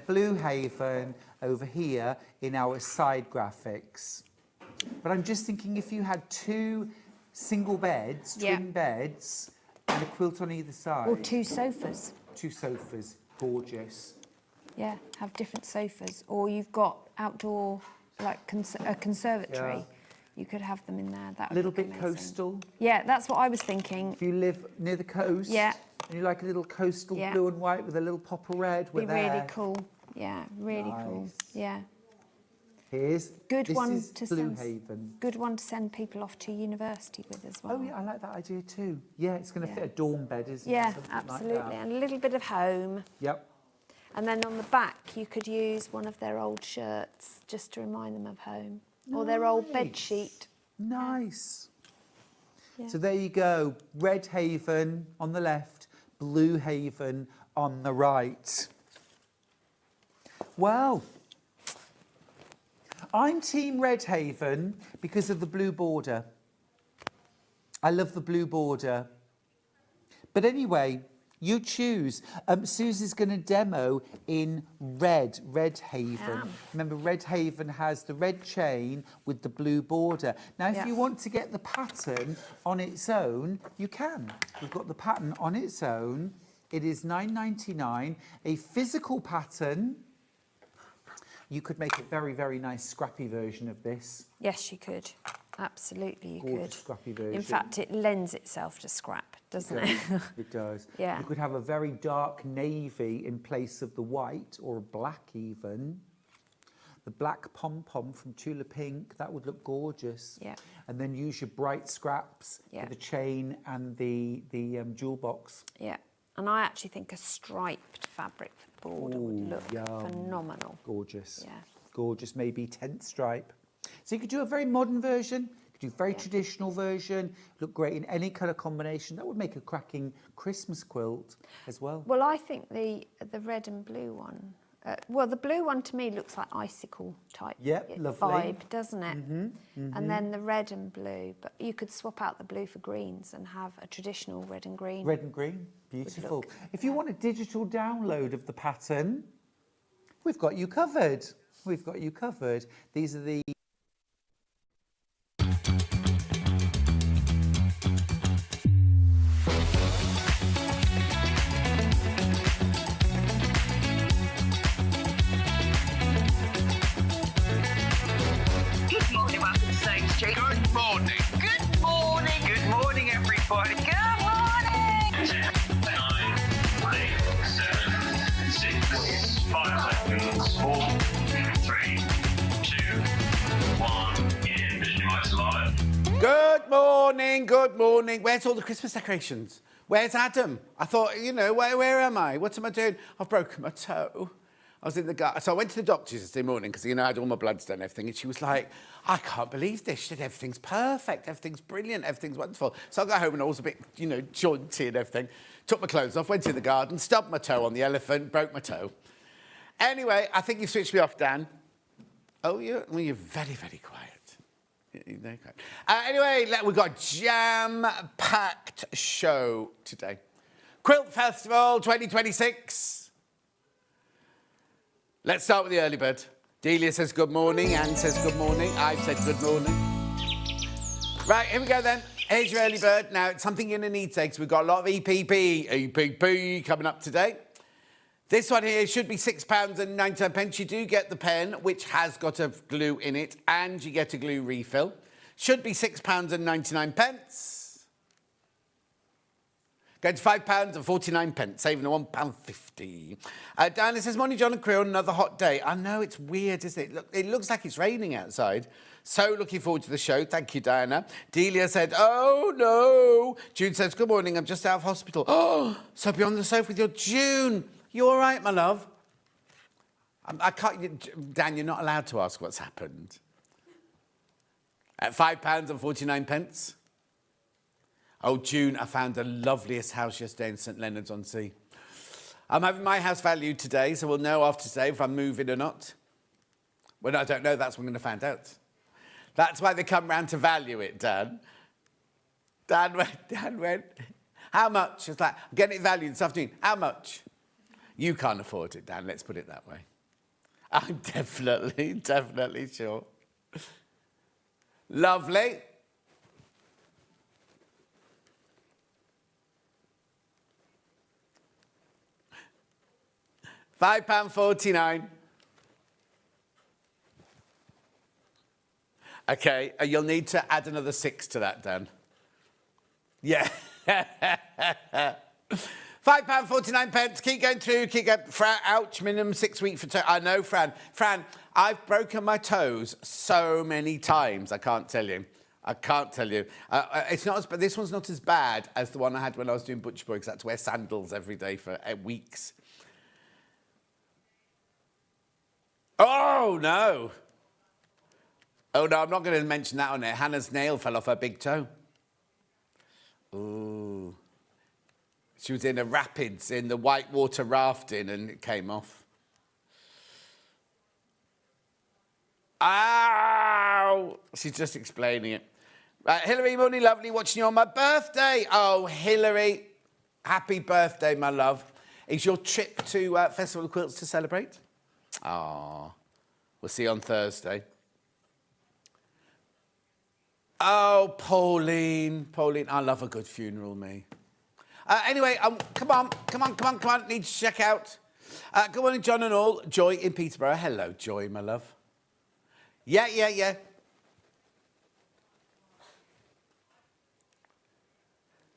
Blue Haven over here in our side graphics. But I'm just thinking if you had 2 single beds, twin beds, and a quilt on either side. Or 2 sofas. 2 sofas, gorgeous. Yeah, have different sofas. Or you've got outdoor, like a conservatory. Yeah. You could have them in there. That A little would look bit amazing. coastal. Yeah, that's what I was thinking. If you live near the coast, Yeah. and you like a little coastal blue and white with a little pop of red, Be really cool. Yeah, really cool. Yeah. Here's Good this one is to Blue send. Haven. Good one to send people off to university with as well. Oh yeah, I like that idea too. Yeah, it's going to Yeah. fit a dorm bed, isn't it? Yeah, Something absolutely. Like that. And a little bit of home. Yep. And then on the back, you could use one of their old shirts just to remind them of home. Or their old bed sheet. Nice. Yeah. So there you go. Red Haven on the left, Blue Haven on the right. Well, I'm Team Red Haven because of the blue border. I love the blue border. But anyway, you choose. Susie's going to demo in Red Haven. Remember, Red Haven has the red chain with the blue border. Now, if you want to get the pattern on its own, you can. We've got the pattern on its own. It is £9.99, a physical pattern. You could make a very, very nice scrappy version of this. Yes, you could. Absolutely, you Gorgeous could. scrappy version. In fact, it lends itself to scrap, doesn't it? It does. Yeah. You could have a very dark navy in place of the white, or black even. The black pom-pom from Tula Pink, that would look gorgeous. Yeah. And then use your bright scraps for the chain and the jewel box. Yeah. And I actually think a striped fabric for the border would look phenomenal. Gorgeous. Yeah. Gorgeous, maybe tent stripe. So you could do a very modern version, you could do a very traditional version, look great in any colour combination. That would make a cracking Christmas quilt as well. Well, I think the red and blue one, well, the blue one to me looks like icicle type vibe, doesn't it? And then the red and blue, but you could swap out the blue for greens and have a traditional red and green. Red and green, beautiful. If you want a digital download of the pattern, we've got you covered. We've got you covered. These are the Good morning. Good morning. Good morning, everybody. Good morning. 10, 9, 8, 7, 6, 5 seconds. 4, 3, 2, 1. Envision my live. Good morning. Good morning. Where's all the Christmas decorations? Where's Adam? I thought, you know, where am I? What am I doing? I've broken my toe. I was in the garden. So I went to the doctor's yesterday morning because, you know, I had all my bloods done and everything. And she was like, I can't believe this. She said, everything's perfect. Everything's brilliant. Everything's wonderful. So I got home and I was a bit, you know, jaunty and everything. Took my clothes off, went to the garden, stubbed my toe on the elephant, broke my toe. Anyway, I think you switched me off, Dan. Oh, you're very, very quiet. Anyway, we've got a jam-packed show today. Quilt Festival 2026. Let's start with the early bird. Delia says good morning, Anne says good morning, I've said good morning. Right, here we go then. Here's your early bird. Now, it's something you're going to need today because we've got a lot of EPP coming up today. This one here should be £6.99. You do get the pen, which has got a glue in it, and you get a glue refill. Should be £6.99. Going to £5.49, saving £1.50. Diana says, morning, John and Crew, another hot day. I know, it's weird, isn't it? Look, it looks like it's raining outside. So looking forward to the show. Thank you, Diana. Delia said, oh, no. June says, good morning, I'm just out of hospital. Oh, so be on the sofa with your June. You all right, my love? I can't, Dan, you're not allowed to ask what's happened. At £5.49. Oh, June, I found the loveliest house yesterday in St Leonard's on Sea. I'm having my house valued today, so we'll know after today if I'm moving or not. Well, I don't know. That's what I'm going to find out. That's why they come round to value it, Dan. Dan went, how much? It's like, I'm getting it valued this afternoon. How much? You can't afford it, Dan, let's put it that way. I'm definitely sure. Lovely. £5.49. Okay, you'll need to add another 6 to that, Dan. Yeah. £5.49. Keep going through. Keep going. Fran, ouch. Minimum 6 weeks for toe. I know, Fran. Fran, I've broken my toes so many times. I can't tell you. It's not. But this one's not as bad as the one I had when I was doing Butcher Boy, because I had to wear sandals every day for weeks. Oh no. Oh no, I'm not going to mention that on there. Hannah's nail fell off her big toe. Ooh. She was in a rapids in the whitewater rafting and it came off. Ow! She's just explaining it. Hilary, morning, lovely, watching you on my birthday. Oh, Hilary, happy birthday, my love. Is your trip to Festival of Quilts to celebrate? Oh, we'll see you on Thursday. Oh, Pauline, I love a good funeral, me. Anyway, come on. Need to check out. Good morning, John and all. Joy in Peterborough. Hello, Joy, my love. Yeah.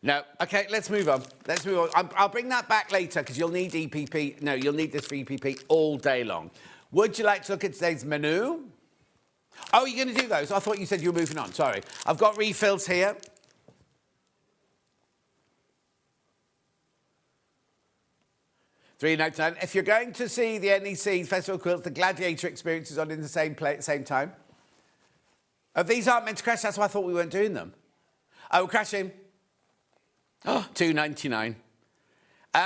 No, okay, let's move on. I'll bring that back later because you'll need EPP. No, you'll need this for EPP all day long. Would you like to look at today's menu? Oh, you're going to do those? I thought you said you were moving on. Sorry. I've got refills here. £3.99. If you're going to see the NEC Festival of Quilts, the Gladiator experience is on in the same time. Oh, these aren't meant to crash. That's why I thought we weren't doing them. Oh, crashing. Oh, £2.99.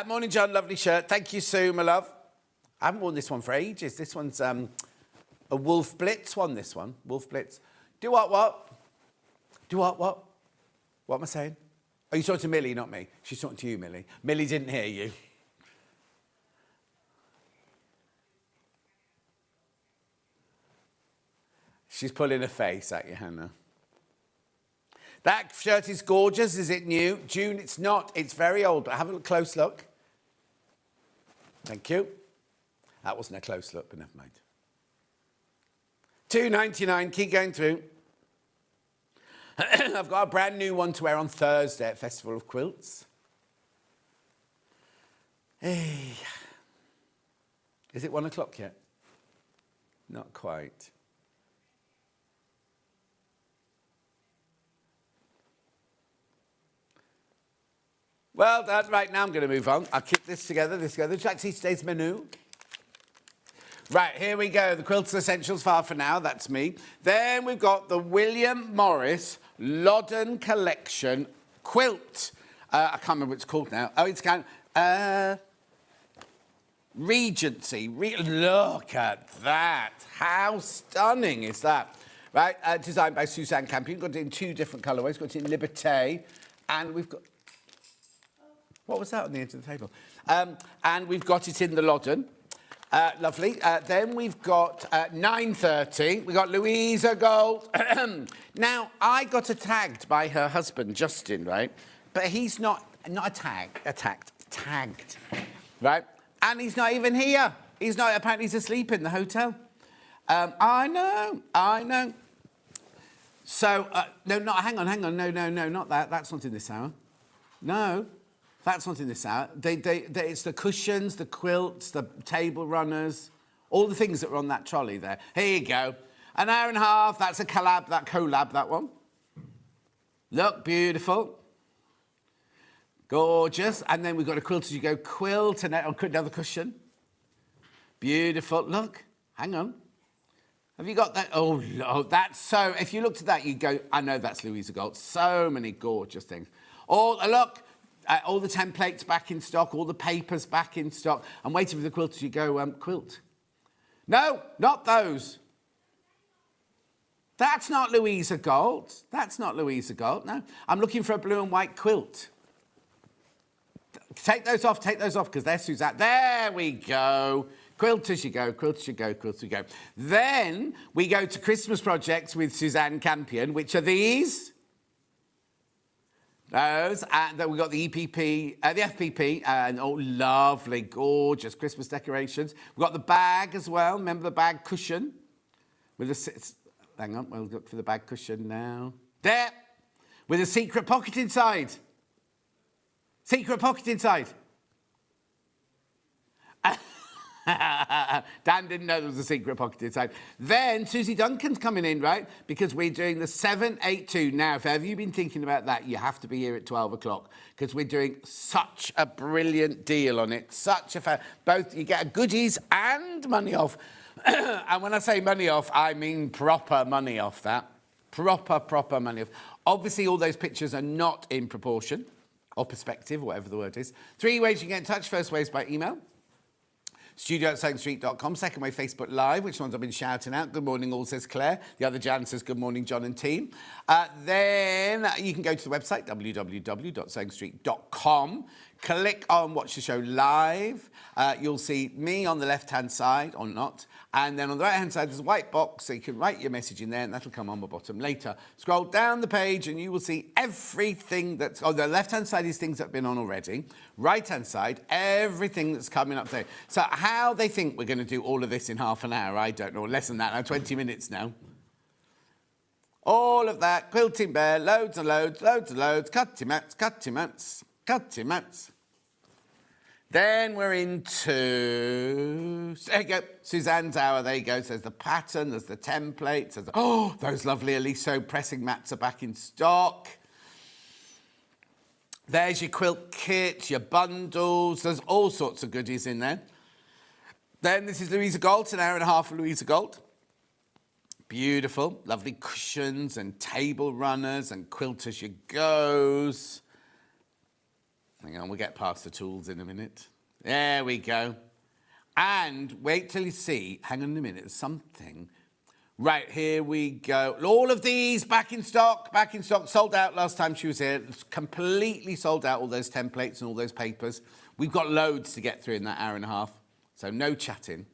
Morning, John. Lovely shirt. Thank you, Sue, my love. I haven't worn this one for ages. This one's a Wolf Blitz one, this one. Wolf Blitz. Do what? Do what? What am I saying? Oh, you're talking to Millie, not me. She's talking to you, Millie. Millie didn't hear you. She's pulling a face at you, Hannah. That shirt is gorgeous. Is it new? June, it's not. It's very old, but have a close look. Thank you. That wasn't a close look, but never mind. £2.99. Keep going through. I've got a brand new one to wear on Thursday at Festival of Quilts. Hey. Is it 1 o'clock yet? Not quite. Well, right, now I'm going to move on. I'll keep this together. Would you like to see today's menu? Right, here we go. The Quilts Essentials file for now. That's me. Then we've got the William Morris Loddon Collection Quilt. I can't remember what it's called now. Oh, it's kind of... Regency. Look at that. How stunning is that? Right, designed by Suzanne Campion. Got it in 2 different colourways. Got it in Liberté. And we've got... What was that on the edge of the table? And we've got it in the Loddon. Lovely. Then we've got 9:30. We've got Louisa Gold. Now, I got tagged by her husband, Justin, right? But he's not tagged, right? And he's not even here. Apparently he's asleep in the hotel. I know. So, no, hang on. No, not that. That's not in this hour. No. That's not in this hour. It's the cushions, the quilts, the table runners, all the things that were on that trolley there. Here you go. An hour and a half. That's a collab, that one. Look, beautiful. Gorgeous. And then we've got a quilt as you go. Quilt and another cushion. Beautiful. Look, hang on. Have you got that? Oh, that's so... If you looked at that, you'd go, I know that's Louisa Gold. So many gorgeous things. Look... all the templates back in stock, all the papers back in stock. I'm waiting for the quilt as you go, quilt. No, not those. That's not Louisa Gold. No. I'm looking for a blue and white quilt. Take those off, because they're Suzanne. There we go. Quilters you go, quilters you go, quilters you go. Then we go to Christmas projects with Suzanne Campion, which are these. Those, and then we've got the EPP, the FPP, and lovely, gorgeous Christmas decorations. We've got the bag as well. Remember the bag cushion? With a, hang on, we'll look for the bag cushion now. There, with a secret pocket inside. Secret pocket inside. Dan didn't know there was a secret pocket inside. Then Susie Duncan's coming in, right? Because we're doing the 782. Now, if ever you've been thinking about that, you have to be here at 12 o'clock because we're doing such a brilliant deal on it. Such a both you get goodies and money off. And when I say money off, I mean proper money off that. Proper money off. Obviously, all those pictures are not in proportion or perspective, whatever the word is. 3 ways you can get in touch. First way is by email. studio@sewingstreet.com. Second way, Facebook Live, which ones I've been shouting out. Good morning, all, says Claire. The other Jan says, good morning, John and team. Then you can go to the website, www.sewingstreet.com. Click on Watch the Show Live. You'll see me on the left-hand side, or not. And then on the right-hand side, there's a white box, so you can write your message in there, and that'll come on the bottom later. Scroll down the page, and you will see everything that's... On the left-hand side is things that have been on already. Right-hand side, everything that's coming up there. So how they think we're going to do all of this in half an hour, I don't know. Less than that, now 20 minutes now. All of that, quilting bear, loads and loads, cutty mats, cutty mats, cutty mats. Then we're into, there you go, Suzanne's hour, there you go. So there's the pattern, there's the templates, there's the, those lovely Aliso pressing mats are back in stock. There's your quilt kit, your bundles, there's all sorts of goodies in there. Then this is Louisa Galt, an hour and a half of Louisa Galt. Beautiful, lovely cushions and table runners and quilt as you goes. Hang on, we'll get past the tools in a minute. There we go. And wait till you see, hang on a minute, there's something. Right, here we go. All of these back in stock, sold out last time she was here. It's completely sold out, all those templates and all those papers. We've got loads to get through in that hour and a half, so no chatting.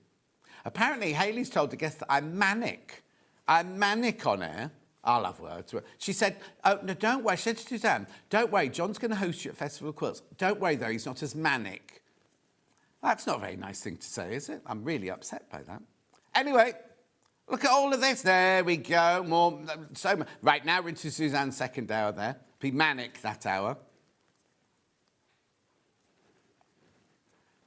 Apparently, Hayley's told the guests that I'm manic. I'm manic on air. I'll have words. She said, oh, no, don't worry. She said to Suzanne, don't worry, John's going to host you at Festival of Quilts. Don't worry, though, he's not as manic. That's not a very nice thing to say, is it? I'm really upset by that. Anyway, look at all of this. There we go. More. So right, now we're into Suzanne's second hour there. Be manic that hour.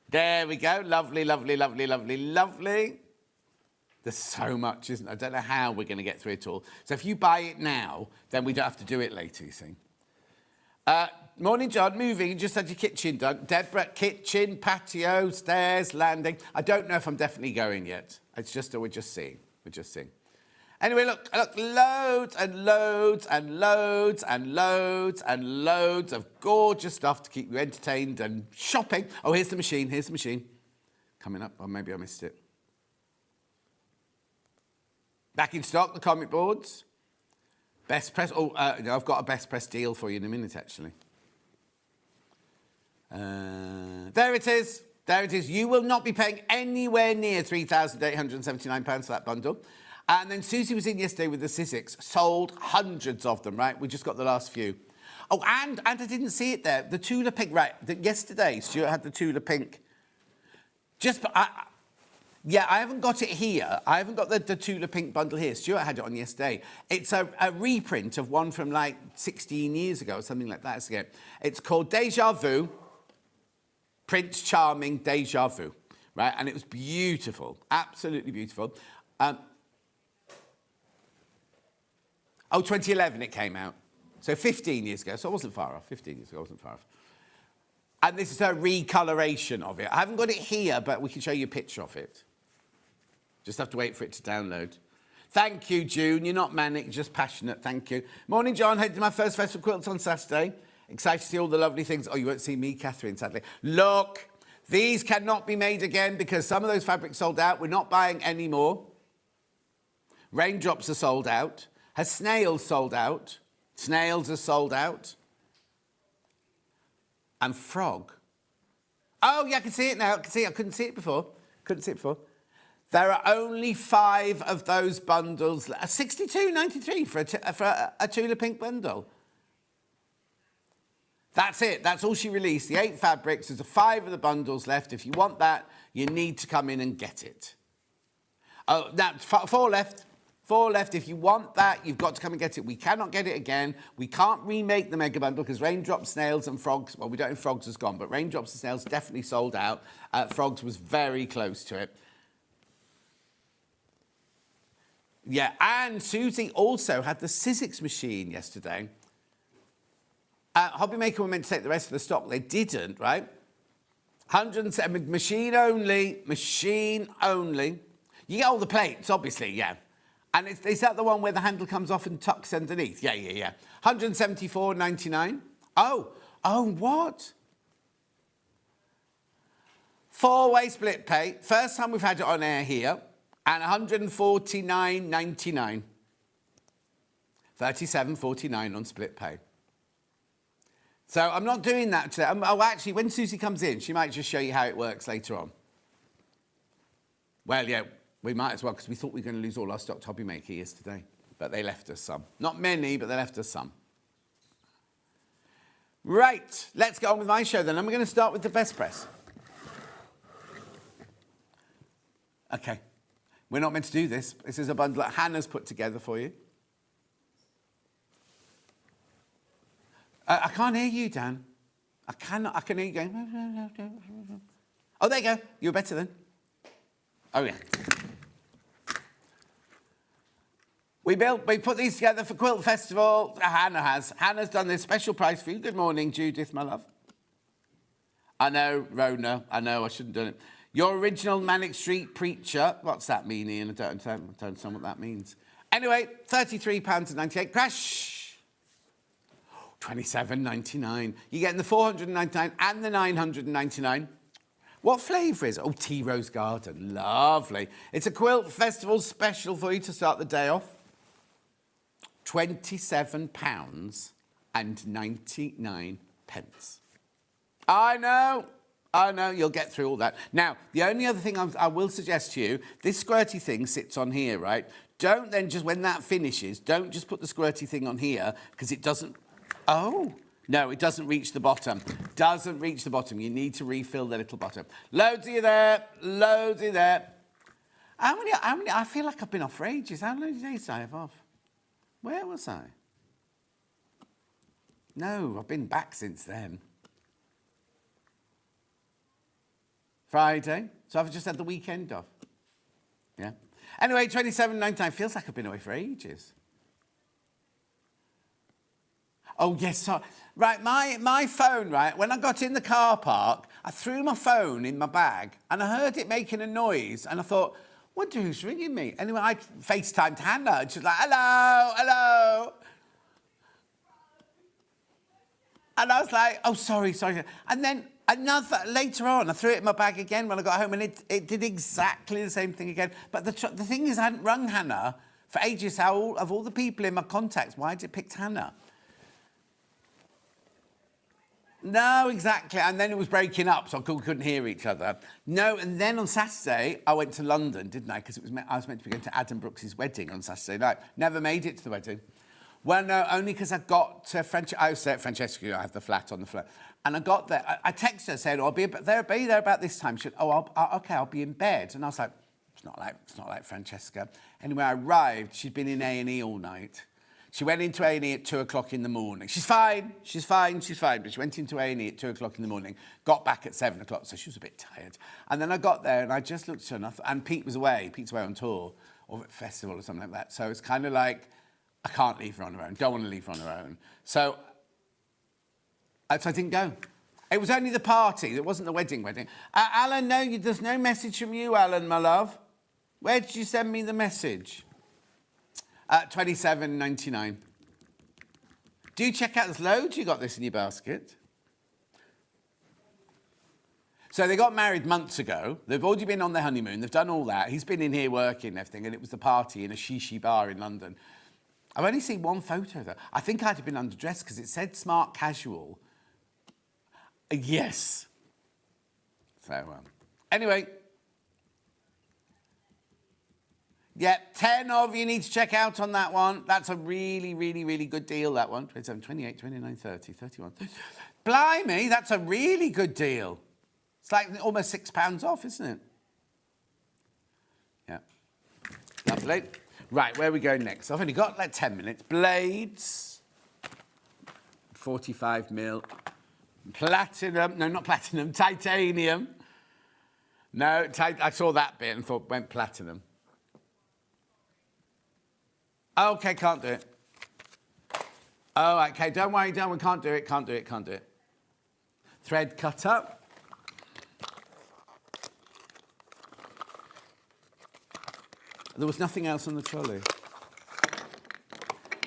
There we go. Lovely, lovely, lovely, lovely, lovely. There's so much, isn't there? I don't know how we're going to get through it all. So if you buy it now, then we don't have to do it later, you see. Morning, John. Moving. You just had your kitchen done. Deborah, kitchen, patio, stairs, landing. I don't know if I'm definitely going yet. It's just, we're just seeing. We're just seeing. Anyway, look, loads and loads and loads and loads and loads of gorgeous stuff to keep you entertained and shopping. Oh, here's the machine. Here's the machine. Coming up. Or maybe I missed it. Back in stock, the comic boards. Best press. Oh, I've got a best press deal for you in a minute, actually. There it is. There it is. You will not be paying anywhere near £3,879 for that bundle. And then Susie was in yesterday with the Sissics. Sold hundreds of them, right? We just got the last few. Oh, and I didn't see it there. The Tula Pink, right. Yesterday, Stuart had the Tula Pink. Yeah, I haven't got it here. I haven't got the Tula Pink bundle here. Stuart had it on yesterday. It's a reprint of one from like 16 years ago or something like that. It's called Deja Vu, Prince Charming Deja Vu, right? And it was beautiful, absolutely beautiful. 2011 it came out. So 15 years ago, so I wasn't far off. 15 years ago, I wasn't far off. And this is a recoloration of it. I haven't got it here, but we can show you a picture of it. Just have to wait for it to download. Thank you, June. You're not manic, just passionate. Thank you. Morning, John. Headed to my first Festival Quilts on Saturday. Excited to see all the lovely things. Oh, you won't see me, Catherine, sadly. Look, these cannot be made again because some of those fabrics sold out. We're not buying any more. Raindrops are sold out. Her snails sold out. Snails are sold out. And frog Oh, yeah, I can see it now. I can see it. I couldn't see it before. There are only 5 of those bundles. 62.93 for a Tula Pink bundle. That's it. That's all she released. The 8 fabrics. There's 5 of the bundles left. If you want that, you need to come in and get it. Oh, now 4 left. 4 left. If you want that, you've got to come and get it. We cannot get it again. We can't remake the mega bundle because Raindrops, Snails and Frogs, well, we don't know if Frogs has gone, but Raindrops and Snails definitely sold out. Frogs was very close to it. Yeah, and Susie also had the Sizzix machine yesterday. Hobbymaker were meant to take the rest of the stock. They didn't, right? 107, machine only. You get all the plates, obviously, yeah. And is that the one where the handle comes off and tucks underneath? Yeah. 174.99. Oh, what? 4-way split pay. First time we've had it on air here. And 149.99. 37.49 on split pay. So I'm not doing that today. Actually, when Susie comes in, she might just show you how it works later on. Well, yeah, we might as well, because we thought we were going to lose all our stocked Hobbymaker yesterday. But they left us some. Not many, but they left us some. Right, let's get on with my show then. And we're going to start with the best press. Okay. We're not meant to do this. This is a bundle that Hannah's put together for you. I can't hear you, Dan. I can hear you going. Oh, there you go. You're better then. Oh, yeah. We put these together for Quilt Festival. Hannah has. Hannah's done this special price for you. Good morning, Judith, my love. I know, Rona. I know, I shouldn't have done it. Your original Manic Street preacher. What's that mean, Ian? I don't understand what that means. Anyway, £33.98. Crash. £27.99. You're getting the £499 and the £999. What flavour is it? Oh, Tea Rose Garden. Lovely. It's a Quilt Festival special for you to start the day off. £27.99. I know, you'll get through all that. Now, the only other thing I will suggest to you, this squirty thing sits on here, right? Don't then just, when that finishes, don't just put the squirty thing on here, because it doesn't... Oh, no, it doesn't reach the bottom. Doesn't reach the bottom. You need to refill the little bottom. Loads of you there. Loads of you there. How many, I feel like I've been off for ages. How many days did I have off? Where was I? No, I've been back since then. Friday. So I've just had the weekend off. Yeah. Anyway, £27.99. Feels like I've been away for ages. Oh, yes. So, right, my phone, right, when I got in the car park, I threw my phone in my bag and I heard it making a noise and I thought, wonder who's ringing me. Anyway, I FaceTimed Hannah and she was like, hello. And I was like, oh, sorry. And then later on, I threw it in my bag again when I got home and it did exactly the same thing again. But the thing is, I hadn't rung Hannah for ages. Of all the people in my contacts, why did it pick Hannah? No, exactly. And then it was breaking up, so we couldn't hear each other. No, and then on Saturday, I went to London, didn't I? Because I was meant to be going to Adam Brooks's wedding on Saturday night. Never made it to the wedding. Well, no, only because I got to I was there at Francesca, I have the flat on the floor. And I got there, I texted her, saying, I'll be there about this time. She said, okay, I'll be in bed. And I was like, it's not like Francesca. Anyway, I arrived, she'd been in A&E all night. She went into A&E at 2 o'clock in the morning. She's fine. But she went into A&E at 2 o'clock in the morning, got back at 7 o'clock, so she was a bit tired. And then I got there and I just looked at her and Pete was away. Pete's away on tour or at festival or something like that. So it's kind of like, I can't leave her on her own. Don't want to leave her on her own. So I didn't go. It was only the party. It wasn't the wedding. Alan, no, there's no message from you, Alan, my love. Where did you send me the message? £27.99. Do check out, there's loads you got this in your basket. So they got married months ago. They've already been on their honeymoon. They've done all that. He's been in here working and everything, and it was the party in a shishi bar in London. I've only seen one photo, though. I think I'd have been underdressed because it said smart casual. Yes. So, anyway. Yeah, 10 of you need to check out on that one. That's a really, really, really good deal, that one. 27, 28, 29, 30, 31. Blimey, that's a really good deal. It's like almost £6 off, isn't it? Yeah. Lovely. Right, where are we going next? I've only got like 10 minutes. Blades. 45mm. Platinum. No, not platinum. Titanium. No, I saw that bit and thought, went platinum. Okay, can't do it. Oh, okay, don't worry, can't do it. Thread cutter. There was nothing else on the trolley.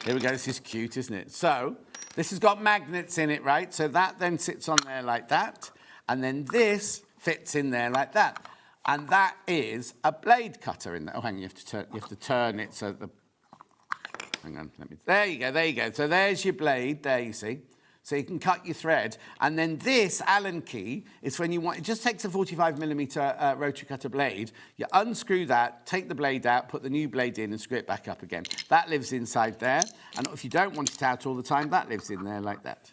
Here we go, this is cute, isn't it? So, this has got magnets in it, right? So that then sits on there like that, and then this fits in there like that. And that is a blade cutter in there. Oh, hang on, you have to turn it so the... Hang on, there you go. So there's your blade, there you see. So you can cut your thread. And then this Allen key is when you want, it just takes a 45mm rotary cutter blade. You unscrew that, take the blade out, put the new blade in and screw it back up again. That lives inside there. And if you don't want it out all the time, that lives in there like that.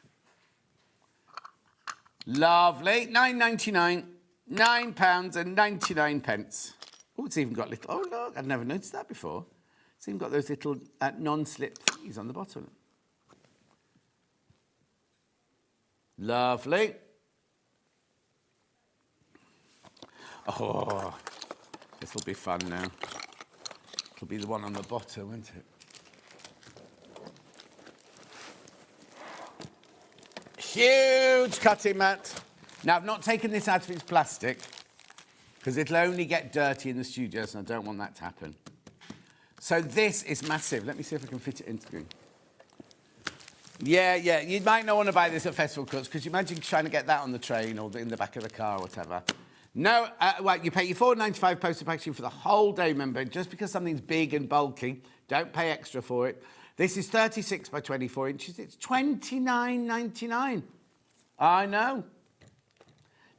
Lovely, £9.99, £9.99. Oh, it's even got little, oh look, I'd never noticed that before. It's even got those little non-slip thingies on the bottom. Lovely. Oh, this will be fun now. It'll be the one on the bottom, won't it? Huge cutting mat. Now, I've not taken this out of its plastic because it'll only get dirty in the studios and I don't want that to happen. So this is massive. Let me see if I can fit it into the screen. Yeah. You might not want to buy this at Festival Cuts because you imagine trying to get that on the train or in the back of the car or whatever. No, well, you pay your £4.95 postal packaging for the whole day, remember. Just because something's big and bulky, don't pay extra for it. This is 36 by 24 inches. It's £29.99. I know.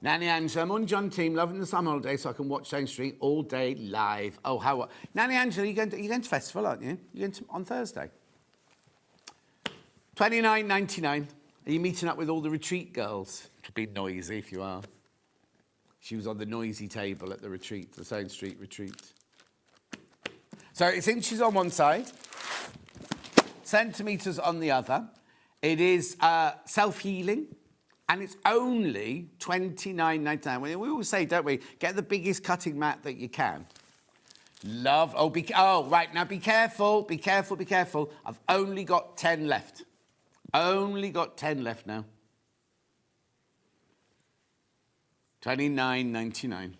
Nanny Angela, morning John team, loving the summer holiday so I can watch Stone Street all day live. Oh, how... Nanny Angela, you're going to festival, aren't you? You're going to on Thursday. £29.99. Are you meeting up with all the retreat girls? It'll be noisy if you are. She was on the noisy table at the retreat, the Stone Street retreat. So it's inches on one side, centimetres on the other. It is self-healing. And it's only £29.99. We always say, don't we, get the biggest cutting mat that you can. Right, now be careful. I've only got 10 left. Only got 10 left now. £29.99.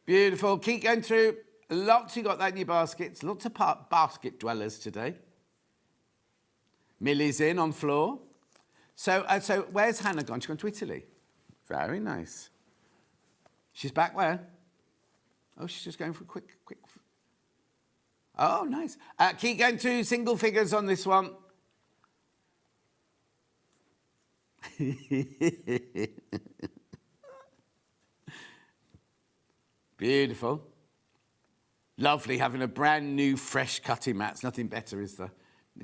Beautiful. Keep going through. Lots you got that in your baskets. Lots of basket dwellers today. Millie's in on floor. So where's Hannah gone? She's gone to Italy. Very nice. She's back where? Oh, she's just going for a quick. Oh, nice. Keep going through single figures on this one. Beautiful. Lovely having a brand new fresh cutting mat. It's nothing better, is there?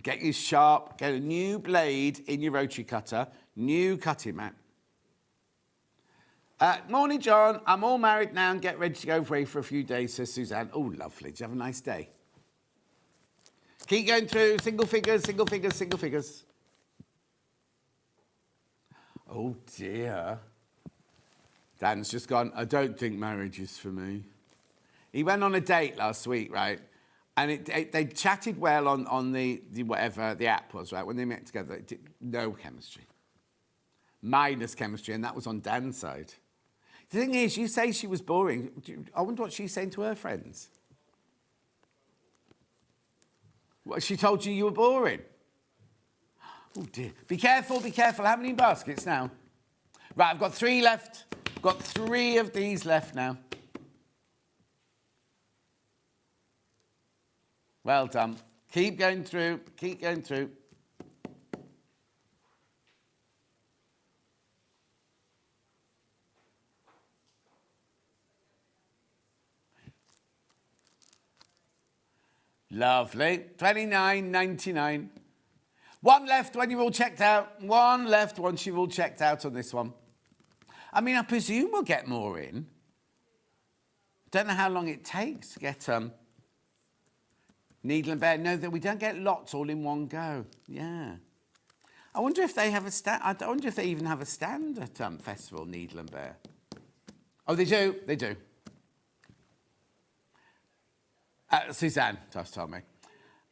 Get you sharp, get a new blade in your rotary cutter, new cutting mat. Morning, John. I'm all married now and get ready to go away for a few days, says Suzanne. Oh, lovely. Did you have a nice day? Keep going through single figures. Oh, dear. Dan's just gone, I don't think marriage is for me. He went on a date last week, right? And they chatted well on the whatever the app was, right? When they met together, it did no chemistry. Minus chemistry, and that was on Dan's side. The thing is, you say she was boring. I wonder what she's saying to her friends. What, she told you were boring? Oh, dear. Be careful. How many baskets now? Right, I've got 3 left. I've got 3 of these left now. Well done. Keep going through. Lovely. 29.99. One left when you're all checked out. One left once you've all checked out on this one. I mean, I presume we'll get more in. Don't know how long it takes to get Needle and Bear. No, that we don't get lots all in one go. Yeah. I wonder if they have a stand. I wonder if they even have a stand at Festival Needle and Bear. Oh, they do. They do. Suzanne just told me.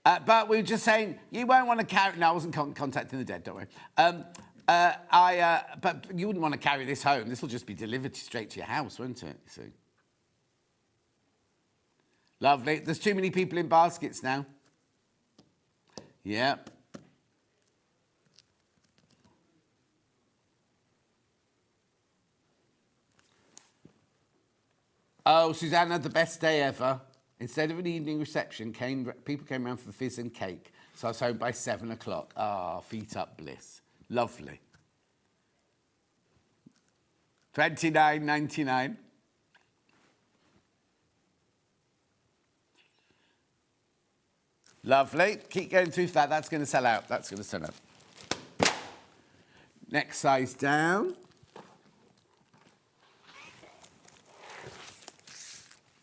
But we were just saying, you won't want to carry... No, I wasn't contacting the dead, don't worry. But you wouldn't want to carry this home. This will just be delivered straight to your house, won't it? You see. Lovely. There's too many people in baskets now. Yeah. Oh, Suzanne had the best day ever. Instead of an evening reception, people came around for the fizz and cake. So I was home by 7 o'clock. Ah, feet up bliss. Lovely. $29.99. Lovely. Keep going through that. That's going to sell out. That's going to sell out. Next size down.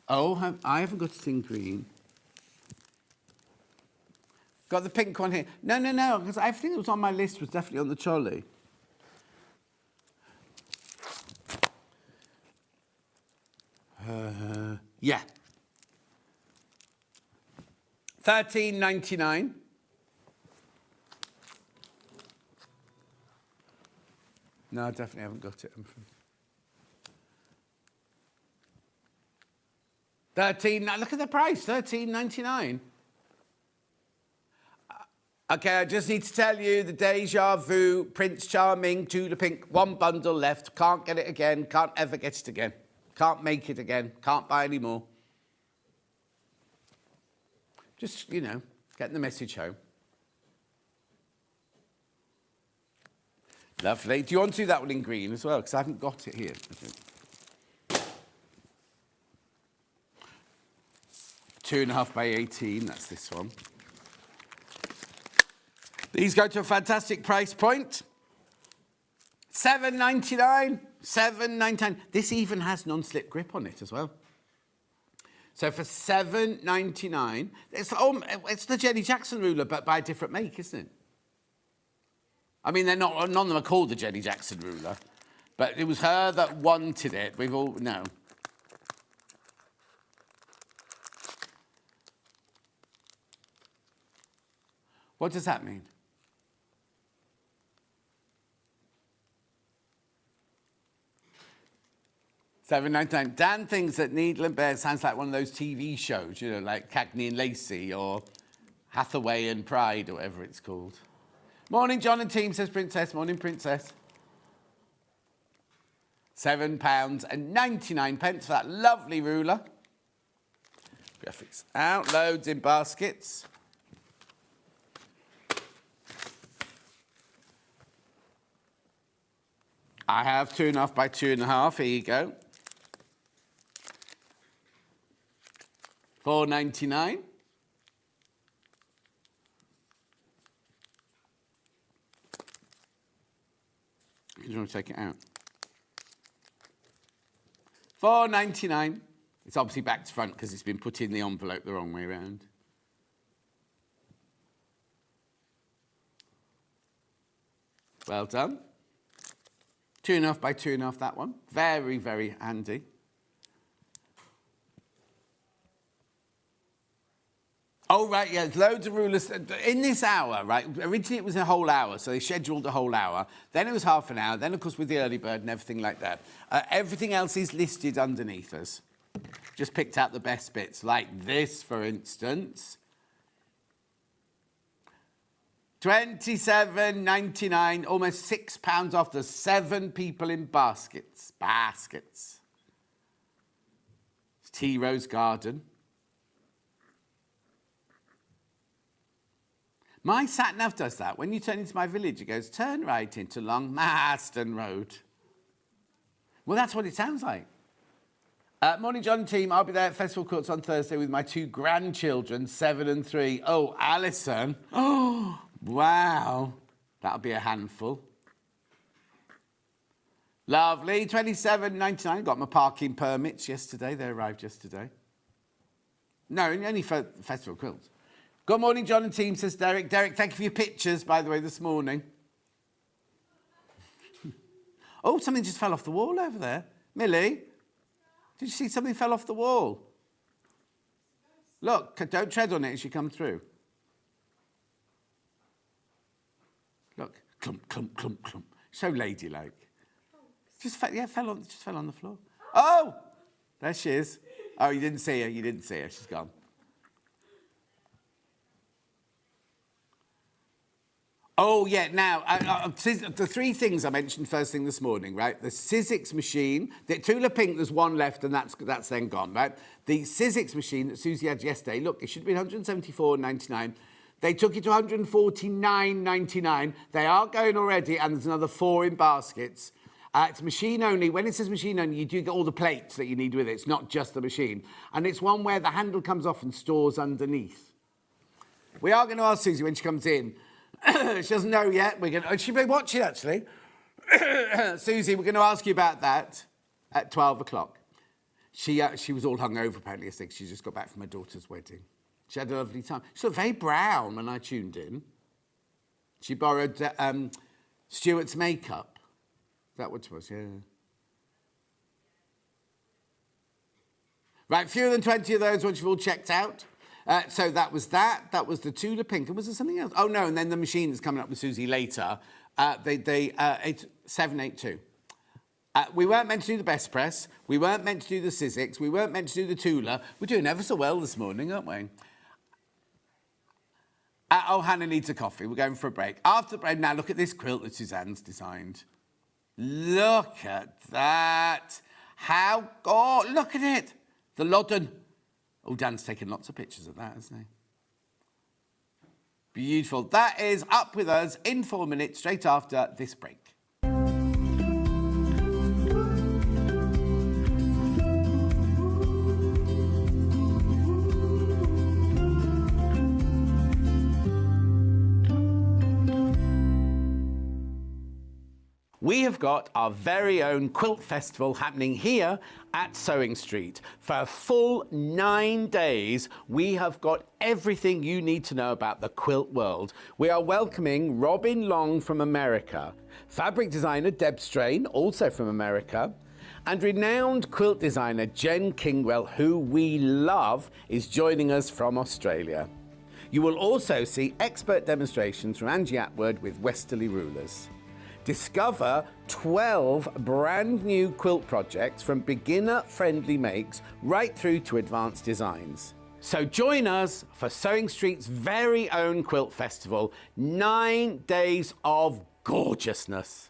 Oh, I haven't got it in green. Got the pink one here. No, because everything that was on my list was definitely on the trolley. Yeah. $13.99. No, I definitely haven't got it. 13. Look at the price. $13.99. Okay, I just need to tell you the Deja Vu Prince Charming Tudor Pink, one bundle left. Can't get it again. Can't ever get it again. Can't make it again. Can't buy any more. Just, you know, getting the message home. Lovely. Do you want to do that one in green as well? Because I haven't got it here. 2.5 by 18, that's this one. These go to a fantastic price point. $7.99. $7.99. This even has non-slip grip on it as well. So for $7.99, it's the Jenny Jackson ruler, but by a different make, isn't it? I mean, none of them are called the Jenny Jackson ruler, but it was her that wanted it. We've all no. What does that mean? $7.99. Dan thinks that Needle and Bear sounds like one of those TV shows, you know, like Cagney and Lacey or Hathaway and Pride or whatever it's called. Morning, John and team, says Princess. Morning, Princess. £7.99 for that lovely ruler. Graphics out, loads in baskets. I have 2.5 by 2.5. Here you go. $4.99. You want to take it out? $4.99. It's obviously back to front because it's been put in the envelope the wrong way around. Well done. 2.5 by 2.5, that one. Very, very handy. Oh, right, yeah, there's loads of rulers. In this hour, right, originally it was a whole hour, so they scheduled a whole hour. Then it was half an hour. Then, of course, with the early bird and everything like that. Everything else is listed underneath us. Just picked out the best bits, like this, for instance. $27.99, almost £6 off. There's 7 people in baskets. Baskets. It's Tea Rose Garden. My sat-nav does that. When you turn into my village, it goes, turn right into Long Marston Road. Well, that's what it sounds like. Morning, John and team. I'll be there at Festival Quilts on Thursday with my 2 grandchildren, 7 and 3. Oh, Alison. Oh, wow. That'll be a handful. Lovely. $27.99. Got my parking permits yesterday. They arrived yesterday. No, only for Festival Quilts. Good morning, John and team, says Derek. Derek, thank you for your pictures, by the way, this morning. Oh, something just fell off the wall over there. Millie, did you see something fell off the wall? Look, don't tread on it as you come through. Look, clump, clump, clump, clump. So ladylike. Just fell on the floor. Oh, there she is. Oh, you didn't see her. You didn't see her. She's gone. Oh, yeah, now, the 3 things I mentioned first thing this morning, right? The Sizzix machine, the Tula Pink, there's 1 left and that's then gone, right? The Sizzix machine that Susie had yesterday, look, it should be $174.99. They took it to $149.99. They are going already, and there's another 4 in baskets. It's machine only. When it says machine only, you do get all the plates that you need with it. It's not just the machine. And it's one where the handle comes off and stores underneath. We are going to ask Susie when she comes in. She doesn't know yet. She'll be watching, actually. Susie, we're going to ask you about that at 12 o'clock. She was all hungover, apparently, I think. She just got back from her daughter's wedding. She had a lovely time. She looked very brown when I tuned in. She borrowed Stuart's makeup. Is that what it was? Yeah. Right, fewer than 20 of those once you've all checked out. So that was that. That was the Tula Pink. And was there something else? Oh, no, and then the machine that's coming up with Susie later. 782. We weren't meant to do the Best Press. We weren't meant to do the Sizzix. We weren't meant to do the Tula. We're doing ever so well this morning, aren't we? Oh, Hannah needs a coffee. We're going for a break. After the break, now look at this quilt that Suzanne's designed. Look at that. Oh, look at it. The Loddon. Oh, Dan's taken lots of pictures of that, hasn't he? Beautiful. That is Up With Us in 4 minutes, straight after this break. We have got our very own quilt festival happening here at Sewing Street. For a full 9 days, we have got everything you need to know about the quilt world. We are welcoming Robin Long from America, fabric designer Deb Strain, also from America, and renowned quilt designer Jen Kingwell, who we love, is joining us from Australia. You will also see expert demonstrations from Angie Atwood with Westerly rulers. Discover 12 brand new quilt projects from beginner-friendly makes right through to advanced designs. So join us for Sewing Street's very own quilt festival, 9 days of gorgeousness.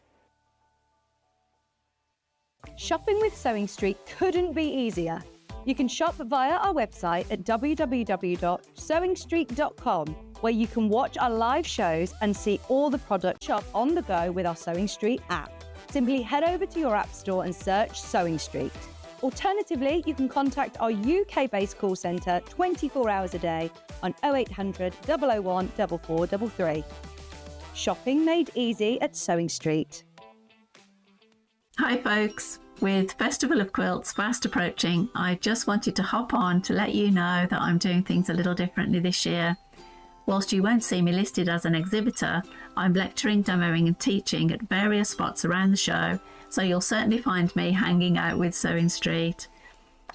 Shopping with Sewing Street couldn't be easier. You can shop via our website at www.sewingstreet.com, where you can watch our live shows and see all the products. Shop on the go with our Sewing Street app. Simply head over to your app store and search Sewing Street. Alternatively, you can contact our UK-based call centre 24 hours a day on 0800 001 4433. Shopping made easy at Sewing Street. Hi folks, with Festival of Quilts fast approaching, I just wanted to hop on to let you know that I'm doing things a little differently this year. Whilst you won't see me listed as an exhibitor, I'm lecturing, demoing and teaching at various spots around the show, so you'll certainly find me hanging out with Sewing Street.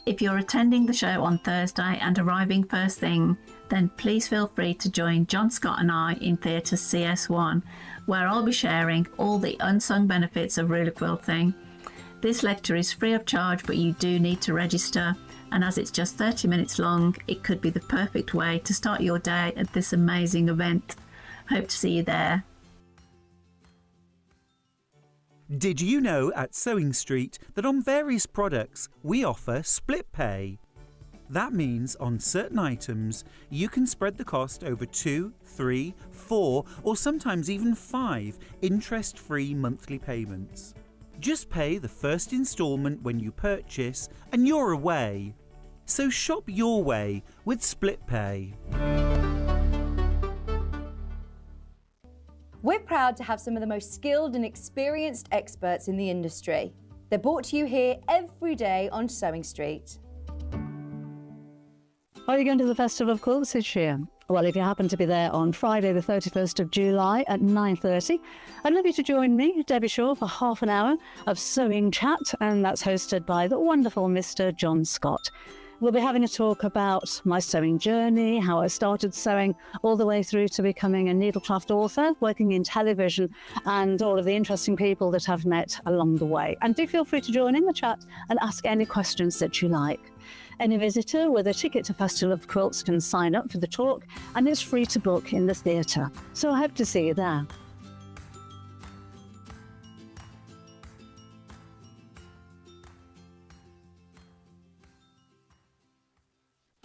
If you're attending the show on Thursday and arriving first thing, then please feel free to join John Scott and I in Theatre CS1, where I'll be sharing all the unsung benefits of ruler quilting. This lecture is free of charge, but you do need to register, and as it's just 30 minutes long, it could be the perfect way to start your day at this amazing event. Hope to see you there. Did you know at Sewing Street that on various products we offer split pay? That means on certain items you can spread the cost over 2, 3, 4 or sometimes even 5 interest-free monthly payments. Just pay the first instalment when you purchase and you're away. So shop your way with Split Pay. We're proud to have some of the most skilled and experienced experts in the industry. They're brought to you here every day on Sewing Street. Are you going to the Festival of Quilts this year? Well, if you happen to be there on Friday the 31st of July at 9:30, I'd love you to join me, Debbie Shaw, for half an hour of sewing chat, and that's hosted by the wonderful Mr. John Scott. We'll be having a talk about my sewing journey, how I started sewing all the way through to becoming a needlecraft author, working in television, and all of the interesting people that I've met along the way. And do feel free to join in the chat and ask any questions that you like. Any visitor with a ticket to Festival of Quilts can sign up for the talk, and it's free to book in the theatre. So I hope to see you there.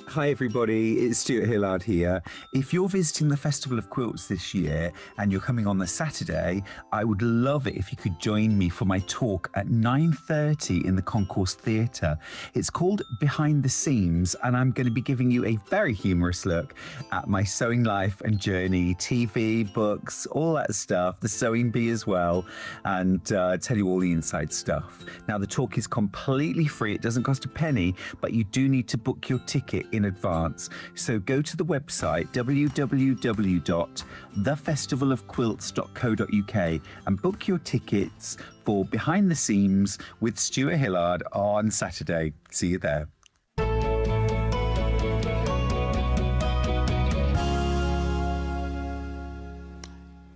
Hi everybody, it's Stuart Hillard here. If you're visiting the Festival of Quilts this year and you're coming on the Saturday, I would love it if you could join me for my talk at 9:30 in the Concourse Theatre. It's called Behind the Seams, and I'm going to be giving you a very humorous look at my sewing life and journey, TV, books, all that stuff, the sewing bee as well, and tell you all the inside stuff. Now the talk is completely free, it doesn't cost a penny, but you do need to book your ticket in advance. So go to the website www.thefestivalofquilts.co.uk and book your tickets for Behind the Seams with Stuart Hillard on Saturday. See you there.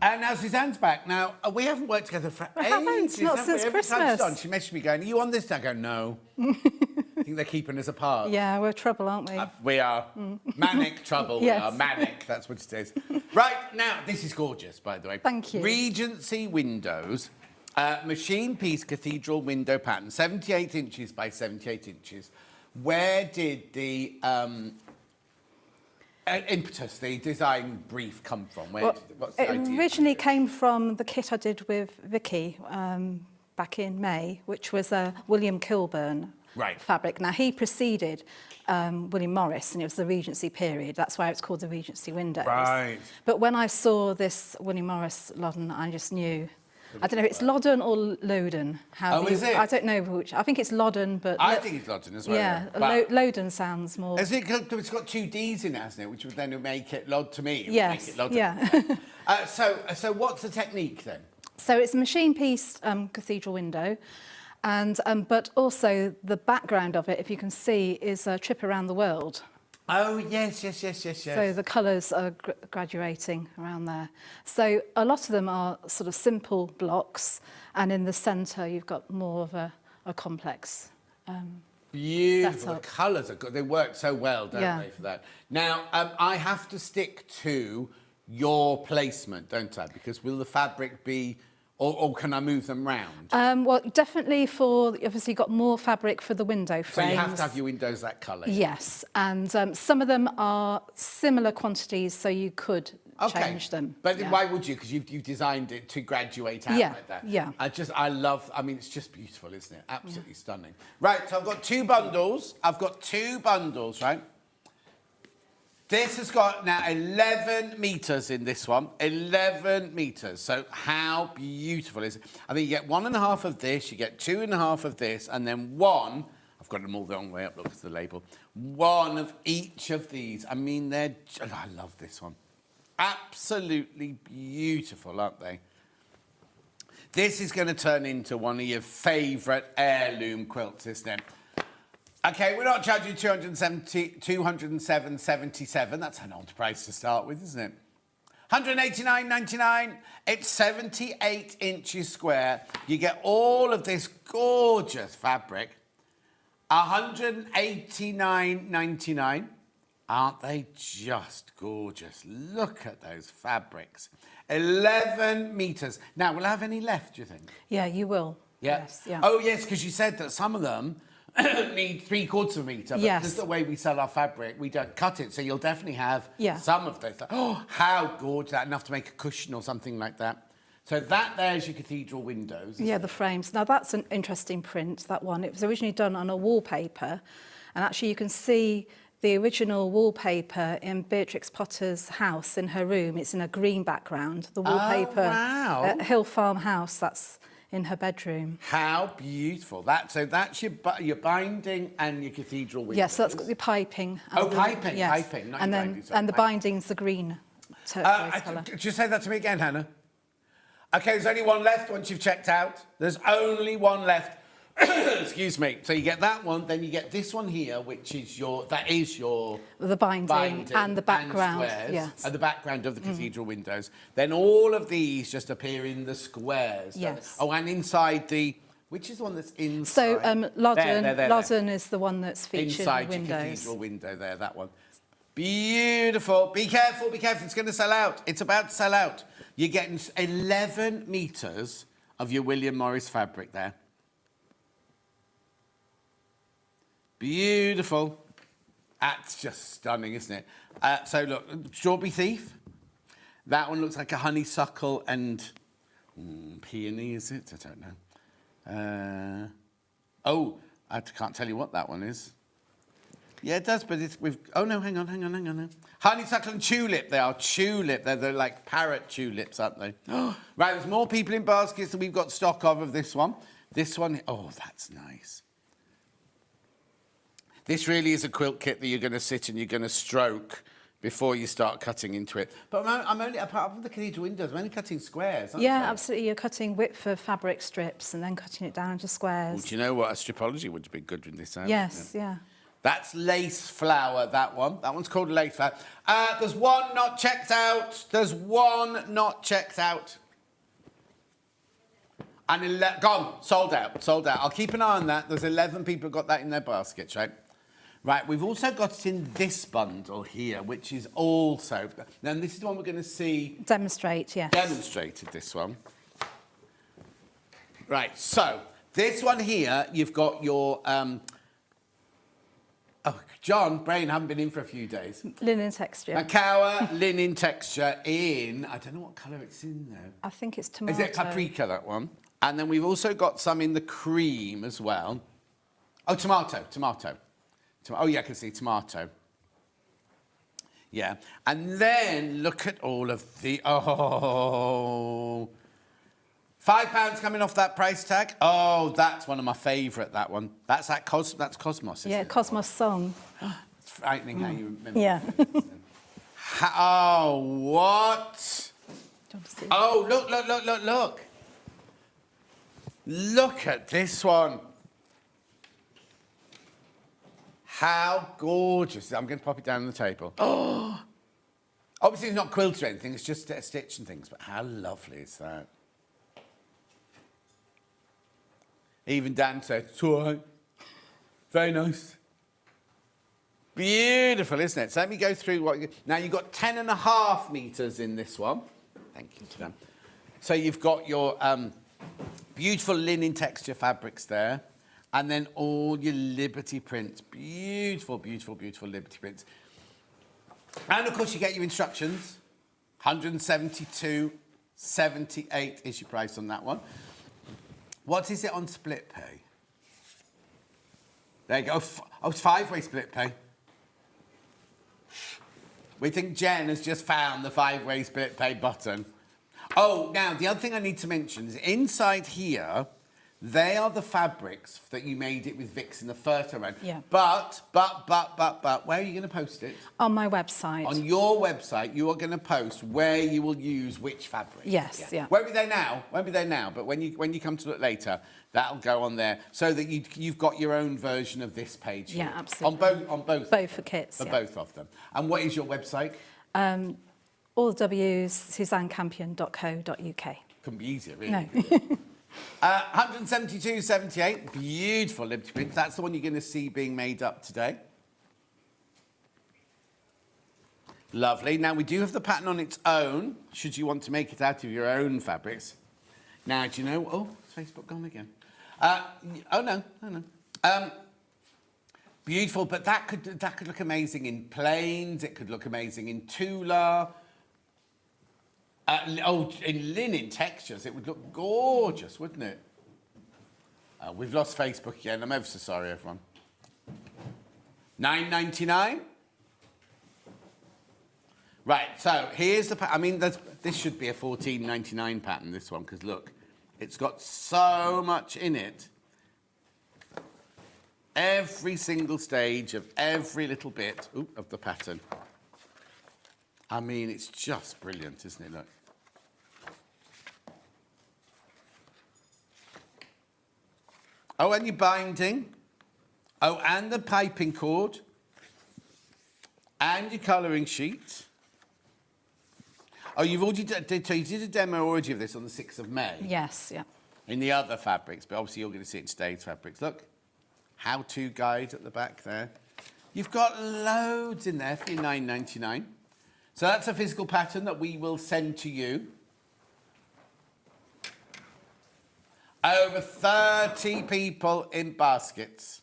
And now Suzanne's back. Now, we haven't worked together for ages. Not since Every time Christmas. she's on, she messaged me going, are you on this? And I go, no. I think they're keeping us apart. Yeah, we're trouble, aren't we? We are. Manic trouble. Yes. We are manic. That's what it is. Right, now, this is gorgeous, by the way. Thank you. Regency windows, machine piece cathedral window pattern, 78 inches by 78 inches. Where did the impetus, the design brief come from? What's the idea? It originally came from the kit I did with Vicky back in May, which was a William Kilburn fabric. Now, he preceded William Morris, and it was the Regency period. That's why it's called the Regency windows. Right. But when I saw this William Morris Loddon, I just knew... I don't know if it's Loddon or Loudon. Is it? I don't know which. I think it's Loddon, but... I think it's Loddon as well. Yeah, Loudon sounds more... It's got two D's in it, hasn't it? Which would then make it Lod to me. Yes, Make it Loddon. yeah. So what's the technique then? So it's a machine piece cathedral window, and but also the background of it, if you can see, is a trip around the world. Oh, yes. So the colours are graduating around there. So a lot of them are sort of simple blocks, and in the centre you've got more of a complex Beautiful. setup. The colours are good. They work so well, don't they, for that? Now, I have to stick to your placement, don't I? Because will the fabric be... Or can I move them round? Well, definitely obviously you've got more fabric for the window frames. So you have to have your windows that colour? Yes, and some of them are similar quantities, so you could change them. But why would you? Because you've designed it to graduate out like that. Yeah. I mean, it's just beautiful, isn't it? Absolutely stunning. Right, so I've got two bundles, right? This has got now 11 metres in this one. 11 metres. So how beautiful is it? I think you get 1.5 of this, you get 2.5 of this, and then one, I've got them all the wrong way up, look at the label, one of each of these. I mean, I love this one. Absolutely beautiful, aren't they? This is going to turn into one of your favourite heirloom quilts, isn't it? OK, we're not charging 207.77. That's an odd price to start with, isn't it? 189.99. It's 78 inches square. You get all of this gorgeous fabric. 189.99. Aren't they just gorgeous? Look at those fabrics. 11 metres. Now, will I have any left, do you think? Yeah, you will. Yeah? Yes, yeah. Oh, yes, because you said that some of them need 3/4 of a metre, but because the way we sell our fabric, we don't cut it, so you'll definitely have some of those. Oh, how gorgeous. Enough to make a cushion or something like that. So that there's your cathedral windows. Yeah, the frames. Now that's an interesting print, that one. It was originally done on a wallpaper, and actually you can see the original wallpaper in Beatrix Potter's house in her room. It's in a green background. The wallpaper at Hill Farm House, that's in her bedroom. How beautiful. So that's your binding and your cathedral windows. Yes, so that's got the piping. Piping, yes. piping. Not and your then binding, sorry, and the piping. binding's the green turquoise colour. Just say that to me again, Hannah. Okay, there's only one left once you've checked out. There's only one left. Excuse me. So you get that one, then you get this one here, which is the binding and the background. And squares, yes. and the background of the cathedral windows. Then all of these just appear in the squares. Yes. Oh, and inside which is the one that's inside? So Loddon, there. Loddon is the one that's featured inside in the windows. Your cathedral window there, that one. Beautiful. Be careful, be careful. It's going to sell out. It's about to sell out. You're getting 11 metres of your William Morris fabric there. Beautiful. That's just stunning, isn't it? So look, Strawberry Thief. That one looks like a honeysuckle and peony, is it? I don't know. I can't tell you what that one is. Yeah, it does, but oh no, hang on. Honeysuckle and tulip, they are tulip. They're like parrot tulips, aren't they? Right, there's more people in baskets than we've got stock of this one. This one, oh, that's nice. This really is a quilt kit that you're going to sit and you're going to stroke before you start cutting into it. But I'm only, apart from the cathedral windows, I'm only cutting squares, aren't Yeah, I? absolutely. You're cutting width of fabric strips and then cutting it down into squares. Well, do you know what? A stripology would be good with this. Yes, yeah. That's lace flower, that one. That one's called lace flower. There's one not checked out. And gone, sold out. I'll keep an eye on that. There's 11 people who got that in their baskets, right? Right, we've also got it in this bundle here, which is also... Now, this is the one we're going to see... Demonstrate, yes. Demonstrated, this one. Right, so, this one here, you've got your... John, Brain, haven't been in for a few days. Linen texture. Makawa linen texture in... I don't know what colour it's in, though. I think it's tomato. Is it paprika, that one? And then we've also got some in the cream as well. Oh, tomato. Oh, yeah, I can see tomato. Yeah. And then look at all of the... Oh... £5 coming off that price tag. Oh, that's one of my favourite, that one. That's Cosmos, isn't it? Cosmos Song. It's frightening how you remember. Yeah. Oh, what? Oh, look. Look at this one. How gorgeous. I'm going to pop it down on the table. Oh! Obviously, it's not quilted or anything. It's just a stitch and things. But how lovely is that? Even Dan said, it's all right. Very nice. Beautiful, isn't it? So let me go through what... Now, you've got 10.5 metres in this one. Thank you to them. So you've got your beautiful linen texture fabrics there. And then all your Liberty prints. Beautiful, beautiful, beautiful Liberty prints. And, of course, you get your instructions. 172.78 is your price on that one. What is it on split pay? There you go. Oh, it's 5-way split pay. We think Jen has just found the 5-way split pay button. Oh, now, the other thing I need to mention is inside here, they are the fabrics that you made it with Vix in the first round. Yeah. But, where are you going to post it? On my website. On your website, you are going to post where you will use which fabric. Yes, yeah. Won't be there now, but when you come to look later, that'll go on there so that you've got your own version of this page here. Yeah, absolutely. On both? Both for kits, For both of them. And what is your website? All the W's, suzannecampion.co.uk. Couldn't be easier, really. No. 172.78, beautiful Liberty print. That's the one you're going to see being made up today. Lovely. Now, we do have the pattern on its own, should you want to make it out of your own fabrics. Now, do you know... Oh, is Facebook gone again? No. Beautiful, but that could look amazing in plains. It could look amazing in Tula. In linen textures, it would look gorgeous, wouldn't it? We've lost Facebook again. I'm ever so sorry, everyone. $9.99. Right, so here's the pattern. I mean, this should be a $14.99 pattern, this one, because look, it's got so much in it. Every single stage of every little bit of the pattern. I mean, it's just brilliant, isn't it? Look. Oh, and your binding. Oh, and the piping cord. And your colouring sheet. Oh, you've already you did a demo already of this on the 6th of May. Yes, yeah. In the other fabrics, but obviously you're going to see it in today's fabrics. Look, how-to guide at the back there. You've got loads in there for your $9.99. So that's a physical pattern that we will send to you. Over 30 people in baskets.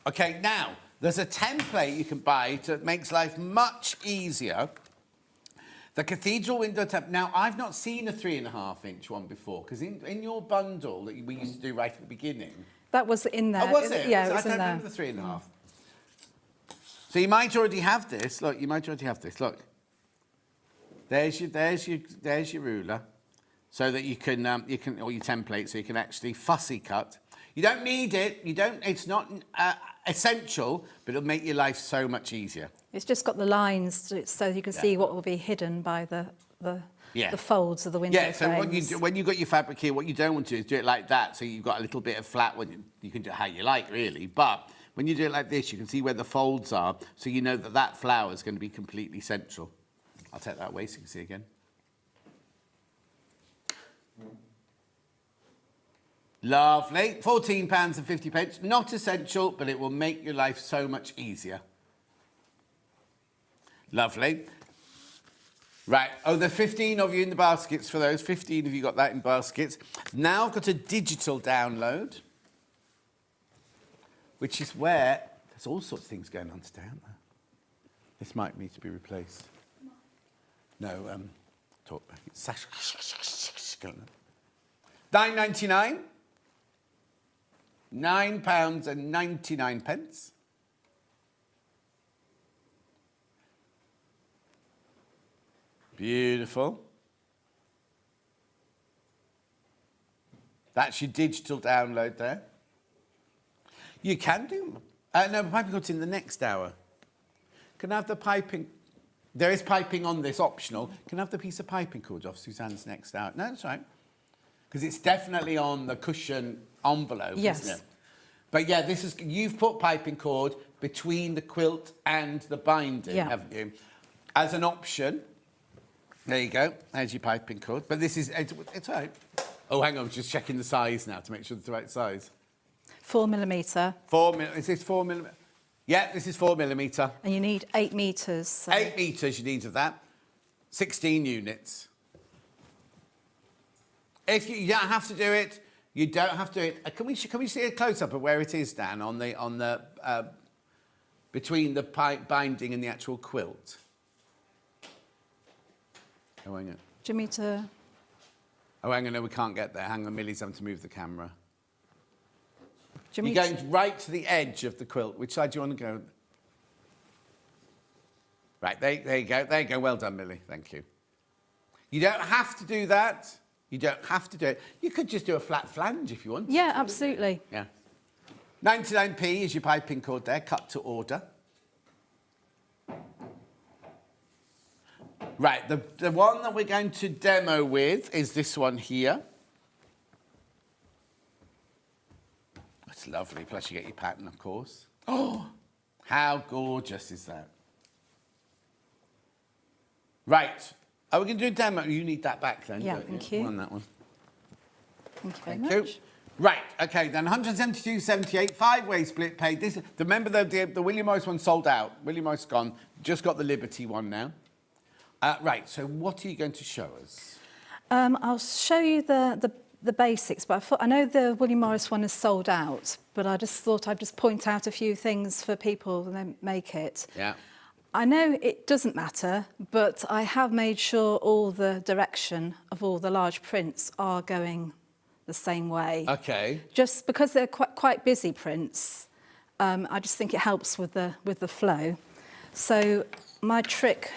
Okay, now, there's a template you can buy that makes life much easier. The cathedral window template. Now, I've not seen a 3.5-inch one before, because in your bundle that we used to do right at the beginning... That was in there. Oh, was it? Yeah, it was I in don't there. remember the 3.5. So you might already have this. Look, you might already have this. Look. There's your ruler, so that you can or your template, so you can actually fussy cut. You don't need it. You don't. It's not essential, but it'll make your life so much easier. It's just got the lines so you can see what will be hidden by the folds of the window Yeah, so frames. when you've got your fabric here, what you don't want to do is do it like that, so you've got a little bit of flat. When you can do it how you like, really. But when you do it like this, you can see where the folds are, so you know that that flower is going to be completely central. I'll take that away so you can see again. Lovely. £14.50. Not essential, but it will make your life so much easier. Lovely. Right. Oh, there are 15 of you in the baskets for those. 15 of you got that in baskets. Now I've got a digital download, which is where there's all sorts of things going on today, aren't there? This might need to be replaced. No, talk back. £9.99. £9.99. Beautiful. That's your digital download there. You can do... no, piping cord's in the next hour. Can I have the piping... There is piping on this, optional. Can I have the piece of piping cord off Suzanne's next hour? No, that's right. Because it's definitely on the cushion envelope, yes. Isn't it? But yeah, this is... You've put piping cord between the quilt and the binding, haven't you? As an option... There you go. There's your piping cord. But this is... It's all right. Oh, hang on. I'm just checking the size now to make sure it's the right size. 4mm. 4mm. Is this 4mm? Yeah, this is 4mm. And you need 8 metres. So. 8 metres you need of that. 16 units. If you don't have to do it, you don't have to do it. Can we see a close-up of where it is, Dan, on the between the binding and the actual quilt? Oh, hang on. Do you mean to... Oh, hang on, no, we can't get there. Hang on, Millie's having to move the camera. Do you You're going right to the edge of the quilt. Which side do you want to go? Right, there you go. There you go. Well done, Millie. Thank you. You don't have to do that. You don't have to do it. You could just do a flat flange if you want. Yeah, absolutely. Yeah. 99p is your piping cord there, cut to order. Right, the one that we're going to demo with is this one here. It's lovely, plus you get your pattern, of course. Oh, how gorgeous is that? Right, are we going to do a demo? You need that back then. Yeah, thank you. On that one. Thank you very Thank much. you. Right, okay, then 172.78, 5-way split paid. This, remember the William Morris one sold out. William Morris gone. Just got the Liberty one now. Right, so what are you going to show us? I'll show you the basics, but I know the William Morris one is sold out, but I just thought I'd just point out a few things for people when they make it. Yeah. I know it doesn't matter, but I have made sure all the direction of all the large prints are going the same way. Okay. Just because they're quite busy prints, I just think it helps with the flow. So my trick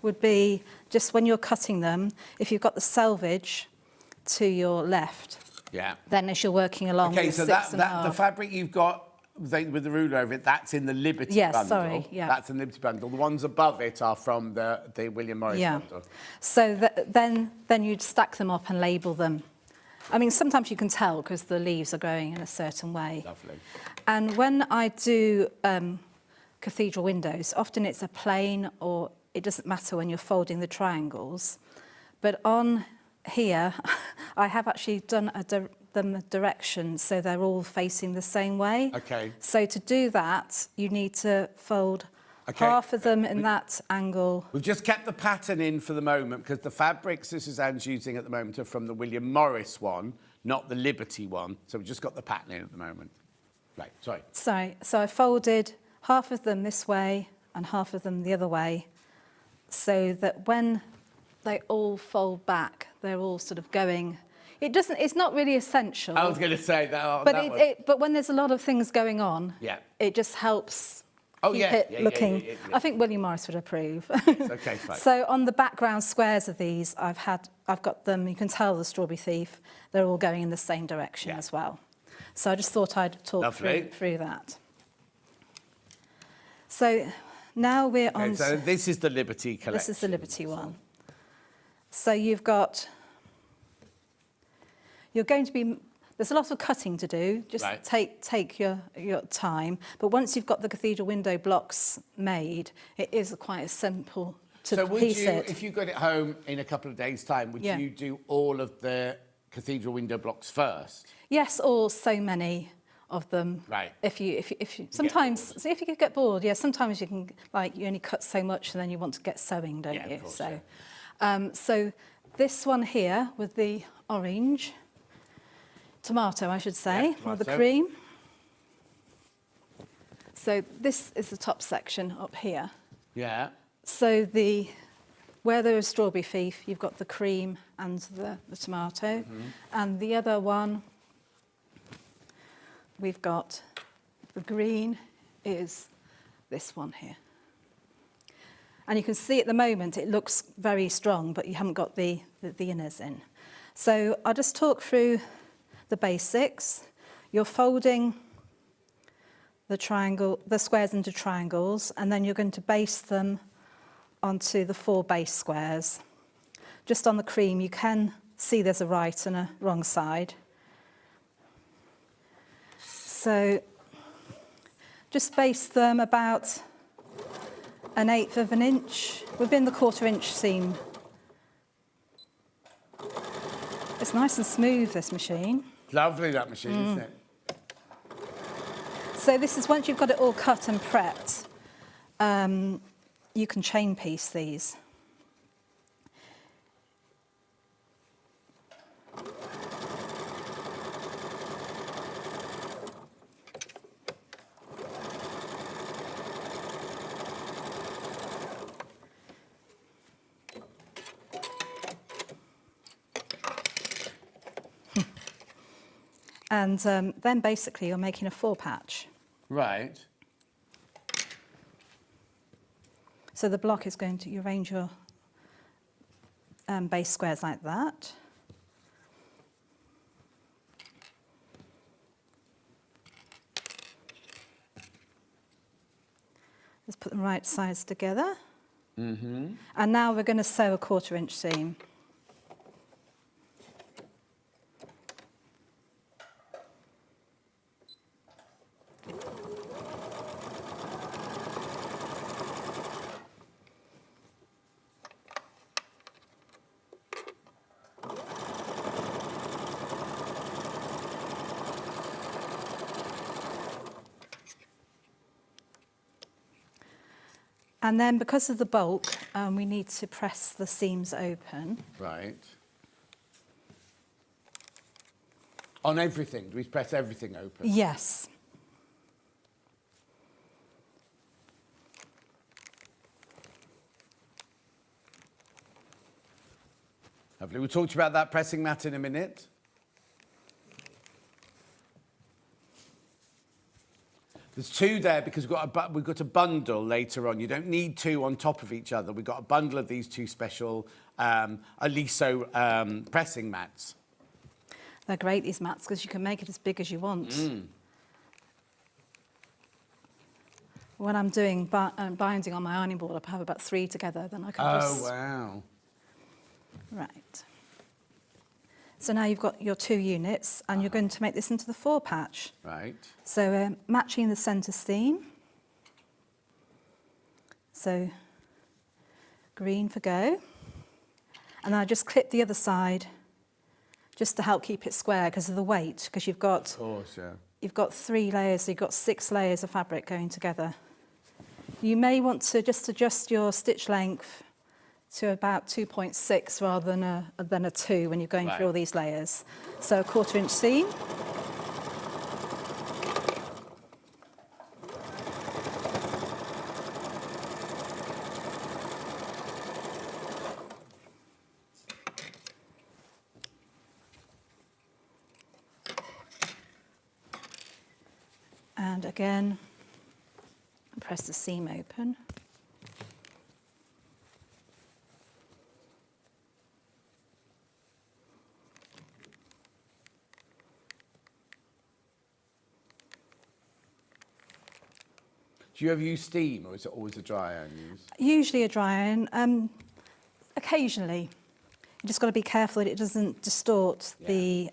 would be just when you're cutting them, if you've got the selvage to your left, then as you're working along okay, with so the fabric you've got with the ruler over it, that's in the Liberty bundle. That's in the Liberty bundle. The ones above it are from the William Morris bundle. So then you'd stack them up and label them. I mean, sometimes you can tell because the leaves are growing in a certain way. Lovely. And when I do cathedral windows, often it's a plain, or it doesn't matter when you're folding the triangles. But on here, I have actually done them a direction so they're all facing the same way. Okay. So to do that, you need to fold half of them in that angle. We've just kept the pattern in for the moment because the fabrics that Suzanne's using at the moment are from the William Morris one, not the Liberty one. So we've just got the pattern in at the moment. Right, sorry. Sorry, so I folded half of them this way and half of them the other way, so that when they all fold back, they're all sort of going. It's not really essential. I was going to say that. But when there's a lot of things going on, it just helps keep it looking. I think William Morris would approve. Okay, fine. So on the background squares of these, I've got them. You can tell the Strawberry Thief. They're all going in the same direction as well. So I just thought I'd talk through that. So now we're on. So this is the Liberty collection. This is the Liberty one. So you've got. You're going to be. There's a lot of cutting to do. Just take your time. But once you've got the cathedral window blocks made, it is quite a simple to so would piece you, it. if you got it home in a couple of days' time, would you do all of the cathedral window blocks first? Yes, or so many of them. Right. If you sometimes if you get bored, sometimes you can you only cut so much and then you want to get sewing, don't you? Of course, so, so this one here with the orange. Tomato, I should say, or the cream. So this is the top section up here. Yeah. So where there is Strawberry Thief, you've got the cream and the tomato. And the other one, we've got the green is this one here. And you can see at the moment it looks very strong, but you haven't got the inners in. So I'll just talk through the basics. You're folding the squares into triangles, and then you're going to base them onto the 4 base squares. Just on the cream, you can see there's a right and a wrong side. So just base them about 1/8 of an inch within the 1/4 inch seam. It's nice and smooth, this machine. Lovely, that machine, isn't it? So this is once you've got it all cut and prepped, you can chain piece these. And then basically you're making a 4 patch. Right. So the block is going to, you arrange your base squares like that. Let's put them right sides together. And now we're going to sew a 1/4 inch seam. And then because of the bulk, we need to press the seams open. Right. On everything? Do we press everything open? Yes. Lovely. We'll talk to you about that pressing mat in a minute. There's 2 there because we've got a bundle later on. You don't need 2 on top of each other. We've got a bundle of these 2 special Aliso pressing mats. They're great, these mats, because you can make it as big as you want. When I'm doing binding on my ironing board, I have about 3 together, then I can just... Oh, wow. Right. So now you've got your 2 units, and you're going to make this into the 4 patch. Right. So matching the centre seam. So green for go. And then I just clip the other side just to help keep it square because of the weight, because you've got... Of course, yeah. You've got 3 layers, so you've got 6 layers of fabric going together. You may want to just adjust your stitch length to about 2.6 rather than a 2 when you're going through all these layers. So a 1/4 inch seam. And again, press the seam open. Do you ever use steam, or is it always a dry iron use? Usually a dry iron. Occasionally. You just got to be careful that it doesn't distort the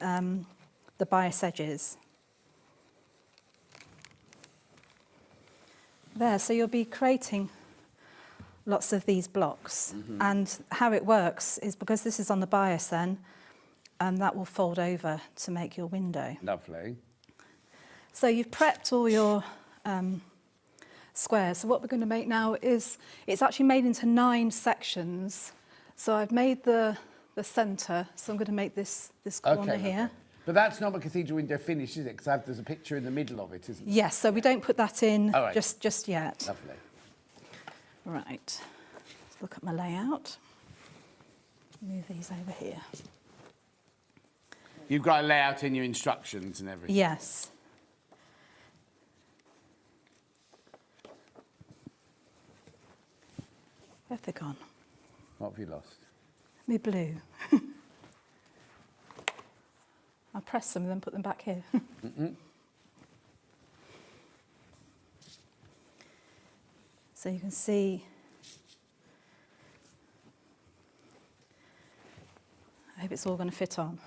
bias edges. There, so you'll be creating lots of these blocks. And how it works is because this is on the bias then, that will fold over to make your window. Lovely. So you've prepped all your squares. So what we're going to make now is, it's actually made into 9 sections. So I've made the centre, so I'm going to make this corner here. But that's not a cathedral window finish, is it? Because there's a picture in the middle of it, isn't there? Yes, so we don't put that in right. just yet. Lovely. Right, let's look at my layout. Move these over here. You've got a layout in your instructions and everything. Yes. Where have they gone? What have you lost? Me blue. I'll press them and then put them back here. So you can see, I hope it's all going to fit on.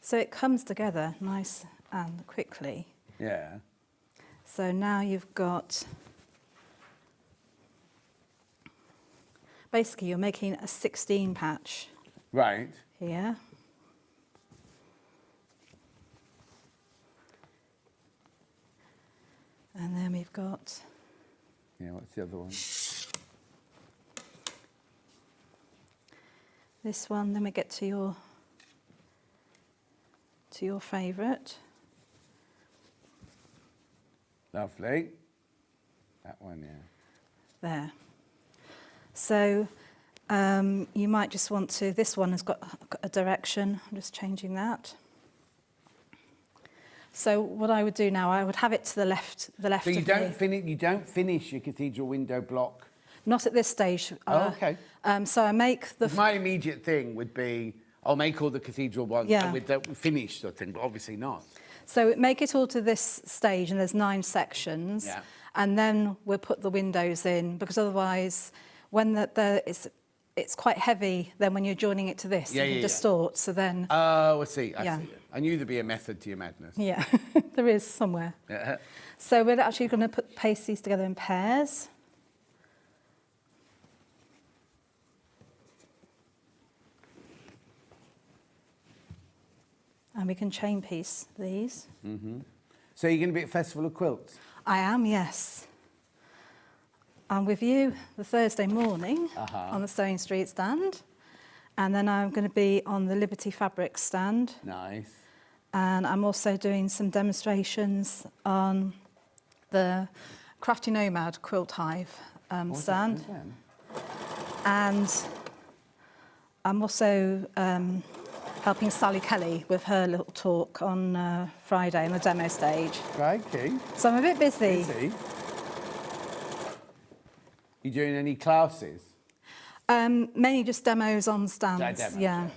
So it comes together nice and quickly. Yeah. So now you've got, basically you're making a 16 patch. Right. Here. And then we've got... Yeah, what's the other one? This one, then we get to your favourite. Lovely. That one, yeah. There. So you might just want to, this one has got a direction, I'm just changing that. So what I would do now, I would have it to the left So you of don't finish your cathedral window block? Not at this stage. Oh, okay. So I make the... My immediate thing would be, I'll make all the cathedral ones with the finished sort of thing, but obviously not. So make it all to this stage, and there's 9 sections, and then we'll put the windows in, because otherwise, when it's quite heavy, then when you're joining it to this, it distorts, so then... Oh, I see, I see. I knew there'd be a method to your madness. Yeah, there is somewhere. Yeah. So we're actually going to paste these together in pairs. And we can chain piece these. So you're going to be at Festival of Quilts? I am, yes. I'm with you the Thursday morning on the Sewing Street stand. And then I'm going to be on the Liberty Fabric stand. Nice. And I'm also doing some demonstrations on the Crafty Nomad Quilt Hive stand. And I'm also helping Sally Kelly with her little talk on Friday on the demo stage. Crikey. So I'm a bit busy. You doing any classes? Mainly just demos on stands. Demos, yeah.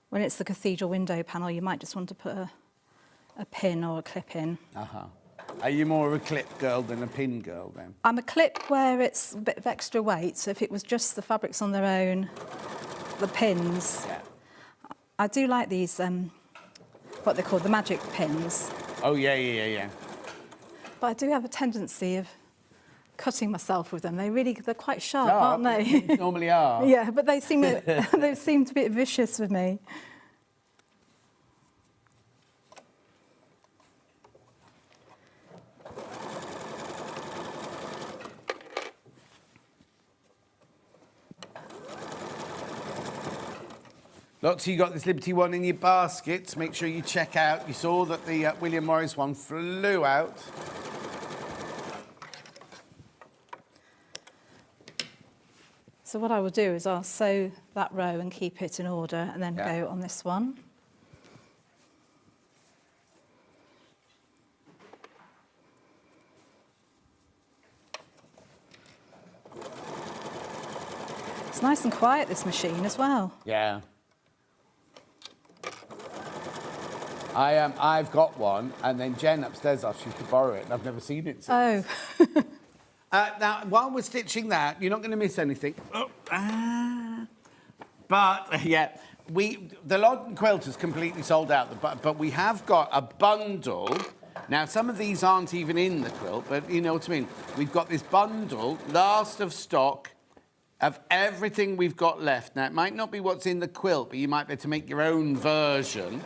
When it's the cathedral window panel, you might just want to put a pin or a clip in. Are you more of a clip girl than a pin girl then? I'm a clip where it's a bit of extra weight, so if it was just the fabrics on their own, the pins. Yeah. I do like these, what they're called, the magic pins. Oh, yeah. But I do have a tendency of cutting myself with them. They're quite sharp, aren't they? They normally are. Yeah, but they seem to be a bit vicious with me. Lots of you got this Liberty one in your baskets. Make sure you check out. You saw that the William Morris one flew out. So what I will do is I'll sew that row and keep it in order and then go on this one. It's nice and quiet, this machine, as well. Yeah. I've got one, and then Jen upstairs asked you to borrow it, and I've never seen it since. Oh. Now, while we're stitching that, you're not going to miss anything. But, yeah, the Loddon quilt is completely sold out, but we have got a bundle. Now, some of these aren't even in the quilt, but you know what I mean. We've got this bundle, last of stock, of everything we've got left. Now, it might not be what's in the quilt, but you might be able to make your own version.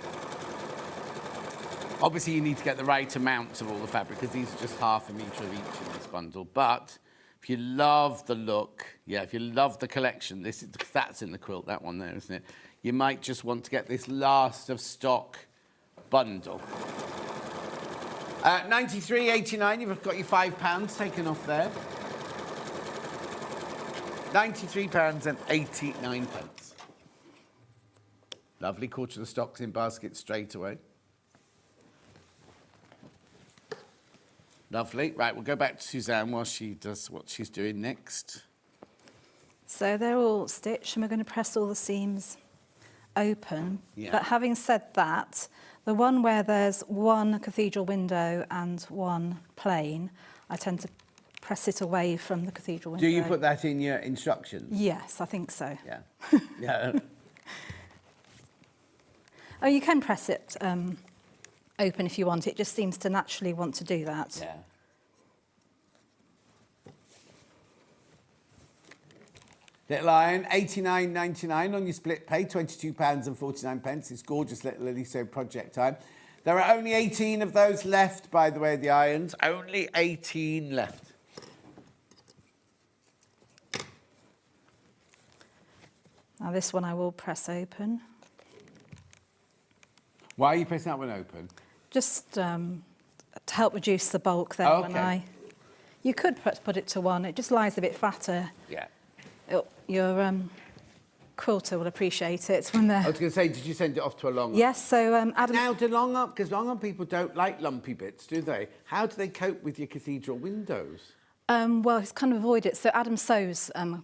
Obviously, you need to get the right amounts of all the fabric, because these are just half a metre of each in this bundle. But if you love the look, if you love the collection, that's in the quilt, that one there, isn't it? You might just want to get this last of stock bundle. 93.89, you've got your £5 taken off there. £93.89. Lovely, quarter of the stock's in basket straight away. Lovely. Right, we'll go back to Suzanne while she does what she's doing next. So they're all stitched and we're going to press all the seams open. Yeah. But having said that, the one where there's one cathedral window and one plain, I tend to press it away from the cathedral window. Do you put that in your instructions? Yes, I think so. Yeah. Yeah. Oh, you can press it open if you want. It just seems to naturally want to do that. Yeah. Little iron, 89.99 on your split pay, £22.49. It's gorgeous little Lily Sew project time. There are only 18 of those left, by the way, the irons. Only 18 left. Now this one I will press open. Why are you pressing that one open? Just to help reduce the bulk there. Okay. You could put it to one. It just lies a bit flatter. Yeah. Your quilter will appreciate it when they're... I was going to say, did you send it off to a long arm? Yes, so Adam... Now, do long arm, because long arm people don't like lumpy bits, do they? How do they cope with your cathedral windows? Well, he's kind of avoided it. So Adam Sews long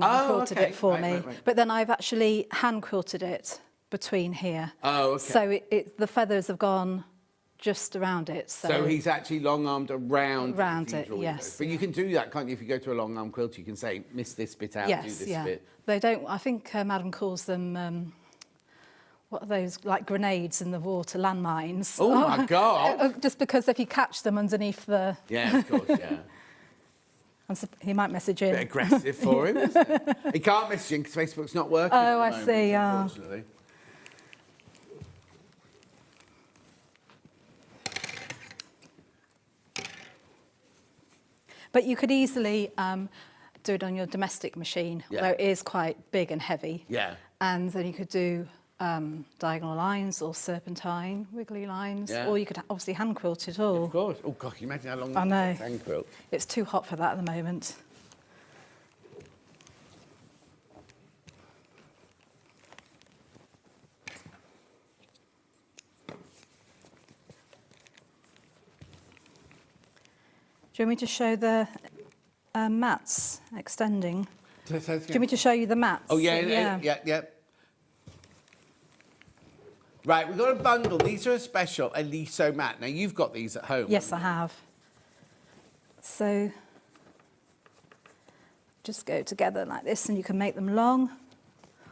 arm quilted it for me. Right. But then I've actually hand quilted it between here. Oh, okay. So the feathers have gone just around it. So he's actually long-armed around it, yes. But you can do that, can't you? If you go to a long-arm quilt, you can say, miss this bit out, yes, do this bit. They don't... I think Adam calls them... what are those, like grenades in the water, landmines? Oh, my God! Just because if you catch them underneath the... Yeah, of course, yeah. He might message in. Bit aggressive for him, isn't it? He can't message in because Facebook's not working Oh, at the I moment, see, unfortunately. But you could easily do it on your domestic machine, Yeah. although it is quite big and heavy. Yeah. And then you could do diagonal lines or serpentine, wiggly lines, Yeah. or you could obviously hand quilt it all. Of course. Oh, God, can you imagine how long I know. that hand quilt? It's too hot for that at the moment. Do you want me to show the mats extending? Do you want me to show you the mats? Oh, yeah. Right, we've got a bundle. These are a special Eliso mat. Now, you've got these at home. Yes, I have. So just go together like this, and you can make them long,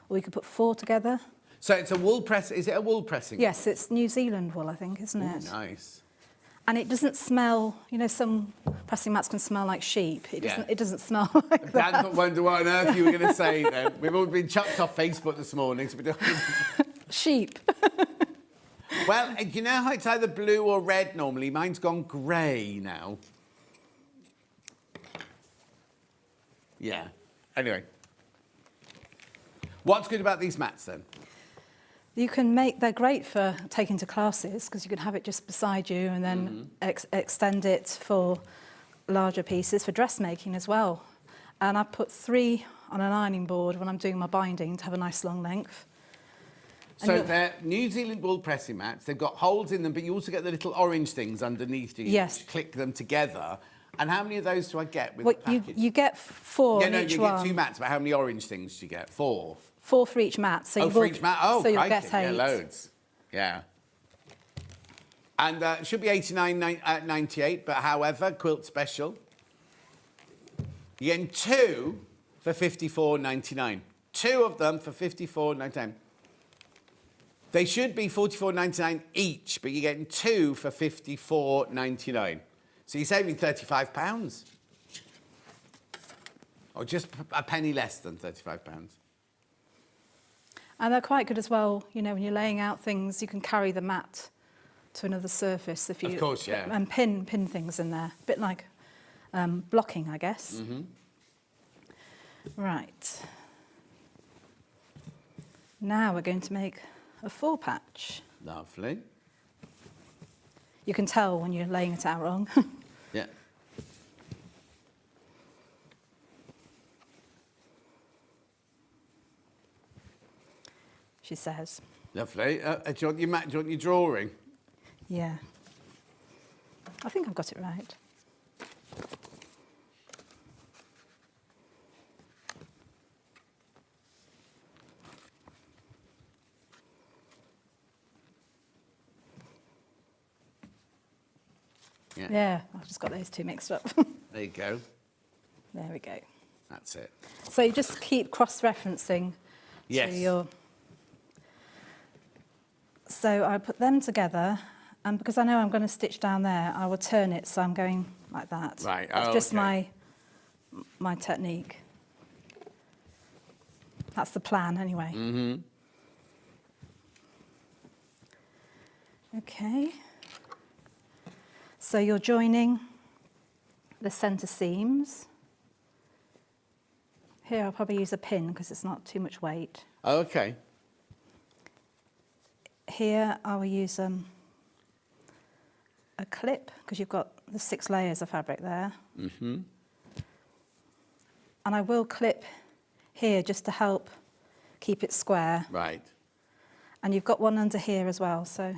or you could put 4 together. So it's a wool press. Is it a wool pressing? Yes, it's New Zealand wool, I think, isn't it? Ooh, nice. And it doesn't smell, you know, some pressing mats can smell like sheep. Yeah. It doesn't smell like Dan that. wonder what on earth you were going to say then. We've all been chucked off Facebook this morning. So we don't... Sheep. Well, you know how it's either blue or red normally? Mine's gone grey now. Yeah. Anyway. What's good about these mats then? You can make, they're great for taking to classes because you can have it just beside you and then extend it for larger pieces for dressmaking as well. And I put 3 on an ironing board when I'm doing my binding to have a nice long length. So they're New Zealand wool pressing mats. They've got holes in them, but you also get the little orange things underneath. You Yes. click them together. And how many of those do I get with Well, the package? you get 4 yeah, on no, each you one. get 2 mats, but how many orange things do you get? 4? 4 for each mat. So Oh, you for will, each mat? Oh, so you'll crikey. get 8. Yeah, loads. Yeah. And it should be $89.98, but however, quilt special. You're getting 2 for $54.99. 2 of them for $54.99. They should be $44.99 each, but you're getting 2 for $54.99. So you're saving £35. Or just a penny less than £35. And they're quite good as well, you know, when you're laying out things, you can carry the mat to another surface if you... Of course, yeah. And pin things in there. A bit like blocking, I guess. Mm-hmm. Right. Now we're going to make a 4 patch. Lovely. You can tell when you're laying it out wrong. Yeah. She says. Lovely. Do you want your mat? Do you want your drawing? Yeah. I think I've got it right. Yeah, I've just got those 2 mixed up. There you go. There we go. That's it. So you just keep cross-referencing Yes. to your... So I put them together, and because I know I'm going to stitch down there, I will turn it so I'm going like that. Right. That's Oh, just okay. my technique. That's the plan anyway. Mm-hmm. Okay. So you're joining the centre seams. Here I'll probably use a pin because it's not too much weight. Oh, okay. Here I will use a clip because you've got the 6 layers of fabric there. Mm-hmm. And I will clip here just to help keep it square. Right. And you've got one under here as well, so.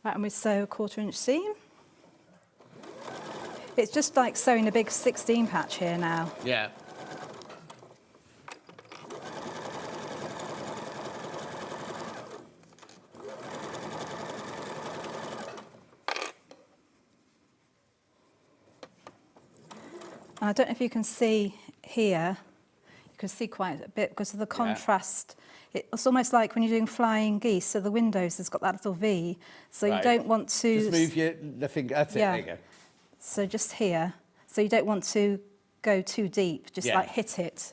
Right, and we sew a 1/4 inch seam. It's just like sewing a big 16 patch here now. Yeah. And I don't know if you can see here, you can see quite a bit because of the contrast. It's almost like when you're doing flying geese, so the windows has got that little V, so Right. you don't want to... Just move the finger. That's Yeah. it. There you go. So just here, so you don't want to go too deep, just Yeah. like hit it.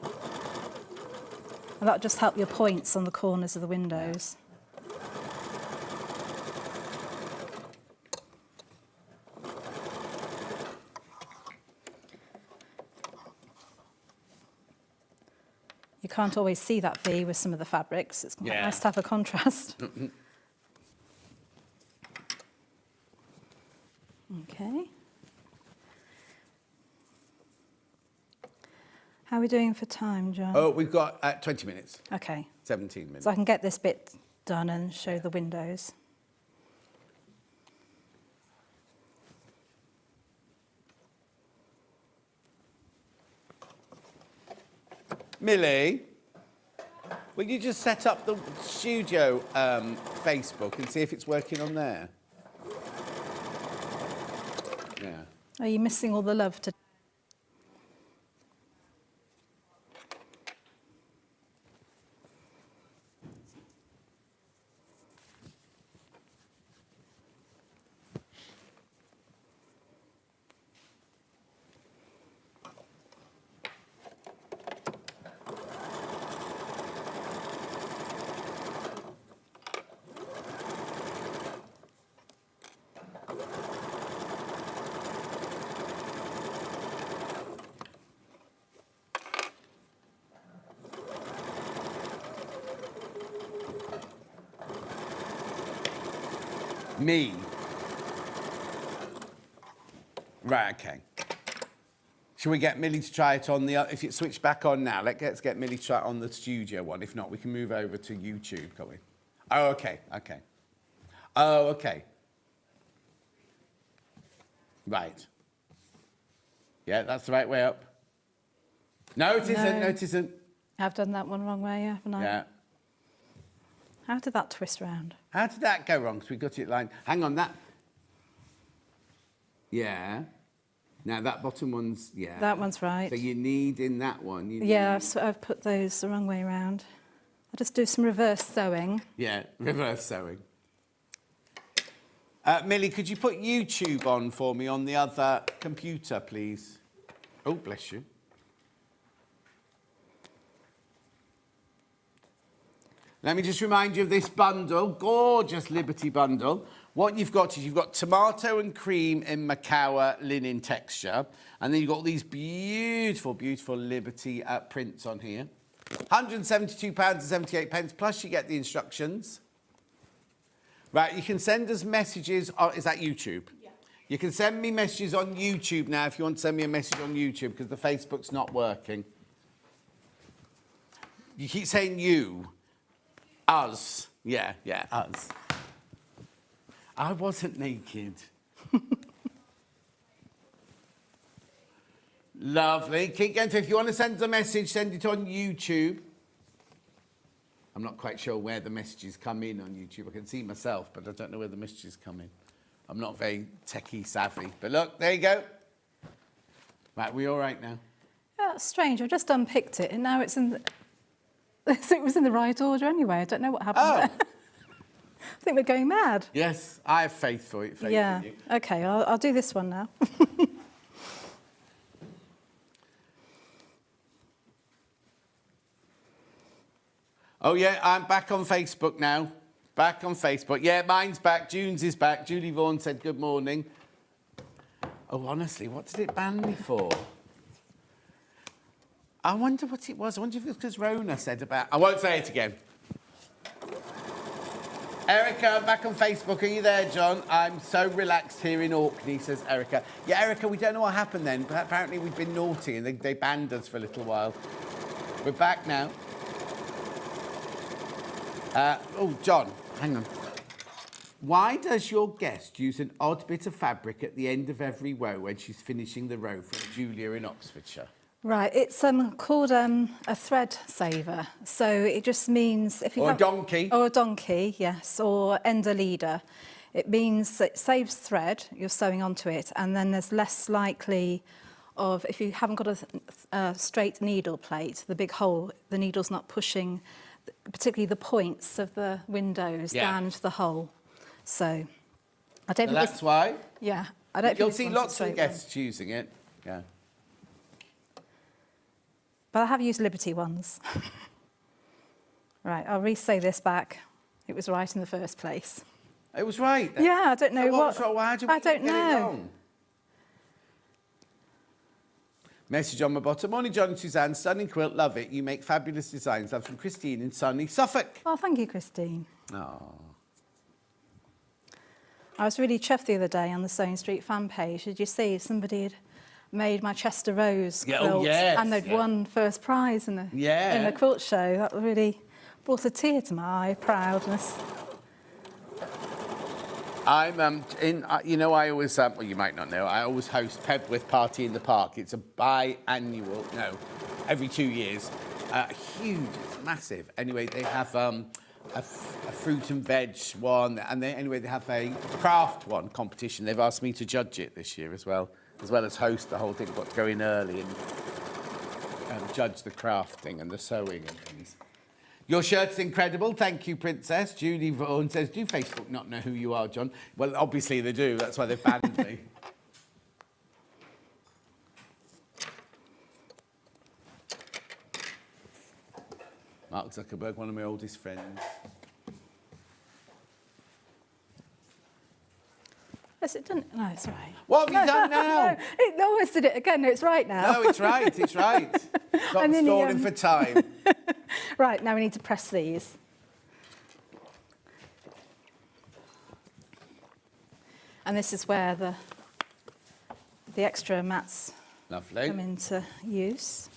And that'll just help your points on the corners of the windows. can't always see that V with some of the fabrics. It's quite nice to have a contrast. Okay. How are we doing for time, John? Oh, we've got 20 minutes. Okay. 17 minutes. So I can get this bit done and show the windows. Millie, will you just set up the studio Facebook and see if it's working on there? Yeah. Are you missing all the love to... Me. Right, okay. Shall we get Millie to try it on the... If you switch back on now, let's get Millie to try it on the studio one. If not, we can move over to YouTube, can't we? Oh, okay, okay. Oh, okay. Right. Yeah, that's the right way up. No, it isn't. No, it isn't. I've done that one wrong way, haven't I? Yeah. How did that twist round? How did that go wrong? Because we got it lined. Hang on, that... Yeah. Now, that bottom one's... Yeah. That one's right. So you need in that one... Yeah, I've put those the wrong way round. I'll just do some reverse sewing. Yeah, reverse sewing. Millie, could you put YouTube on for me on the other computer, please? Oh, bless you. Let me just remind you of this bundle, gorgeous Liberty bundle. What you've got is you've got tomato and cream in Macawa linen texture, and then you've got these beautiful, beautiful Liberty prints on here. £172.78, plus you get the instructions. Right, you can send us messages, is that YouTube? Yeah. You can send me messages on YouTube now if you want to send me a message on YouTube, because the Facebook's not working. You keep saying you. Us. Yeah, yeah, us. I wasn't naked. Lovely. Keep going. If you want to send a message, send it on YouTube. I'm not quite sure where the messages come in on YouTube. I can see myself, but I don't know where the messages come in. I'm not very techie savvy. But look, there you go. Right, we all right now? Yeah, that's strange. I've just unpicked it, and now it's in... It was in the right order anyway. I don't know what happened there. I think we're going mad. Yes, I have faith for it. Faith yeah. in you. OK, I'll do this one now. Oh, yeah, I'm back on Facebook now. Back on Facebook. Yeah, mine's back. June's is back. Julie Vaughan said good morning. Oh, honestly, what did it ban me for? I wonder what it was. I wonder if it's because Rona said about... I won't say it again. Erica, I'm back on Facebook. Are you there, John? I'm so relaxed here in Orkney, says Erica. Yeah, Erica, we don't know what happened then, but apparently we've been naughty and they banned us for a little while. We're back now. Oh, John, hang on. Why does your guest use an odd bit of fabric at the end of every row when she's finishing the row from Julia in Oxfordshire? Right, it's called a thread saver. So it just means if you a donkey. Or a donkey, yes, or ender leader. It means it saves thread, you're sewing onto it, and then there's less likely of, if you haven't got a straight needle plate, the big hole, the needle's not pushing, particularly the points of the windows down into the hole. So I don't think that's why? Yeah. I don't You'll see lots of guests using it. Yeah. But I have used Liberty ones. Right, I'll re-sew this back. It was right in the first place. It was right? Yeah, I don't know so what. Why did we I don't get know. It wrong? Message on my bottom. Morning, John and Suzanne. Stunning quilt, love it. You make fabulous designs. Love from Christine in sunny Suffolk. Oh, thank you, Christine. Oh. I was really chuffed the other day on the Sewing Street fan page. Did you see somebody had made my Chester Rose quilt and they'd won first prize in the quilt show? That really brought a tear to my eye, proudness. I'm you know, I always, well, you might not know, I always host Pebblewith Party in the Park. It's a biannual, no, every 2 years. Huge, it's massive. Anyway, they have a fruit and veg one, and they have a craft one competition. They've asked me to judge it this year as well as host the whole thing. I've got to go in early and judge the crafting and the sewing and things. Your shirt's incredible. Thank you, Princess. Judy Vaughan says, do Facebook not know who you are, John? Well, obviously they do. That's why they've banned me. Mark Zuckerberg, one of my oldest friends. Has it done? No, it's right. What have you done now? No, it almost did it again. No, it's right now. No, it's right. It's right. Stop stalling for time. Right, now we need to press these. And this is where the extra mats Lovely. come into use.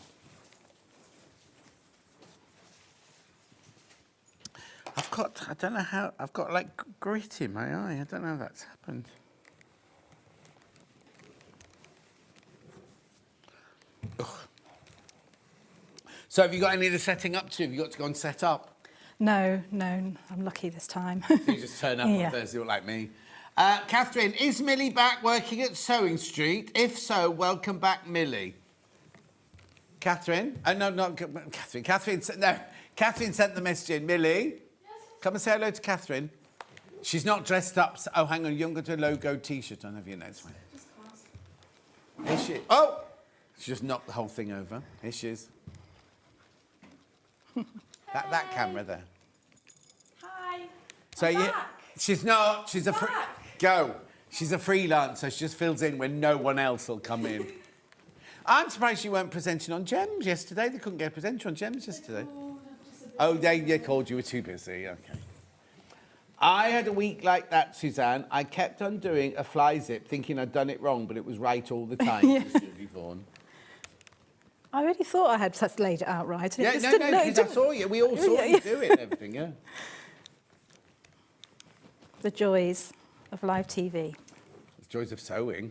I don't know how, I've got like grit in my eye. I don't know how that's happened. Ugh. So have you got any of the setting up to? Have you got to go and set up? No, I'm lucky this time. So you just turn up on Thursday like me. Catherine, is Millie back working at Sewing Street? If so, welcome back, Millie. Catherine? Oh, no, not Catherine. Catherine sent the message in. Millie? Come and say hello to Catherine. She's not dressed up. Oh, hang on. You haven't got a logo T-shirt on, have you? No, it's fine. Here she is. Oh! She just knocked the whole thing over. Here she is. that camera there. Hi. So she's not. She's a She's a freelancer. She just fills in when no one else will come in. I'm surprised you weren't presenting on Gems yesterday. They couldn't get a presenter on Gems yesterday. Oh, they called you were too busy. Okay. I had a week like that, Suzanne. I kept on doing a fly zip, thinking I'd done it wrong, but it was right all the time. Judy Vaughan. I really thought I had laid it out right. Yeah, no, because I saw you. We all saw you do it and everything, yeah. The joys of live TV. The joys of sewing.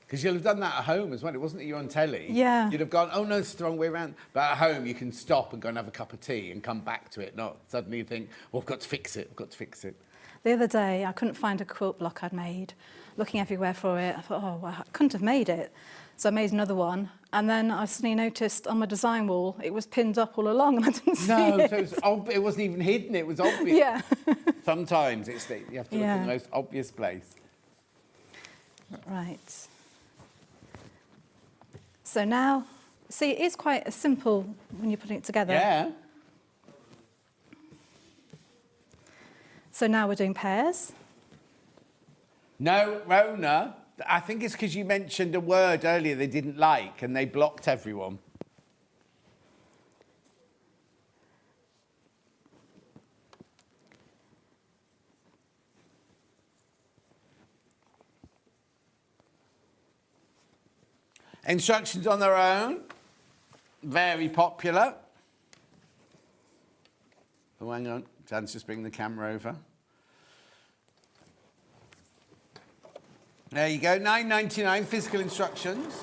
Because you'll have done that at home as well. It wasn't that you're on telly. Yeah. You'd have gone, oh, no, it's the wrong way around. But at home, you can stop and go and have a cup of tea and come back to it, not suddenly you think, well, I've got to fix it. I've got to fix it. The other day, I couldn't find a quilt block I'd made. Looking everywhere for it, I thought, oh, well, I couldn't have made it. So I made another one. And then I suddenly noticed on my design wall, it was pinned up all along and I didn't see it. So it wasn't even hidden. It was obvious. Yeah. Sometimes you have to look in the most obvious place. Right. So now, see, it is quite simple when you're putting it together. Yeah. So now we're doing pairs. No, Rona, I think it's because you mentioned a word earlier they didn't like and they blocked everyone. Instructions on their own, very popular. Oh, hang on, Dan's just bringing the camera over. There you go, £9.99 physical instructions.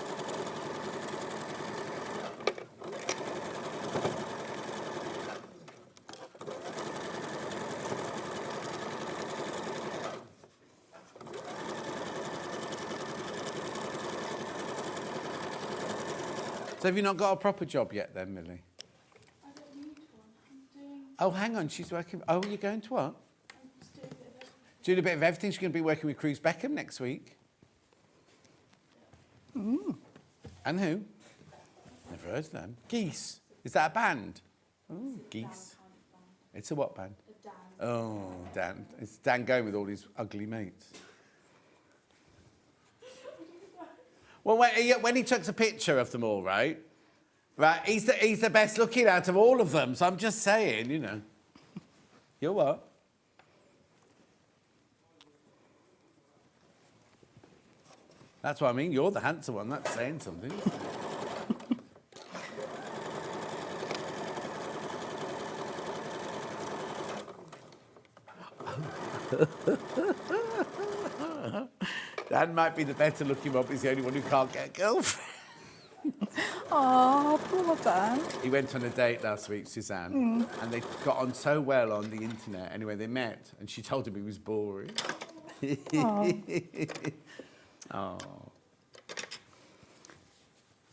So have you not got a proper job yet then, Millie? I don't need one. Oh, hang on, she's working... Oh, you're going to what? Doing a bit of everything. She's going to be working with Cruz Beckham next week. And who? Never heard of them. Geese. Is that a band? Oh, Geese. It's a what band? A Dan. Oh, Dan. It's Dan going with all his ugly mates. Well, when he took a picture of them all, right? Right, he's the best looking out of all of them. So I'm just saying, you know. You're what? That's what I mean. You're the handsome one. That's saying something. Dan might be the better looking one, but he's the only one who can't get a girlfriend. Oh, poor Dan. He went on a date last week, Suzanne, and they got on so well on the internet. Anyway, they met, and she told him he was boring. Oh.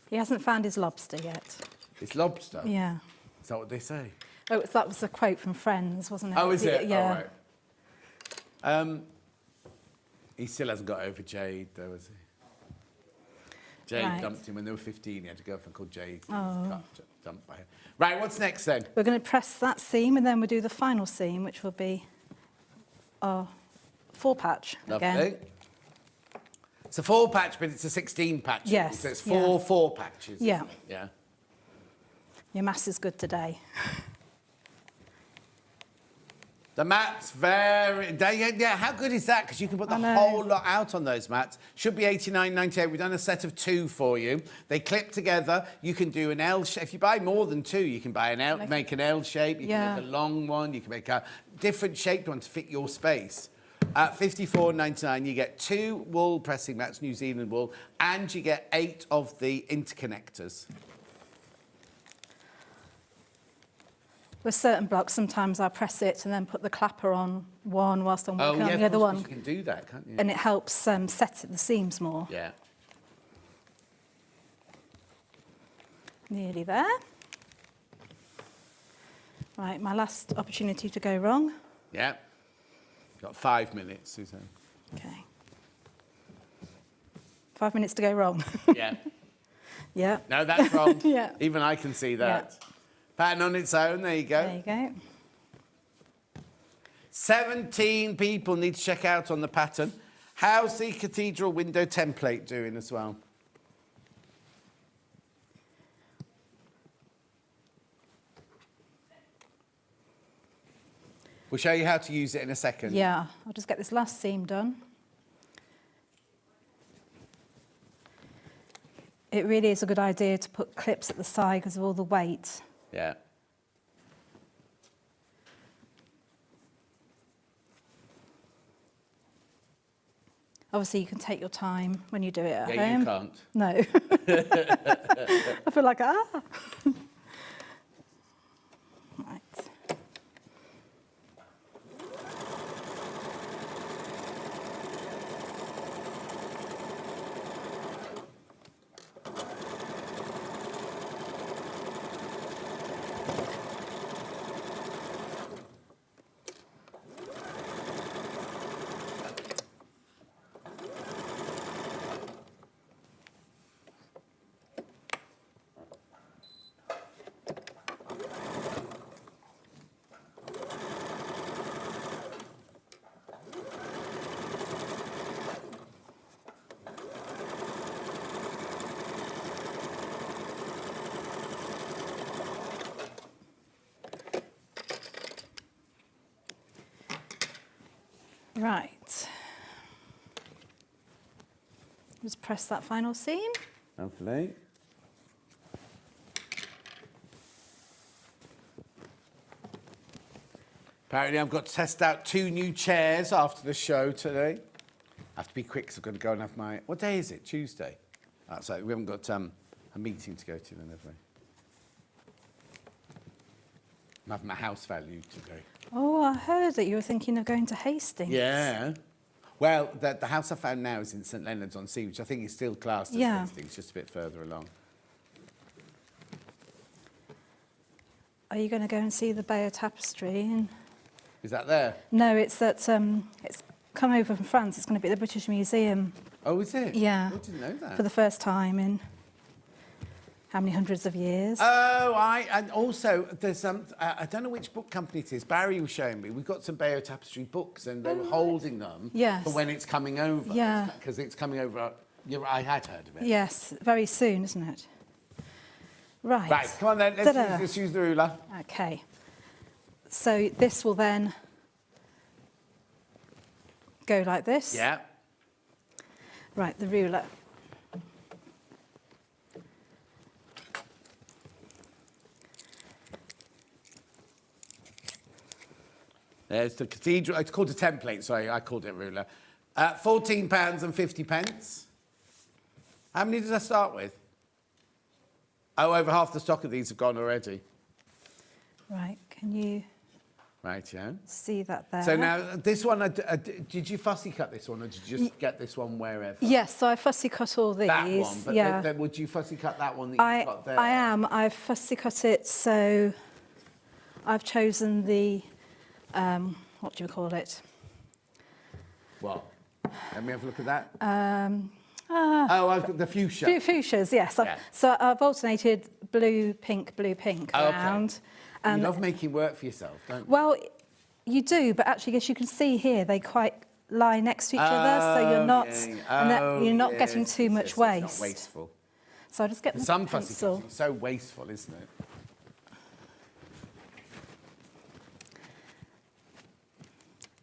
He hasn't found his lobster yet. It's lobster? Yeah. Is that what they say? Oh, that was a quote from Friends, wasn't it? Oh, is it? Yeah. Oh, right. He still hasn't got over Jade, though, has he? Jade dumped him when they were 15. He had a girlfriend called Jade. Got dumped by her. Right, what's next then? We're going to press that seam and then we'll do the final seam, which will be our 4-patch again. Lovely. It's a 4-patch, but it's a 16 patch. Yes. So it's 4 patches. Yeah. Yeah. Your maths is good today. The mats very... Yeah, how good is that? Because you can put the whole lot out on those mats. Should be $89.98. We've done a set of 2 for you. They clip together. You can do an L shape. If you buy more than 2, you can buy make an L shape. You can make a long one. You can make a different shaped one to fit your space. At $54.99, you get 2 wool pressing mats, New Zealand wool, and you get 8 of the interconnectors. With certain blocks, sometimes I press it and then put the clapper on one whilst I'm working on the other one. You can do that, can't you? And it helps set the seams more. Yeah. Nearly there. Right, my last opportunity to go wrong. Yeah. Got 5 minutes, Suzanne. Okay. 5 minutes to go wrong. Yeah. Yeah. No, that's wrong. Yeah. Even I can see that. Yeah. Pattern on its own, there you go. There you go. 17 people need to check out on the pattern. How's the cathedral window template doing as well? We'll show you how to use it in a second. Yeah, I'll just get this last seam done. It really is a good idea to put clips at the side because of all the weight. Yeah. Obviously, you can take your time when you do it at home. Yeah, you can't. No. I feel like, Right. Just press that final seam. Lovely. Apparently I've got to test out 2 new chairs after the show today. I have to be quick because I've got to go and have my... What day is it? Tuesday? So we haven't got a meeting to go to then, have we? I'm having my house valued today. Oh, I heard that you were thinking of going to Hastings. Yeah. Well, the house I found now is in St Leonard's on Sea, which I think is still classed as Hastings, just a bit further along. Are you going to go and see the Bayeux Tapestry? Is that there? No, it's at it's come over from France. It's going to be at the British Museum. Oh, is it? Yeah. I didn't know that. For the first time in how many hundreds of years? Oh, and also there's some. I don't know which book company it is. Barry was showing me. We've got some Bayeux Tapestry books, and they were holding them for when it's coming over. Yeah. Because it's coming over Yeah, I had heard of it. Yes, very soon, isn't it? Right. Right, come on then, let's use the ruler. Okay. So this will then go like this. Yeah. Right, the ruler. There's the cathedral. It's called a template, sorry, I called it ruler. £14.50. How many did I start with? Oh, over half the stock of these have gone already. Right, can you Right, yeah. see that there? So now, this one, did you fussy cut this one, or did you just get this one wherever? Yes, so I fussy cut all these. That one, but yeah. then would you fussy cut that one that you've got there? I am. I've fussy cut it, so I've chosen the, what do you call it? What? Let me have a look at that. Oh, I've got the fuchsia. Fuchsias, yes. Yeah. So I've alternated blue, pink around. You love making work for yourself, don't you? Well, you do, but actually, as you can see here, they quite lie next to each other, so you're not, you're not getting too much waste. It's not wasteful. So I just get Some my fussy pencil. cutting is so wasteful, isn't it?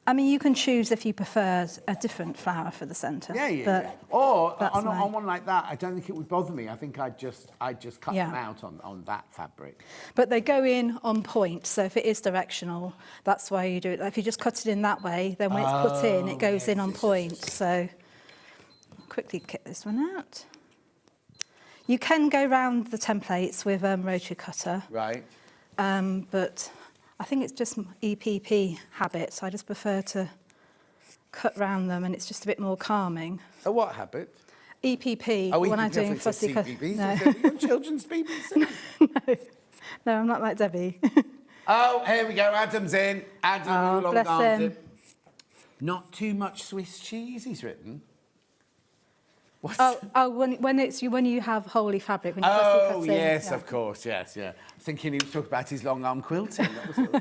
I mean, you can choose if you prefer a different flower for the centre. Yeah. Or that's on one like that, I don't think it would bother me. I think I'd just cut them out on that fabric. But they go in on point, so if it is directional, that's why you do it. If you just cut it in that way, then when it's put in, it goes in on point. So quickly get this one out. You can go round the templates with rotary cutter. Right. But I think it's just EPP habit, so I just prefer to cut round them, and it's just a bit more calming. A what habit? EPP, Oh, when EPP, I'm doing fussy cut. No. Children's BBC? No, I'm not like Debbie. Oh, here we go. Adam's in. Adam, Oh, bless him. Not too much Swiss cheese, he's written. What? When you have holy fabric, when you fussy cut in. Yes, of course, yes, yeah. Thinking he was talking about his long arm quilting. That was all.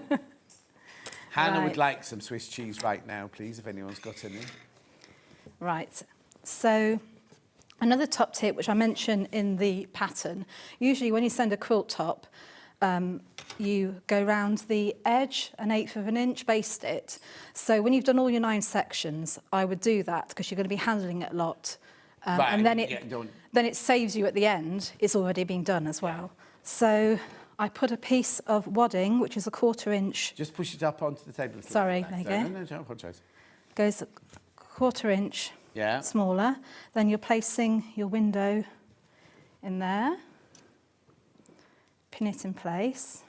Hannah would like some Swiss cheese right now, please, if anyone's got any. Right. So another top tip, which I mentioned in the pattern, usually when you send a quilt top, you go round the edge 1/8 of an inch, baste it. So when you've done all your 9 sections, I would do that because you're going to be handling it a lot. Right, and then it saves you at the end. It's already been done as well. So I put a piece of wadding, which is a 1/4 inch. Just push it up onto the table. Sorry, there you go. No, don't apologise. Goes a 1/4 inch smaller. Then you're placing your window in there. Pin it in place.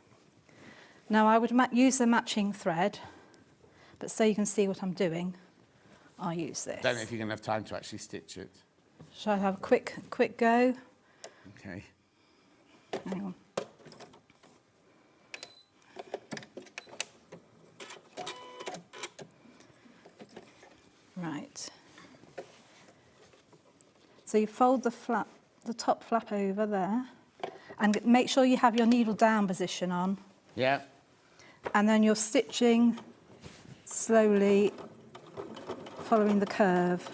Now I would use a matching thread, but so you can see what I'm doing, I'll use this. Don't know if you're going to have time to actually stitch it. Shall I have a quick go? Okay. Hang on. Right. So you fold the top flap over there, and make sure you have your needle down position on. Yeah. And then you're stitching slowly, following the curve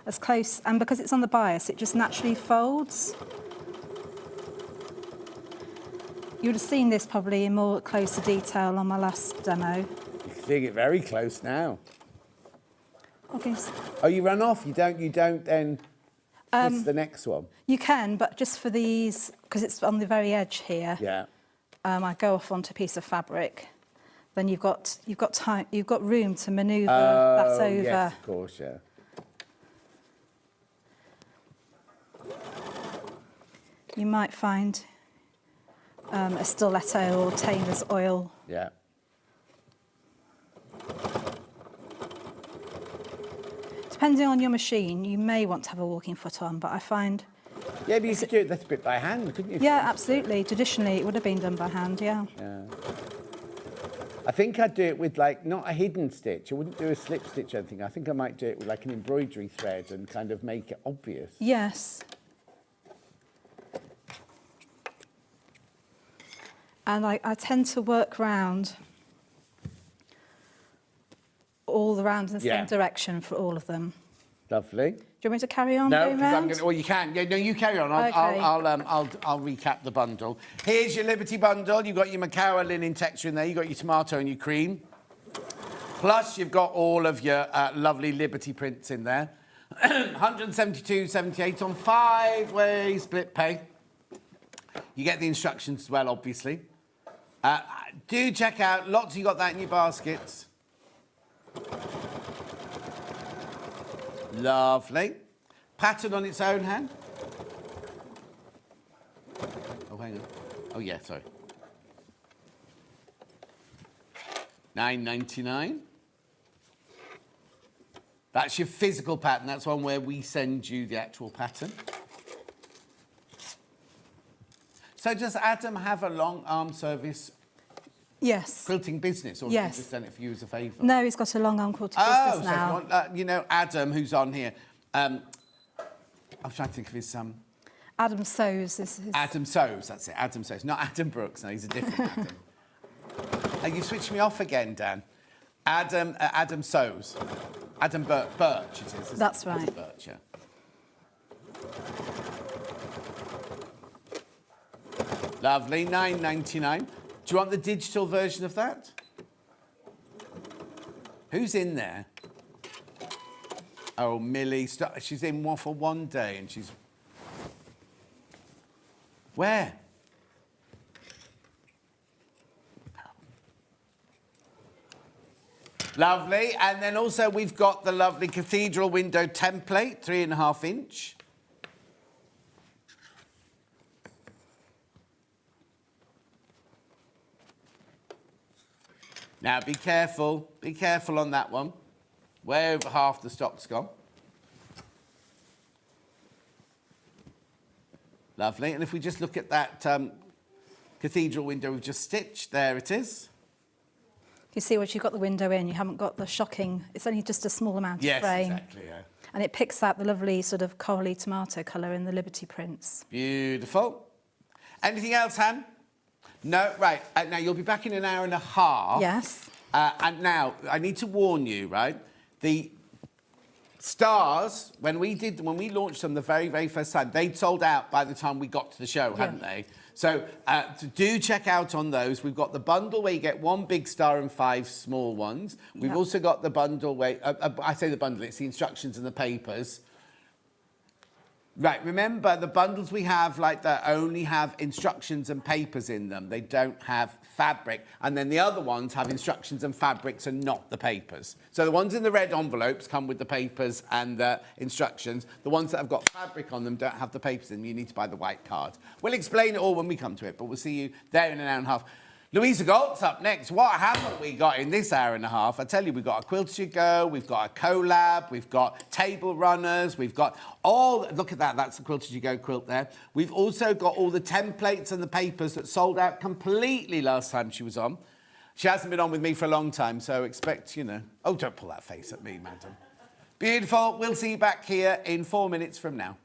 as close, and because it's on the bias, it just naturally folds. You would have seen this probably in more closer detail on my last demo. You're seeing it very close now. Okay. Oh, you run off? You don't then miss the next one? You can, but just for these, because it's on the very edge here. Yeah. I go off onto a piece of fabric. Then you've got time, you've got room to manoeuvre that over. Yes, of course, yeah. You might find a stiletto or tailor's oil. Yeah. Depending on your machine, you may want to have a walking foot on, but I find... Yeah, but you could do it that bit by hand, couldn't you? Yeah, absolutely. Traditionally, it would have been done by hand, yeah. Yeah. I think I'd do it with, like, not a hidden stitch. I wouldn't do a slip stitch or anything. I think I might do it with, like, an embroidery thread and kind of make it obvious. Yes. And I tend to work round all around in the same direction for all of them. Lovely. Do you want me to carry on? No, going because I'm round? going to... Well, you can. Yeah, no, you carry on. Okay. I'll recap the bundle. Here's your Liberty bundle. You've got your Macawa linen texture in there. You've got your tomato and your cream. Plus, you've got all of your lovely Liberty prints in there. 172.78 on 5-way split pay. You get the instructions as well, obviously. Do check out. Lots, you got that in your baskets. Lovely. Pattern on its own, hand. Oh, hang on. Oh, yeah, sorry. $9.99. That's your physical pattern. That's one where we send you the actual pattern. So does Adam have a long arm service Yes. quilting business, or has Yes. he just done it for you as a favour? No, he's got a long arm quilting Oh, business so now. if you want, you know, Adam, who's on here. I'm trying to think of his... Adam Sews is his... Adam Sews, that's it, Adam Sews. Not Adam Brooks, no, he's a different Adam. You switched me off again, Dan. Adam Sews. Adam Birch, it is. Isn't That's it? right. Adam Birch, yeah. Lovely, $9.99. Do you want the digital version of that? Who's in there? Oh, Millie. She's in one for one day and she's... Where? Lovely. And then also we've got the lovely cathedral window template, 3.5 inch. Now, be careful on that one. Way over half the stock's gone. Lovely. And if we just look at that cathedral window we've just stitched, there it is. You see, once you've got the window in, you haven't got the shocking... It's only just a small amount of frame. Yes, exactly, yeah. And it picks out the lovely sort of corally tomato colour in the Liberty prints. Beautiful. Anything else, Han? No? Right. Now, you'll be back in an hour and a half. Yes. And now, I need to warn you, right? The stars, when we launched them the very, very first time, they'd sold out by the time we got to the show, hadn't they? So do check out on those. We've got the bundle where you get 1 big star and 5 small ones. We've also got the bundle where, I say the bundle, it's the instructions and the papers. Right, remember the bundles we have like that only have instructions and papers in them. They don't have fabric. And then the other ones have instructions and fabrics and not the papers. So the ones in the red envelopes come with the papers and the instructions. The ones that have got fabric on them don't have the papers in them. You need to buy the white card. We'll explain it all when we come to it, but we'll see you there in an hour and a half. Louisa Galt's up next. What haven't we got in this hour and a half? I tell you, we've got a Quilt to Go, we've got a collab, we've got table runners, we've got all... Look at that, that's the Quilt to Go quilt there. We've also got all the templates and the papers that sold out completely last time she was on. She hasn't been on with me for a long time, so expect, you know... Oh, don't pull that face at me, madam. Beautiful. We'll see you back here in 4 minutes from now.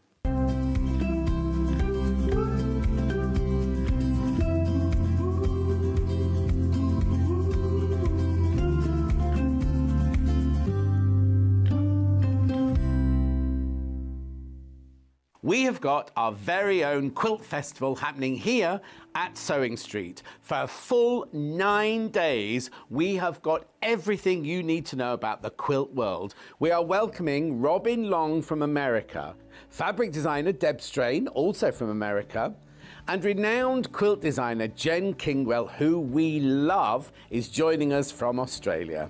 We have got our very own quilt festival happening here at Sewing Street. For a full 9 days, we have got everything you need to know about the quilt world. We are welcoming Robin Long from America, fabric designer Deb Strain, also from America, and renowned quilt designer Jen Kingwell, who we love, is joining us from Australia.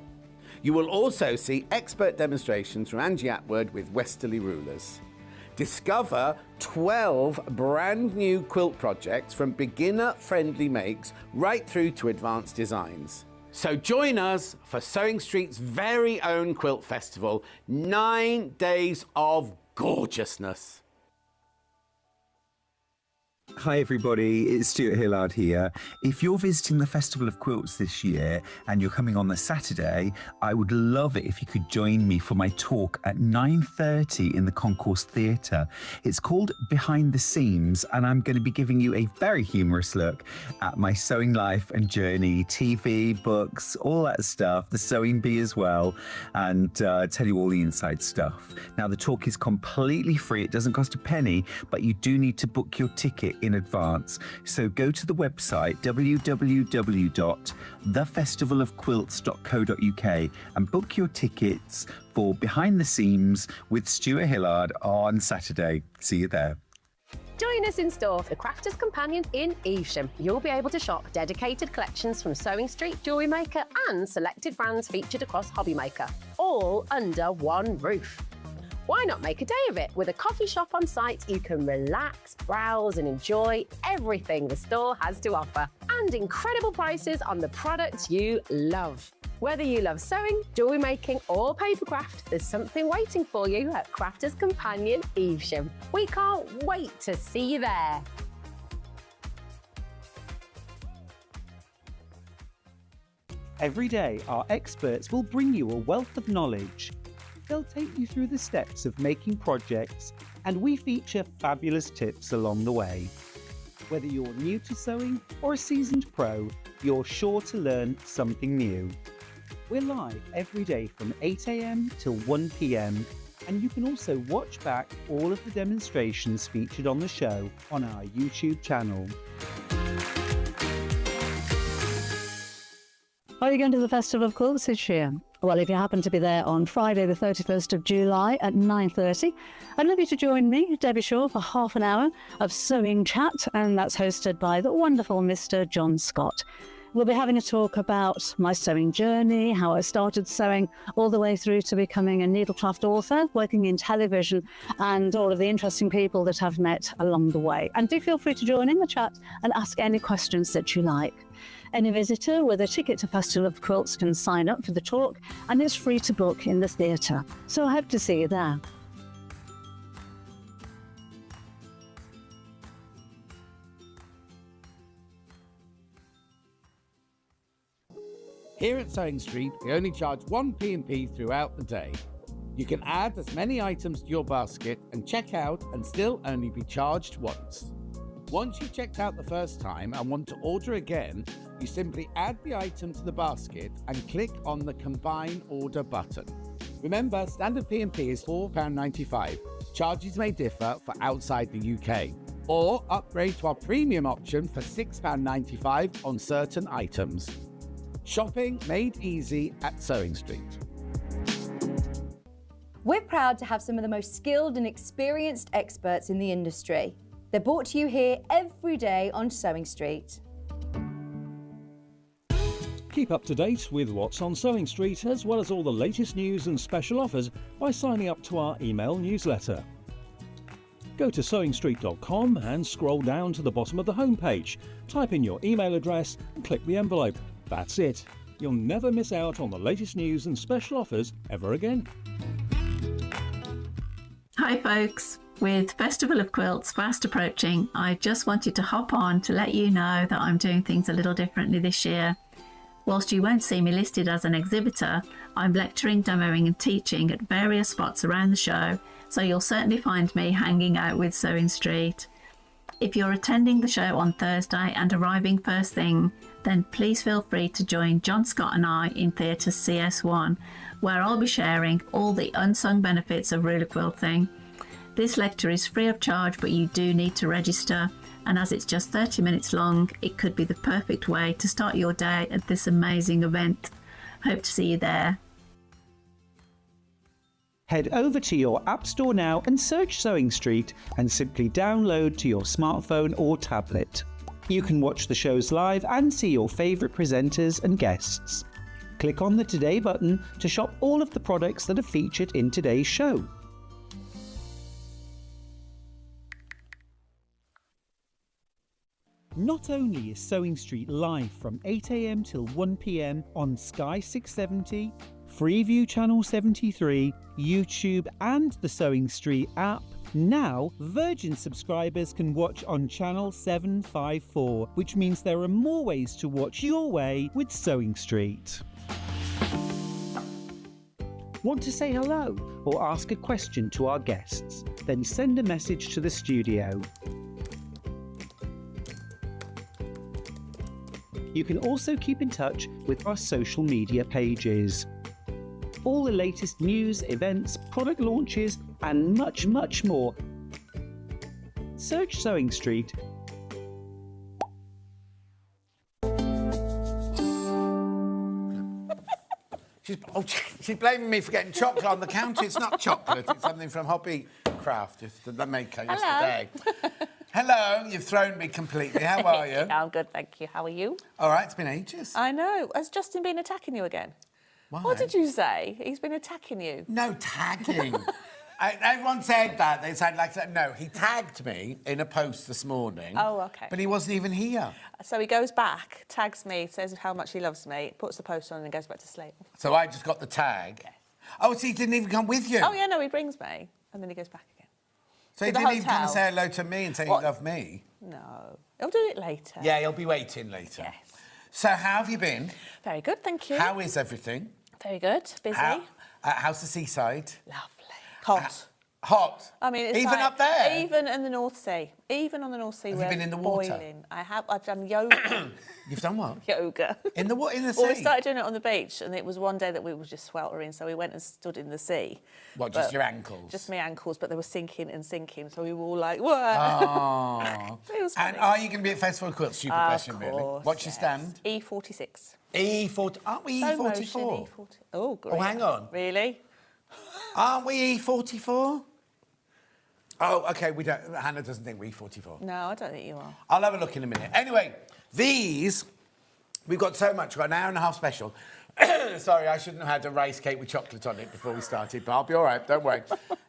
You will also see expert demonstrations from Angie Atwood with Westerly rulers. Discover 12 brand new quilt projects from beginner-friendly makes right through to advanced designs. So join us for Sewing Street's very own quilt festival, 9 days of gorgeousness. Hi everybody, it's Stuart Hillard here. If you're visiting the Festival of Quilts this year and you're coming on the Saturday, I would love it if you could join me for my talk at 9:30 in the Concourse Theatre. It's called Behind the Seams, and I'm going to be giving you a very humorous look at my sewing life and journey, TV, books, all that stuff, the sewing bee as well, and tell you all the inside stuff. Now, the talk is completely free. It doesn't cost a penny, but you do need to book your ticket in advance. So go to the website www.thefestivalofquilts.co.uk and book your tickets for Behind the Seams with Stuart Hillard on Saturday. See you there. Join us in store for the Crafters Companion in Evesham. You'll be able to shop dedicated collections from Sewing Street, Jewellery Maker and selected brands featured across Hobby Maker, all under one roof. Why not make a day of it? With a coffee shop on site, you can relax, browse and enjoy everything the store has to offer, and incredible prices on the products you love. Whether you love sewing, jewellery making or papercraft, there's something waiting for you at Crafters Companion Evesham. We can't wait to see you there. Every day, our experts will bring you a wealth of knowledge. They'll take you through the steps of making projects, and we feature fabulous tips along the way. Whether you're new to sewing or a seasoned pro, you're sure to learn something new. We're live every day from 8 AM till 1 PM, and you can also watch back all of the demonstrations featured on the show on our YouTube channel. Are you going to the Festival of Quilts this year? Well, if you happen to be there on Friday the 31st of July at 9:30, I'd love you to join me, Debbie Shaw, for half an hour of sewing chat, and that's hosted by the wonderful Mr. John Scott. We'll be having a talk about my sewing journey, how I started sewing all the way through to becoming a needlecraft author, working in television, and all of the interesting people that I've met along the way. And do feel free to join in the chat and ask any questions that you like. Any visitor with a ticket to Festival of Quilts can sign up for the talk, and it's free to book in the theatre. So I hope to see you there. Here at Sewing Street, we only charge one P&P throughout the day. You can add as many items to your basket and check out and still only be charged once. Once you've checked out the first time and want to order again, you simply add the item to the basket and click on the Combine Order button. Remember, standard P&P is £4.95. Charges may differ for outside the UK. Or upgrade to our premium option for £6.95 on certain items. Shopping made easy at Sewing Street. We're proud to have some of the most skilled and experienced experts in the industry. They're brought to you here every day on Sewing Street. Keep up to date with what's on Sewing Street, as well as all the latest news and special offers by signing up to our email newsletter. Go to sewingstreet.com and scroll down to the bottom of the homepage. Type in your email address and click the envelope. That's it. You'll never miss out on the latest news and special offers ever again. Hi folks, with Festival of Quilts fast approaching, I just wanted to hop on to let you know that I'm doing things a little differently this year. Whilst you won't see me listed as an exhibitor, I'm lecturing, demoing and teaching at various spots around the show, so you'll certainly find me hanging out with Sewing Street. If you're attending the show on Thursday and arriving first thing, then please feel free to join John Scott and I in Theatre CS1, where I'll be sharing all the unsung benefits of ruler quilting. This lecture is free of charge, but you do need to register, and as it's just 30 minutes long, it could be the perfect way to start your day at this amazing event. Hope to see you there. Head over to your App Store now and search Sewing Street and simply download to your smartphone or tablet. You can watch the shows live and see your favourite presenters and guests. Click on the Today button to shop all of the products that are featured in today's show. Not only is Sewing Street live from 8 AM till 1 PM on Sky 670, Freeview Channel 73, YouTube and the Sewing Street app, now Virgin subscribers can watch on Channel 754, which means there are more ways to watch your way with Sewing Street. Want to say hello or ask a question to our guests? Then send a message to the studio. You can also keep in touch with our social media pages. All the latest news, events, product launches, and much, much more. Search Sewing Street. She's blaming me for getting chocolate on the counter. It's not chocolate, it's something from Hobby Craft, the maker yesterday. Hello, you've thrown me completely. How are you? I'm good, thank you. How are you? All right, it's been ages. I know. Has Justin been attacking you again? Why? What did you say? He's been attacking you. No, tagging. Everyone said that. They said like that. No, he tagged me in a post this morning. Oh, OK. But he wasn't even here. So he goes back, tags me, says how much he loves me, puts the post on and goes back to sleep. So I just got the tag. Yes. Oh, so he didn't even come with you? Oh, yeah, no, he brings me and then he goes back again. So he didn't even come and say hello to me and say he loved me? No. He'll do it later. Yeah, he'll be waiting later. Yes. So how have you been? Very good, thank you. How is everything? Very good. Busy. How's the seaside? Lovely. Hot. Hot? I mean, it's even like, up there? Even in the North Sea. Even on the North Sea. Have you been in the water? Boiling. I have. I've done yoga. You've done what? Yoga. In the what? In the sea? Well, we started doing it on the beach, and it was one day that we were just sweltering, so we went and stood in the sea. What, just your ankles? Just my ankles, but they were sinking and sinking, so we were all like, what? Oh. It was funny. And are you going to be at Festival of Quilts? Stupid question, really. What's your stand? E46. E40. Aren't we E44? E40. Oh, great. Oh, hang on. Really? Aren't we E44? Oh, OK, we don't. Hannah doesn't think we're E44. No, I don't think you are. I'll have a look in a minute. Anyway, these, we've got so much. We've got an hour and a half special. Sorry, I shouldn't have had a rice cake with chocolate on it before we started, but I'll be all right, don't worry.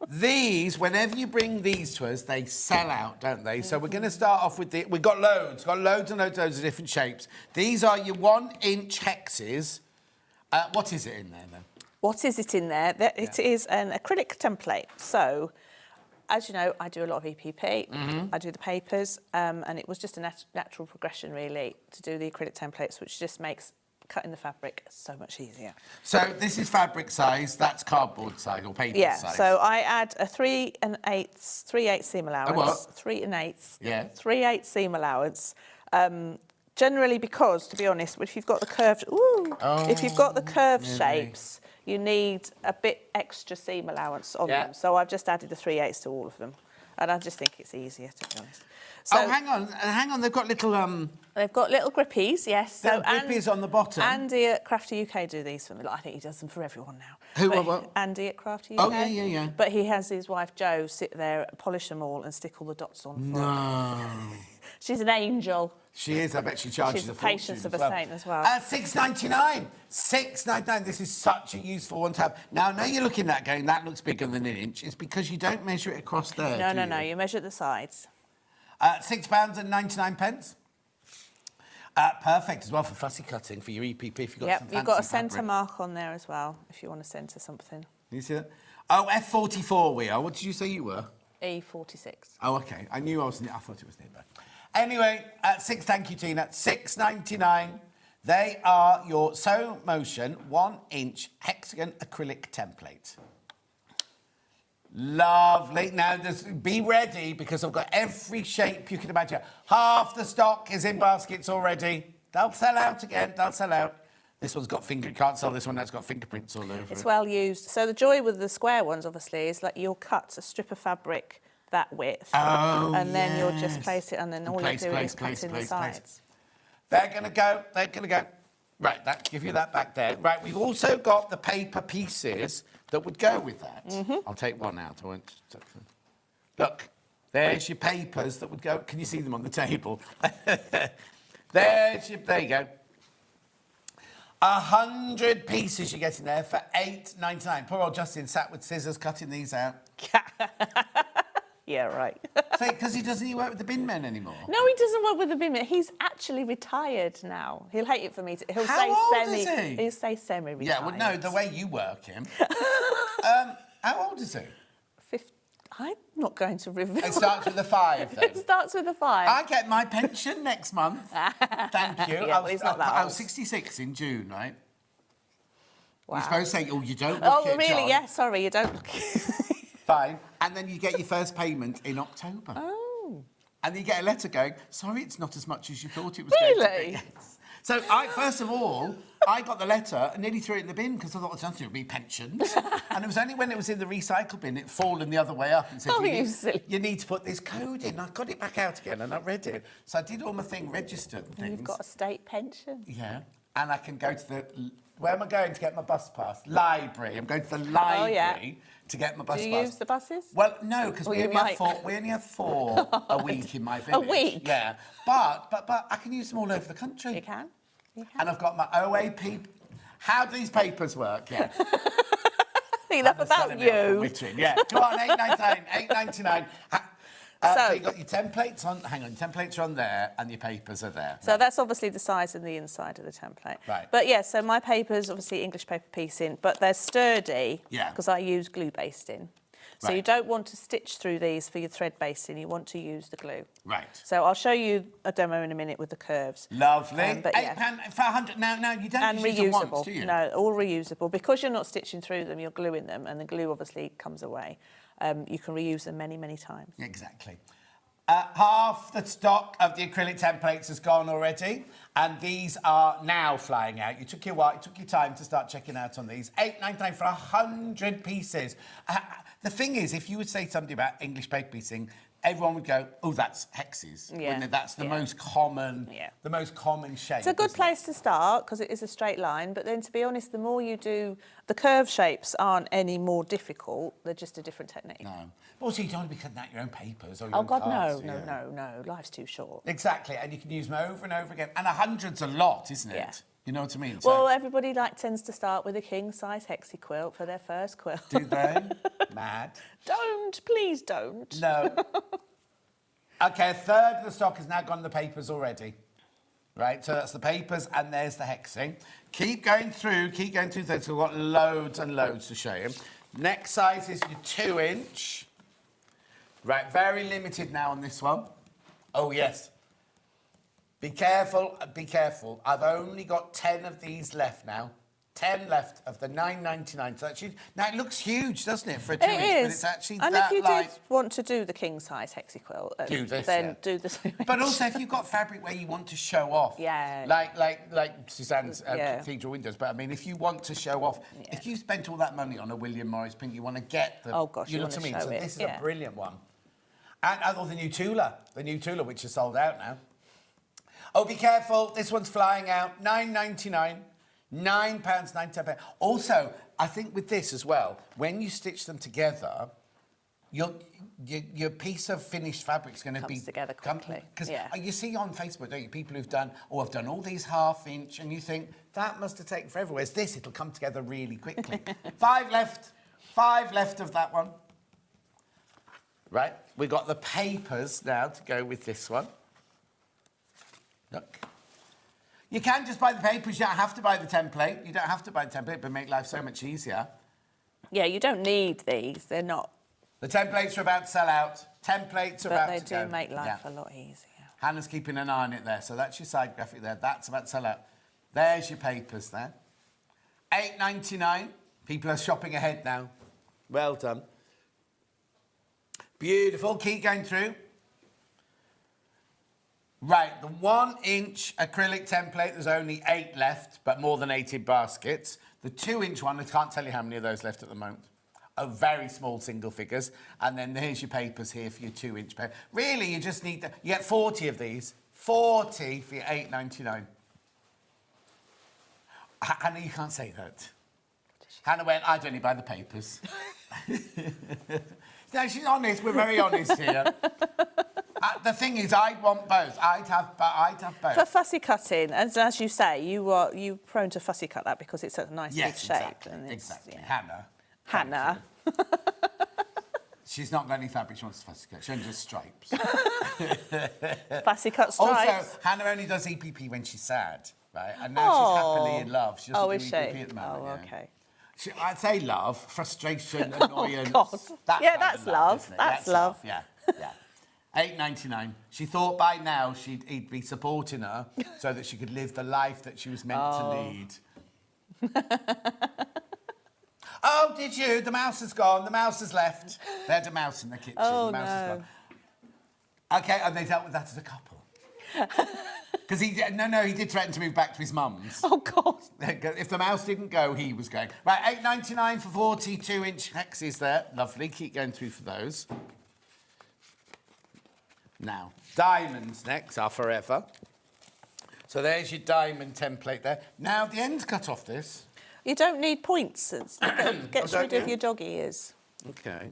These, whenever you bring these to us, they sell out, don't they? So we're going to start off with we've got loads and loads of different shapes. These are your 1-inch hexes. What is it in there, then? What is it in there? It is an acrylic template. So, as you know, I do a lot of EPP. I do the papers, and it was just a natural progression, really, to do the acrylic templates, which just makes cutting the fabric so much easier. So this is fabric size, that's cardboard size or paper size? Yeah, so I add a 3 8 seam allowance. A what? 3 8. Yeah. 3 8 seam allowance. Generally because, to be honest, if you've got the curved, if you've got the curved shapes, you need a bit extra seam allowance on them. So I've just added the 3 8 to all of them. And I just think it's easier, to be honest. So, hang on, they've got little... They've got little grippies, yes. Little grippies on the bottom. Andy at Crafty UK do these for me. I think he does them for everyone now. Who, what? Andy at Crafty UK. Oh, yeah. But he has his wife, Jo, sit there, polish them all and stick all the dots on for him. She's an angel. She is. I bet she charges She's a the fortune patience of a well. saint as well. $6.99. $6.99. This is such a useful one to have. Now, I know you're looking at that going, that looks bigger than an inch. It's because you don't measure it across there, No. You measure the sides. £6.99. Perfect as well for fussy cutting for your EPP. If you've got some fancy you've got a fabric. centre mark on there as well if you want to centre something. You see that? Oh, F44 we are. What did you say you were? E46. Oh, OK. I knew I was... I thought it was nearby. Anyway, thank you, Tina. $6.99. They are your Sew Motion 1-inch hexagon acrylic template. Lovely. Now, be ready because I've got every shape you can imagine. Half the stock is in baskets already. They'll sell out again. They'll sell out. This one's got can't sell this one that's got fingerprints all over it. It's well used. So the joy with the square ones, obviously, is like you'll cut a strip of fabric that width. Oh, and then you'll just place it, and then all you're doing is cutting the sides. They're going to go. They're going to go. Right, give you that back there. Right, we've also got the paper pieces that would go with that. I'll take one out. I won't touch them. Look, there's your papers that would go. Can you see them on the table? There you go. 100 pieces you get in there for $8.99. Poor old Justin sat with scissors cutting these out. Yeah, right. Because he doesn't work with the bin men anymore. No, he doesn't work with the bin men. He's actually retired now. He'll hate it for me. He'll How say old semi. is he? He'll say semi-retired. Yeah, well, no, the way you work him. How old is he? I'm not going to reveal. It starts with a 5, then. It starts with a 5. I get my pension next month. Thank you. Yeah, he's not that I old. was 66 in June, right? Wow. You're supposed to say, oh, you don't look it, really? John. Yeah, sorry, you don't look it. Fine. And then you get your first payment in October. Oh. And you get a letter going, sorry, it's not as much as you thought it was going to be. Really? Yes. So, first of all, I got the letter and nearly threw it in the bin because I thought it's nothing to be pensions. And it was only when it was in the recycle bin, it'd fallen the other way up and said, you need to put this code in. I got it back out again and I read it. So I did all my thing, registered and things. You've got a state pension. Yeah. And I can go to the... Where am I going to get my bus pass? Library. I'm going to the library to get my bus pass. Do you use the buses? Well, no, because we only have 4 a week in my village. A week? Yeah. But I can use them all over the country. You can. And I've got my OAP. How do these papers work? Yeah. Enough about you. Yeah. Go on, £8.99. So you've got your templates on. Hang on, your templates are on there, and your papers are there. So that's obviously the size and the inside of the template. Right. But yeah, so my papers obviously English paper piecing, but they're sturdy. Yeah. Because I use glue basting. So you don't want to stitch through these for your thread basting. You want to use the glue. Right. So I'll show you a demo in a minute with the curves. Lovely. But £8 for 100. Now you don't use them once, do you? No, all reusable. Because you're not stitching through them, you're gluing them, and the glue obviously comes away. You can reuse them many, many times. Exactly. Half the stock of the acrylic templates has gone already, and these are now flying out. You took your time to start checking out on these. £8.99 for 100 pieces. The thing is, if you would say something about English paper piecing, everyone would go, "Oh, that's hexes." Yeah. That's the most common. Yeah. The most common shape. It's a good place to start because it is a straight line. But then, to be honest, the more you do, the curve shapes aren't any more difficult. They're just a different technique. No. Also, you don't want to be cutting out your own papers or your Oh own God, cards, no! Life's too short. Exactly, and you can use them over and over again. And 100's a lot, isn't it? Yeah. You know what I mean? Well, everybody tends to start with a king-size hexi quilt for their first quilt. Do they? Mad. Please don't. No. Okay, a third of the stock has now gone to the papers already. Right, so that's the papers and there's the hexing. Keep going through this. We've got loads and loads to show you. Next size is your 2-inch. Right, very limited now on this one. Oh, yes. Be careful, be careful. I've only got 10 of these left now. 10 left of the £9.99. So actually, now it looks huge, doesn't it, for a 2-inch? It is. But it's actually and that if you light. did want to do the king-size hexi quilt, Do this, then yeah. do the 2-inch. But also, if you've got fabric where you want to show off, like Suzanne's cathedral windows. But I mean, if you want to show off, if you spent all that money on a William Morris pink, you want to get the. Oh gosh, you know what I mean. So it. this is a brilliant one. And the new Tula, which is sold out now. Oh, be careful! This one's flying out. £9.99. £9.99. Also, I think with this as well, when you stitch them together, your piece of finished fabric is going to be comes together quickly. Because you see on Facebook, don't you, people who've done, I've done all these half-inch, and you think that must have taken forever. Whereas this, it'll come together really quickly. 5 left. 5 left of that one. Right, we've got the papers now to go with this one. Look. You can just buy the papers. You don't have to buy the template. You don't have to buy the template, but make life so much easier. Yeah, you don't need these. They're not. The templates are about to sell out. Templates are about to go. But they do make life a lot easier. Hannah's keeping an eye on it there. So that's your side graphic there. That's about to sell out. There's your papers there. £8.99. People are shopping ahead now. Well done. Beautiful. Keep going through. Right, the 1-inch acrylic template, there's only 8 left, but more than 8 in baskets. The 2-inch one, I can't tell you how many of those left at the moment. Oh, very small single figures. And then here's your papers here for your 2-inch paper. Really, you just need, you get 40 of these. 40 for your £8.99. Hannah, you can't say that. Hannah went, I'd only buy the papers. No, she's honest. We're very honest here. The thing is, I'd want both. I'd have both. For fussy cutting, as you say, you're prone to fussy cut that because it's a nice big shape. Exactly. And Exactly. Yeah. Hannah. She's not got any fabric she wants to fussy cut. She only does stripes. Fussy cut stripes. Also, Hannah only does EPP when she's sad, right? And now she's happily in love. She doesn't do EPP at the moment. Oh, okay. I'd say love, frustration, annoyance. Oh, God. Yeah, kind that's of love. Isn't it? That's love. Yeah, yeah. £8.99. She thought by now he'd be supporting her so that she could live the life that she was meant to lead. Oh, did you? The mouse has gone. The mouse has left. They had a mouse in the kitchen. The mouse has gone. Okay, and they dealt with that as a couple. Because he did threaten to move back to his mum's. Oh, God. If the mouse didn't go, he was going. Right, £8.99 for 42-inch hexes there. Lovely. Keep going through for those. Now, diamonds next are forever. So there's your diamond template there. Now, the end's cut off this. You don't need points. It gets rid of your dog ears. Okay.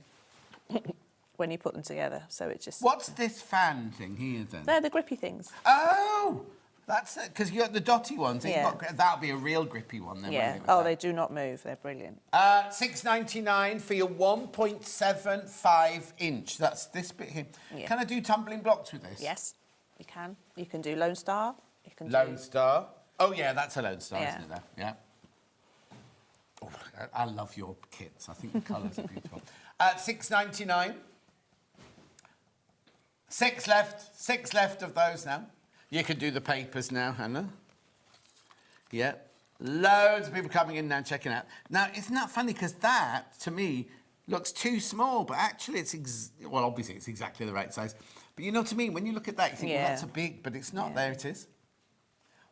When you put them together, so it just... What's this fan thing here, then? They're the grippy things. Oh! That's it, because you got the dotty ones. Yeah. That'll be a real grippy one, then. Yeah. Oh, they do not move. They're brilliant. $6.99 for your 1.75 inch. That's this bit here. Yeah. Can I do tumbling blocks with this? Yes, you can. You can do Lone Star. You can Lone Star. Oh, yeah, that's a Lone Star, Yeah. isn't it, there? Yeah. Oh, I love your kits. I think the colours are beautiful. $6.99. 6 left. 6 left of those now. You can do the papers now, Hannah. Yeah. Loads of people coming in now checking out. Now, isn't that funny? Because that, to me, looks too small, but actually it's... well, obviously, it's exactly the right size. But you know what I mean? When you look at that, you think, well, that's a big... But it's not. There it is.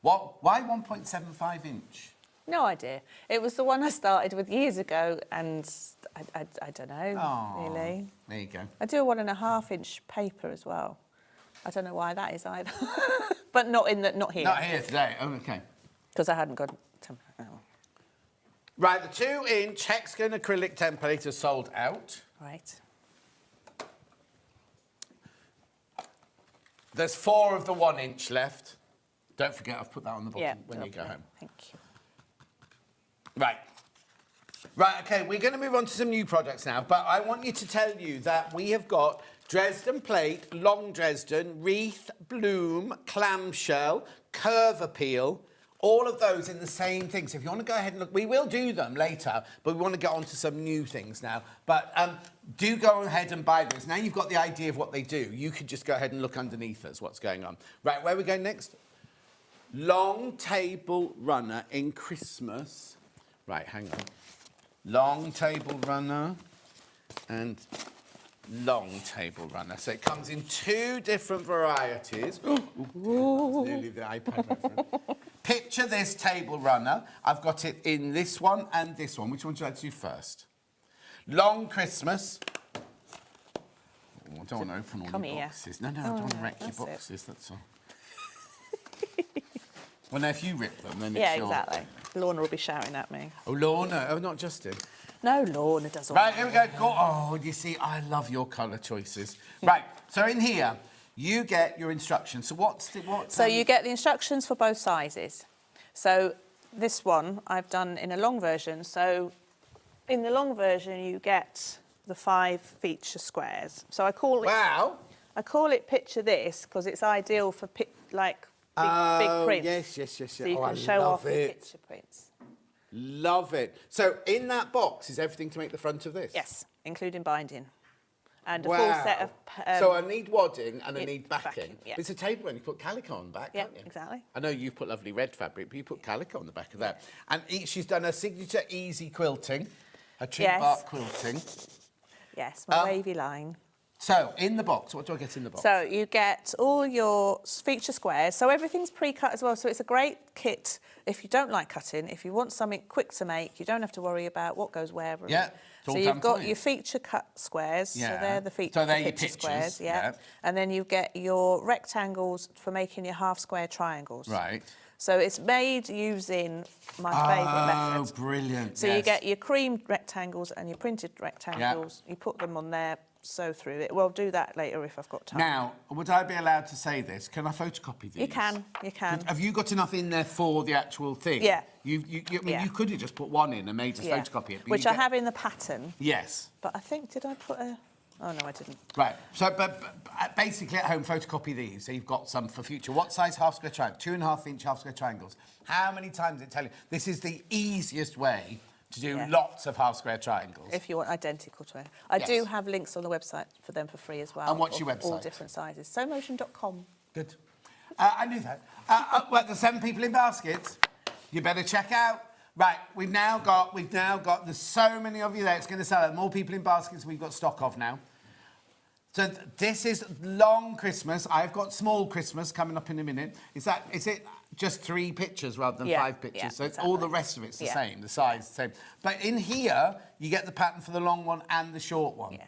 What? Why 1.75 inch? No idea. It was the one I started with years ago, and I don't know, really. There you go. I do a 1.5 inch paper as well. I don't know why that is either. But not here. Not here today. Oh, okay. Because I hadn't got... Right, the 2-inch hexagon acrylic template is sold out. Right. There's 4 of the 1-inch left. Don't forget, I've put that on the bottom when you go home. Thank you. Right. Right, OK, we're going to move on to some new products now, but I want you to tell you that we have got Dresden plate, long Dresden, wreath, bloom, clamshell, curve appeal, all of those in the same thing. So if you want to go ahead and look, we will do them later, but we want to get on to some new things now. But do go ahead and buy those. Now you've got the idea of what they do. You could just go ahead and look underneath us, what's going on. Right, where are we going next? Long table runner in Christmas. Right, hang on. Long table runner and long table runner. So it comes in 2 different varieties. Ooh, that's nearly the iPad reference. Picture this table runner. I've got it in this one and this one. Which one would you like to do first? Long Christmas. Oh, I don't want to open all your boxes. No, I don't want to wreck your boxes, that's all. Well, now, if you rip them, then it's your... exactly. Lorna will be shouting at me. Oh, Lorna. Oh, not Justin. No, Lorna does all Right, here we go. Oh, you see, I love your colour choices. Right, so in here, you get your instructions. So So you get the instructions for both sizes. So this one I've done in a long version. So in the long version, you get the 5 feature squares. So I call it... Wow. I call it picture this because it's ideal for big prints. Yes. So you can show off the picture prints. Love it. So in that box is everything to make the front of this? Yes, including binding. And a full set of... so I need wadding and I need backing. Yeah. It's a table and you put calico on the back, Yeah, don't you? exactly. I know you've put lovely red fabric, but you put calico on the back of that. And she's done her signature easy quilting, her tree bark quilting. Yes, my wavy line. So, in the box, what do I get in the box? So you get all your feature squares. So everything's pre-cut as well. So it's a great kit if you don't like cutting. If you want something quick to make, you don't have to worry about what goes where. Yeah. So you've got your feature cut squares. Yeah. So they're the feature, so they're your picture pictures, squares. Yeah. And then you get your rectangles for making your half square triangles. Right. So it's made using my favourite method. Oh, brilliant. So you get your creamed rectangles and your printed rectangles. You put them on there, sew through it. Well, do that later if I've got time. Now, would I be allowed to say this? Can I photocopy these? You can. Have you got enough in there for the actual thing? Yeah. I mean, you could have just put one in and made us photocopy it. But Which I have in the pattern. Yes. But I think, did I put a... Oh, no, I didn't. Right. So, but basically at home, photocopy these. So you've got some for future. What size half square triangle? 2.5-inch half square triangles. How many times did it tell you? This is the easiest way to do lots of half square triangles. If you want identical to it. I do have links on the website for them for free as well. And what's your website? All different sizes. Sewmotion.com. Good. I knew that. Well, the 7 people in baskets, you better check out. Right, we've now got, there's so many of you there, it's going to sell out. More people in baskets we've got stock of now. So this is long Christmas. I've got small Christmas coming up in a minute. Is it just 3 pictures rather than 5 pictures? Yeah, so exactly. all the rest of it's the same, the size the same. But in here, you get the pattern for the long one and the short one. Yeah.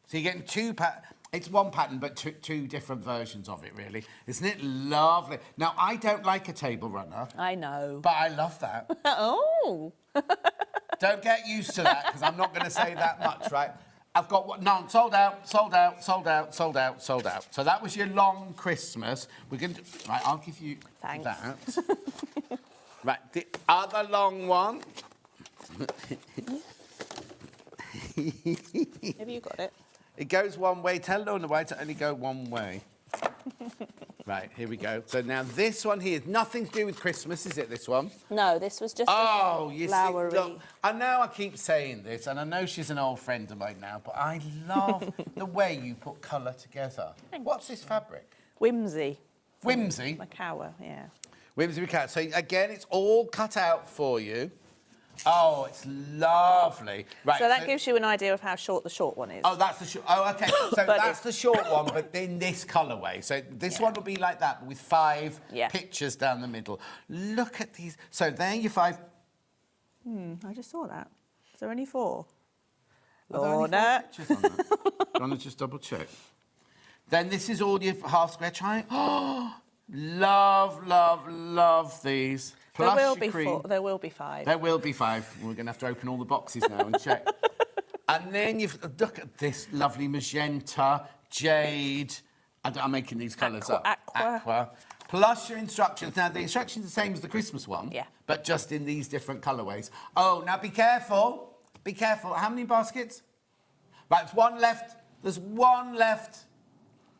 So you're getting 2 patterns. It's one pattern, but two different versions of it, really. Isn't it lovely? Now, I don't like a table runner. I know. But I love that. Oh. Don't get used to that, because I'm not going to say that much, right? I've got none. Sold out, sold out, sold out, sold out, sold out. So that was your long Christmas. We're going to... Right, I'll give you that. Right, the other long one. Have you got it? It goes one way. Tell Lorna why to only go one way. Right, here we go. So now this one here, nothing to do with Christmas, is it, this one? No, this was just you flowery. see, look, I know I keep saying this, and I know she's an old friend of mine now, but I love the way you put colour together. What's this fabric? Whimsy. Whimsy? Macawa, yeah. Whimsy Macawa. So, again, it's all cut out for you. Oh, it's lovely. Right, so that gives you an idea of how short the short one is. Oh, that's the short... Oh, OK. So that's the short one, but in this colourway. So this one will be like that, but with 5 pictures down the middle. Look at these. So there are your 5... I just saw that. Is there only 4? Are there only 4 pictures on that? Do you want to just double check? Then this is all your half square triangle. Oh, love, love, love these. There will be 4. There will be 5. There will be 5. We're going to have to open all the boxes now and check. And then look at this lovely magenta, jade. I'm making these colours up. Aqua. Plus your instructions. Now, the instructions are the same as the Christmas one. Yeah. But just in these different colourways. Oh, now be careful. Be careful. How many baskets? Right, there's 1 left. There's 1 left.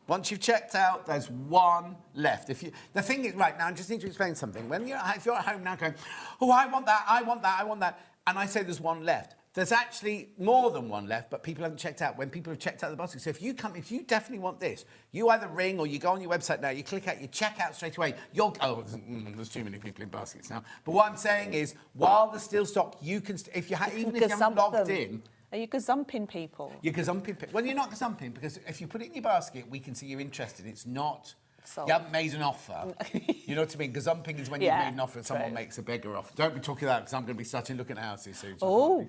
Once you've checked out, there's 1 left. The thing is, right, now I just need to explain something. If you're at home now going, oh, I want that, I want that, I want that, and I say there's 1 left, there's actually more than 1 left, but people haven't checked out. When people have checked out the basket, so if you definitely want this, you either ring or you go on your website now, you click out, you check out straight away. There's too many people in baskets now. But what I'm saying is, while there's still stock, you can, even if you haven't logged in. Are you gazumping people? You're gazumping people. Well, you're not gazumping because if you put it in your basket, we can see you're interested. It's not... Sold. You haven't made an offer. You know what I mean? Gazumping is when you've made an offer and someone makes a beggar offer. Don't be talking that because I'm going to be starting looking at houses soon. So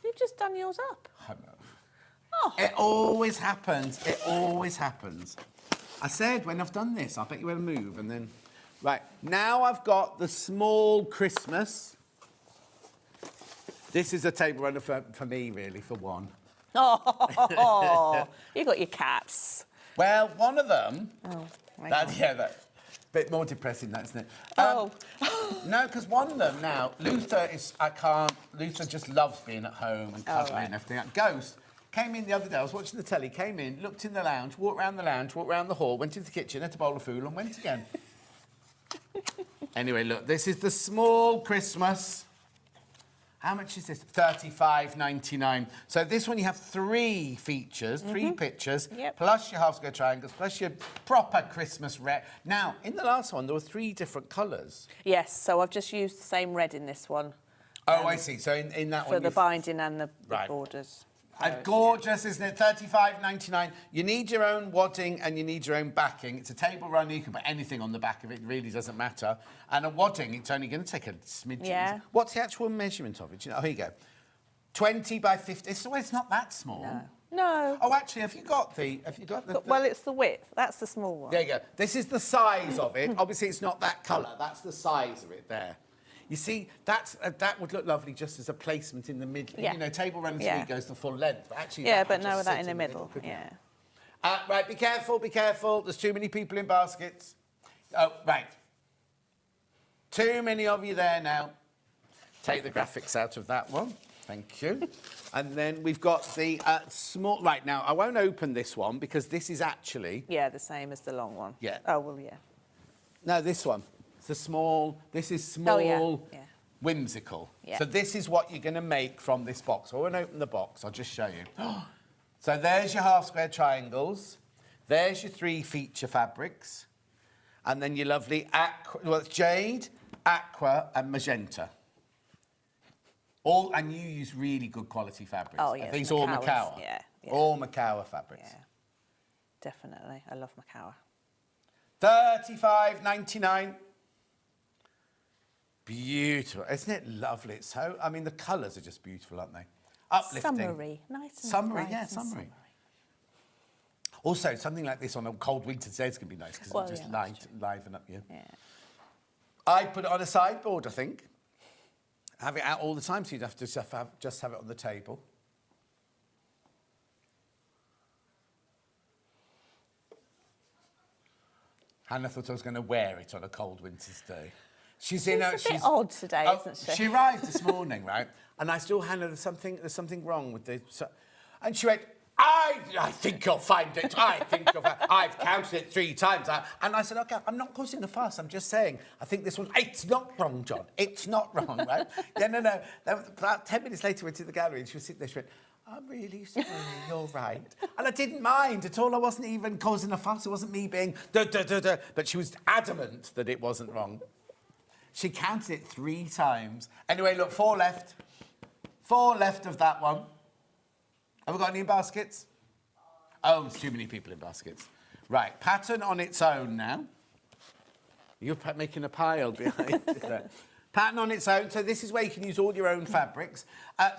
You've just done yours up. I know. Oh. It always happens. It always happens. I said when I've done this, I bet you will move and then... Right, now I've got the small Christmas... This is a table runner for me, really, for 1. Oh, you got your cats. Well, one of them... Oh, that's a bit more depressing, that, isn't it? No, because one of them now, Luther just loves being at home and cuddling and everything. Ghost came in the other day, I was watching the telly, came in, looked in the lounge, walked around the lounge, walked around the hall, went into the kitchen, ate a bowl of food and went again. Anyway, look, this is the small Christmas... How much is this? $35.99. So this one you have 3 features, 3 pictures, plus your half square triangles, plus your proper Christmas red. Now, in the last one, there were 3 different colours. Yes, so I've just used the same red in this one. Oh, I see. So in that one... For the binding and the borders. Gorgeous, isn't it? $35.99. You need your own wadding and you need your own backing. It's a table runner. You can put anything on the back of it. It really doesn't matter. And a wadding, it's only going to take a smidgen. Yeah. What's the actual measurement of it? Oh, here you go. 20 by 50. It's not that small. No. Oh, actually, have you got the... Well, it's the width. That's the small one. There you go. This is the size of it. Obviously, it's not that colour. That's the size of it there. You see, that would look lovely just as a placement in the middle. Yeah. You know, table runner to me goes the full length. But actually, but no, that in the middle. Right, be careful, be careful. There's too many people in baskets. Oh, right. Too many of you there now. Take the graphics out of that one. Thank you. And then we've got the small... Right, now, I won't open this one because this is actually... Yeah, the same as the long one. Yeah. Oh, well, yeah. No, this one. It's a small... This is small, yeah. whimsical. Yeah. So this is what you're going to make from this box. I won't open the box. I'll just show you. So there's your half-square triangles. There's your 3 feature fabrics. And then your lovely aqua... Well, it's jade, aqua and magenta. And you use really good quality fabrics. Oh, yes, These all Macawa. Yeah, yeah. All Macawa fabrics. Yeah, definitely. I love Macawa. $35.99. Beautiful. Isn't it lovely? It's so... I mean, the colours are just beautiful, aren't they? Uplifting. Summery. Nice and summery, bright yeah, and summery. Also, something like this on a cold winter's day is going to be nice because it'll just liven up you. Yeah. I'd put it on a sideboard, I think. Have it out all the time, so you'd have to just have it on the table. Hannah thought I was going to wear it on a cold winter's day. She's a bit odd today, isn't she? She arrived this morning, right? And I still, Hannah, there's something wrong with the... And she went, I think you'll find it. I've counted it 3 times. And I said, OK, I'm not causing a fuss. I'm just saying, I think this one... It's not wrong, John. It's not wrong, right? Yeah, no. About 10 minutes later, we went to the gallery and she was sitting there, she went, I'm really sorry, you're right. And I didn't mind at all. I wasn't even causing a fuss. It wasn't me being da-da-da-da. But she was adamant that it wasn't wrong. She counted it 3 times. Anyway, look, 4 left. 4 left of that one. Have we got any in baskets? Oh, there's too many people in baskets. Right, pattern on its own now. You're making a pile behind. Pattern on its own. So this is where you can use all your own fabrics.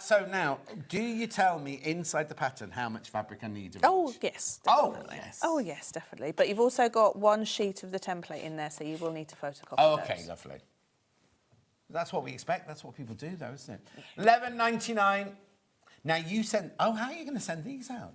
So now, do you tell me inside the pattern how much fabric I need? Oh, yes, definitely. Oh, yes. Oh, yes, definitely. But you've also got 1 sheet of the template in there, so you will need to photocopy OK, those. lovely. That's what we expect. That's what people do, though, isn't it? $11.99. Now, you send... Oh, how are you going to send these out?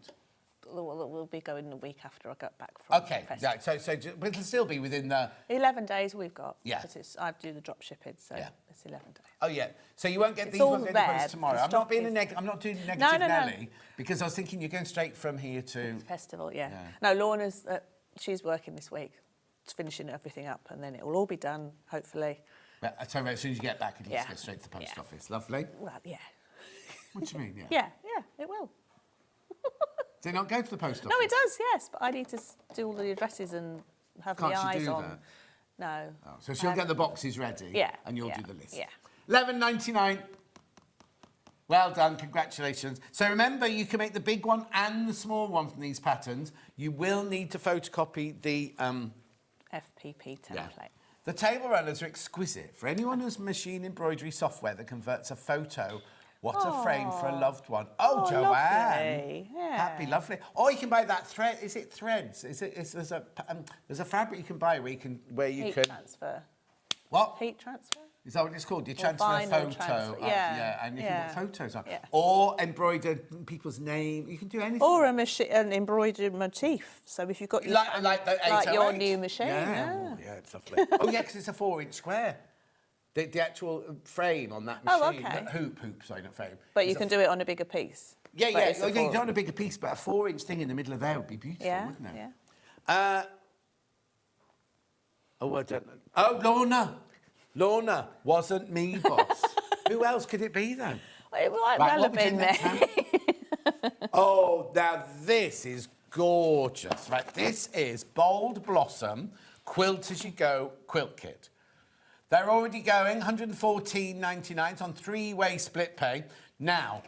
We'll be going the week after I got back from OK, right, so but it'll still be within the... 11 days we've got. Yeah. Because I do the drop shipping, so it's 11 days. Oh, yeah. So you won't get these all ones in the there. post tomorrow. The I'm not stock being is- I'm not doing negative No. Nelly, because I was thinking you're going straight from here to... Festival, yeah. No, Lorna's... she's working this week, finishing everything up, and then it will all be done, hopefully. So as soon as you get back, it'll just go straight to the post office. Lovely. Well, yeah. What do you mean, Yeah, it will. Do they not go to the post office? No, it does, yes, but I need to do all the addresses and have Can't the you eyes do on. that? No. Oh, so she'll get the boxes ready, and you'll yeah, do the list. Yeah. $11.99. Well done, congratulations. So remember, you can make the big one and the small one from these patterns. You will need to photocopy the... FPP template. The table runners are exquisite. For anyone who's machine embroidery software that converts a photo, what a frame for a loved one. Oh, Joanne. Lovely. Yeah. That'd be lovely. Or you can buy that thread. Is it threads? There's a fabric you can buy where you Heat can... transfer. What? Heat transfer? Is that what it's called? You Or transfer a vinyl photo. transfer, And you can yeah. put photos on. Yeah. Or embroider people's name. You can do anything. Or an embroidered motif. So if you've got your, like the 808. your new machine. Yeah, oh, yeah, it's lovely. Oh, yeah, because it's a 4-inch square. The actual frame on that Oh, machine. okay. Hoop, sorry, not frame. But you can do it on a bigger piece. Yeah, But it's you a can do it four- on a bigger piece, but a 4-inch thing in the middle of there would be beautiful, Yeah, wouldn't it? yeah. I don't know. Oh, Lorna wasn't me, boss. Who else could it be then? Well, it might Right, well what have we been do next there. Oh, now this is gorgeous. Right, this is Bold Blossom Quilt As You Go quilt kit. They're already going, $114.99. It's on 3-way split pay. Now,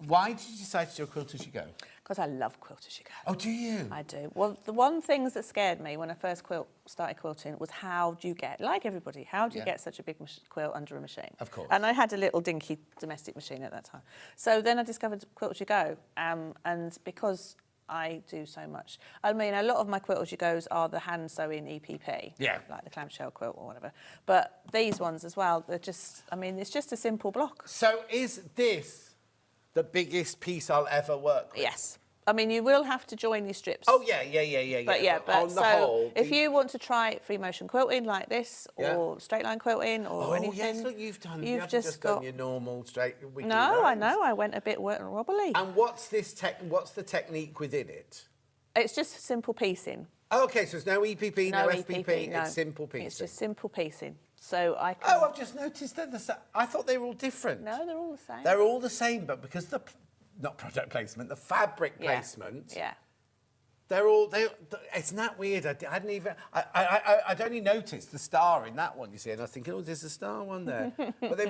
why did you decide to do a quilt as you go? Because I love quilt as you go. Oh, do you? I do. Well, the one things that scared me when I first started quilting was how do you get, like everybody, how do you get such a big quilt under a machine? Of course. And I had a little dinky domestic machine at that time. So then I discovered Quilt As You Go. And because I do so much, I mean, a lot of my Quilt As You Goes are the hand sewing EPP. Yeah. Like the clamshell quilt or whatever. But these ones as well, they're just, I mean, it's just a simple block. So is this the biggest piece I'll ever work with? Yes. I mean, you will have to join your strips. Oh, yeah. But on the whole, if you want to try free motion quilting like this, or straight line quilting, or anything, yes, look, you've done. You you've haven't just done got your normal straight. No, I know. I went a bit wobbly. And what's What's the technique within it? It's just simple piecing. Oh, okay, so it's no EPP, no FPP. no. It's simple piecing. It's just simple piecing. So I can... Oh, I've just noticed that I thought they were all different. No, they're all the same. They're all the same, but because not product placement, the fabric placement. Yeah. It's not weird. I hadn't even. I'd only noticed the star in that one. You see, and I was thinking, oh, there's a star one there. But they're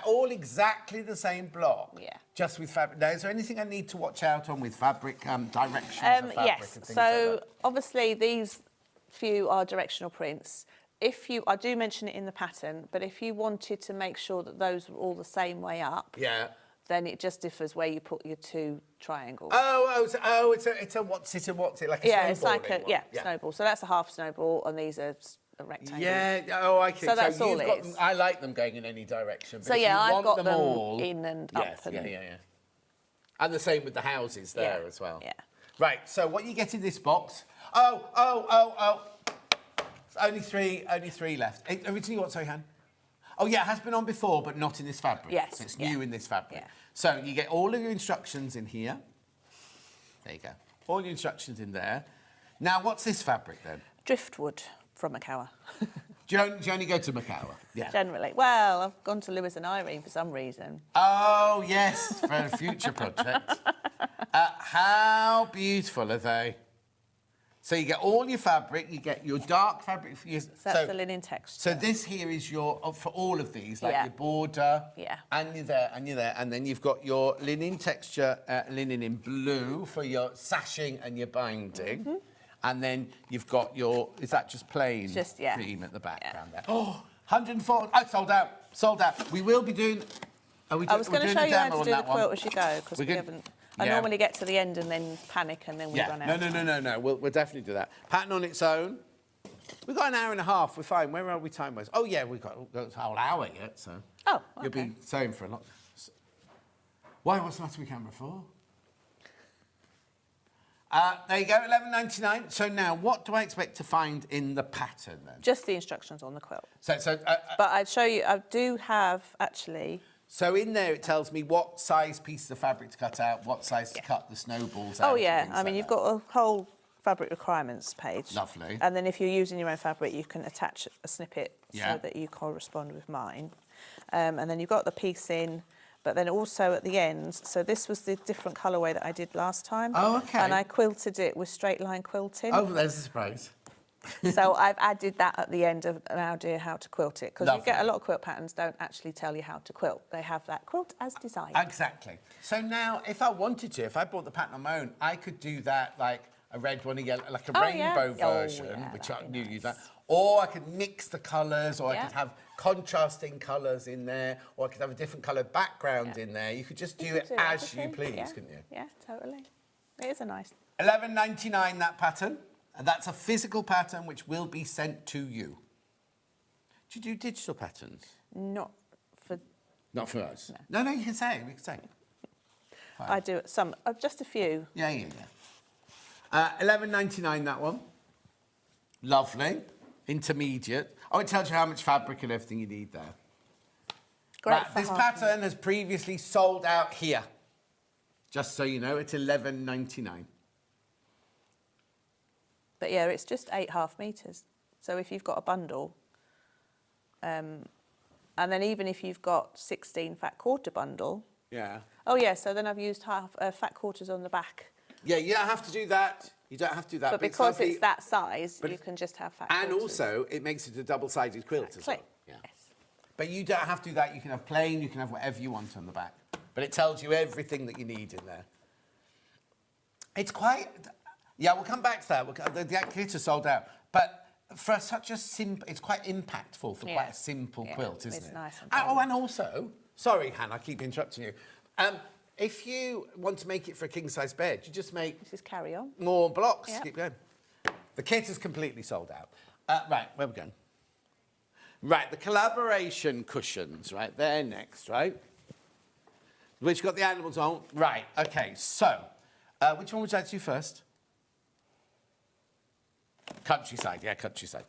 all exactly the same block. Yeah. Just with fabric. Now, is there anything I need to watch out on with fabric directions? Of fabric Yes. And things So like that? obviously these few are directional prints. I do mention it in the pattern, but if you wanted to make sure that those were all the same way up. Yeah. Then it just differs where you put your two triangles. It's a what's it, like a snowball. It's like a snowball. So that's a half snowball, and these are a rectangle. Yeah. Oh, I see. So that's all it is. I like them going in any direction. But So if yeah, you I've want got them all, in and yes, up. And yeah. And the same with the houses there as well. Yeah. Right. So what you get in this box? Oh. It's only three left. Originally, what? Sorry, Han. Oh yeah, it has been on before, but not in this fabric. Yes. So it's new in this fabric. Yeah. So you get all of your instructions in here. There you go. All your instructions in there. Now, what's this fabric then? Driftwood from Macau. Do you only go to Macau? Yeah. Generally. Well, I've gone to Lewis and Irene for some reason. Oh, yes, for a future project. How beautiful are they? So you get all your fabric, you get your dark fabric. So that's the linen texture. So this here is for all of these, like your border, and you're there, and then you've got your linen texture, linen in blue for your sashing and your binding, and then you've got is that just plain cream at the background there? Oh, 104, sold out. We will be doing, I was going to show you how to do the quilt as you go, because we haven't... I normally get to the end and then panic and then we run out. No. We'll definitely do that. Pattern on its own. We've got an hour and a half. We're fine. Where are we time-wise? Oh, yeah, we've got a whole hour yet, so... Oh, okay. You'll be sewing for a lot. Why? What's the matter with camera for? There you go, $11.99. So now, what do I expect to find in the pattern, then? Just the instructions on the quilt. But I'd show you... I do have, actually... So in there, it tells me what size pieces of fabric to cut out, what size to cut the snowballs out. Oh, yeah. I mean, you've got a whole fabric requirements page. Lovely. And then if you're using your own fabric, you can attach a snippet so that you correspond with mine. And then you've got the piecing, but then also at the end, so this was the different colourway that I did last time. Oh, OK. And I quilted it with straight line quilting. Oh, there's a surprise. So I've added that at the end of an idea how to quilt it, because you get a lot of quilt patterns don't actually tell you how to quilt. They have that quilt as designed. Exactly. So now, if I wanted to, if I bought the pattern on my own, I could do that like a red one, a yellow, like a rainbow version, which I knew you that. Or I could mix the colours, or I could have contrasting colours in there, or I could have a different coloured background in there. You could just do it as you please, couldn't you? Yeah, totally. It is a nice... $11.99 that pattern. And that's a physical pattern which will be sent to you. Do you do digital patterns? Not for us? No, you can say. We can say. I do some, just a few. Yeah. $11.99 that one. Lovely. Intermediate. Oh, it tells you how much fabric and everything you need there. Great. Right, this pattern has previously sold out here. Just so you know, it's $11.99. But yeah, it's just 8.5 metres. So if you've got a bundle, and then even if you've got 16 fat quarter bundle. Yeah. Oh yeah, so then I've used fat quarters on the back. Yeah, you don't have to do that. You don't have to do that. But because it's that size, you can just have fat quarters. And also, it makes it a double-sided quilt as well. Yeah. Yes. But you don't have to do that. You can have plain, you can have whatever you want on the back. But it tells you everything that you need in there. It's quite... Yeah, we'll come back to that. The kit is sold out. But for such a simple... It's quite impactful for quite a simple quilt, isn't it? It's nice and and also... Sorry, Hannah, I keep interrupting you. If you want to make it for a king-size bed, you just make... Just carry on. More blocks. Yep. Keep going. The kit is completely sold out. Right, where are we going? Right, the collaboration cushions, right? They're next, right? Which got the animals on. Right, OK, so... Which one would you like to do first? Countryside, yeah, countryside.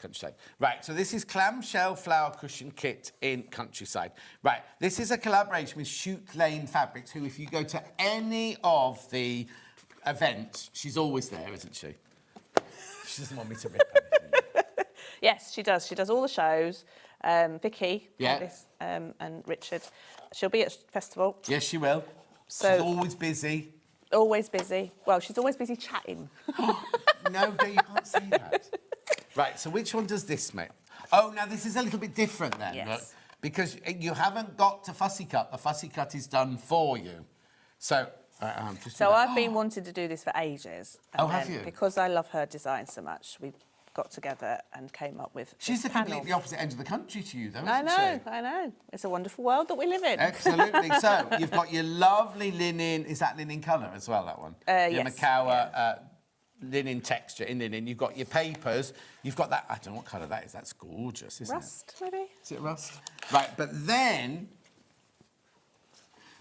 Right, so this is clamshell flower cushion kit in Countryside. Right, this is a collaboration with Shoot Lane Fabrics, who, if you go to any of the events, she's always there, isn't she? She doesn't want me to rip anything. Yes, she does. She does all the shows. Vicky, Yeah. Candice, and Richard. She'll be at festival. Yes, she will. So she's always busy. Always busy. Well, she's always busy chatting. No, you can't say that. Right, so which one does this make? Oh, now this is a little bit different then. Yes. Look, because you haven't got to fussy cut. The fussy cut is done for you. So, I've been wanting to do this for ages. Oh, have you? Because I love her design so much, we got together and came up with She's the this panel. completely opposite end of the country to you, though, I isn't know, she? I know. It's a wonderful world that we live in. Absolutely. So, you've got your lovely linen. Is that linen colour as well, that one? Your Yes. Macawa linen texture in linen. You've got your papers. You've got that. I don't know what colour that is. That's gorgeous, isn't Rust, maybe? Is it rust? Right, but then...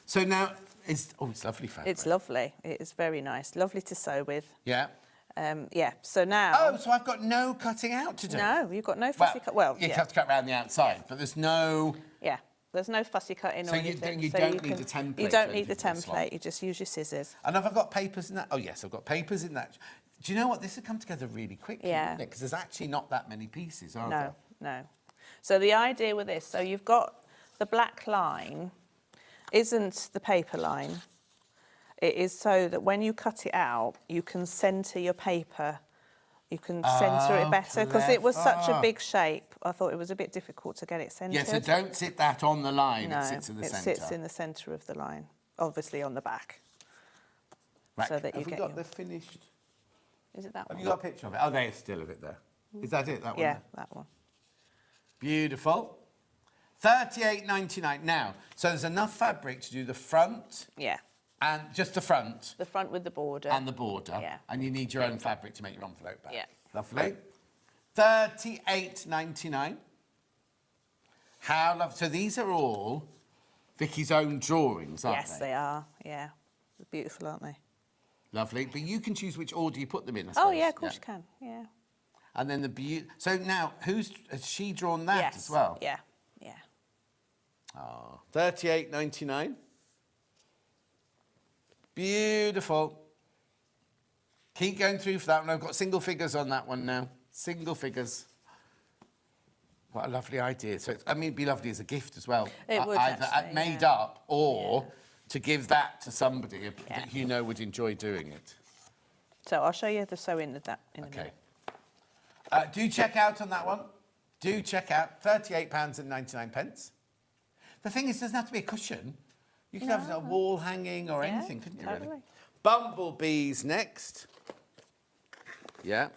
So now, it's lovely fabric. It's lovely. It is very nice. Lovely to sew with. Yeah. Yeah, so now... Oh, so I've got no cutting out to do? No, you've got no fussy cut. Well, you yeah. have to cut around the outside, but there's no... Yeah, there's no fussy cutting So or you anything. don't need a template You for don't need the anything for this one? template, you just use your scissors. And have I got papers in that? Oh, yes, I've got papers in that. Do you know what? This would come together really quickly, Yeah. wouldn't it? Because there's actually not that many pieces, are there? No. So the idea with this, so you've got the black line isn't the paper line. It is so that when you cut it out, you can centre your paper. You can centre it better because it was such a big shape. I thought it was a bit difficult to get it centred. Yeah, so don't sit that on the line. No, it sits in the centre. It sits in the centre of the line, obviously on the back. Right. So that Have you we get got your... the finished... Is it that Have one? you got a picture of it? Oh, there's still of it there. Is that it, that one? Yeah, there? that one. Beautiful. $38.99. Now, so there's enough fabric to do the front. Yeah. And just the front. The front with the border. And the border. Yeah. And you need your own fabric to make your envelope back. Yeah. Lovely. $38.99. How lovely. So these are all Vicky's own drawings, aren't Yes, they are. Yeah. They're beautiful, aren't they? Lovely. But you can choose which order you put them in, I Oh, suppose. yeah, of course you can. Yeah. And then the So now, has she drawn that Yes. as well? Yeah. Yeah. Oh, $38.99. Beautiful. Keep going through for that one. I've got single figures on that one now. Single figures. What a lovely idea. So, it'd be lovely as a gift as well. It would, Either actually, made yeah. up or to give that to somebody that you know would enjoy doing it. So I'll show you the sewing of that in a minute. Do check out on that one. Do check out. £38.99. The thing is, it doesn't have to be a cushion. You can have a wall hanging or anything, couldn't you, totally. really? Bumblebees next. Yeah.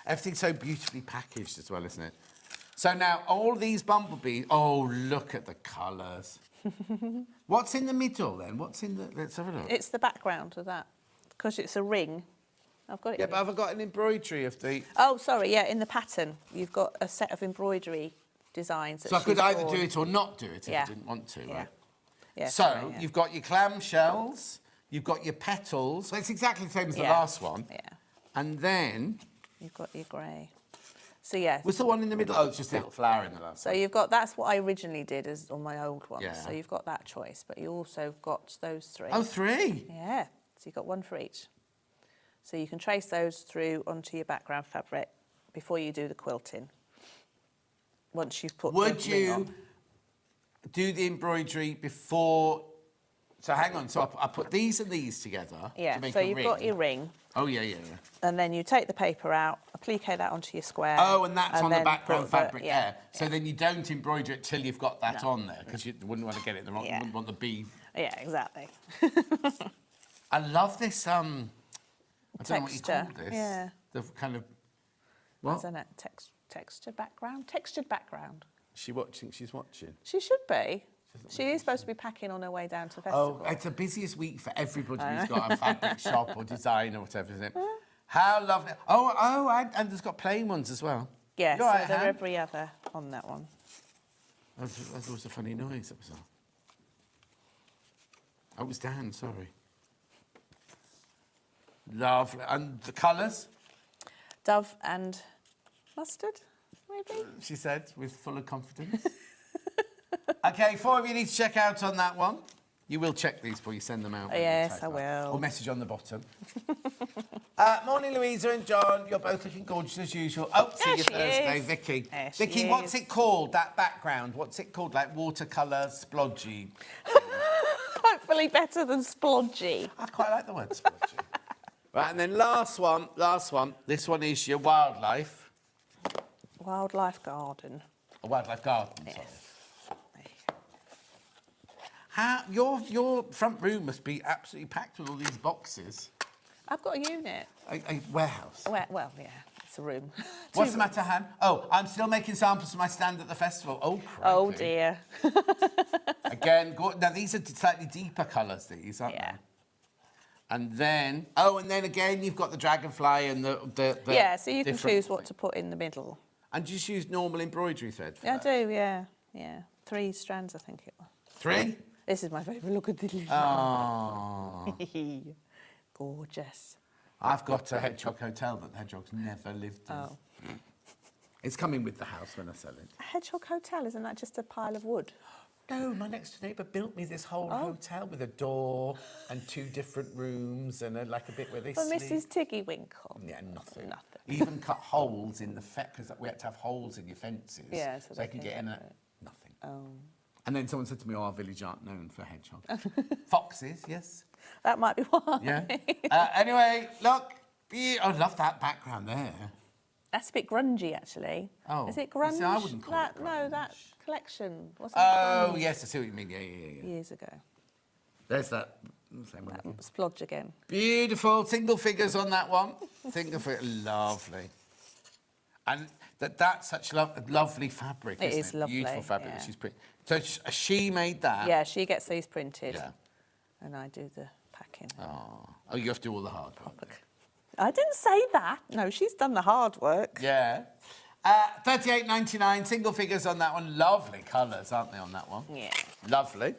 Everything's so beautifully packaged as well, isn't it? So now, all these bumblebees... Oh, look at the colours. What's in the middle, then? What's in the... Let's have a look. It's the background of that. Because it's a ring. I've got it. Yeah, but have I got an embroidery of the... Oh, sorry, yeah, in the pattern. You've got a set of embroidery designs. So I could either do it or not do it if I didn't want to, Yeah. right? Yeah, So, sorry, yeah. you've got your clamshells, you've got your petals. So it's exactly the same as the Yeah. last one. Yeah. And then... You've got your grey. So, yes. What's the one in the middle? Oh, it's just a little flower in the last So you've got, that's what I originally did as on my old one. Yeah. So you've got that choice, but you also got those three. Oh, three? Yeah. So you've got one for each. So you can trace those through onto your background fabric before you do the quilting. Once you've put Would the ring you on. do the embroidery before... So hang on, so I put these and these together Yeah, to make so a you've ring. got your ring. Oh, yeah. And then you take the paper out, applique that onto your square. Oh, and that's on the then background put the- fabric there. So then you don't embroider it till you've got that on there, because you wouldn't want to get it the wrong... You wouldn't want the bee... Yeah, exactly. I love this, I don't know what you Texture, call this. yeah. The kind of... I What? don't know, textured background? Textured background. She watching? She's watching. She should be. She is supposed to be packing on her way down to the festival. Oh, it's the busiest week for everybody I who's know. got a fabric shop or design or whatever, isn't it? How lovely. And there's got plain ones as well. Yeah, You so all right, they're Han? every other on that one. That was a funny noise. That was all. Oh, it was Dan, sorry. Lovely. And the colours? Dove and mustard, maybe? She said, with full of confidence. OK, 4 of you need to check out on that one. You will check these before you send them out. Yes, I will. Or message on the bottom. Morning, Louisa and John. You're both looking gorgeous as usual. Oh, see you Thursday, Vicky. Vicky, what's it called, that background? What's it called? Like watercolour, splodgy? Hopefully better than splodgy. I quite like the word splodgy. Right, and then last one. This one is your wildlife. Wildlife garden. A wildlife garden, yes. Sorry. Your front room must be absolutely packed with all these boxes. I've got a unit. A warehouse? Well, yeah, it's a room. What's the matter, Han? Oh, I'm still making samples for my stand at the festival. Oh, crikey. Oh, dear. Again, now these are slightly deeper colours, these, aren't they? And then, again, you've got the dragonfly and the yeah, so you can choose what to put in the middle. And do you just use normal embroidery thread for that? I do, yeah. 3 strands, I think it was. 3? This is my favourite. Look at this. Oh. Gorgeous. I've got a hedgehog hotel that the hedgehogs never lived in. Oh. It's coming with the house when I sell it. A hedgehog hotel, isn't that just a pile of wood? No, my next neighbour built me this whole hotel with a door and 2 different rooms and like a bit where they For sleep. Mrs. Tiggywinkle? Yeah, nothing. Even cut holes in the fence, because we had to have holes in your fences. Yeah, so they can get in it. Nothing. Oh. And then someone said to me, our village aren't known for hedgehogs. Foxes, yes. That might be why. Yeah. Anyway, look. I love that background there. That's a bit grungy, actually. Oh. Is it grunge? See, I wouldn't call it grunge. No, that collection. Wasn't Oh, grunge? yes, I see what you mean. Yeah. Years ago. There's that. Same one. Splodge again. Beautiful. Single figures on that one. Single figure. Lovely. And that's such lovely fabric, isn't it? It is lovely. Beautiful fabric that she's printed. So she made that? Yeah, she gets these printed. Yeah. And I do the packing. Oh, you have to do all the hard work. I didn't say that. No, she's done the hard work. Yeah. 38.99, single figures on that one. Lovely colours, aren't they, on that one? Yeah. Lovely.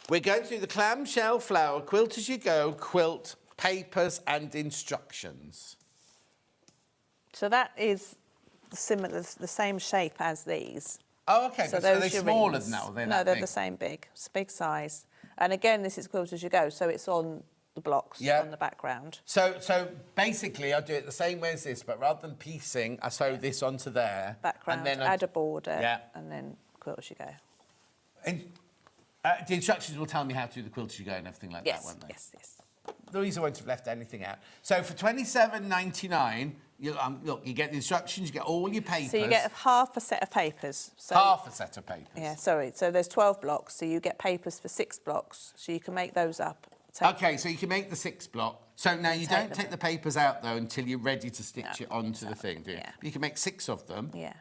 We're going through the clamshell flower quilt as you go, quilt, papers and instructions. So that is similar, the same shape as these. Oh, OK, so are they smaller rings. than that, or they're No, that they're big? the same big. It's a big size. And again, this is quilt as you go, so it's on the blocks on the background. So basically, I do it the same way as this, but rather than piecing, I sew this onto there. Background, and then add a border, Yeah. and then quilt as you go. And, the instructions will tell me how to do the quilt as you go and everything like that, won't they? Yes. Louisa won't have left anything out. So for £27.99, look, you get the instructions, you get all your papers. So you get half a set of papers. So half a set of papers. Yeah, sorry. So there's 12 blocks, so you get papers for 6 blocks, so you can make those up. OK, so you can make the 6 block. So now you don't take the papers out, though, until you're ready to stitch it onto the thing, do you? Yeah. But you can make 6 of them. Yeah.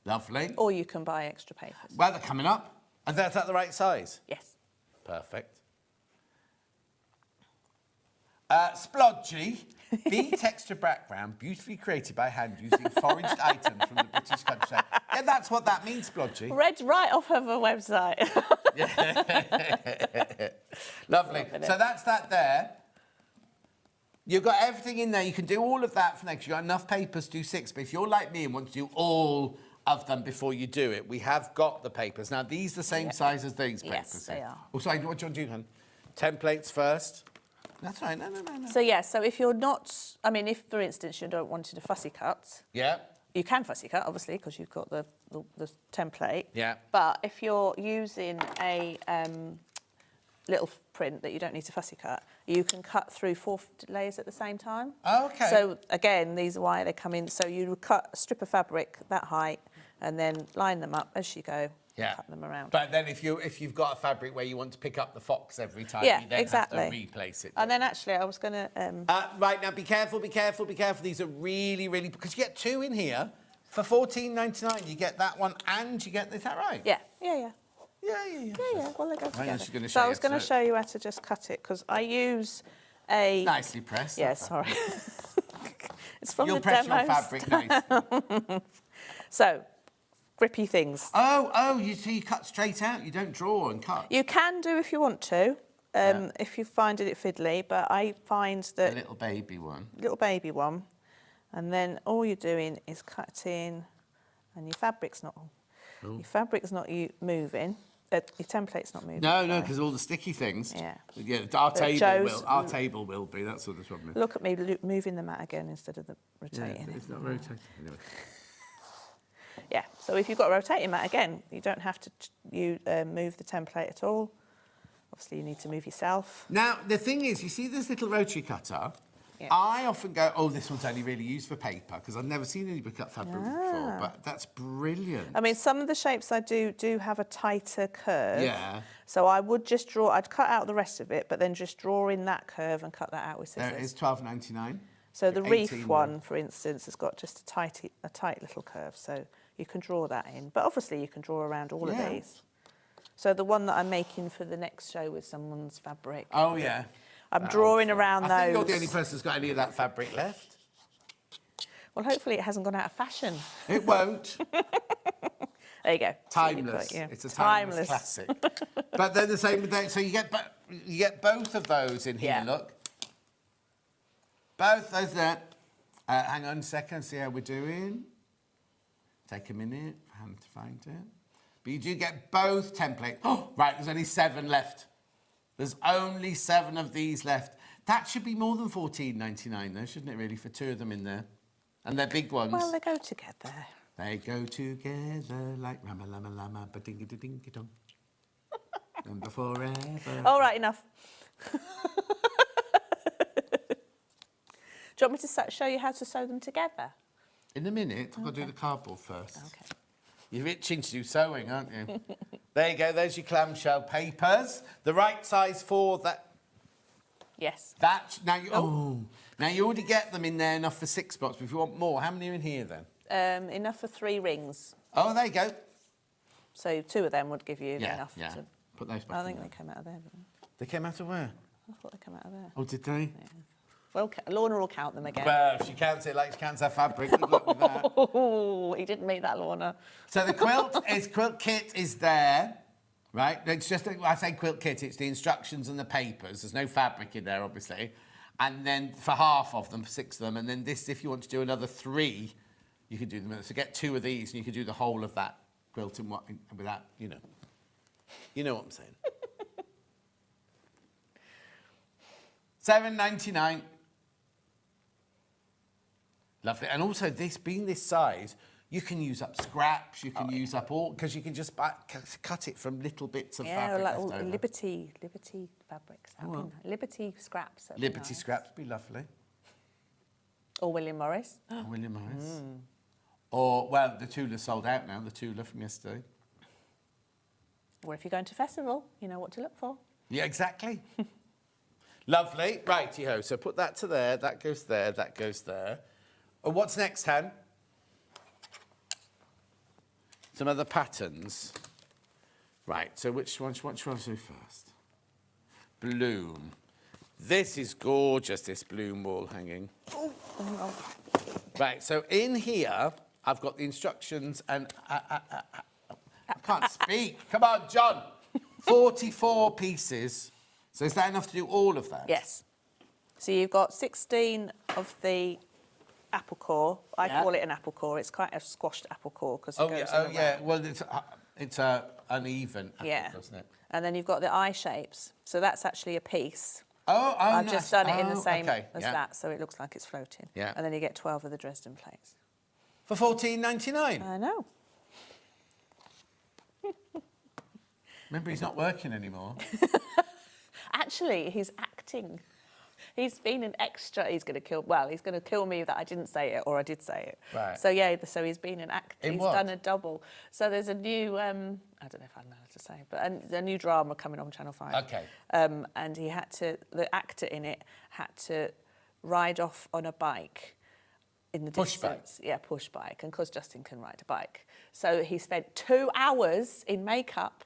Lovely. Or you can buy extra papers. Well, they're coming up. Is that the right size? Yes. Perfect. Splodgy, bee texture background, beautifully created by hand using foraged items from the British countryside. Yeah, that's what that means, Splodgy. Read right off of a website. Lovely. So that's that there. You've got everything in there. You can do all of that for next. You've got enough papers to do 6. But if you're like me and want to do all of them before you do it, we have got the papers. Now, these are the same size as these papers. Yes, they are. Oh, sorry, what do you want to do, hon? Templates first. That's right. No. So, yeah, so if you're not... I mean, if, for instance, you don't want to fussy cut... Yeah. You can fussy cut, obviously, because you've got the template. Yeah. But if you're using a little print that you don't need to fussy cut, you can cut through 4 layers at the same time. Oh, OK. So, again, these are why they come in. So you cut a strip of fabric that height and then line them up as you go. Yeah. Cut them around. But then if you've got a fabric where you want to pick up the fox every time, Yeah, you then exactly. have to replace it. And then actually I was going to... Right, now be careful. These are really, really... Because you get 2 in here. For £14.99, you get that one and you get... Is that right? Yeah. Yeah. Well, they go Right, together. she's gonna So show I you was going to how to- show you how to just cut it, because I use a... Nicely pressed. Yeah, sorry. It's from You'll the press demo your fabric nice. So, grippy things. Oh, you cut straight out. You don't draw and cut. You can do if you want to, if you're finding it fiddly, but I find that... A little baby one. Little baby one. And then all you're doing is cutting, and your fabric's not... Ooh. Your fabric's not moving. Your template's not moving. No, because all the sticky things. Yeah. Our But table will be. That's what the problem is. Look at me moving the mat again instead of the rotating Yeah, it. it's not rotating. Anyway. Yeah, so if you've got a rotating mat, again, you don't have to move the template at all. Obviously, you need to move yourself. Now, the thing is, you see this little rotary cutter? Yeah. I often go, oh, this one's only really used for paper, because I've never seen anybody cut fabric before, but that's brilliant. I mean, some of the shapes I do have a tighter curve. Yeah. So I would just draw, I'd cut out the rest of it, but then just draw in that curve and cut that out with scissors. There it is, $12.99. So the reef one, for instance, has got just a tight little curve, so you can draw that in. But obviously you can draw around all of these. So the one that I'm making for the next show with someone's fabric. Oh, yeah. I'm drawing around those. I think you're the only person who's got any of that fabric left. Well, hopefully it hasn't gone out of fashion. It won't. There you go. Timeless. It's a timeless classic. But they're the same with that. So you get both of those in here, look. Both those there. Hang on a second, see how we're doing. Take a minute for Hannah to find it. But you do get both templates. Oh, right, there's only 7 left. There's only 7 of these left. That should be more than $14.99 though, shouldn't it really, for 2 of them in there? And they're big ones. Well, they go together. They go together like rama lama lama ba dingy dingy dong. And forever. All right, enough. Do you want me to show you how to sew them together? In a minute, I've got to do the cardboard first. Okay. You're itching to do sewing, aren't you? There you go, there's your clamshell papers. The right size for that. Yes. That, now you already get them in there enough for 6 blocks, but if you want more, how many are in here then? Enough for 3 rings. Oh, there you go. So 2 of them would give you enough to... Put those back I think they came out of there. They came out of where? I thought they came out of there. Oh, did they? Yeah. Well, Lorna will count them again. Well, she counts it like she counts her fabric. Good luck with that. Oh, he didn't mean that, Lorna. So the quilt kit is there, right? It's just, I say quilt kit, it's the instructions and the papers. There's no fabric in there, obviously. And then for half of them, for 6 of them, and then this, if you want to do another 3, you can do them. So get 2 of these, and you can do the whole of that quilt without, you know what I'm saying. $7.99. Lovely. And also, this being this size, you can use up scraps, you can use up all, because you can just cut it from little bits of fabric. Yeah, like all Liberty fabrics. Liberty scraps. Liberty scraps would be lovely. Or William Morris. William Morris. Or, well, the Tula sold out now, the Tula from yesterday. Or if you're going to festival, you know what to look for. Yeah, exactly. Lovely. Righty-ho. So put that to there, that goes there, that goes there. Oh, what's next, Han? Some other patterns. Right, so which one should I do first? Bloom. This is gorgeous, this bloom wall hanging. Oh. Right, so in here, I've got the instructions and... I can't speak. Come on, John. 44 pieces. So is that enough to do all of that? Yes. So you've got 16 of the apple core. I call it an apple core. It's quite a squashed apple core because it goes in the round. Well, it's uneven apple, doesn't it? And then you've got the eye shapes. So that's actually a piece. I've just done it in the same as that, so it looks like it's floating. Yeah. And then you get 12 of the Dresden plates. For $14.99? I know. Remember, he's not working anymore. Actually, he's acting. He's been an extra. He's going to kill me that I didn't say it or I did say it. Right. So, so he's been an actor. In He's what? done a double. So there's a new, I don't know if I know how to say, but a new drama coming on Channel 5. Okay. And the actor in it had to ride off on a bike in the Push distance. Yeah, push bike. And because Justin can ride a bike. So he spent 2 hours in makeup.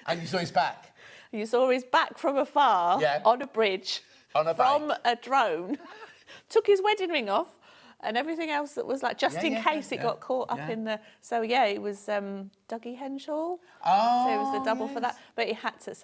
And you saw his back? You saw his back from afar on a bridge. On a from a drone, took his wedding ring off, and everything else that was like just in case it got caught up in the. So yeah, it was Dougie Henshaw. Oh, so it was the double for that. But he had to.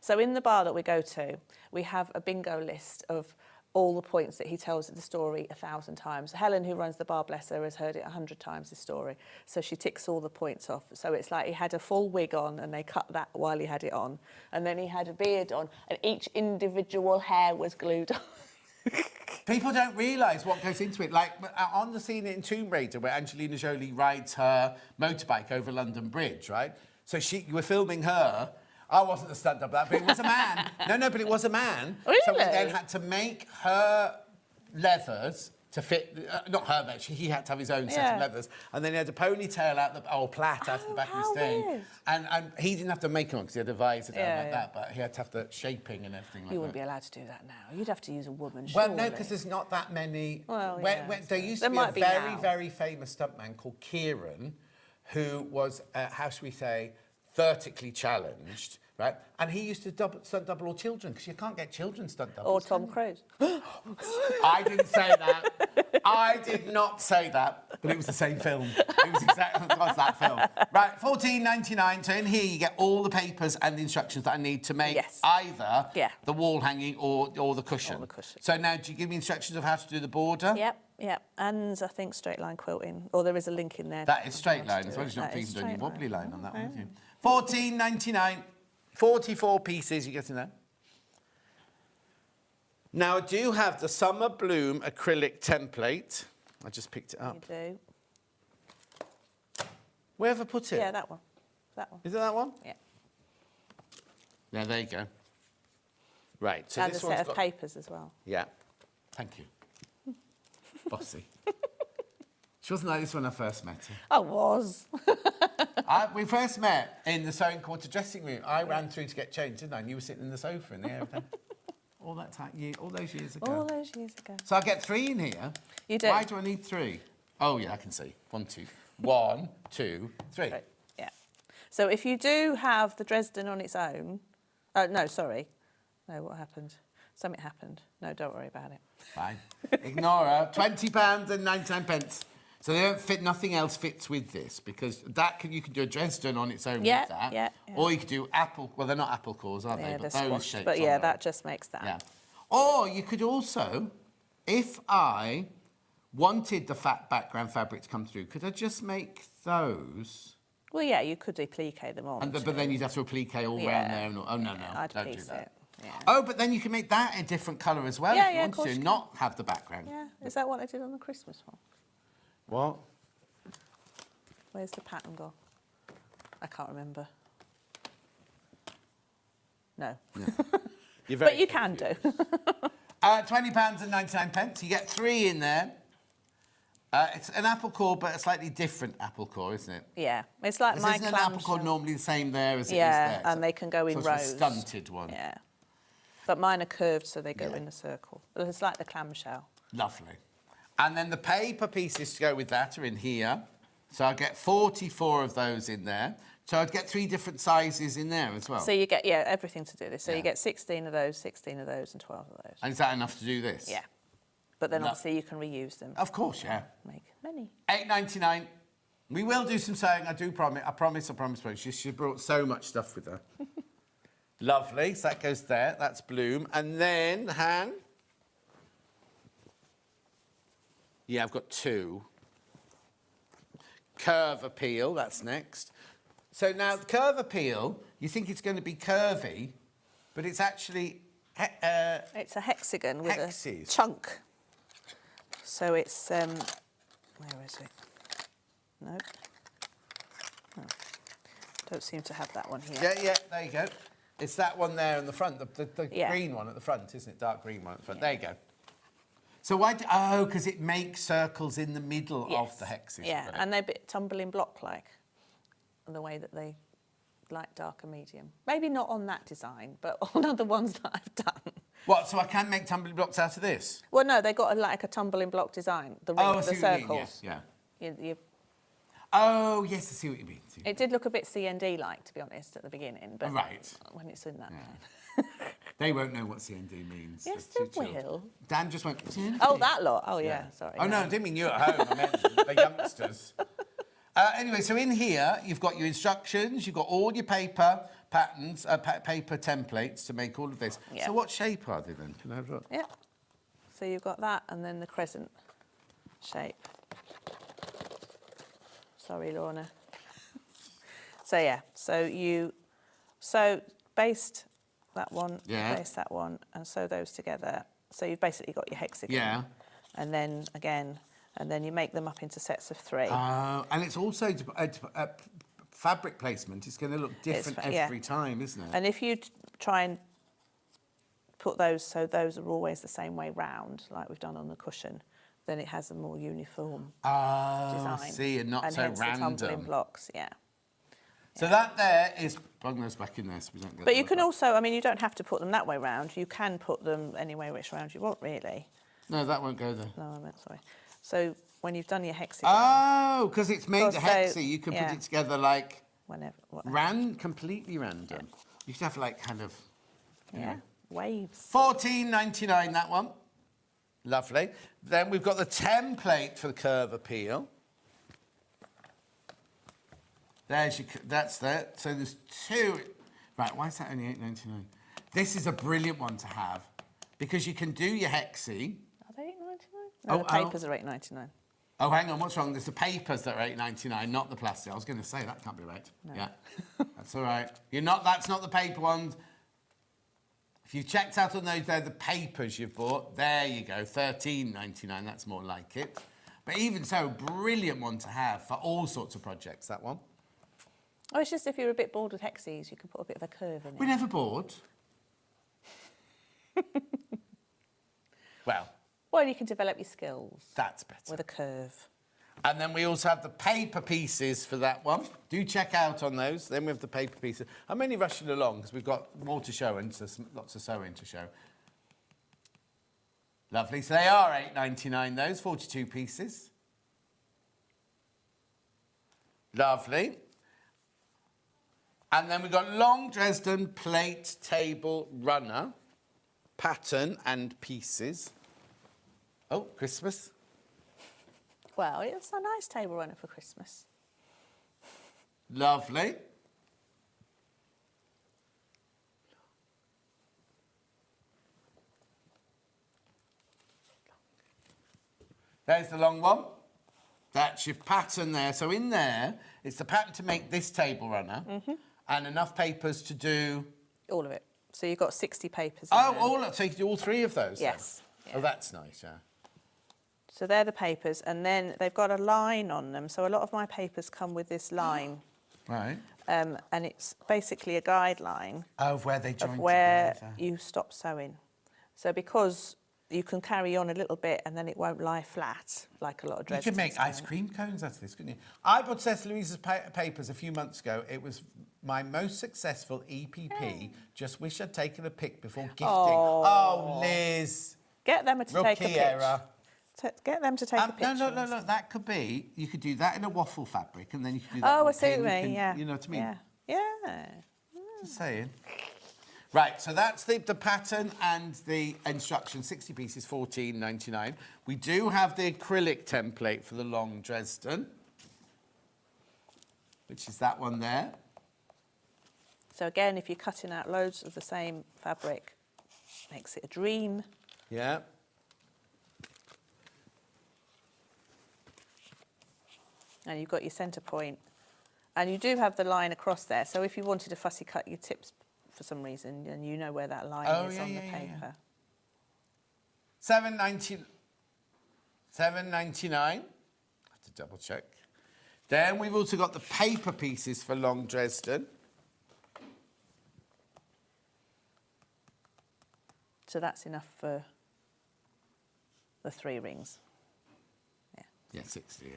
So in the bar that we go to, we have a bingo list of all the points that he tells the story 1,000 times. Helen, who runs the bar, bless her, has heard it 100 times, the story. So she ticks all the points off. So it's like he had a full wig on and they cut that while he had it on. And then he had a beard on and each individual hair was glued on. People don't realise what goes into it. Like on the scene in Tomb Raider where Angelina Jolie rides her motorbike over London Bridge, right? So you were filming her. I wasn't the stunt double, but it was a man. No, but it was a man. Really? So we then had to make her leathers to fit, not her, but he had to have his own set of leathers. And then he had a ponytail out plait out the back of his thing. And he didn't have to make them on because he had a visor down like that, but he had to have the shaping and everything like that. You wouldn't be allowed to do that now. You'd have to use a woman, Well, surely. no, because there's not that many. Well, there used to be a very, very famous stuntman called Kieran, who was, how should we say, vertically challenged. Right? And he used to stunt double all children because you can't get children stunt doubles. Or Tom Cruise. I didn't say that. I did not say that. But it was the same film. It was exactly that film. Right, $14.99. So in here you get all the papers and the instructions that I need to make either the wall hanging or the cushion. So now, do you give me instructions of how to do the border? Yep. And I think straight line quilting. Or there is a link in there. That is straight line as well as you're not even doing any wobbly line on that one, have you? $14.99. 44 pieces, you get in there. Now, I do have the Summer Bloom acrylic template. I just picked it up. You do. Where have I put it? Yeah, that one. Is it that one? Yeah. Yeah, there you go. Right, so and this a one's set of got... papers as well. Yeah. Thank you. Bossy. She wasn't like this when I first met her. I was. We first met in the sewing quarter dressing room. I ran through to get changed, didn't I? And you were sitting in the sofa in the air. All those years ago. All those years ago. So I get 3 in here. You do. Why do I need 3? Oh, yeah, I can see. 1, 2. 1, 2, 3. Right. Yeah. So if you do have the Dresden on its own... Oh, no, sorry. No, what happened? Something happened. No, don't worry about it. Fine. Ignore her. £20.99. So they don't fit. Nothing else fits with this because you can do a Dresden on its own with that. Yeah. Or you could do apple. Well, they're not apple cores, are they? Yeah, but they're those squashed. shapes. But yeah, that just makes that. Yeah. Or you could also, if I wanted the fat background fabric to come through, could I just make those? Well, yeah, you could applique them on. But then you'd have to applique all around there. Oh no, I'd don't do piece that. It. Yeah. Oh, but then you can make that a different colour as well if you want to, not have the background. Yeah, is that what I did on the Christmas one? What? Where's the pattern gone? I can't remember. No. But you can do. £20.99. You get 3 in there. It's an apple core, but a slightly different apple core, isn't it? Yeah, it's like my Isn't an apple core normally the same there as it is there? Yeah, and they can go in so rows. It's a stunted one. Yeah. But mine are curved, so they go in a circle. It's like the clamshell. Lovely. And then the paper pieces to go with that are in here. So I get 44 of those in there. So I'd get 3 different sizes in there as well. So you get, everything to do this. So you get 16 of those, 16 of those, and 12 of those. And is that enough to do this? Yeah. But then obviously you can reuse them. Of course, yeah. Make many. $8.99. We will do some sewing, I do promise. I promise. She brought so much stuff with her. Lovely. So that goes there. That's Bloom. And then, Han. Yeah, I've got 2. Curve appeal, that's next. So now, the curve appeal, you think it's going to be curvy, but it's actually... it's a hexagon with a chunk. So it's... where is it? No. Oh. Don't seem to have that one here. Yeah, there you go. It's that one there in the front, the green one at the front, isn't it? Dark green one at the front. There you go. So why? Because it makes circles in the middle of the hexes. Yeah, and they're a bit tumbling block-like, the way that they like darker medium. Maybe not on that design, but on other ones that I've done. What? So I can make tumbling blocks out of this? Well, no, they got like a tumbling block design. The ring, the circles. Yeah. Oh, yes, I see what you mean. It did look a bit CND-like, to be honest, at the beginning, but when it's in that. They won't know what CND means. Yes, They're they too chilled. will. Dan just went, CND? Oh, that lot. Oh, yeah, sorry. Oh, no, I didn't mean you at home. I meant the youngsters. Anyway, so in here, you've got your instructions, you've got all your paper patterns, paper templates to make all of this. Yeah. So what shape are they then? Can I have a look? Yeah. So you've got that and then the crescent shape. Sorry, Lorna. So, yeah, so based that one, based that one, and sew those together. So you've basically got your hexagon. Yeah. And then, again, and then you make them up into sets of 3. And it's also fabric placement. It's going to look different every time, isn't it? And if you try and put those so those are always the same way round, like we've done on the cushion, then it has a more uniform design. See, and not so hence random. the tumbling blocks, yeah. So that there is plug those back in there so we don't get. But you can also, I mean, you don't have to put them that way round. You can put them any way which round you want, really. No, that won't go there. No, I meant sorry. So when you've done your hexagon. Oh, because it's made a hexy, you can put it together like whenever, completely random. Yeah. You could have like kind of waves. $14.99 that one. Lovely. Then we've got the template for the curve appeal. That's that. So there's 2. Right, why is that only $8.99? This is a brilliant one to have because you can do your hexy. Are they $8.99? No, the papers are $8.99. Oh, hang on, what's wrong? There's the papers that are $8.99, not the plastic. I was going to say, that can't be right. No. Yeah, that's all right. That's not the paper ones. If you've checked out on those, they're the papers you've bought. There you go, $13.99, that's more like it. But even so, brilliant one to have for all sorts of projects, that one. Oh, it's just if you're a bit bored with hexes, you can put a bit of a curve in it. We're never bored. Well, you can develop your skills. That's better. With a curve. And then we also have the paper pieces for that one. Do check out on those. Then we have the paper pieces. I'm only rushing along because we've got more to show and so lots of sewing to show. Lovely. So they are $8.99, those 42 pieces. Lovely. And then we've got long Dresden plate table runner, pattern and pieces. Oh, Christmas. Well, it's a nice table runner for Christmas. Lovely. There's the long one. That's your pattern there. So in there, it's the pattern to make this table runner and enough papers to do... All of it. So you've got 60 papers. So you can do all 3 of those? Yes. Yeah. Oh, that's nice, yeah. So they're the papers, and then they've got a line on them. So a lot of my papers come with this line. Right. And it's basically a guideline. Of where they join of where together. you stop sewing. So because you can carry on a little bit and then it won't lie flat like a lot of dresses. You could make ice cream cones out of this, couldn't you? I bought Cecil Louise's papers a few months ago. It was my most successful EPP. Just wish I'd taken a pic before gifting. Oh, Liz. Get them to take a picture. Error. Get them to take a picture. No. That could be. You could do that in a waffle fabric, and then you could do that. Oh, I with see what you pink mean. Yeah. You know what I mean? Yeah. Just saying. Right. So that's the pattern and the instruction. 60 pieces, $14.99. We do have the acrylic template for the long Dresden, which is that one there. So again, if you're cutting out loads of the same fabric, makes it a dream. Yeah. And you've got your centre point. And you do have the line across there. So if you wanted to fussy cut your tips for some reason, then you know where that line is on the paper. $7.99. I have to double check. Then we've also got the paper pieces for long Dresden. So that's enough for the 3 rings. Yeah, 60, yeah.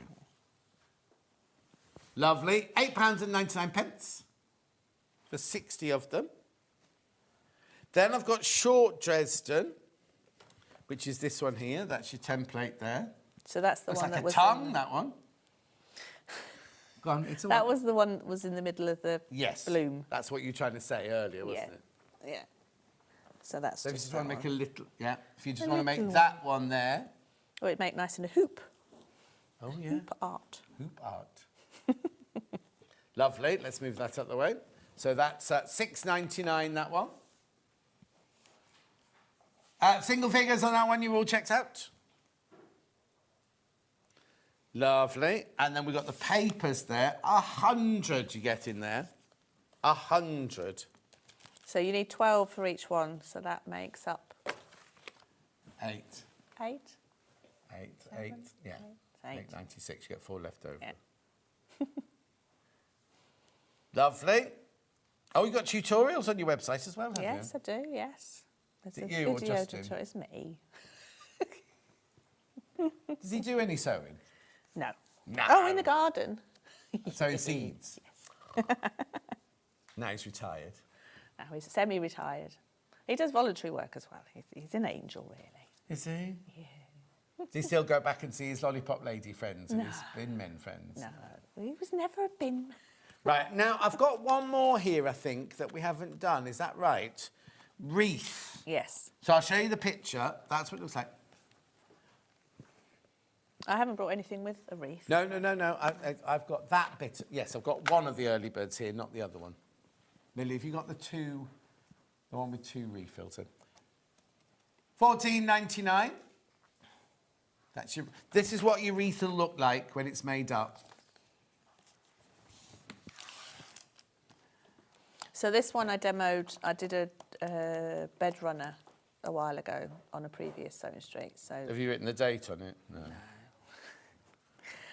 Lovely. £8.99 for 60 of them. Then I've got short Dresden, which is this one here. That's your template there. So that's the Looks one like that was a tongue, that one. Go on, it's all that right. was the one that was in the middle of the bloom. That's what you were trying to say earlier, wasn't it? Yeah. So that's So if you just just want to that make a one. little, yeah. If you just A want to make little that one there. Oh, it'd make nice in a hoop. Oh, yeah. Hoop art. Hoop art. Lovely. Let's move that out the way. So that's $6.99, that one. Single figures on that one, you all checked out? Lovely. And then we've got the papers there. 100 you get in there. 100. So you need 12 for each one, so that makes up 8. 8. 8, yeah. 8.96. You get 4 left over. Yeah. Lovely. Oh, you got tutorials on your website as well, have you? Yes, I do, yes. There's Is it a you or video Justin? tutorial. It's me. Does he do any sewing? No. No. Oh, in the garden. Sowing seeds? Now he's retired. Now he's semi-retired. He does voluntary work as well. He's an angel, really. Is he? Yeah. Does he still go back and see his lollipop lady friends and No. his bin men friends? No, he was never a bin. Right, now I've got one more here, I think, that we haven't done. Is that right? Wreath. Yes. So I'll show you the picture. That's what it looks like. I haven't brought anything with a wreath. No. I've got that bit. Yes, I've got one of the early birds here, not the other one. Lily, have you got the one with 2 refills in? $14.99. This is what your wreath will look like when it's made up. So this one I demoed. I did a bed runner a while ago on a previous sewing street. So Have you written the date on it? No.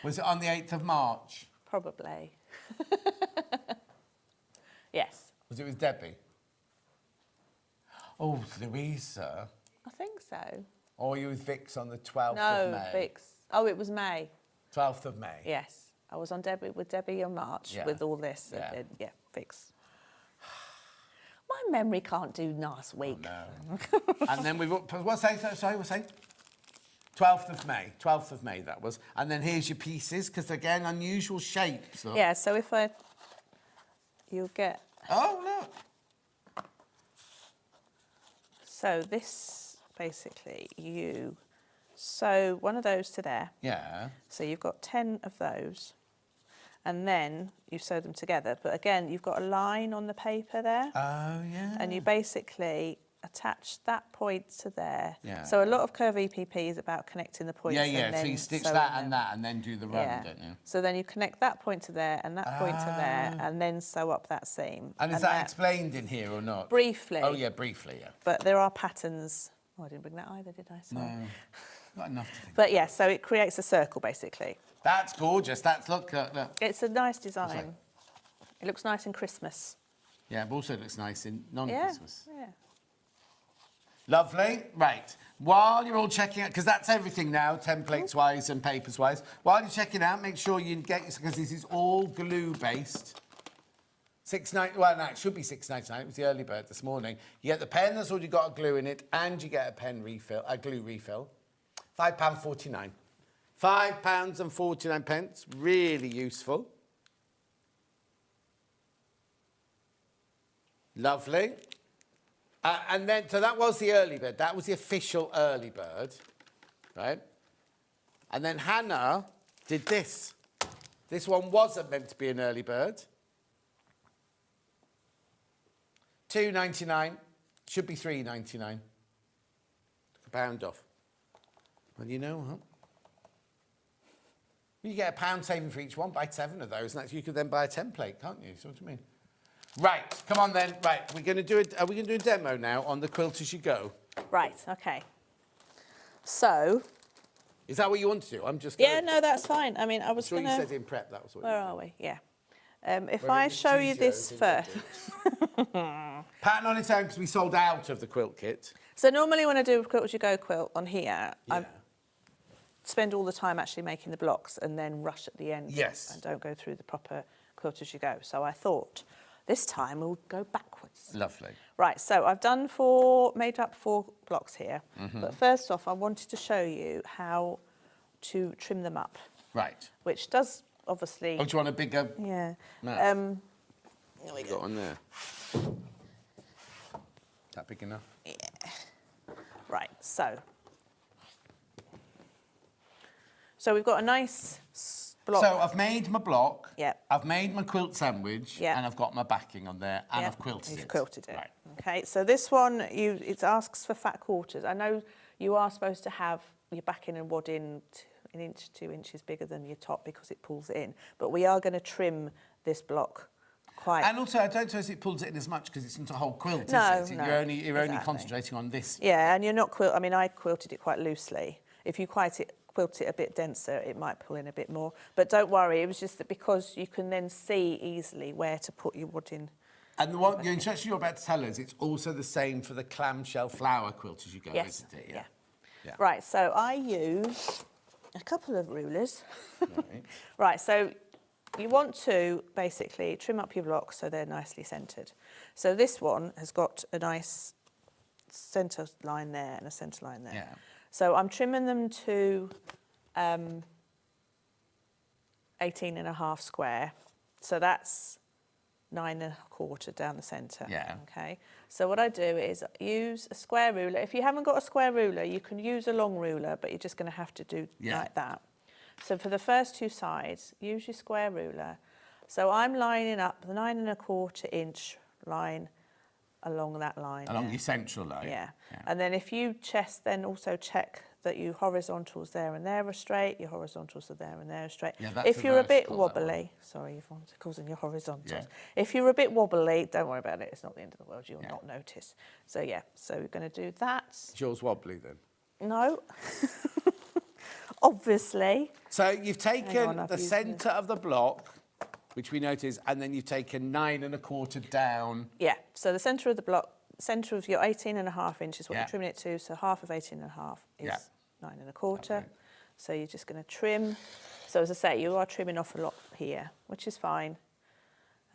Was it on the 8th of March? probably. Yes. Was it with Debbie? Oh, Louisa. I think so. Or were you with Vix on the 12th of No, May? Vix. Oh, it was May. 12th of May? Yes. I was on with Debbie in March Yeah. with all this. Yeah. And then, yeah, Vix. My memory can't do last week. Oh, no. And then we've... What's that? Sorry, what's that? 12th of May. 12th of May, that was. And then here's your pieces, because, again, unusual shapes. Look. Yeah, so if you'll get... Oh, look. So this, basically, you sew one of those to there. Yeah. So you've got 10 of those. And then you sew them together. But again, you've got a line on the paper there. Oh, yeah. And you basically attach that point to there. Yeah. So a lot of curve EPP is about connecting the points. Yeah, and yeah. then So you stitch sewing that them. and that and then do the run, don't you? So then you connect that point to there and that point to there and then sew up that seam. And is that explained in here or not? Briefly. Oh, yeah, briefly, yeah. But there are patterns. Oh, I didn't bring that either, did I? Sorry. No, not enough to think. But yeah, so it creates a circle, basically. That's gorgeous. That's, look. It's a nice design. It looks nice in Christmas. Yeah, but also looks nice in non-Christmas. Yeah. Lovely. Right. While you're all checking out, because that's everything now, templates-wise and papers-wise. While you're checking out, make sure you get, because this is all glue-based. Well, no, it should be $6.99. It was the early bird this morning. You get the pen that's already got a glue in it, and you get a pen refill, a glue refill. £5.49. £5.49. Really useful. Lovely. And then, so that was the early bird. That was the official early bird, right? And then Hannah did this. This one wasn't meant to be an early bird. $2.99. Should be $3.99. Took a pound off. Well, you know what? You get £1 saving for each one. Buy 7 of those, and you could then buy a template, can't you? See what I mean? Right, come on then. Right, are we going to do a demo now on the quilt as you go? Right, okay. So... Is that what you want to do? I'm just Yeah, no, that's fine. I mean, I was going going to... you said in prep that was what Where you are we? Yeah. If We're I in the show you this studio, first... Pattern on its own, because we sold out of the quilt kit. So normally when I do a quilt as you go quilt on here, I spend all the time actually making the blocks and then rush at the end. Yes. And don't go through the proper quilt as you go. So I thought this time we'll go backwards. Lovely. Right, so I've made up 4 blocks here. But first off, I wanted to show you how to trim them up. Right. Which does obviously... Oh, do you want a bigger... Yeah. There we go. Got on there. That big enough? Yeah. Right, so we've got a nice block. So I've made my block. Yeah. I've made my quilt sandwich. Yeah. And I've got my backing on there, and Yeah, I've quilted it. You've quilted it. Right. Okay, so this one, it asks for fat quarters. I know you are supposed to have your backing and wadding an inch, 2 inches bigger than your top because it pulls it in. But we are going to trim this block quite. And also, I don't suppose it pulls it in as much because it's not a whole quilt, No, is it? no, You're only exactly. concentrating on this. Yeah, and you're not I mean, I quilted it quite loosely. If you quilt it a bit denser, it might pull in a bit more. But don't worry, it was just that because you can then see easily where to put your wadding. And your instruction you're about to tell us, it's also the same for the clamshell flower quilt as you go, Yes, isn't it? yeah. Right, so I use a couple of rulers. Right, so you want to basically trim up your blocks so they're nicely centred. So this one has got a nice centre line there and a centre line there. Yeah. So I'm trimming them to 18.5 square. So that's 9.25 down the centre. Yeah. Okay. So what I do is use a square ruler. If you haven't got a square ruler, you can use a long ruler, but you're just going to have to do like that. So for the first 2 sides, use your square ruler. So I'm lining up the 9.25 inch line along that line. Along your central line. Yeah. And then if you also check that your horizontals there and there are straight, your horizontals are there and there are straight. Yeah, that's if you're a bit vertical, that wobbly, sorry, Yvonne, causing your horizontals. Yeah. If you're a bit wobbly, don't worry about it. It's not the end of the world. You'll not notice. So yeah, so we're going to do that. Is yours wobbly then? No. Obviously. So you've taken the centre of the block, which we notice, and then you've taken 9.25 down. Yeah. So the centre of the block, centre of your 18.5 inches, what Yeah. you're trimming it to. So half of 18.5 is 9.25. Okay. So you're just going to trim. So as I say, you are trimming off a lot here, which is fine.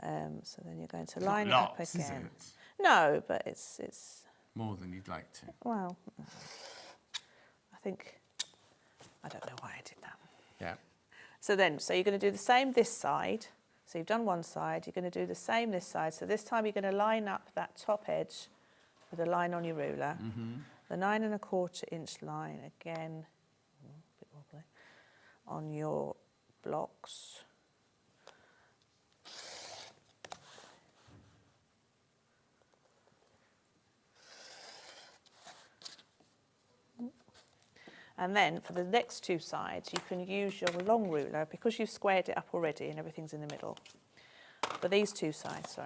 So then you're going to line it up lots, again. is it? No, but it's More than you'd like to. well. I don't know why I did that. Yeah. So you're going to do the same this side. So you've done one side, you're going to do the same this side. So this time you're going to line up that top edge with a line on your ruler. The 9.25 inch line again, a bit wobbly, on your blocks. And then for the next 2 sides, you can use your long ruler because you've squared it up already and everything's in the middle. For these 2 sides,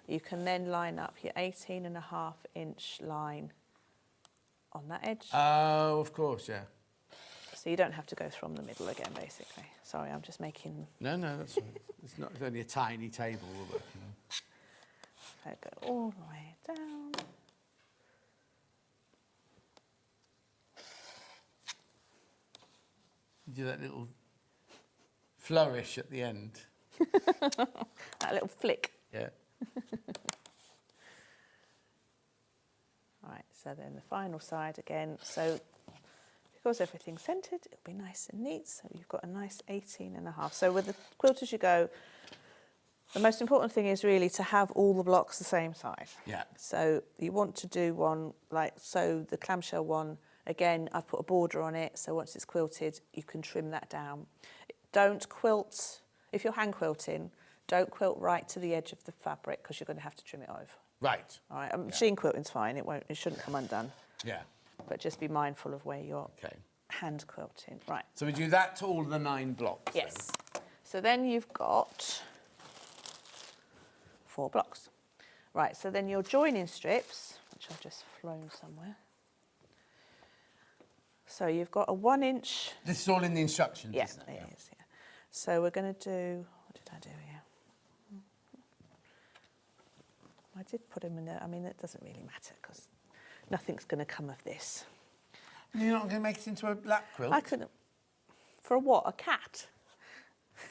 you can then line up your 18.5 inch line on that edge. Oh, of course, yeah. So you don't have to go from the middle again, basically. Sorry, I'm just making... No, that's right. It's only a tiny table we're working on. So go all the way down. You do that little flourish at the end. That little flick. Yeah. Right, so then the final side again. So because everything's centred, it'll be nice and neat. So you've got a nice 18.5. So with the quilt as you go, the most important thing is really to have all the blocks the same size. Yeah. So you want to do one so the clamshell one, again, I've put a border on it. So once it's quilted, you can trim that down. Don't quilt, if you're hand quilting, don't quilt right to the edge of the fabric because you're going to have to trim it over. Right. All right. Machine quilting's fine. It shouldn't come undone. Yeah. But just be mindful of where you're hand quilting. Right. So we do that to all the 9 blocks. Yes. So then you've got 4 blocks. Right. So then your joining strips, which I've just flown somewhere. So you've got a 1 inch. This is all in the instructions, Yeah, isn't it? it is. Yeah. So we're going to do. What did I do here? I did put them in there. I mean, it doesn't really matter because nothing's going to come of this. You're not going to make it into a lap quilt? I couldn't. For a what? A cat?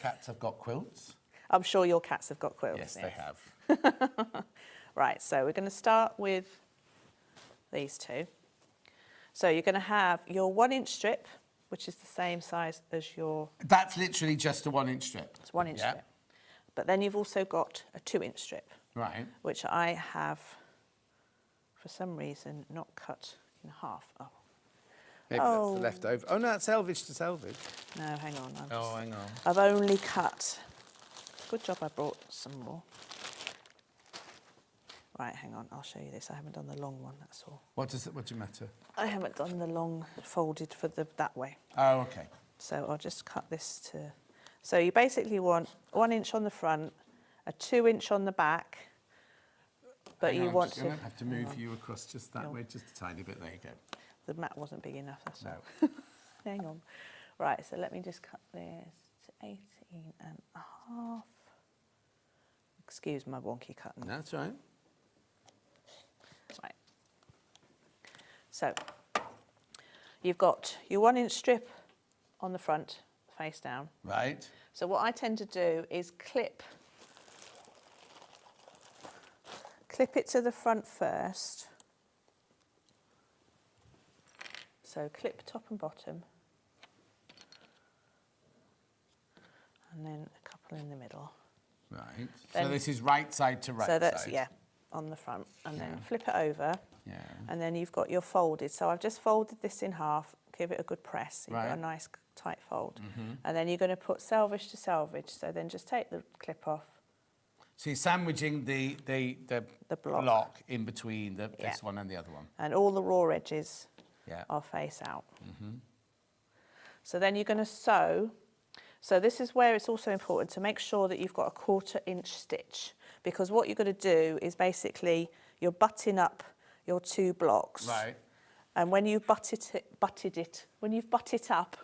Cats have got quilts. I'm sure your cats have got quilts. Yes, they have. Right, so we're going to start with these 2. So you're going to have your 1 inch strip, which is the same size as your... That's literally just a 1 inch strip. It's 1 inch strip. But then you've also got a 2 inch strip. Right. Which I have for some reason, not cut in half. Oh. Maybe that's the leftover. Oh, no, that's selvage to selvage. No, hang on. Hang on. I've only cut. Good job I brought some more. Right, hang on. I'll show you this. I haven't done the long one, that's all. What do you matter? I haven't done the long folded for that way. Oh, okay. So I'll just cut this to... So you basically want 1 inch on the front, a 2 inch on the back, but you want to... I'm going to have to move you across just that way, just a tiny bit. There you go. The mat wasn't big enough, that's all. Hang on. Right, so let me just cut this to 18 and a half. Excuse my wonky cutting. That's right. Right. So you've got your 1 inch strip on the front, face down. Right. So what I tend to do is clip it to the front first. So clip top and bottom. And then a couple in the middle. Right. Then, so this is right side to right side. So that's, yeah, on the front. And then flip it over. Yeah. And then you've got your folded. So I've just folded this in half, give it a good press. You've got a nice tight fold. And then you're going to put selvage to selvage. So then just take the clip off. So you're sandwiching the block in between this one and the other one. And all the raw edges are face out. So then you're going to sew. So this is where it's also important to make sure that you've got a 1/4 inch stitch, because what you're going to do is basically you're butting up your 2 blocks. Right. And when you've butt it up,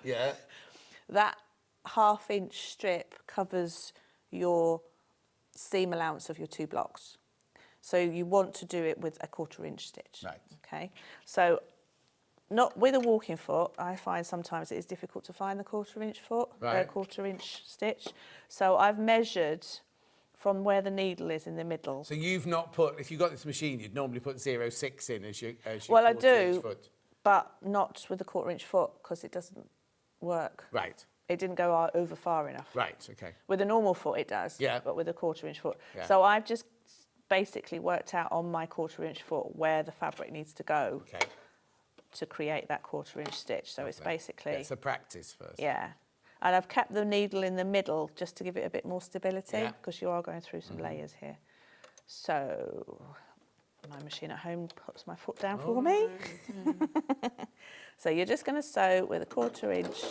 that 1/2 inch strip covers your seam allowance of your 2 blocks. So you want to do it with a 1/4 inch stitch. Right. Okay. So not with a walking foot. I find sometimes it is difficult to find the 1/4 inch foot, right. 1/4 inch stitch. So I've measured from where the needle is in the middle. So you've not put, if you've got this machine, you'd normally put 0.6 in as your well, I 1/4 do, inch foot. but not with a 1/4 inch foot because it doesn't work. Right. It didn't go over far enough. Right, okay. With a normal foot it does, yeah. but with a 1/4 inch foot. Yeah. So I've just basically worked out on my 1/4 inch foot where the fabric needs to go to create that 1/4 inch stitch. So it's basically... It's a practice first. Yeah. And I've kept the needle in the middle just to give it a bit more stability because you are going through some layers here. So my machine at home puts my foot down for me. So you're just going to sew with a 1/4 inch.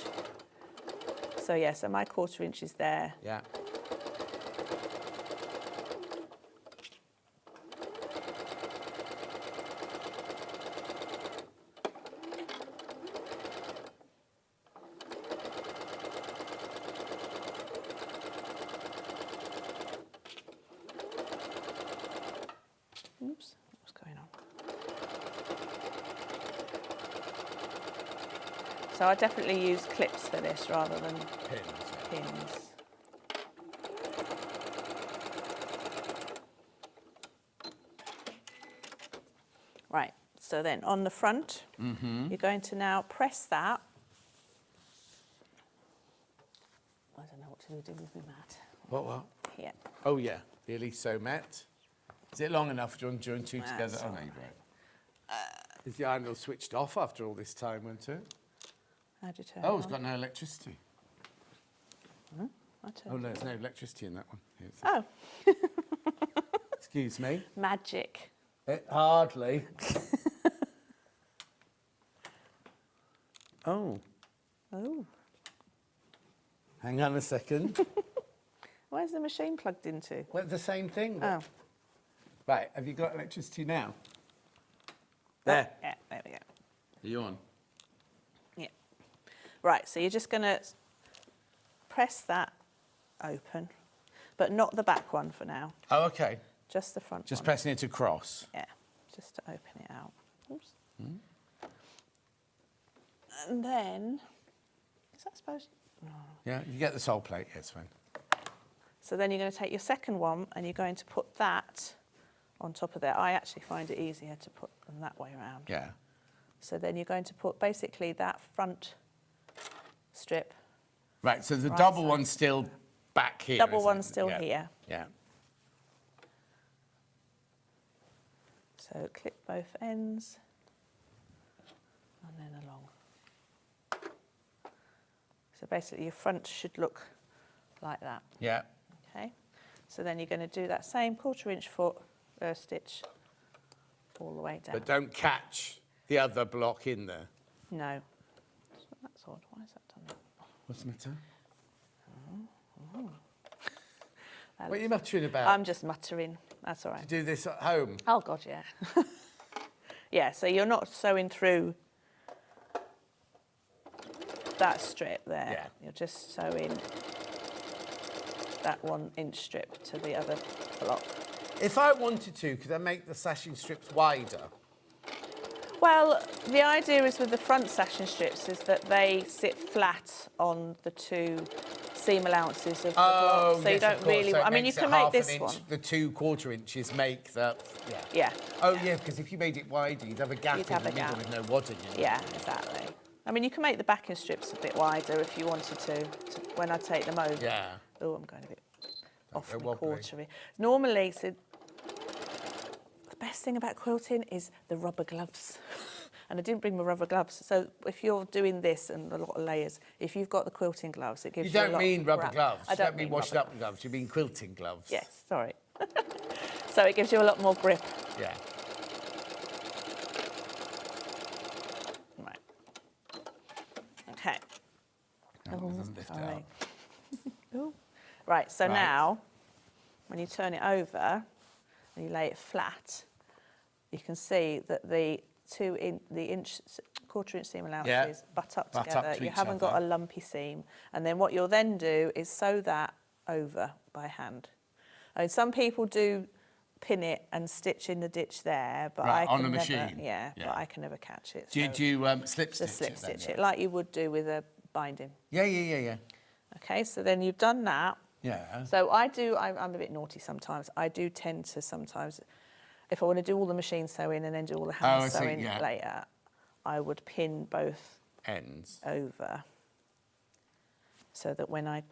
So yeah, so my 1/4 inch is there. Yeah. Oops, what's going on? So I definitely use clips for this rather than pins. Right, so then on the front, you're going to now press that. I don't know what to do with my mat. What? Here. Oh, yeah, the Elise sew mat. Is it long enough to join 2 together? Oh, no, you're right. Is the iron switched off after all this time, won't it? How do you turn Oh, it it's on? got no electricity. Oh, no, there's no electricity in that one. Oh. Excuse me. Magic. Hardly. Oh. Oh. Hang on a second. Where's the machine plugged into? Well, the same thing. Oh. Right, have you got electricity now? There. Yeah, there we go. Are you on? Yeah. Right, so you're just going to press that open, but not the back one for now. Oh, okay. Just the front Just one. pressing it across. Yeah, just to open it out. Oops. And then, is that supposed to... No. Yeah, you get the sole plate. Yeah, it's fine. So then you're going to take your second one and you're going to put that on top of there. I actually find it easier to put them that way around. Yeah. So then you're going to put basically that front strip. Right, so the Right double side. one's still back here. Double isn't one's it? still Yeah. here. Yeah. So clip both ends and then along. So basically your front should look like that. Yeah. Okay. So then you're going to do that same 1/4 inch foot stitch all the way down. But don't catch the other block in there. No. That's odd. Why is that done that? What's the matter? Oh. What are you muttering about? I'm just muttering. That's all right. Do this at home? Oh, God, yeah. Yeah, so you're not sewing through that strip there. Yeah. You're just sewing that 1 inch strip to the other block. If I wanted to, could I make the sashing strips wider? Well, the idea is with the front sashing strips is that they sit flat on the 2 seam allowances of the block. So yes, you don't of course. really... So it I mean, you makes it can make half an this inch. one. The 2 1/4 inches make the... Yeah. Yeah. Oh, yeah, because if you made it wider, you'd have a gap You'd in have the a middle gap. with no wadding in it. Yeah, exactly. I mean, you can make the backing strips a bit wider if you wanted to when I take them over. Yeah. Oh, I'm going a bit off go my wobbly. quarter. Normally, so the best thing about quilting is the rubber gloves. And I didn't bring my rubber gloves. So if you're doing this and a lot of layers, if you've got the quilting gloves, it gives you a lot You don't mean of rubber grab. gloves. I You don't mean washed up gloves. You mean quilting gloves. Yes, sorry. So it gives you a lot more grip. Yeah. Right. Okay. Oh, it doesn't lift sorry. up. Ooh. Right, so Right. now, when you turn it over and you lay it flat, you can see that the 1/4 inch seam allowances butt up together. to You each haven't got other. a lumpy seam. And then what you'll then do is sew that over by hand. I mean, some people do pin it and stitch in the ditch there, but Right, I can on a never, machine. Yeah, Yeah. but I can never catch it. Do so you slip stitch just slip it then, stitch yeah? it like you would do with a binding. Yeah. Okay, so then you've done that. Yeah. So I'm a bit naughty sometimes. I do tend to sometimes, if I want to do all the machine sewing and then do all the hand I see, sewing yeah. later, I would pin both ends over so that when I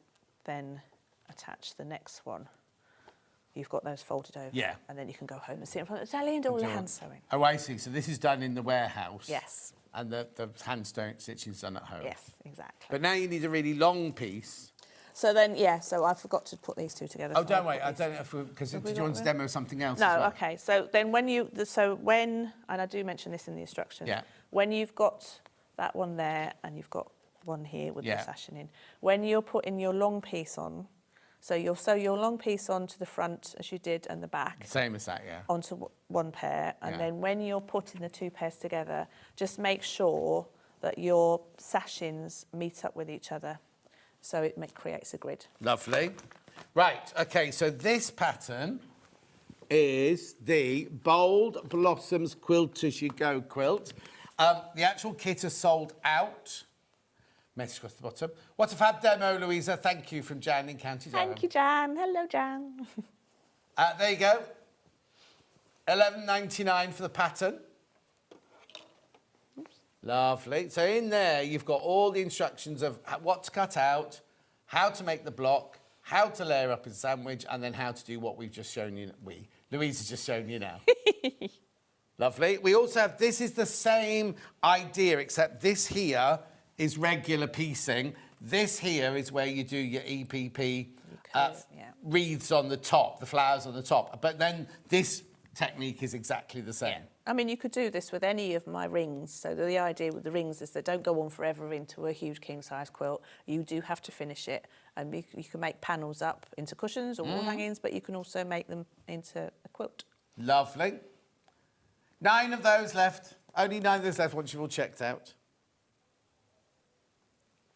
then attach the next one, you've got those folded over. Yeah. And then you can go home and sit in front of the telly and do all the hand sewing. Oh, I see. So this is done in the warehouse. Yes. And the hand stitching is done at home. Yes, exactly. But now you need a really long piece. So then, yeah, so I forgot to put these 2 together. Oh, so don't I'll wait. put I these don't know if because Have we did you got want to them? demo something else? No, as well? okay. So then and I do mention this in the instructions, Yeah. when you've got that one there and you've got one here with Yeah. the sashing in, when you're putting your long piece on, so you'll sew your long piece onto the front as you did and the back. Same as that, yeah. Onto one pair, and Yeah. then when you're putting the 2 pairs together, just make sure that your sashings meet up with each other, so it creates a grid. Lovely. Right, okay, so this pattern is the Bold Blossoms Quilt As You Go quilt. The actual kit is sold out. Message across the bottom. What a fab demo, Louisa. Thank you from Jan in County Durham. Thank you, Jan. Hello, Jan. There you go. $11.99 for the pattern. Lovely. So in there, you've got all the instructions of what to cut out, how to make the block, how to layer up a sandwich, and then how to do what we've just shown you. Louise has just shown you now. Lovely. We also have, this is the same idea, except this here is regular piecing. This here is where you do your EPP wreaths on the top, the flowers on the top. But then this technique is exactly the same. I mean, you could do this with any of my rings. So the idea with the rings is they don't go on forever into a huge king-size quilt. You do have to finish it. And you can make panels up into cushions or wall hangings, but you can also make them into a quilt. Lovely. 9 of those left. Only 9 of those left once you've all checked out.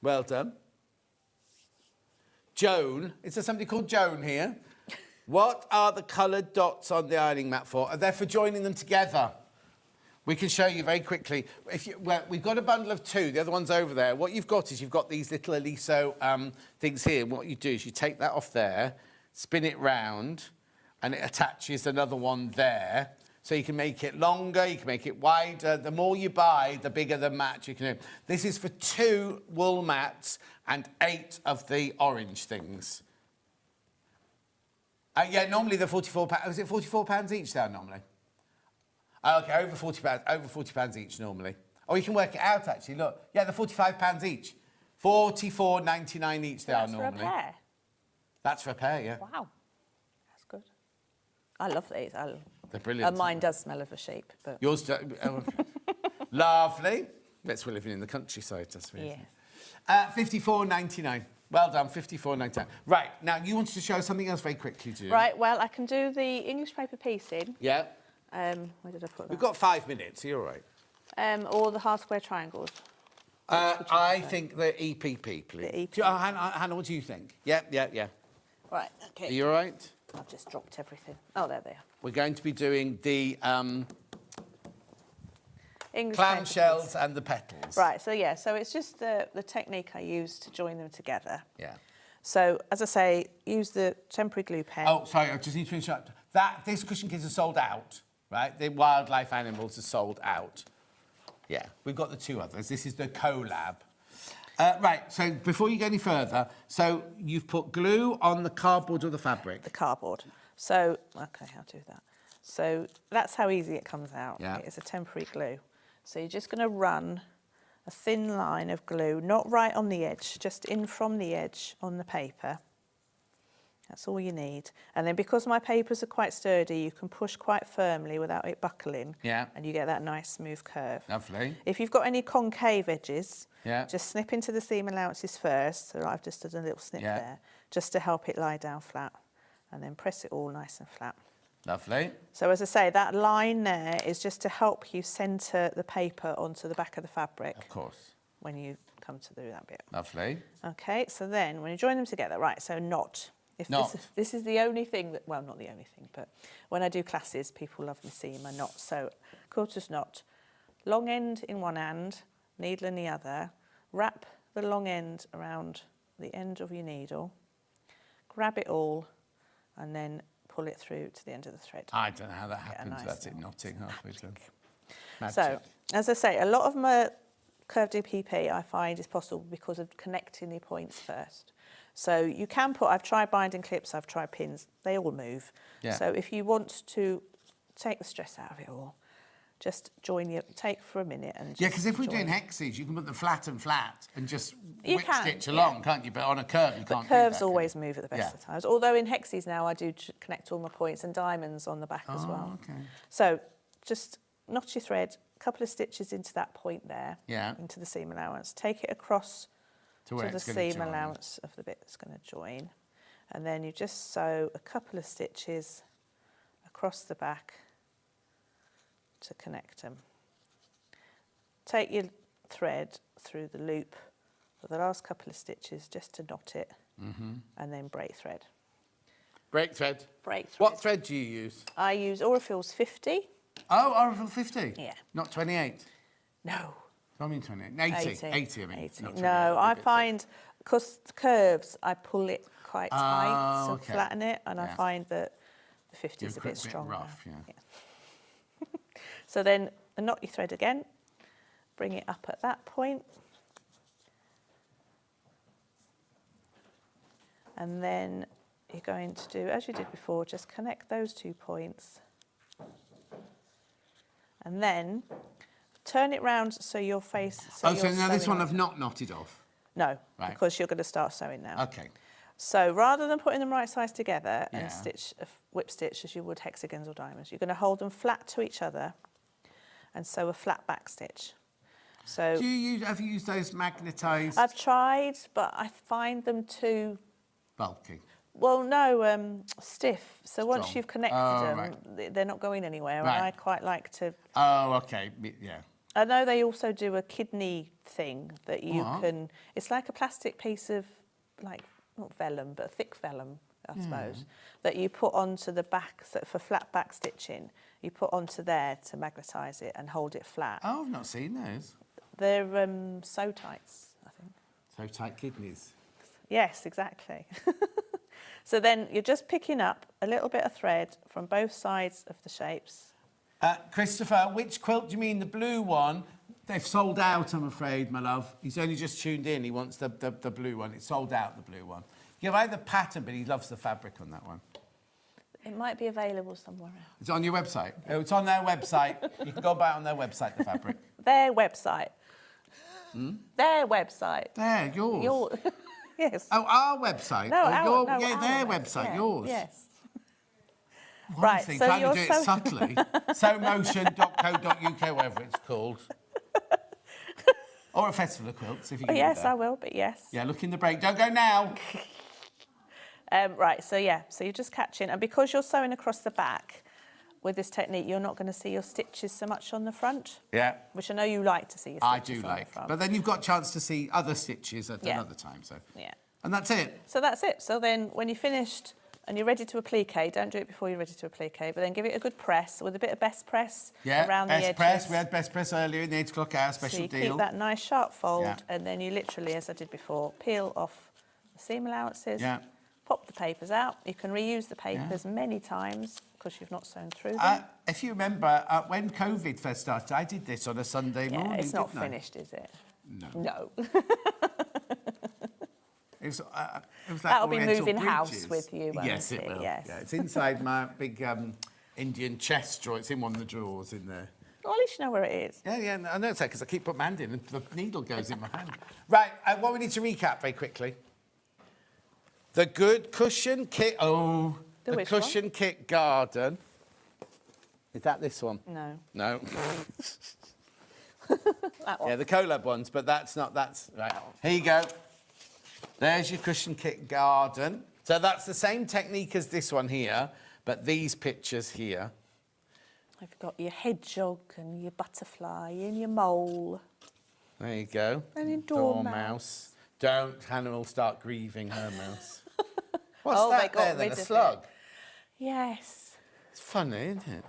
Well done. Joan, is there somebody called Joan here? What are the coloured dots on the ironing mat for? Are they for joining them together? We can show you very quickly. Well, we've got a bundle of 2. The other one's over there. What you've got is you've got these little Aliso things here. What you do is you take that off there, spin it round, and it attaches another one there. So you can make it longer, you can make it wider. The more you buy, the bigger the mat you can do. This is for 2 wool mats and 8 of the orange things. Yeah, normally they're £44. Is it £44 each now, normally? Oh, okay, over £40 each normally. Or you can work it out actually. Look, yeah, they're £45 each. $44.99 each they are normally. That's for a pair. That's for a pair, yeah. Wow, that's good. I love these. They're brilliant. And mine does smell of a sheep, but Yours do. Oh, okay. Lovely. Bet we're living in the countryside, doesn't we? Yeah. $54.99. Well done, $54.99. Right, now you wanted to show something else very quickly, do you? Right, well, I can do the English paper piecing. Yeah. Where did I put that? We've got 5 minutes, you're all right. Or the hard square triangles. I think the EPP, please. The EP. Hannah, what do you think? Yeah. Right, okay. Are you all right? I've just dropped everything. Oh, there they are. We're going to be doing the English clamshells and the petals. Right, so yeah, so it's just the technique I use to join them together. Yeah. So, as I say, use the temporary glue pen. Oh, sorry, I just need to interrupt. This cushion kids are sold out, right? The wildlife animals are sold out. Yeah, we've got the 2 others. This is the collab. Right, so before you go any further, so you've put glue on the cardboard or the fabric? The cardboard. So, okay, I'll do that. So that's how easy it comes out. Yeah. It's a temporary glue. So you're just going to run a thin line of glue, not right on the edge, just in from the edge on the paper. That's all you need. And then because my papers are quite sturdy, you can push quite firmly without it buckling. Yeah. And you get that nice smooth curve. Lovely. If you've got any concave edges, Yeah. just snip into the seam allowances first. So I've just done a little snip Yeah. there, just to help it lie down flat. And then press it all nice and flat. Lovely. So as I say, that line there is just to help you centre the paper onto the back of the fabric. Of course. When you come to do that bit. Lovely. Okay, so then when you join them together, right, so knot. Knot. This is the only thing that, well, not the only thing, but when I do classes, people love me seeing my knot. So quarters knot, long end in one hand, needle in the other, wrap the long end around the end of your needle, grab it all, and then pull it through to the end of the thread. I don't know how that happens. nice That's it knotting halfway through. So, as I say, a lot of my curved EPP I find is possible because of connecting the points first. So you can put, I've tried binding clips, I've tried pins, they all move. Yeah. So if you want to take the stress out of it all, just take for a minute and just Yeah, because if we're join. doing hexes, you can put them flat and just You whip can, stitch yeah. along, can't you? But on a curve, you can't do Curves that, always can you? move at the best Yeah. of times. Although in hexes now I do connect all my points and diamonds on the back as well. Okay. So just knot your thread, a couple of stitches into that point there, Yeah. into the seam allowance. Take it across To where the it's gonna seam join. allowance of the bit that's going to join. And then you just sew a couple of stitches across the back to connect them. Take your thread through the loop for the last couple of stitches just to knot it, and then break thread. Break thread. Break thread. What thread do you use? I use Orifil's 50. Oh, Oracle 50? Yeah. Not 28? No. I mean 28. 80. 80, I mean. 80. Not 28, No, a I bit find, because the curves, I pull it quite tight to okay. flatten it, and I Yeah. find that the 50 is You're a bit a bit stronger. rough, yeah. So then knot your thread again, bring it up at that point, and then you're going to do, as you did before, just connect those 2 points, and then turn it round so your face. So now this sewing one on. I've not knotted off. No, Right. because you're going to start sewing now. Okay. So rather than putting them right sides together Yeah. and stitch a whip stitch as you would hexagons or diamonds, you're going to hold them flat to each other and sew a flat back stitch. So Have you used those magnetised? I've tried, but I find them too, Bulky. well, no, stiff. So once Strong. you've connected Oh, them, right. they're not going anywhere. Right. And I quite like to. Oh, okay. Yeah. I know they also do a kidney thing that you What? can. It's like a plastic piece of, like, not vellum, but thick vellum, I suppose, that you put onto the back for flat back stitching. You put onto there to magnetise it and hold it flat. Oh, I've not seen those. They're sew tights, I think. So tight kidneys. Yes, exactly. So then you're just picking up a little bit of thread from both sides of the shapes. Christopher, which quilt do you mean? The blue one? They've sold out, I'm afraid, my love. He's only just tuned in. He wants the blue one. It's sold out, the blue one. You can buy the pattern, but he loves the fabric on that one. It might be available somewhere else. It's on your website. Oh, it's on their website. You can go buy it on their website, the fabric. Their website. Hmm? Their website. There, yours. Yes. Oh, our website. No, oh, our, no, yeah, our their website, yeah, yours. Yes. Honestly, so trying you're to do it subtly. Sewmotion.co.uk, whatever it's called. Or a festival of quilts, if you can. Yes, I will, but yes. Yeah, look in the break. Don't go now. Right, so yeah, so you're just catching, and because you're sewing across the back with this technique, you're not going to see your stitches so much on the front. Yeah. Which I know you like to see your stitches on the front. But then you've got a chance to see other stitches at another time. So. Yeah. And that's it. So that's it. So then when you're finished and you're ready to applique, don't do it before you're ready to applique, but then give it a good press with a bit of best press around the edges. Best press. We had best press earlier in the 8 o'clock hour special so you deal. keep that nice sharp fold, and then you literally, as I did before, peel off the seam allowances. Yeah. Pop the papers out. You can reuse the papers many times because you've not sewn through them. If you remember, when COVID first started, I did this on a Sunday morning. It's not finished, is it? No. It was like That'll be Oriental moving bridges. house with you, won't Yes, it will. Yes. Yeah, it's inside my big Indian chest drawer. It's in one of the drawers in there. Well, at least you know where it is. Yeah, I know it's there because I keep putting my hand in and the needle goes in my hand. Right, what we need to recap very quickly. The good cushion kit. Oh, the cushion kit garden. Is that this one? No. No. That one. Yeah, the collab ones, but that's not. That's right. Here you go. There's your cushion kit garden. So that's the same technique as this one here, but these pictures here. I've got your hedgehog and your butterfly and your mole. There you go. And your dormouse. Don't Hannah will start grieving her mouse. What's Oh, they that got there then? rid A of slug? it. Yes. It's funny, isn't it?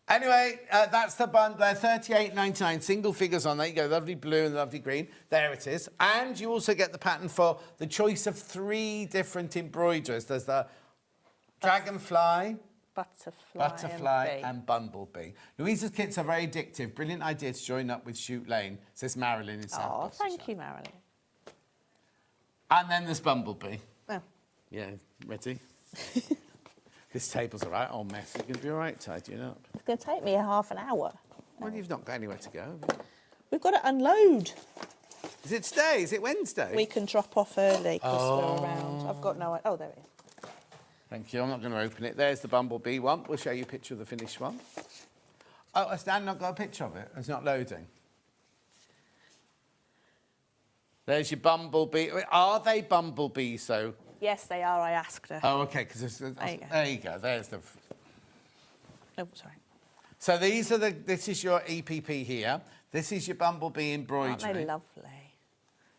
Anyway, that's the bundle. They're $38.99, single figures on there. You go, lovely blue and lovely green. There it is. And you also get the pattern for the choice of 3 different embroiderers. There's the dragonfly, butterfly and bumblebee. Louisa's kits are very addictive. Brilliant idea to join up with Shoot Lane, says Marilyn in South Oh, Gloucestershire. thank you, Marilyn. And then there's bumblebee. Oh. Yeah, ready? This table's all right. Oh, mess. You're going to be all right tidying up. It's going to take me half an hour. Well, you've not got anywhere to go. Have you? We've got to unload. Is it today? Is it Wednesday? We can drop off early because we're around. I've got no... Oh, there it is. Thank you. I'm not going to open it. There's the bumblebee one. We'll show you a picture of the finished one. Oh, has Dan not got a picture of it? It's not loading. There's your bumblebee. Are they bumblebees, though? Yes, they are. I asked her. Oh, OK, because there you go. There's the... Oh, sorry. So these are the... This is your EPP here. This is your bumblebee embroidery. Aren't they lovely?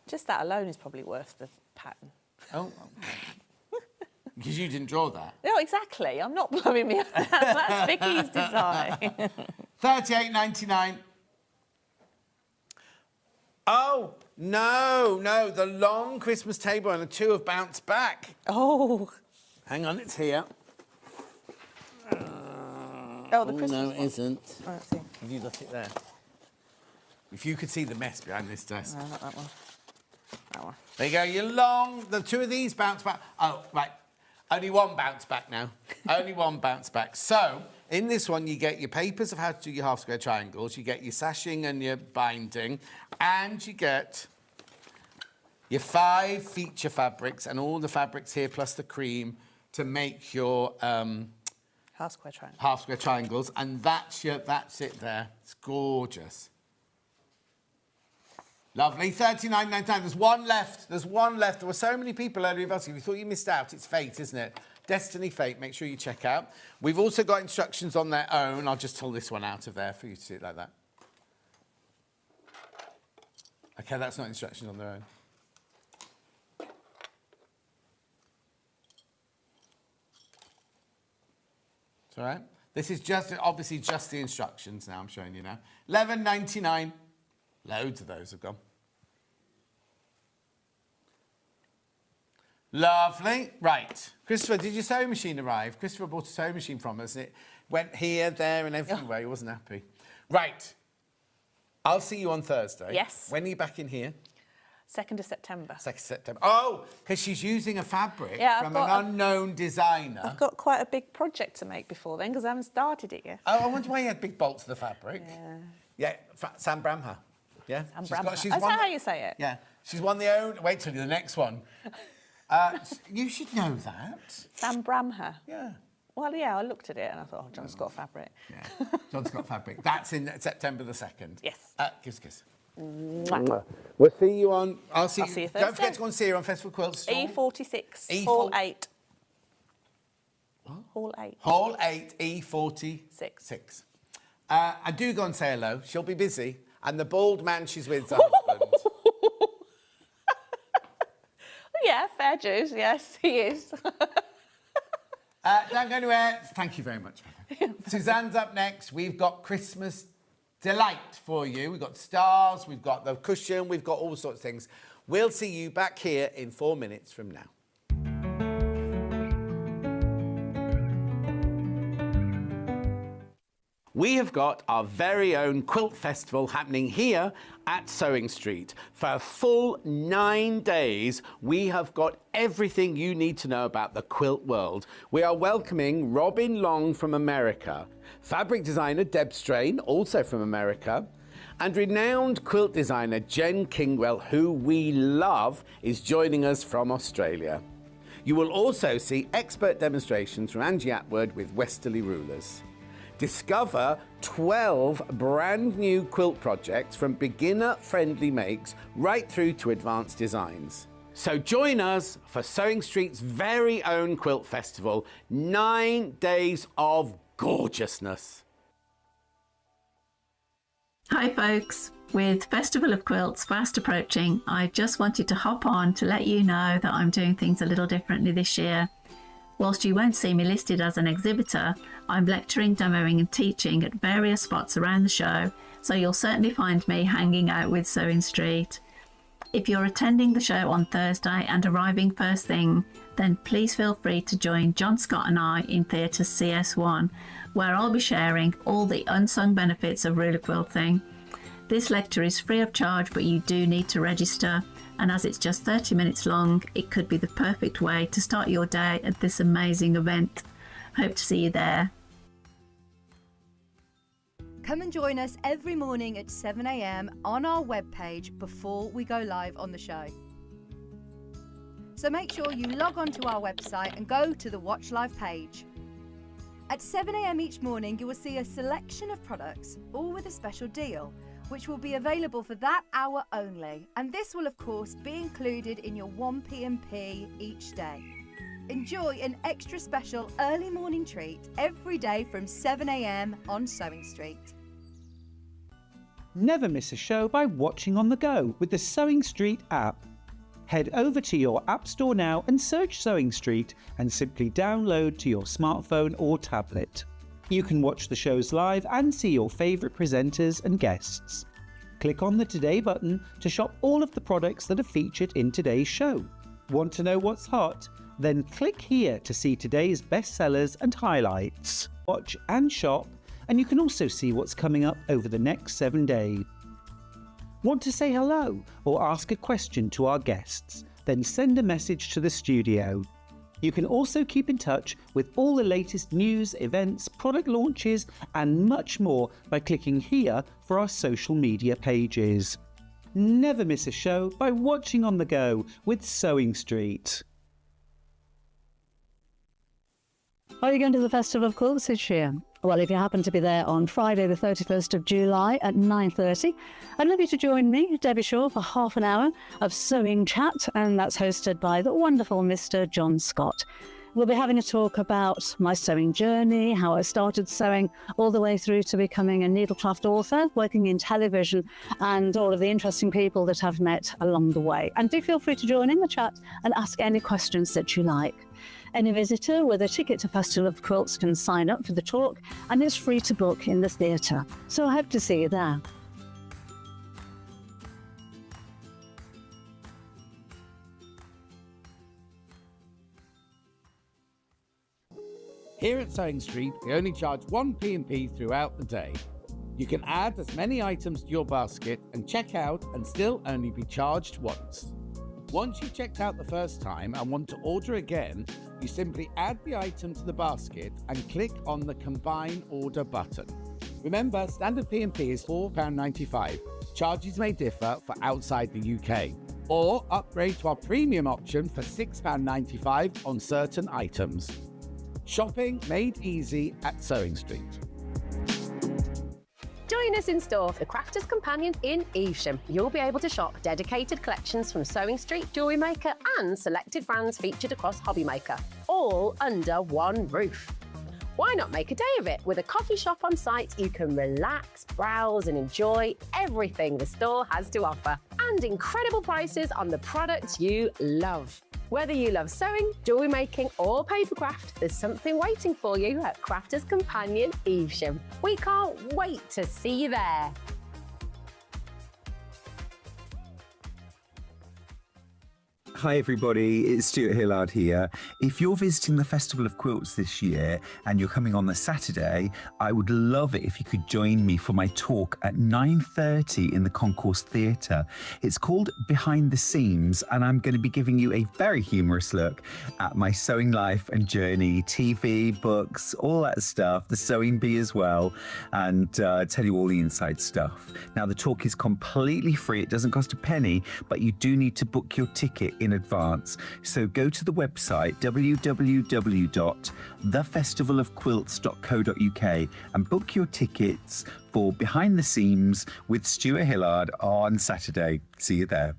Just that alone is probably worth the pattern. Oh. Because you didn't draw that. No, exactly. I'm not blowing me up. That's Vicky's design. $38.99. Oh, no, the long Christmas table and the 2 have bounced back. Oh. Hang on, it's here. Oh, the Christmas no, one. it isn't. Oh, let's see. Have you got it there? If you could see the mess behind this desk. No, not that one. That one. There you go, your long... The 2 of these bounce back. Oh, right. Only one bounce back now. Only one bounce back. So, in this one, you get your papers of how to do your half-square triangles, you get your sashing and your binding, and you get your 5 feature fabrics and all the fabrics here, plus the cream, to make your... half-square triangle. Half-square triangles, and that's it there. It's gorgeous. Lovely, $39.99. There's one left. There's one left. There were so many people earlier asking. If you thought you missed out, it's fate, isn't it? Destiny, fate. Make sure you check out. We've also got instructions on their own. I'll just pull this one out of there for you to see it like that. OK, that's not instructions on their own. It's all right. This is just, obviously, just the instructions now I'm showing you now. $11.99. Loads of those have gone. Lovely. Right. Christopher, did your sewing machine arrive? Christopher bought a sewing machine from us. It went here, there, and everywhere. He wasn't happy. Right. I'll see you on Thursday. Yes. When are you back in here? 2nd of September. 2nd September. Oh, because she's using a fabric from an unknown designer. I've got quite a big project to make before then because I haven't started it yet. Oh, I wonder why you had big bolts of the fabric. Yeah. Yeah, Sam Bramher. Yeah. Sam Bramher. Is that how you say it? Yeah. She's won the own... Wait till the next one. You should know that. Sam Bramher. Yeah. Well, yeah, I looked at it and I thought, oh, John Scott fabric. Yeah, John Scott fabric. That's in September the 2nd. Yes. Kiss. Mwah. We'll see you on... I'll see you Thursday. Don't forget to go and see her on Festival Quilt Store. E46, Hall 8. What? Hall 8. Hall 8, E46. I do go and say hello. She'll be busy. And the bald man she's with is her husband. Yeah, fair dues. Yes, he is. Don't go anywhere. Thank you very much. Suzanne's up next. We've got Christmas delight for you. We've got stars, we've got the cushion, we've got all sorts of things. We'll see you back here in 4 minutes from now. We have got our very own quilt festival happening here at Sewing Street. For a full 9 days, we have got everything you need to know about the quilt world. We are welcoming Robin Long from America, fabric designer Deb Strain, also from America, and renowned quilt designer Jen Kingwell, who we love, is joining us from Australia. You will also see expert demonstrations from Angie Atwood with Westerly rulers. Discover 12 brand new quilt projects from beginner-friendly makes right through to advanced designs. So join us for Sewing Street's very own quilt festival, 9 days of gorgeousness. Hi folks, with Festival of Quilts fast approaching, I just wanted to hop on to let you know that I'm doing things a little differently this year. Whilst you won't see me listed as an exhibitor, I'm lecturing, demoing and teaching at various spots around the show, so you'll certainly find me hanging out with Sewing Street. If you're attending the show on Thursday and arriving first thing, then please feel free to join John Scott and I in Theatre CS1, where I'll be sharing all the unsung benefits of ruler quilting. This lecture is free of charge, but you do need to register. And as it's just 30 minutes long, it could be the perfect way to start your day at this amazing event. Hope to see you there. Come and join us every morning at 7 a.m. on our webpage before we go live on the show. So make sure you log on to our website and go to the Watch Live page. At 7 a.m. each morning, you will see a selection of products, all with a special deal, which will be available for that hour only. And this will, of course, be included in your 1 P&P each day. Enjoy an extra special early morning treat every day from 7 a.m. on Sewing Street. Never miss a show by watching on the go with the Sewing Street app. Head over to your App Store now and search Sewing Street and simply download to your smartphone or tablet. You can watch the shows live and see your favourite presenters and guests. Click on the Today button to shop all of the products that are featured in today's show. Want to know what's hot? Then click here to see today's bestsellers and highlights. Watch and shop, and you can also see what's coming up over the next 7 days. Want to say hello or ask a question to our guests? Then send a message to the studio. You can also keep in touch with all the latest news, events, product launches, and much more by clicking here for our social media pages. Never miss a show by watching on the go with Sewing Street. Are you going to the Festival of Quilts this year? Well, if you happen to be there on Friday the 31st of July at 9:30, I'd love you to join me, Debbie Shaw, for half an hour of sewing chat, and that's hosted by the wonderful Mr. John Scott. We'll be having a talk about my sewing journey, how I started sewing all the way through to becoming a needlecraft author, working in television, and all of the interesting people that I've met along the way. And do feel free to join in the chat and ask any questions that you like. Any visitor with a ticket to Festival of Quilts can sign up for the talk, and it's free to book in the theatre. So I hope to see you there. Here at Sewing Street, we only charge 1 P&P throughout the day. You can add as many items to your basket and check out and still only be charged once. Once you've checked out the first time and want to order again, you simply add the item to the basket and click on the Combine Order button. Remember, standard P&P is £4.95. Charges may differ for outside the UK. Or upgrade to our premium option for £6.95 on certain items. Shopping made easy at Sewing Street. Join us in store, the Crafter's Companion in Evesham. You'll be able to shop dedicated collections from Sewing Street, Jewellery Maker and selected brands featured across Hobby Maker, all under one roof. Why not make a day of it? With a coffee shop on site, you can relax, browse and enjoy everything the store has to offer. And incredible prices on the products you love. Whether you love sewing, jewellery making or papercraft, there's something waiting for you at Crafter's Companion Evesham. We can't wait to see you there. Hi everybody, it's Stuart Hillard here. If you're visiting the Festival of Quilts this year and you're coming on the Saturday, I would love it if you could join me for my talk at 9:30 in the Concourse Theatre. It's called Behind the Seams and I'm going to be giving you a very humorous look at my sewing life and journey, TV, books, all that stuff, the sewing bee as well, and tell you all the inside stuff. Now the talk is completely free, it doesn't cost a penny, but you do need to book your ticket in advance. So go to the website www.thefestivalofquilts.co.uk and book your tickets for Behind the Seams with Stuart Hillard on Saturday. See you there.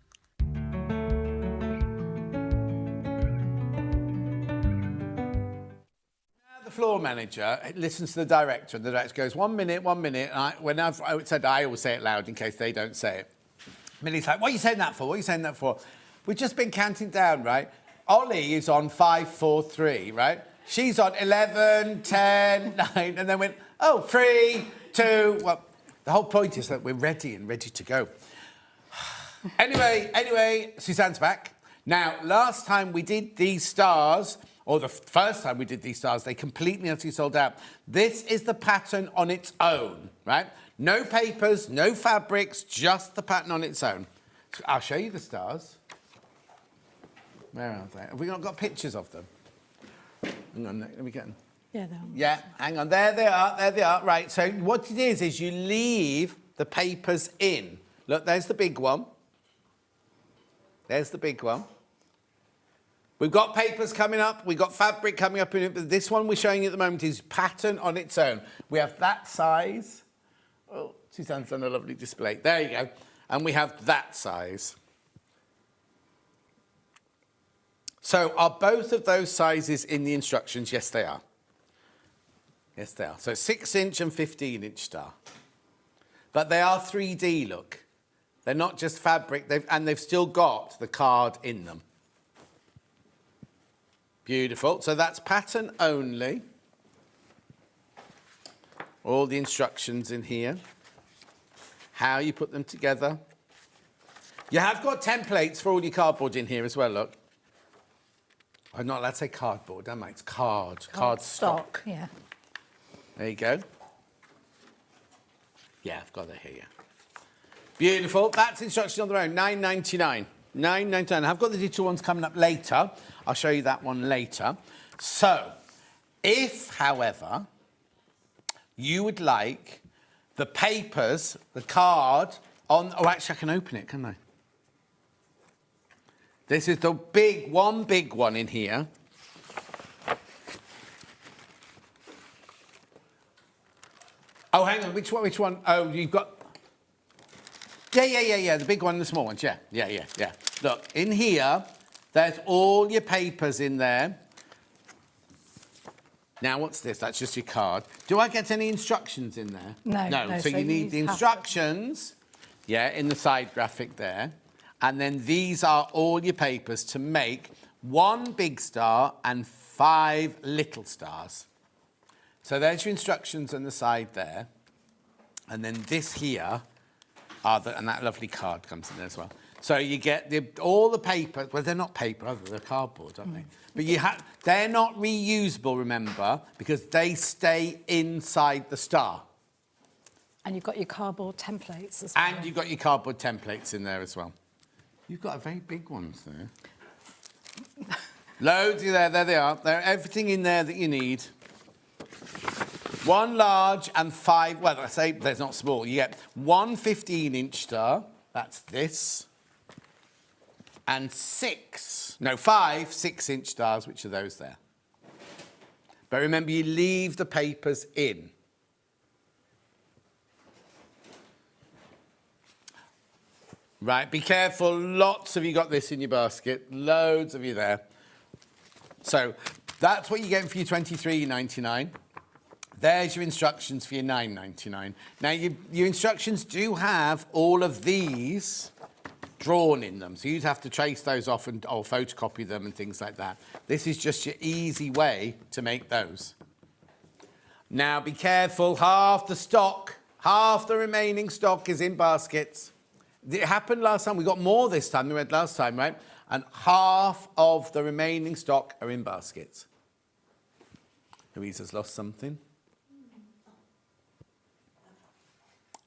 The floor manager listens to the director and the director goes, 1 minute, 1 minute. And I said, I always say it loud in case they don't say it. Millie's like, what are you saying that for? What are you saying that for? We've just been counting down, right? Ollie is on 5, 4, 3, right? She's on 11, 10, 9, and then went, 3, 2. Well, the whole point is that we're ready and ready to go. Anyway, Suzanne's back. Now, last time we did these stars, or the first time we did these stars, they completely and utterly sold out. This is the pattern on its own, right? No papers, no fabrics, just the pattern on its own. So I'll show you the stars. Where are they? Have we not got pictures of them? Hang on, let me get them. Yeah, they're on. Yeah, hang on. There they are. There they are. Right, so what it is you leave the papers in. Look, there's the big one. There's the big one. We've got papers coming up. We've got fabric coming up. But this one we're showing you at the moment is pattern on its own. We have that size. Oh, Suzanne's done a lovely display. There you go. And we have that size. So are both of those sizes in the instructions? Yes, they are. Yes, they are. So 6-inch and 15-inch star. But they are 3D, look. They're not just fabric, and they've still got the card in them. Beautiful. So that's pattern only. All the instructions in here. How you put them together. You have got templates for all your cardboard in here as well, look. I'm not allowed to say cardboard, am I? It's card stock. Yeah. There you go. Yeah, I've got it here. Beautiful. That's instructions on their own. £9.99. £9.99. I've got the digital ones coming up later. I'll show you that one later. So, if, however, you would like the papers, the card on... Oh, actually, I can open it, can't I? This is the big one in here. Oh, hang on, which one? Oh, you've got... Yeah, the big one and the small ones, yeah. Look, in here, there's all your papers in there. Now, what's this? That's just your card. Do I get any instructions in there? No. So you need the instructions, in the side graphic there. And then these are all your papers to make 1 big star and 5 little stars. So there's your instructions on the side there. And then this here, and that lovely card comes in there as well. So you get all the paper. Well, they're not paper, they're cardboard, aren't they? But they're not reusable, remember, because they stay inside the star. And you've got your cardboard templates as well. And you've got your cardboard templates in there as well. You've got a very big ones there. Loads there they are. There's everything in there that you need. 1 large and 5, well, I say there's not small. You get 1 15-inch star, that's this, and 5 6-inch stars, which are those there. But remember, you leave the papers in. Right, be careful. Lots of you got this in your basket. Loads of you there. So that's what you're getting for your $23.99. There's your instructions for your $9.99. Now, your instructions do have all of these drawn in them, so you'd have to trace those off or photocopy them and things like that. This is just your easy way to make those. Now, be careful. Half the remaining stock is in baskets. It happened last time. We got more this time than we had last time, right? And half of the remaining stock are in baskets. Louisa's lost something.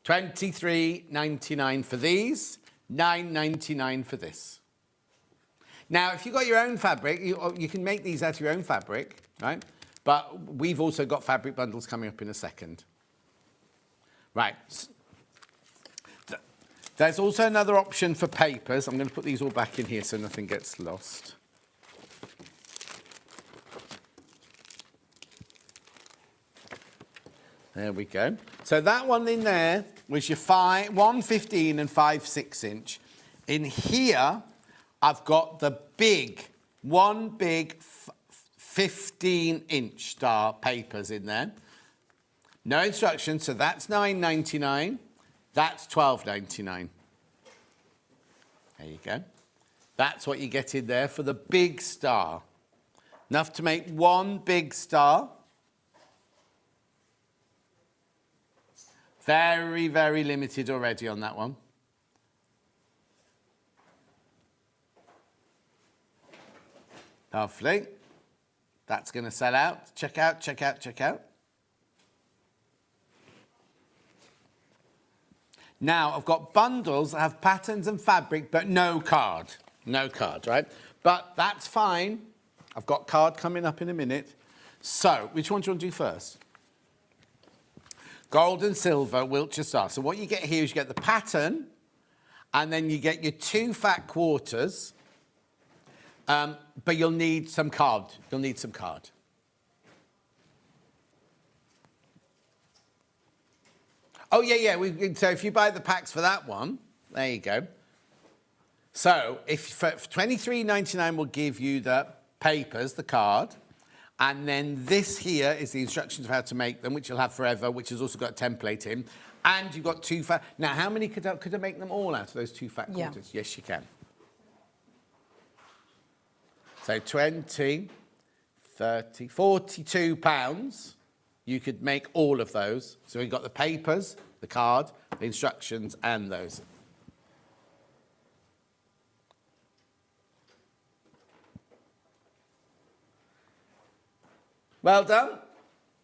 $23.99 for these, $9.99 for this. Now, if you've got your own fabric, you can make these out of your own fabric, right? But we've also got fabric bundles coming up in a second. Right. There's also another option for papers. I'm going to put these all back in here so nothing gets lost. There we go. So that one in there was your 1 15 and 5 6-inch. In here, I've got the one big 15-inch star papers in there. No instructions, so that's $9.99. That's $12.99. There you go. That's what you get in there for the big star. Enough to make one big star. Very, very limited already on that one. Lovely. That's going to sell out. Check out, check out, check out. Now, I've got bundles that have patterns and fabric, but no card. No card, right? But that's fine. I've got card coming up in a minute. So, which one do you want to do first? Gold and silver, Wiltshire star. So what you get here is you get the pattern, and then you get your 2 fat quarters, but you'll need some card. You'll need some card. Oh, yeah. So if you buy the packs for that one, there you go. So for $23.99 will give you the papers, the card, and then this here is the instructions of how to make them, which you'll have forever, which has also got a template in. And you've got 2 fat... Now, how many could I make them all out of those 2 fat quarters? Yeah. Yes, you can. So 20, 30, 42 pounds. You could make all of those. So we've got the papers, the card, the instructions, and those. Well done.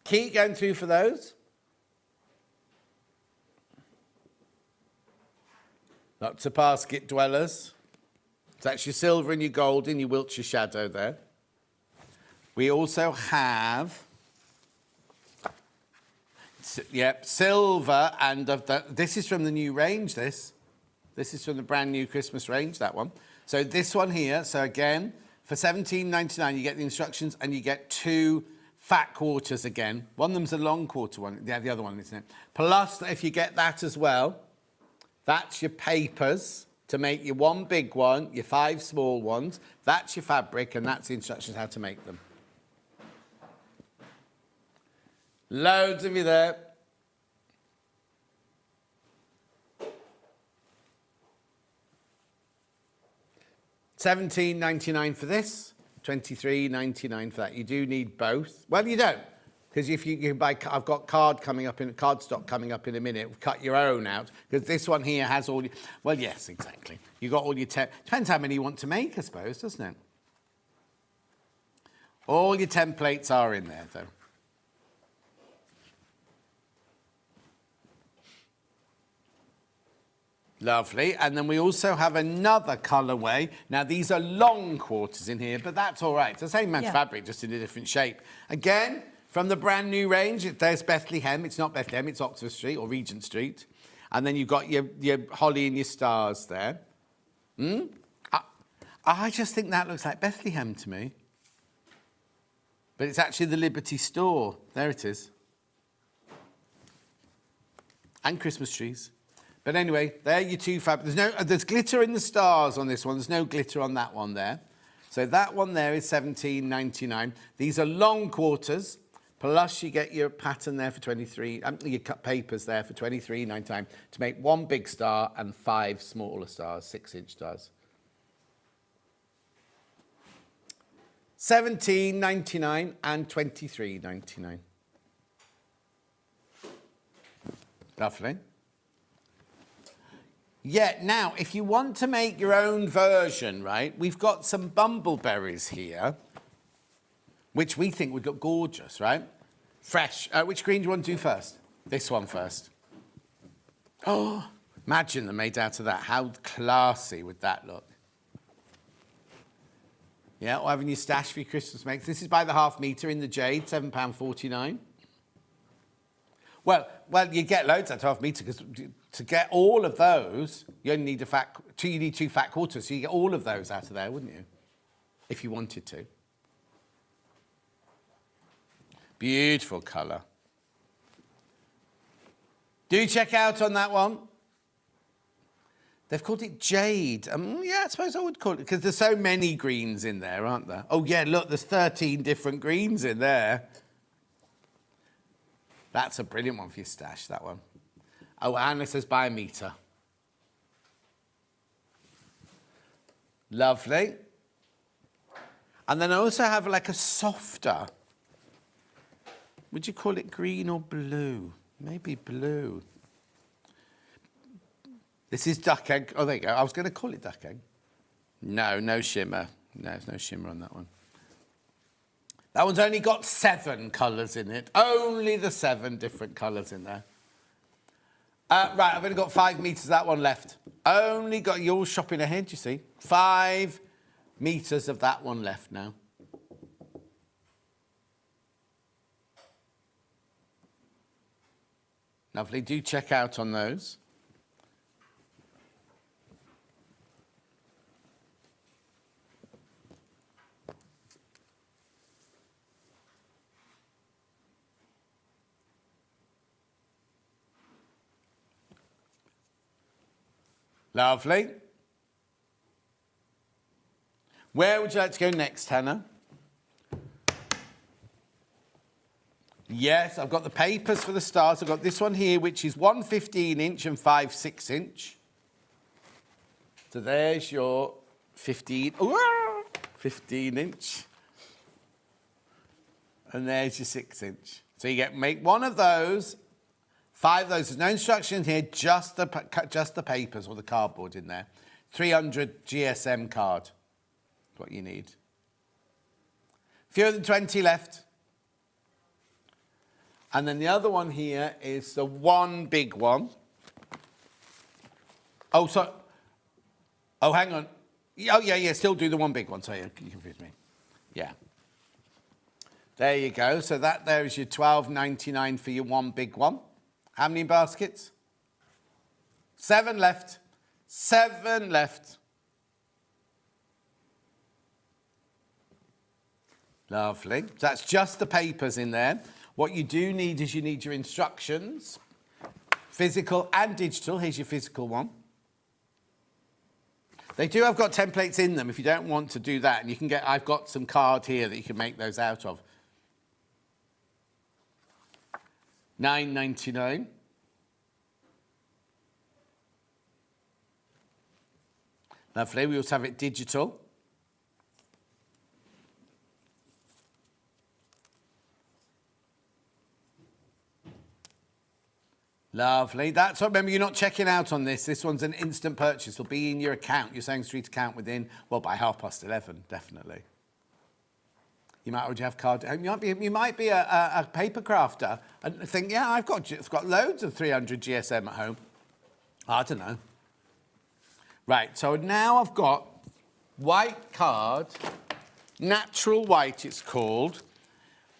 Keep going through for those. Lots of basket dwellers. So that's your silver and your gold in your Wiltshire shadow there. We also have... Yep, silver, and this is from the new range, this. This is from the brand new Christmas range, that one. So this one here, so again, for $17.99, you get the instructions and you get 2 fat quarters again. One of them's a long quarter one, yeah, the other one, isn't it? Plus, if you get that as well, that's your papers to make your 1 big one, your 5 small ones. That's your fabric, and that's the instructions how to make them. Loads of you there. $17.99 for this, $23.99 for that. You do need both. Well, you don't, because if you buy, I've got card stock coming up in a minute. Cut your own out, because this one here has all your, well, yes, exactly. You got all your, depends how many you want to make, I suppose, doesn't it? All your templates are in there, though. Lovely. And then we also have another colourway. Now, these are long quarters in here, but that's all right. It's the same amount of fabric, just in a different shape. Again, from the brand new range, there's Bethlehem. It's not Bethlehem, it's Oxford Street or Regent Street. And then you've got your holly and your stars there. I just think that looks like Bethlehem to me. But it's actually the Liberty store. There it is. And Christmas trees. But anyway, there are your two fabrics. There's glitter in the stars on this one. There's no glitter on that one there. So that one there is $17.99. These are long quarters. Plus you get your pattern there for your cut papers there for $23.99 to make one big star and 5 smaller stars, 6-inch stars. $17.99 and $23.99. Lovely. Yeah, now, if you want to make your own version, right, we've got some bumbleberries here, which we think would look gorgeous, right? Fresh. Which green do you want to do first? This one first. Oh, imagine them made out of that. How classy would that look? Yeah, or having your stash for your Christmas makes. This is by the half metre in the jade, £7.49. Well, you get loads at half metre because to get all of those, you only need you need 2 fat quarters, so you get all of those out of there, wouldn't you? If you wanted to. Beautiful colour. Do check out on that one. They've called it jade. Yeah, I suppose I would call it, because there's so many greens in there, aren't there? Oh, yeah, look, there's 13 different greens in there. That's a brilliant one for your stash, that one. Oh, and it says by a metre. Lovely. And then I also have like a softer. Would you call it green or blue? Maybe blue. This is duck egg. Oh, there you go. I was going to call it duck egg. No shimmer. No, there's no shimmer on that one. That one's only got 7 colours in it. Only the 7 different colours in there. Right, I've only got 5 metres of that one left. Only got, you're all shopping ahead, you see. 5 metres of that one left now. Lovely, do check out on those. Lovely. Where would you like to go next, Hannah? Yes, I've got the papers for the stars. I've got this one here, which is 1 15-inch and 5 6-inch. So there's your 15-inch. And there's your 6-inch. So you make one of those, 5 of those. There's no instruction here, just the papers or the cardboard in there. 300 GSM card. That's what you need. Fewer than 20 left. And then the other one here is the one big one. Oh, hang on. Oh, yeah, still do the one big one. Sorry, you confused me. Yeah. There you go. So that there is your $12.99 for your one big one. How many baskets? 7 left. 7 left. Lovely. So that's just the papers in there. What you do need is you need your instructions, physical and digital. Here's your physical one. They do have got templates in them if you don't want to do that. And you can get, I've got some card here that you can make those out of. $9.99. Lovely. We also have it digital. Lovely. That's what, remember, you're not checking out on this. This one's an instant purchase. It'll be in your account, your Sewing Street account within, well, by 11:30, definitely. You might already have card. You might be a paper crafter and think, yeah, I've got loads of 300 GSM at home. I don't know. Right, so now I've got white card, natural white it's called,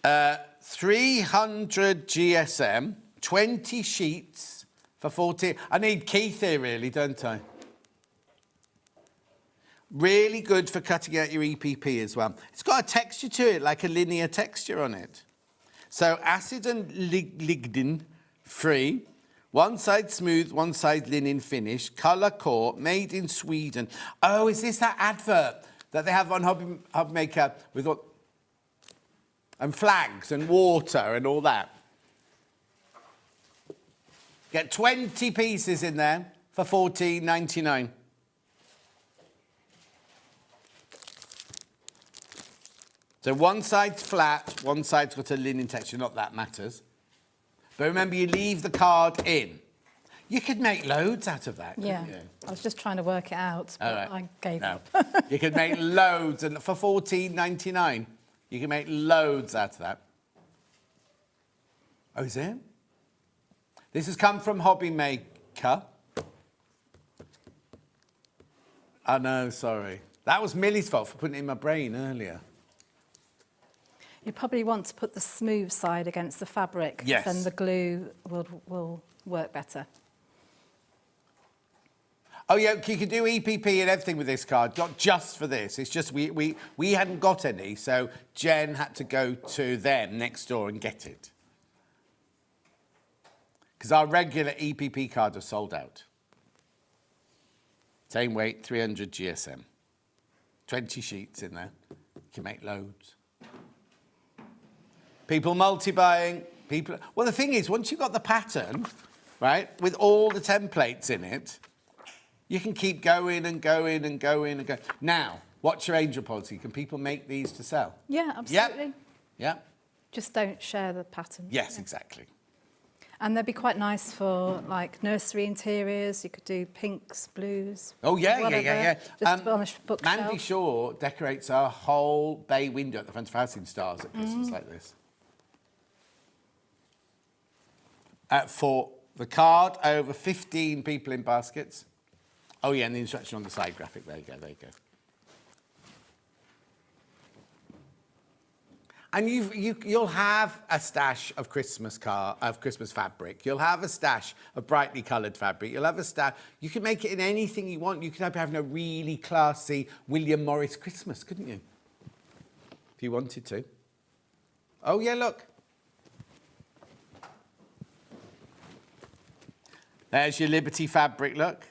300 GSM, 20 sheets for 14. I need Keith here really, don't I? Really good for cutting out your EPP as well. It's got a texture to it, like a linear texture on it. So acid and lignin free. One side smooth, one side linen finish. Colour core, made in Sweden. Oh, is this that advert that they have on Hobby Maker with what? And flags and water and all that. Get 20 pieces in there for $14.99. So one side's flat, one side's got a linen texture, not that matters. But remember, you leave the card in. You could make loads out of that, couldn't you? I was just trying to work it out, but I gave up. You could make loads, and for $14.99, you can make loads out of that. Oh, is it? This has come from Hobby Maker. Oh, no, sorry. That was Millie's fault for putting it in my brain earlier. You probably want to put the smooth side against the fabric. Yes. Then the glue will work better. Oh, yeah, you could do EPP and everything with this card, not just for this. It's just we hadn't got any, so Jen had to go to them next door and get it. Because our regular EPP card was sold out. Same weight, 300 GSM. 20 sheets in there. You can make loads. People multi-buying. Well, the thing is, once you've got the pattern, right, with all the templates in it, you can keep going and going and going and going. Now, what's your angel policy? Can people make these to sell? Yeah, absolutely. Yep. Just don't share the pattern. Yes, exactly. And they'd be quite nice for like nursery interiors. You could do pinks, blues. Oh, yeah. Just on a bookshelf. Mandy Shaw decorates our whole bay window at the front of house in stars at Christmas like this. For the card, over 15 people in baskets. Oh, yeah, and the instruction on the side graphic. There you go, there you go. And you'll have a stash of Christmas fabric. You'll have a stash of brightly coloured fabric. You'll have a stash. You can make it in anything you want. You could have having a really classy William Morris Christmas, couldn't you? If you wanted to. Oh, yeah, look. There's your Liberty fabric, look.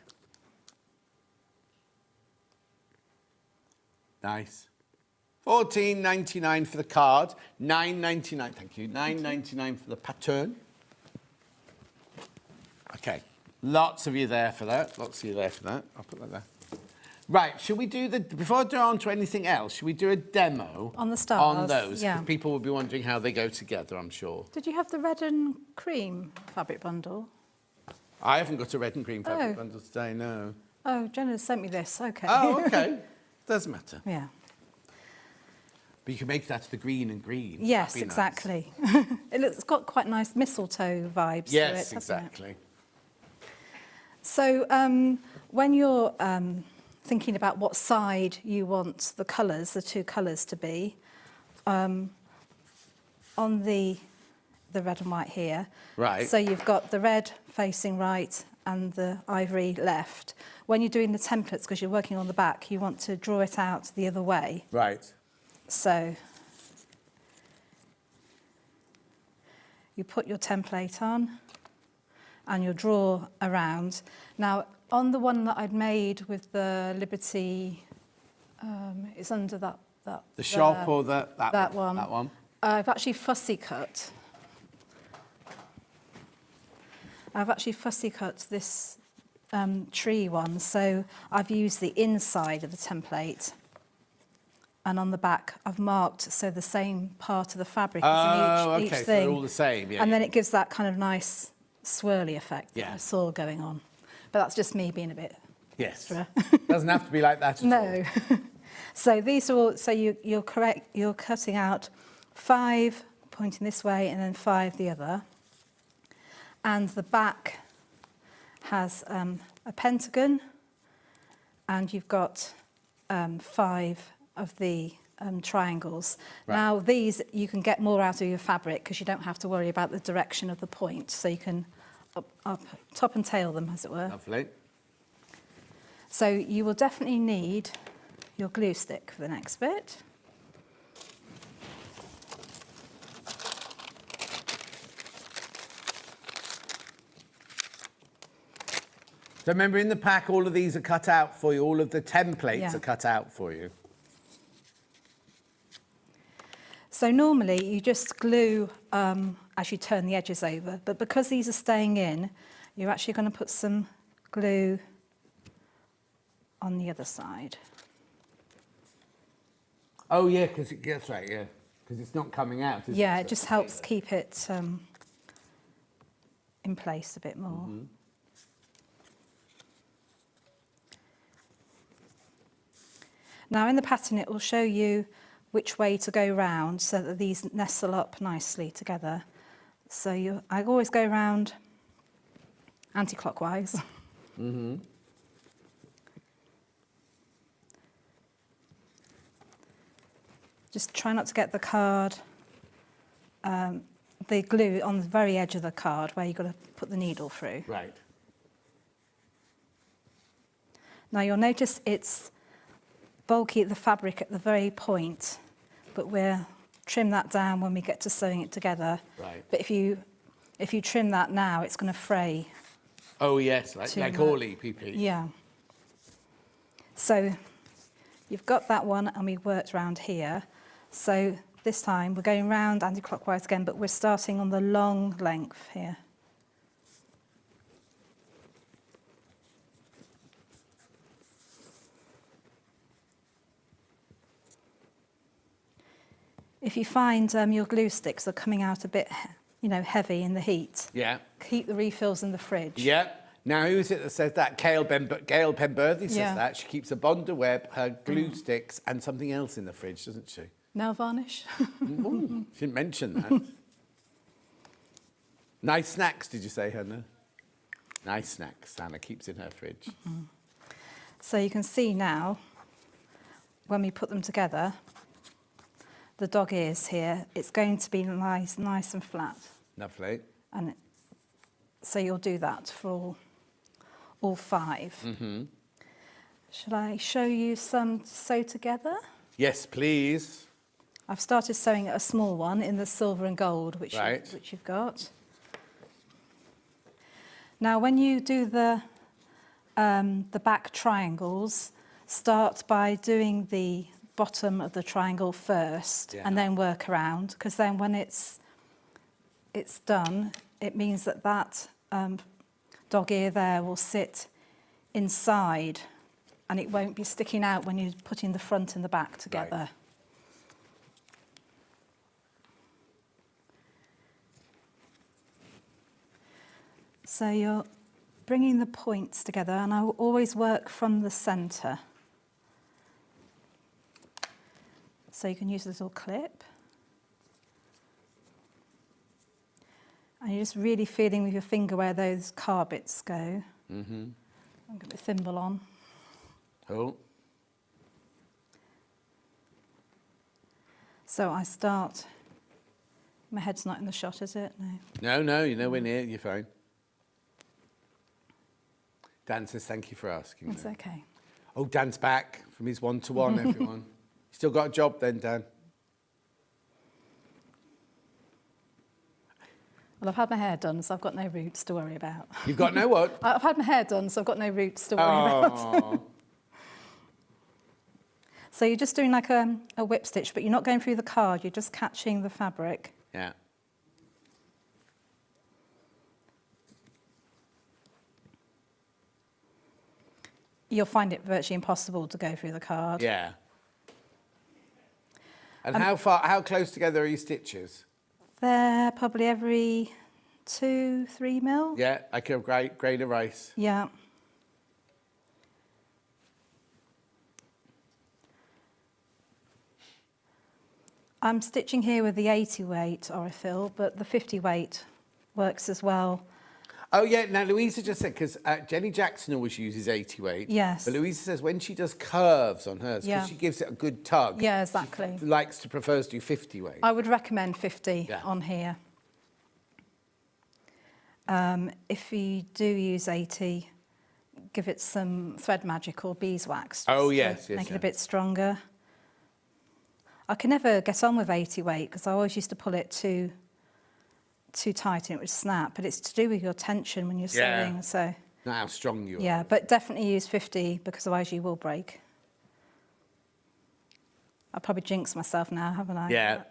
Nice. $14.99 for the card, $9.99, thank you, $9.99 for the pattern. Okay, lots of you there for that, I'll put that there. Right, should we do before I go on to anything else, should we do a demo? On the stars, on those, yeah. because people will be wondering how they go together, I'm sure. Did you have the red and cream fabric bundle? I haven't got a red and cream fabric bundle today, no. Oh, Jenna sent me this, okay. Oh, okay, doesn't matter. Yeah. But you can make that the green and green. Yes, exactly. It's got quite nice mistletoe vibes to it, yes, hasn't exactly. it? So when you're thinking about what side you want the colours, the two colours to be, on the red and white here. Right. So you've got the red facing right and the ivory left. When you're doing the templates, because you're working on the back, you want to draw it out the other way. Right. So you put your template on and you'll draw around. Now, on the one that I'd made with the Liberty, it's under that the shop or that one. That one. I've actually fussy cut. This tree one, so I've used the inside of the template, and on the back I've marked so the same part of the fabric is in each so thing. they're all the same, yeah. And then it gives that kind of nice swirly effect that I Yes. saw going on. But that's just me being a bit extra. Doesn't have to be like that at all. No. So these are all, so you're correct, you're cutting out 5 pointing this way and then 5 the other. And the back has a pentagon and you've got 5 of the triangles. Right. Now these, you can get more out of your fabric because you don't have to worry about the direction of the point, so you can up top and tail them, as it were. Lovely. So you will definitely need your glue stick for the next bit. So remember, in the pack, all of these are cut out for you. All of the templates Yeah. are cut out for you. So normally you just glue as you turn the edges over, but because these are staying in, you're actually going to put some glue on the other side. Oh, yeah, because that's right, yeah. Because it's not coming out, is Yeah, it? it just helps keep it in place a bit more. Mm-hmm. Now in the pattern it will show you which way to go round so that these nestle up nicely together. So I always go round anti-clockwise. Mm-hmm. Just try not to get the card, the glue on the very edge of the card where you've got to put the needle through. Right. Now you'll notice it's bulky, the fabric at the very point, but we'll trim that down when we get to sewing it together. Right. But if you trim that now, it's going to fray. Oh, yes, like too all much. EPP. Yeah. So you've got that one, and we worked round here. So this time we're going round anti-clockwise again, but we're starting on the long length here. If you find your glue sticks are coming out a bit, heavy in the heat, Yeah. keep the refills in the fridge. Yeah. Now, who is it that says that? Gail Penberthy says Yeah. that. She keeps a Bonder web, her glue sticks, and something else in the fridge, doesn't she? Nail varnish. Ooh, she didn't mention that. Nice snacks, did you say, Hannah? Nice snacks, Hannah keeps in her fridge. Mm-hmm. So you can see now, when we put them together, the dog ears here, it's going to be nice and flat. Lovely. And so you'll do that for all 5. Mm-hmm. Shall I show you some to sew together? Yes, please. I've started sewing a small one in the silver and gold, which you've got. Now, when you do the back triangles, start by doing the bottom of the triangle first, and then work around, because then when it's done, it means that dog ear there will sit inside, and it won't be sticking out when you're putting the front and the back together. Right. So you're bringing the points together, and I will always work from the centre. So you can use a little clip. And you're just really feeling with your finger where those car bits go. Mm-hmm. I'll get the thimble on. Oh. So I start, my head's not in the shot, is it? No. No, you're nowhere near, you're fine. Dan says thank you for asking. It's okay. Oh, Dan's back from his one-to-one, everyone. Still got a job then, Dan? Well, I've had my hair done, so I've got no roots to worry about. You've got no what? I've had my hair done, so I've got no roots to worry about. So you're just doing like a whip stitch, but you're not going through the card, you're just catching the fabric. Yeah. You'll find it virtually impossible to go through the card. Yeah. And how close together are your stitches? They're probably every 2-3 mil. Yeah, like a grain of rice. Yeah. I'm stitching here with the 80 weight Orifil, but the 50 weight works as well. Oh, yeah. Now, Louisa just said, because Jenny Jackson always uses 80 weight. Yes. But Louisa says when she does curves on hers, because she gives it a good tug. Yeah, exactly. She prefers to do 50 weight. I would recommend 50 on here. If you do use 80, give it some thread magic or beeswax. Oh, yes, Make it a bit stronger. I can never get on with 80 weight because I always used to pull it too tight and it would snap, but it's to do with your tension when you're sewing. So not how strong you are. Yeah, but definitely use 50 because otherwise you will break. I'll probably jinx myself now, haven't I? Yeah.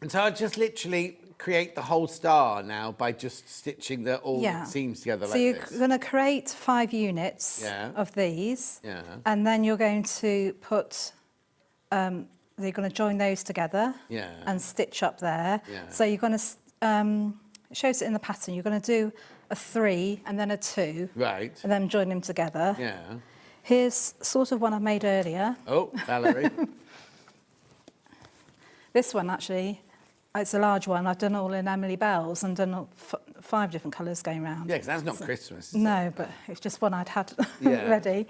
And so I just literally create the whole star now by just stitching the seams together like this. So you're going to create 5 units of these, and then you're going to put, you're going to join those together and stitch up there. So you're going to, it shows it in the pattern, you're going to do a 3 and then a 2. Right. And then join them together. Yeah. Here's sort of one I made earlier. Oh, Valerie. This one actually, it's a large one. I've done all in Emily Bell's and done all 5 different colours going round. Yeah, because that's not Christmas. No, but it's just one I'd had ready.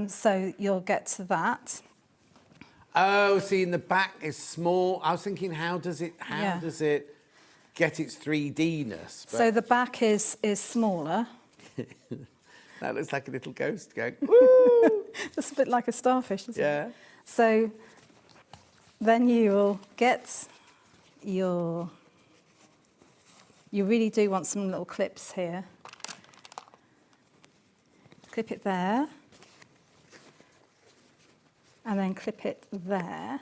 So you'll get to that. Oh, see, in the back is small. I was thinking, how does it get its 3D-ness? But So the back is smaller. that looks like a little ghost going, woo! That's a bit like a starfish, isn't Yeah. it? So then you will get you really do want some little clips here. Clip it there. And then clip it there.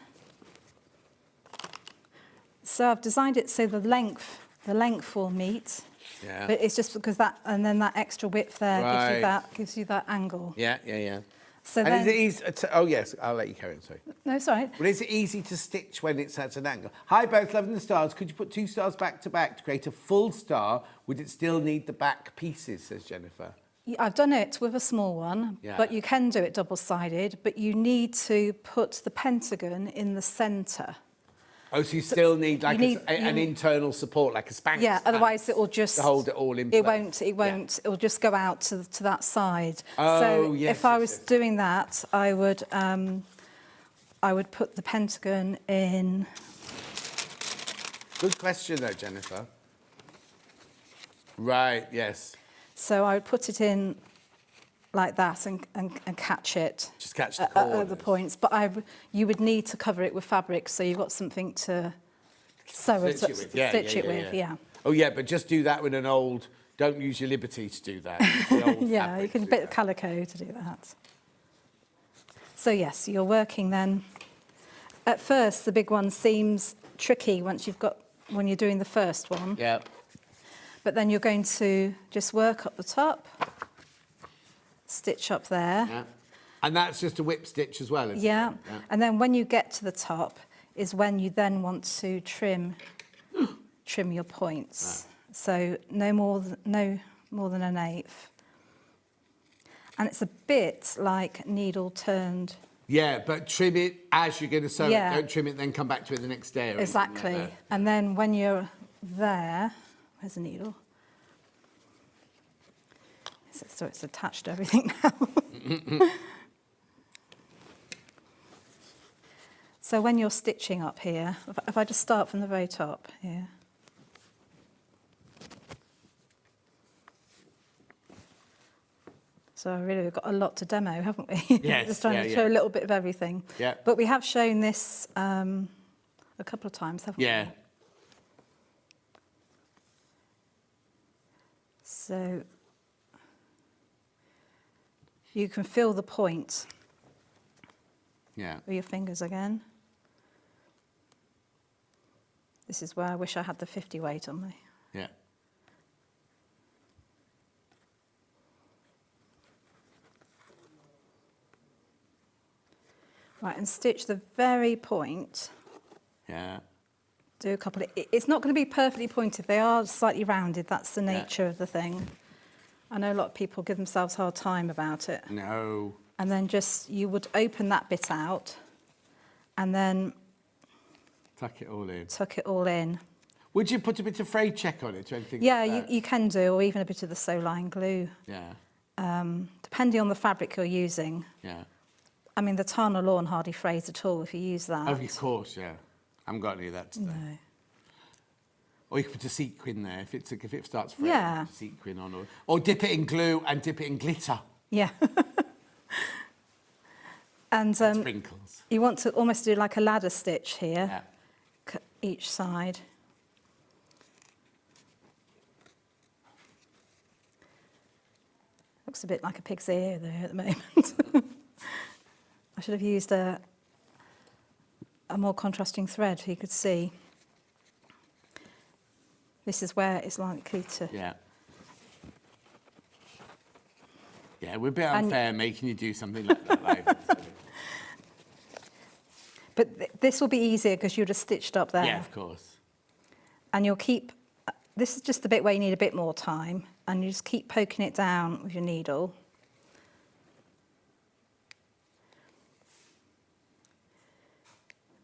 So I've designed it so the length will meet. Yeah. But it's just because that, and then that extra width there gives you that angle. Yeah. So and then, is it easy oh, yes, I'll let you carry on, sorry. No, it's all right. Well, is it easy to stitch when it's at an angle? Hi, both, loving the stars. Could you put 2 stars back to back to create a full star? Would it still need the back pieces, says Jennifer. I've done it with a small one, but you can do it double-sided, but you need to put the pentagon in the centre. Oh, so you still need like an internal support, like a Spanx. Yeah, otherwise it will just to hold it all in place. It won't. It will just go out to that side. Oh, so yes. if I was doing that, I would put the pentagon in. Good question, though, Jennifer. Right. Yes. So I would put it in like that and catch it. Just catch the corners. At the points, but you would need to cover it with fabric, so you've got something to sew it with. Yeah. Oh yeah, but just do that with an old. Don't use your liberty to do that. The old Yeah, you can bit of calico to do that. So yes, you're working then. At first, the big one seems tricky when you're doing the first one. Yeah. But then you're going to just work up the top. Stitch up there. Yeah. And that's just a whip stitch as well, isn't it? Yeah. And then when you get to the top is when you then want to trim your points. So no more than 1/8. And it's a bit like needle turned. Yeah, but trim it as you're going to sew it. Yeah. Don't trim it, then come back to it the next day. Or Exactly. like that. And then when you're there, where's the needle? So it's attached to everything now. So when you're stitching up here, if I just start from the very top here. So really we've got a lot to demo, haven't we? Yes, Just trying to show a little bit of everything. Yeah. But we have shown this a couple of times, haven't we? Yeah. So you can feel the point with your fingers again. This is where I wish I had the 50 weight on me. Yeah. Right, and stitch the very point. Yeah. Do a couple of, it's not going to be perfectly pointed. They are slightly rounded. That's the nature of the thing. I know a lot of people give themselves a hard time about it. No. And then you would open that bit out and then Tuck it all in. tuck it all in. Would you put a bit of fray check on it or anything? Yeah, like that? you can do, or even a bit of the sew-line glue. Yeah. Depending on the fabric you're using. Yeah. I mean, the Tana lawn hardly frays at all if you use that. Oh, of course, yeah. I haven't got any of that today. No. Or you can put a sequin there if it starts fraying. Yeah. Put a sequin on, or dip it in glue and dip it in glitter. Yeah. And sprinkles. you want to almost do like a ladder stitch here. Yeah. Cut each side. Looks a bit like a pig's ear there at the moment. I should have used a more contrasting thread so you could see. This is where it's likely to... Yeah. Yeah, we're a bit unfair making you do something like that live. But this will be easier because you'd have stitched up there. Yeah, of course. And you'll keep... This is just the bit where you need a bit more time, and you just keep poking it down with your needle.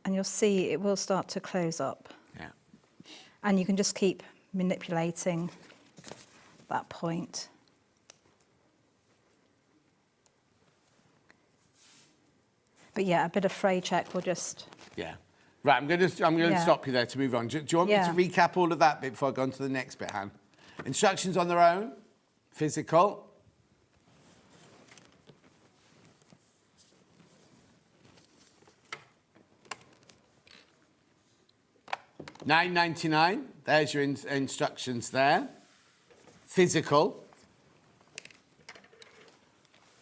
And you'll see it will start to close up. Yeah. And you can just keep manipulating that point. But yeah, a bit of fray check will just... Yeah. Right, I'm going to Yeah. stop you there to move on. Do you want me to recap all of that bit before I go on to the next bit, Han? Instructions on their own, physical. $9.99, there's your instructions there. Physical.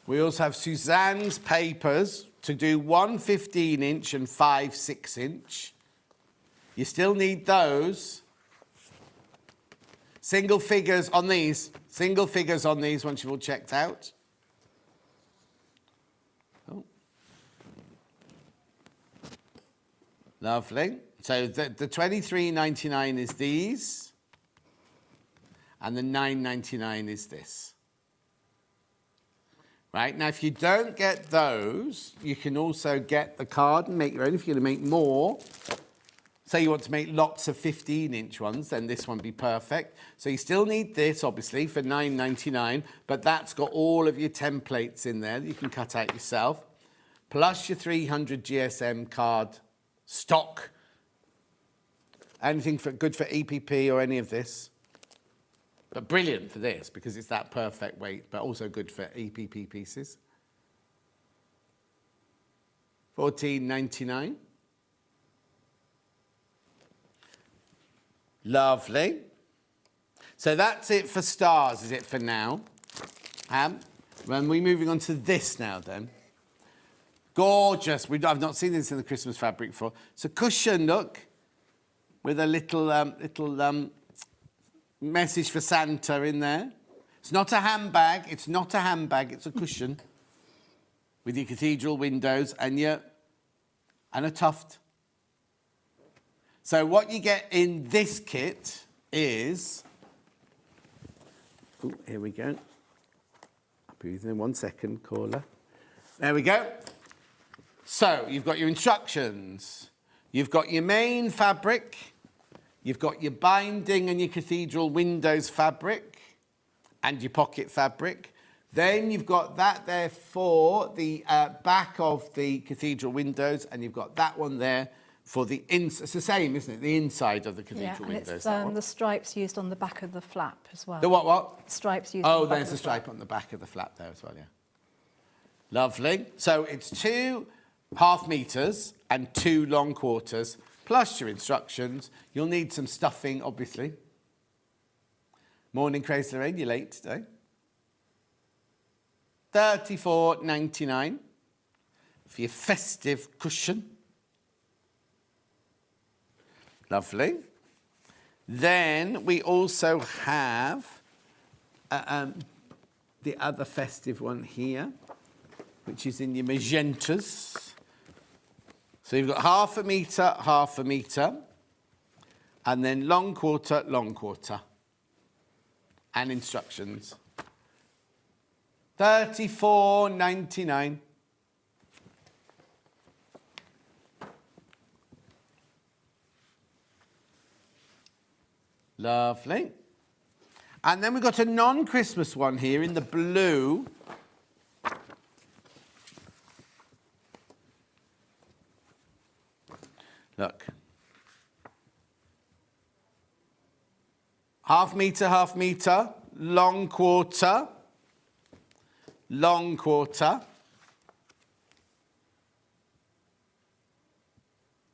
We also have Suzanne's papers to do 1 15-inch and 5 6-inch. You still need those. Single figures on these. Single figures on these once you've all checked out. Oh. Lovely. So the $23.99 is these. And the $9.99 is this. Right, now if you don't get those, you can also get the card and make your own if you're going to make more. Say you want to make lots of 15-inch ones, then this one would be perfect. So you still need this, obviously, for $9.99, but that's got all of your templates in there that you can cut out yourself, plus your 300 GSM card stock. Anything good for EPP or any of this. But brilliant for this, because it's that perfect weight, but also good for EPP pieces. $14.99. Lovely. So that's it for stars, is it, for now? When we're moving on to this now, then. Gorgeous. I've not seen this in the Christmas fabric before. It's a cushion, look, with a little message for Santa in there. It's not a handbag. It's not a handbag. It's a cushion with your cathedral windows and a tuft. So what you get in this kit is... Oh, here we go. I'll be with you in 1 second, caller. There we go. So you've got your instructions. You've got your main fabric. You've got your binding and your cathedral windows fabric and your pocket fabric. Then you've got that there for the back of the cathedral windows, and you've got that one there for the inside. It's the same, isn't it? The inside of the cathedral windows. It's the stripes used on the back of the flap as well. The what? Stripes used on the back there's of a the stripe on the back of the flap there as well, yeah. Lovely. So it's 2 half meters and 2 long quarters, plus your instructions. You'll need some stuffing, obviously. Morning, Crazy Lorraine, you're late today. $34.99 for your festive cushion. Lovely. Then we also have the other festive one here, which is in your magentas. So you've got half a metre, and then long quarter, and instructions. $34.99. Lovely. And then we've got a non-Christmas one here in the blue. Look. Half metre, long quarter, long quarter.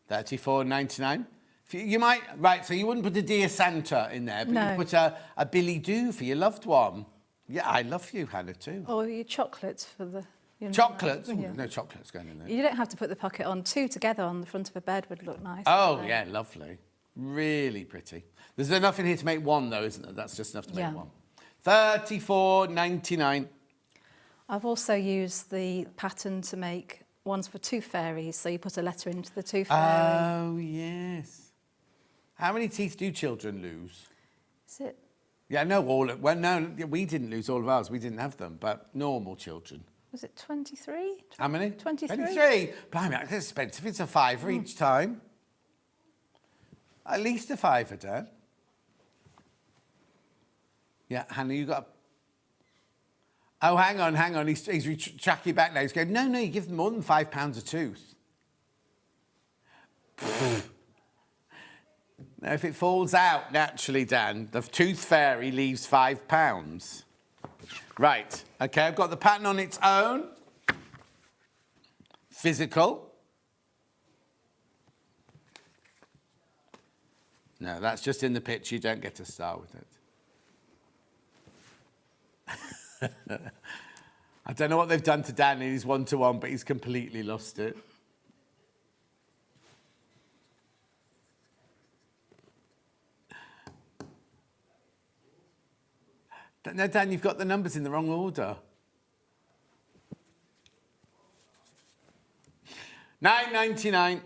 $34.99. You might, right, so you wouldn't put a Dear Santa in there, but No. you put a Billy Do for your loved one. Yeah, I love you, Hannah, too. Or your chocolates for the... Chocolates? Yeah. No chocolates going in there. You don't have to put the pocket on. 2 together on the front of a bed would look nice. Oh, yeah, lovely. Really pretty. There's enough in here to make one, though, isn't there? That's just enough to make one. $34.99. I've also used the pattern to make ones for tooth fairies, so you put a letter into the tooth fairy. Oh, yes. How many teeth do children lose? Is it? Yeah, no, well, no, we didn't lose all of ours. We didn't have them, but normal children. Was it 23? How many? 23. 23? Blimey, that's expensive. It's a £5 each time. At least a £5, Dad. Yeah, Hannah, you got... Oh, hang on. He's tracking back now. He's going, no, you give them more than £5 a tooth. Now, if it falls out naturally, Dan, the tooth fairy leaves £5. Right, OK, I've got the pattern on its own. Physical. No, that's just in the pitch. You don't get a star with it. I don't know what they've done to Dan in his one-to-one, but he's completely lost it. No, Dan, you've got the numbers in the wrong order. $9.99.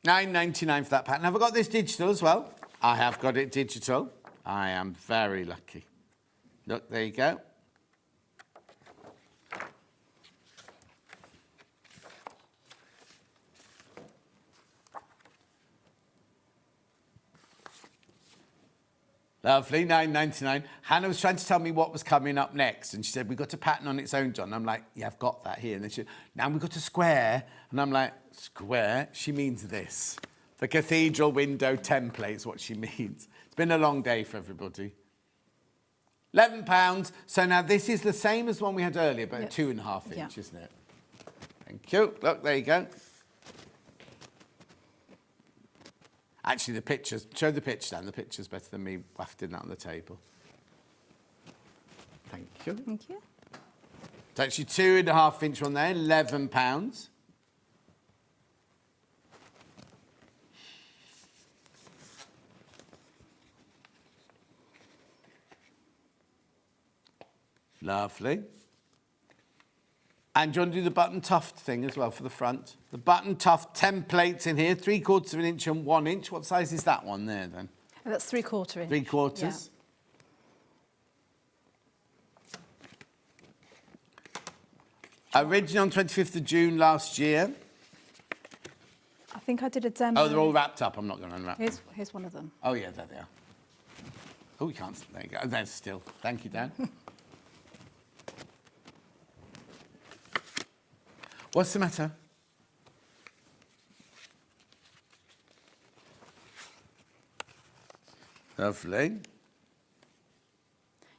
$9.99 for that pattern. Have I got this digital as well? I have got it digital. I am very lucky. Look, there you go. Lovely, $9.99. Hannah was trying to tell me what was coming up next, and she said, we've got a pattern on its own, John. I'm like, yeah, I've got that here. And then she said, now we've got a square. And I'm like, square? She means this. The cathedral window template is what she means. It's been a long day for everybody. £11. So now this is the same as one we had earlier, but a 2.5 inch, isn't it? Thank you. Look, there you go. Actually, the pictures, show the picture, Dan. The picture's better than me wafting that on the table. Thank you. Thank you. It's actually 2.5 inch one there, £11. Lovely. And do you want to do the button tuft thing as well for the front? The button tuft templates in here, 3/4 inch and 1 inch. What size is that one there then? That's 3/4 inch. 3/4. Yeah. Original on 25th of June last year. I think I did a demo. Oh, they're all wrapped up. I'm not going to unwrap them. Here's one of them. Oh, yeah, there they are. Oh, you can't. There you go. Oh, there's still. Thank you, Dan. What's the matter? Lovely.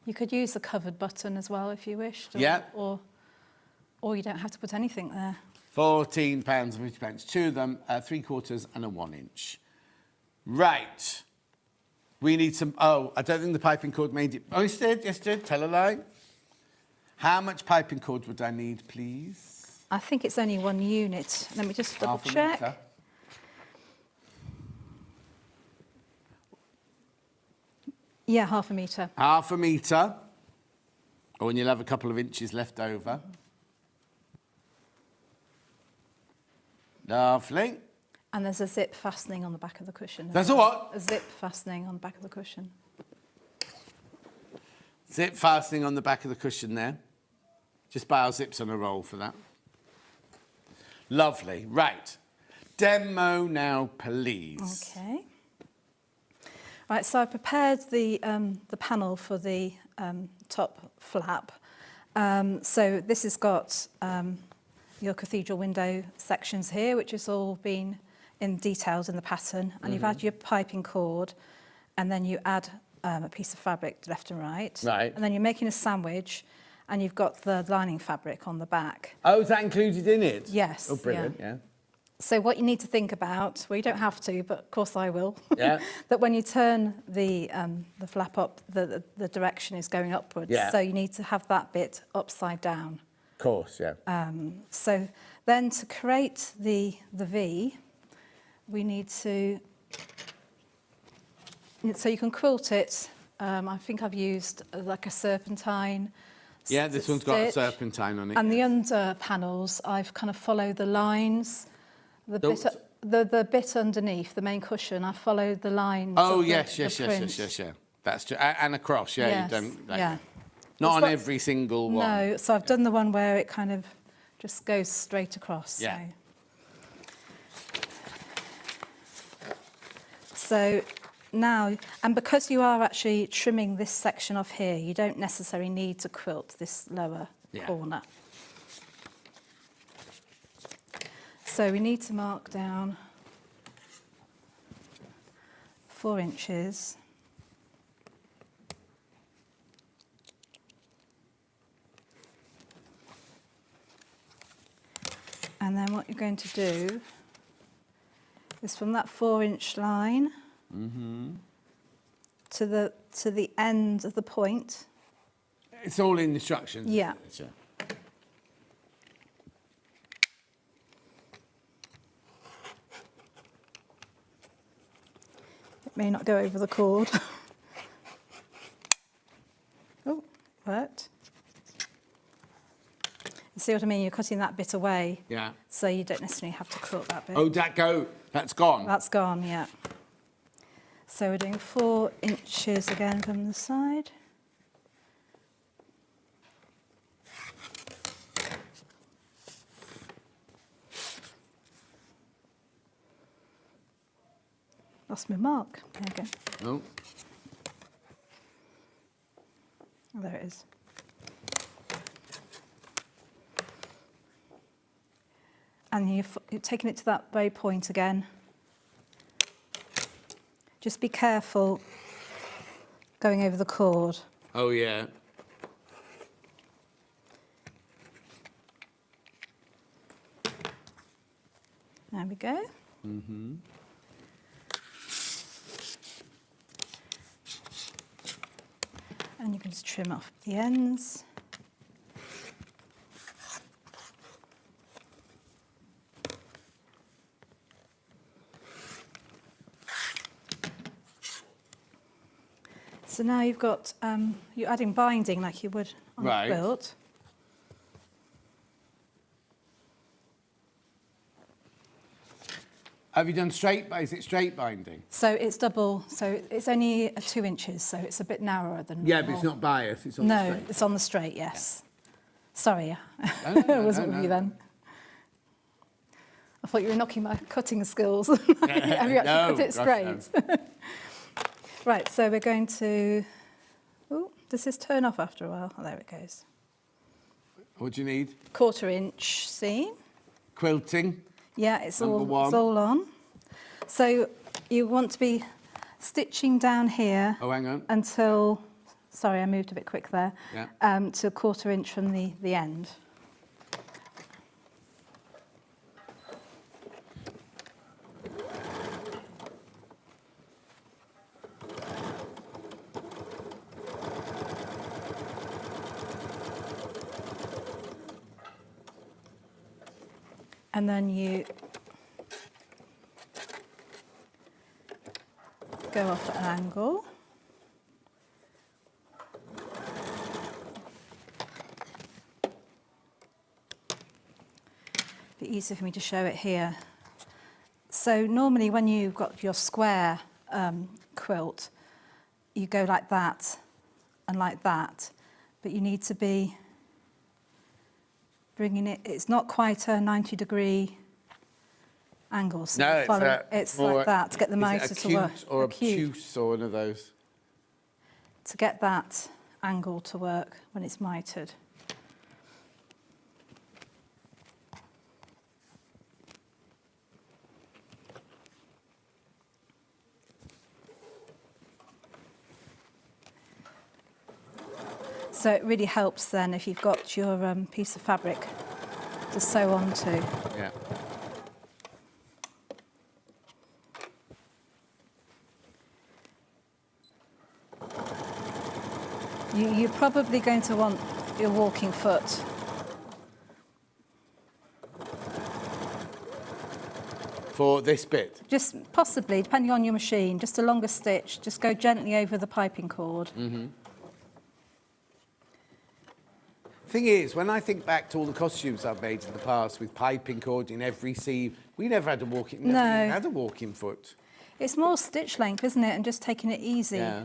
You could use the covered button as well if you wished. Yeah. Or you don't have to put anything there. £14.50. Two of them, 3/4 and a 1 inch. Right. We need some... Oh, I don't think the piping cord made it... Oh, yes, it did. Tell a lie. How much piping cord would I need, please? I think it's only 1 unit. Let me just double check. Metre. Yeah, 1/2 metre. 1/2 metre. Oh, and you'll have a couple of inches left over. Lovely. And there's a zip fastening on the back of the cushion. There's a what? A zip fastening on the back of the cushion. Zip fastening on the back of the cushion there. Just buy our zips on a roll for that. Lovely. Right. Demo now, please. Okay. Right, so I prepared the panel for the top flap. So this has got your cathedral window sections here, which has all been in details in the pattern, and you've had your piping cord, and then you add a piece of fabric left and right. Right. And then you're making a sandwich, and you've got the lining fabric on the back. Oh, is that included in it? Yes. Oh, brilliant, yeah. So what you need to think about, well, you don't have to, but of course I will. Yeah. That when you turn the flap up, the direction is going upwards. Yeah. So you need to have that bit upside down. Of course, yeah. So then to create the V, we need to, so you can quilt it. I think I've used like a serpentine. Yeah, this one's got a serpentine on it. And the under panels, I've kind of followed the lines. The bit underneath, the main cushion, I followed the lines. Oh, of yes. That's true. And across, yeah. Yes, You don't, like, yeah. Not It's on got- every single one. No, so I've done the one where it kind of just goes straight across. Yeah. So now, and because you are actually trimming this section off here, you don't necessarily need to quilt this lower corner. So we need to mark down 4 inches. And then what you're going to do is from that 4-inch line to the end of the point. It's all in instructions. Yeah. Isn't it? It may not go over the cord. Oh, worked. You see what I mean? You're cutting that bit away. Yeah. So you don't necessarily have to cut that bit. Oh, that's gone? That's gone, yeah. So we're doing 4 inches again from the side. Lost my mark. There we go. Oh. Oh, there it is. And you're taking it to that very point again. Just be careful going over the cord. Oh, yeah. There we go. Mm-hmm. And you can just trim off the ends. So now you've got, you're adding binding like you would on a quilt. Have you done is it straight binding? So it's double, so it's only 2 inches, so it's a bit narrower than Yeah, but it's not bias, it's on the straight. No, it's on the straight, yes. Sorry, No, I wasn't with you then. I thought you were knocking my cutting skills. Have you actually cut it straight? No. Right, so we're going to... Oh, does this turn off after a while? Oh, there it goes. What do you need? 1/4 inch seam. Quilting. Yeah, it's Number one. it's all on. So you want to be stitching down here. Oh, hang on. Until... Sorry, I moved a bit quick there. Yeah. To 1/4 inch from the end. And then you go off at an angle. Be easier for me to show it here. So normally when you've got your square quilt, you go like that and like that, but you need to be bringing it, it's not quite a 90-degree angle. So No, it's more, like that to get the motor to work. Or obtuse or one of those. To get that angle to work when it's mitered. So it really helps then if you've got your piece of fabric to sew onto. Yeah. You're probably going to want your walking foot. For this bit? Just possibly, depending on your machine, just a longer stitch. Just go gently over the piping cord. Mm-hmm. Thing is, when I think back to all the costumes I've made in the past with piping cord in every seam, we never had a walking. No. Never even had a walking foot. It's more stitch length, isn't it, and just taking it easy. Yeah.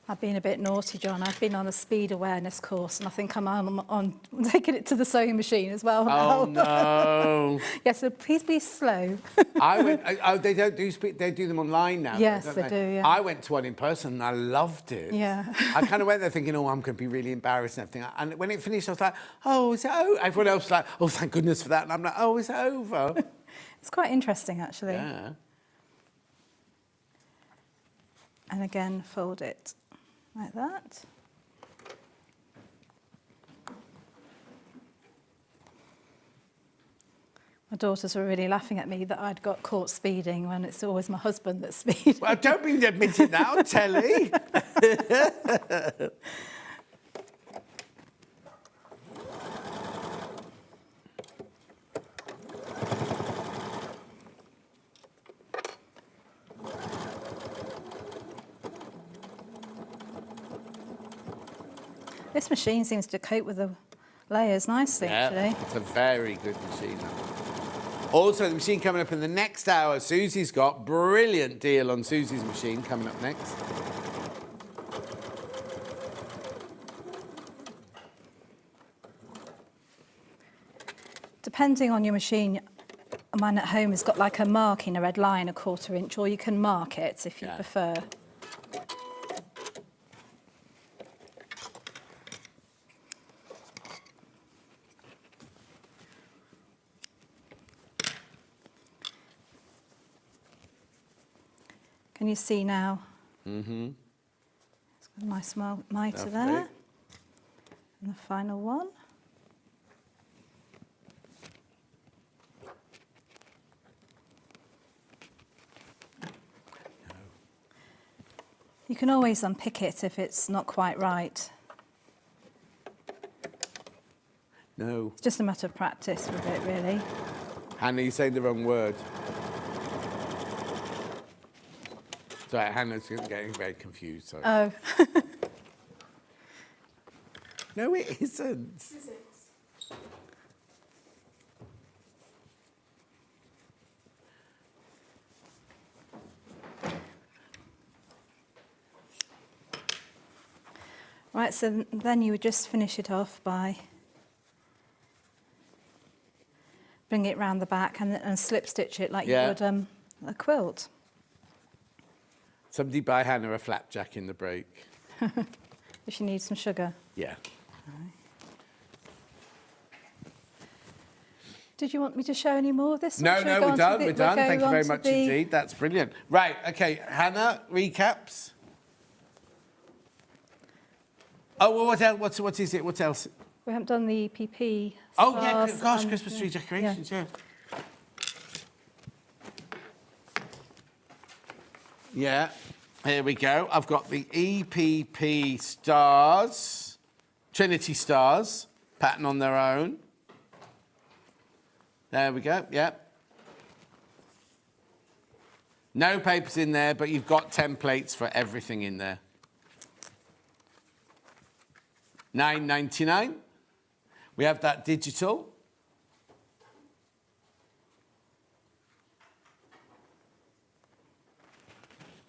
I've been a bit naughty, John. I've been on a speed awareness course, and I think I'm on taking it to the sewing machine as well. Oh no! Yes, so please be slow. They don't do speed. They do them online now. Yes, don't they do. Yeah. I went to one in person and I loved it. Yeah. I kind of went there thinking, oh, I'm going to be really embarrassed and everything. And when it finished, I was like, oh, is it over? Everyone else was like, oh, thank goodness for that. And I'm like, oh, is it over? It's quite interesting, actually. Yeah. And again, fold it like that. My daughters were really laughing at me that I'd got caught speeding when it's always my husband that's speeding. Well, don't be admitting now, Telly. This machine seems to cope with the layers nicely, actually. It's a very good machine. Also, the machine coming up in the next hour, Susie's got brilliant deal on Susie's machine coming up next. Depending on your machine, mine at home has got like a marking, a red line, a 1/4 inch, or you can mark it if you prefer. Can you see now? Mm-hmm. It's got a nice mitre Lovely. there. And the final one. You can always unpick it if it's not quite right. No. It's just a matter of practice with it, really. Hannah, you saying the wrong word. Sorry, Hannah's getting very confused. Sorry. Oh. No, it isn't. Right, so then you would just finish it off by bring it round the back and slip stitch it like you would a quilt. Somebody buy Hannah a flapjack in the break. Does she need some sugar? Yeah. Did you want me to show any more of this? No, Shall we no, go we're on to done. the- We're done. go Thank you on very to much the- indeed. That's brilliant. Right, okay, Hannah, recaps. Oh, well, what is it? What else? We haven't done the PP. Oh, yeah, stars gosh, and- Christmas tree decorations, yeah. Yeah, here we go. I've got the EPP stars, Trinity stars, pattern on their own. There we go, yeah. No papers in there, but you've got templates for everything in there. $9.99. We have that digital.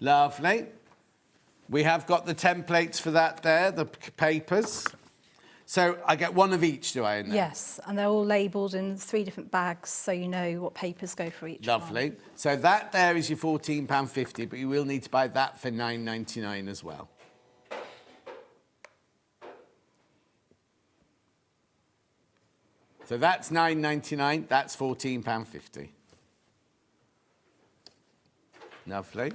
Lovely. We have got the templates for that there, the papers. So I get one of each, do I? In there? Yes, and they're all labelled in 3 different bags, so you know what papers go for each Lovely. one. So that there is your £14.50, but you will need to buy that for £9.99 as well. So that's £9.99, that's £14.50. Lovely.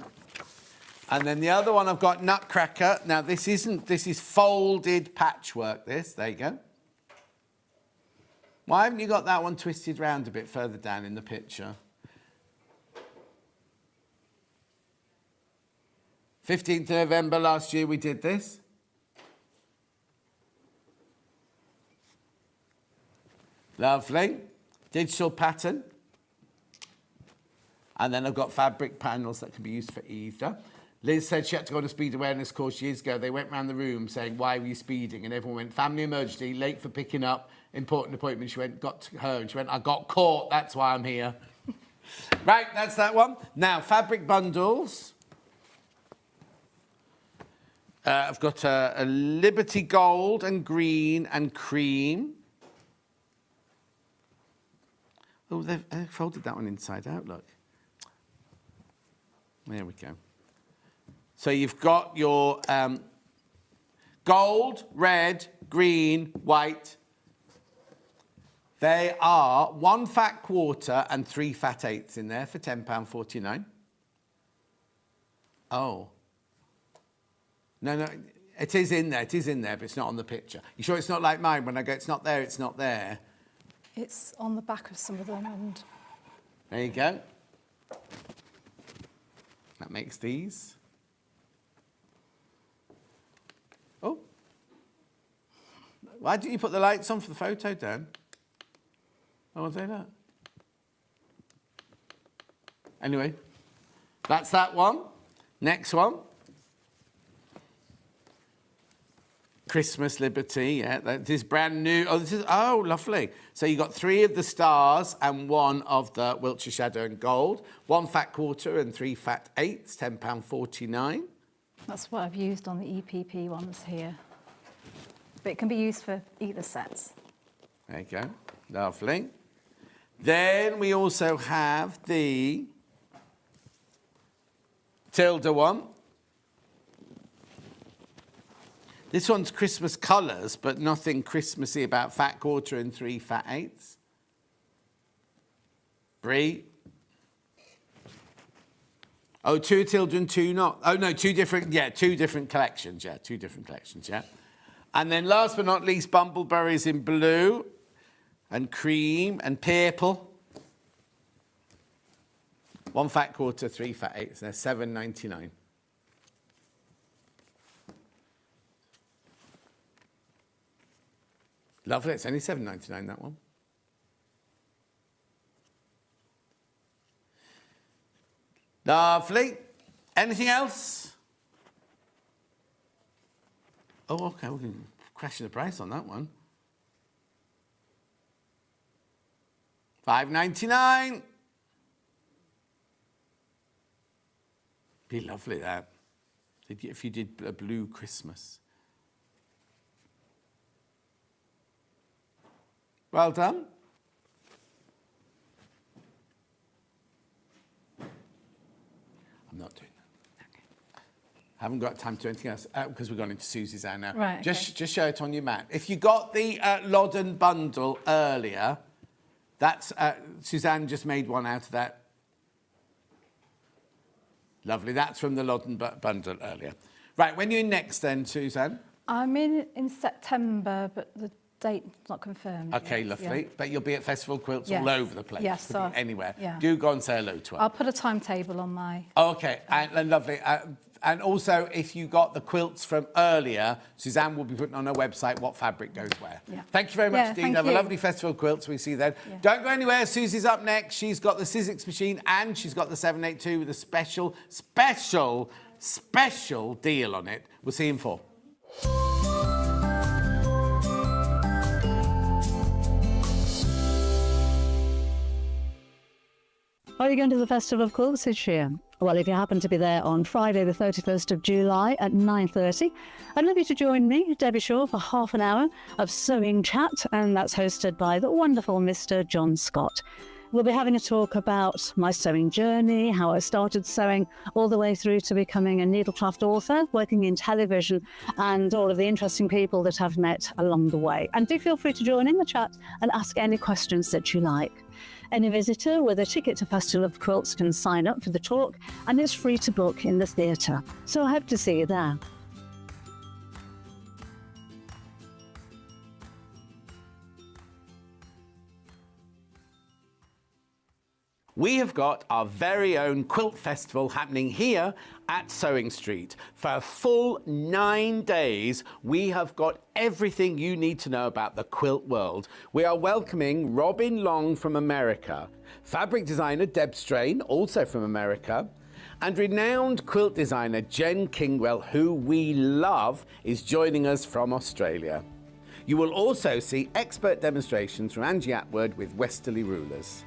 And then the other one I've got Nutcracker. Now this is folded patchwork, there you go. Why haven't you got that one twisted round a bit further down in the picture? 15th of November last year we did this. Lovely. Digital pattern. And then I've got fabric panels that can be used for either. Liz said she had to go on a speed awareness course years ago. They went round the room saying, why were you speeding? And everyone went, family emergency, late for picking up, important appointment. She went, got to her, and she went, I got caught, that's why I'm here. Right, that's that one. Now, fabric bundles. I've got a Liberty Gold and Green and Cream. Oh, they've folded that one inside out, look. There we go. So you've got your gold, red, green, white. They are 1 fat quarter and 3 fat eighths in there for £10.49. Oh. No, it is in there, but it's not on the picture. You sure it's not like mine? When I go, it's not there, it's not there. It's on the back of some of them. And there you go. That makes these. Oh. Why didn't you put the lights on for the photo, Dan? Oh, I'll do that. Anyway, that's that one. Next one. Christmas Liberty, yeah, that is brand new. Oh, lovely. So you got 3 of the stars and 1 of the Wiltshire Shadow and Gold, 1 fat quarter and 3 fat eighths, £10.49. that's what I've used on the EPP ones here. But it can be used for either sets. There you go. Lovely. Then we also have the Tilda one. This one's Christmas colours, but nothing Christmassy about fat quarter and 3 fat eighths. Brie. Oh, 2 Tilda and 2 not. Oh, no, 2 different collections. Yeah, 2 different collections, yeah. And then last but not least, Bumbleberries in blue and cream and purple. 1 fat quarter, 3 fat eighths. They're £7.99. Lovely, it's only £7.99, that one. Lovely. Anything else? Oh, OK, we can crash the price on that one. £5.99. Be lovely, that. If you did a blue Christmas. Well done. I'm not doing that. Okay. I haven't got time to do anything else because we've gone into Susie's hour now. Right. Just show it on your mat. If you got the Loddon bundle earlier, that's Suzanne just made one out of that. Lovely. That's from the Loddon bundle earlier. Right. When you're in next, then, Suzanne? I'm in September, but the date's not confirmed. Okay, yet. lovely. Yeah. But you'll be at Festival Quilts Yes. all over the place. Yes, Could be anywhere. yeah. Do go and say hello to her. I'll put a timetable on my... Okay, and lovely. And also, if you got the quilts from earlier, Suzanne will be putting on her website what fabric goes where. Yeah. Thank you very much, Dean. thank Have a you. lovely Festival Quilts. We see you then. Yeah. Don't go anywhere. Susie's up next. She's got the Sizzix machine and she's got the 782 with a special deal on it. We'll see you in 4. Are you going to the Festival of Quilts this year? Well, if you happen to be there on Friday the 31st of July at 9:30, I'd love you to join me, Debbie Shaw, for half an hour of sewing chat, and that's hosted by the wonderful Mr. John Scott. We'll be having a talk about my sewing journey, how I started sewing all the way through to becoming a needlecraft author, working in television, and all of the interesting people that I've met along the way. And do feel free to join in the chat and ask any questions that you like. Any visitor with a ticket to Festival of Quilts can sign up for the talk, and it's free to book in the theatre. So I hope to see you there. We have got our very own quilt festival happening here at Sewing Street. For a full 9 days, we have got everything you need to know about the quilt world. We are welcoming Robin Long from America, fabric designer Deb Strain, also from America, and renowned quilt designer Jen Kingwell, who we love, is joining us from Australia. You will also see expert demonstrations from Angie Atwood with Westerly Rulers.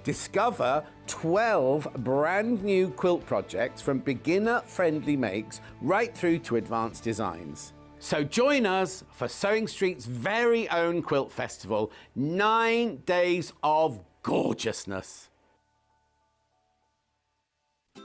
Discover 12 brand new quilt projects from beginner-friendly makes right through to advanced designs. So join us for Sewing Street's very own quilt festival, 9 days of gorgeousness.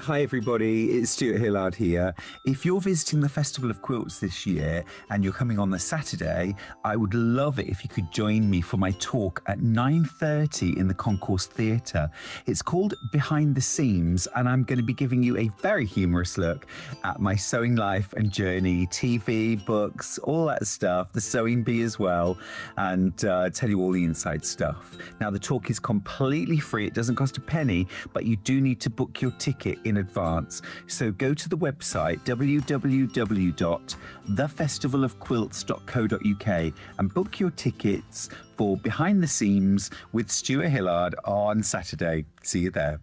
Hi everybody, it's Stuart Hillard here. If you're visiting the Festival of Quilts this year and you're coming on the Saturday, I would love it if you could join me for my talk at 9:30 in the Concourse Theatre. It's called Behind the Seams, and I'm going to be giving you a very humorous look at my sewing life and journey, TV, books, all that stuff, the sewing bee as well, and tell you all the inside stuff. Now the talk is completely free, it doesn't cost a penny, but you do need to book your ticket in advance. So go to the website www.thefestivalofquilts.co.uk and book your tickets for Behind the Seams with Stuart Hillard on Saturday. See you there.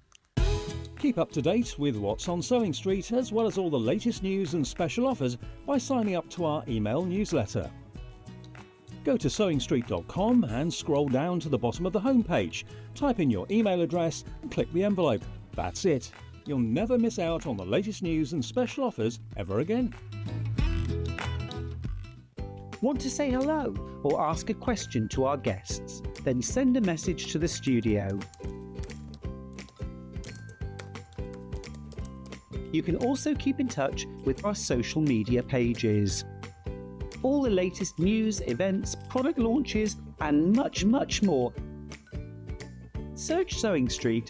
Keep up to date with what's on Sewing Street, as well as all the latest news and special offers by signing up to our email newsletter. Go to sewingstreet.com and scroll down to the bottom of the homepage. Type in your email address and click the envelope. That's it. You'll never miss out on the latest news and special offers ever again. Want to say hello or ask a question to our guests? Then send a message to the studio. You can also keep in touch with our social media pages. All the latest news, events, product launches, and much, much more. Search Sewing Street.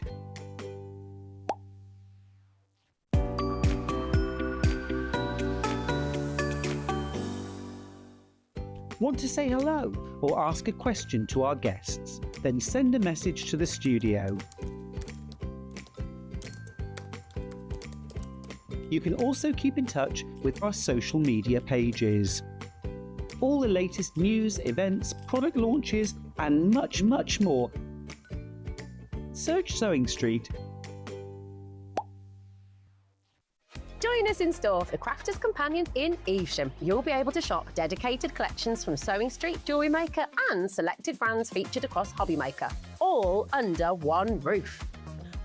Want to say hello or ask a question to our guests? Then send a message to the studio. You can also keep in touch with our social media pages. All the latest news, events, product launches, and much, much more. Search Sewing Street. Join us in store for the Crafter's Companion in Evesham. You'll be able to shop dedicated collections from Sewing Street, Jewellery Maker and selected brands featured across Hobby Maker, all under one roof.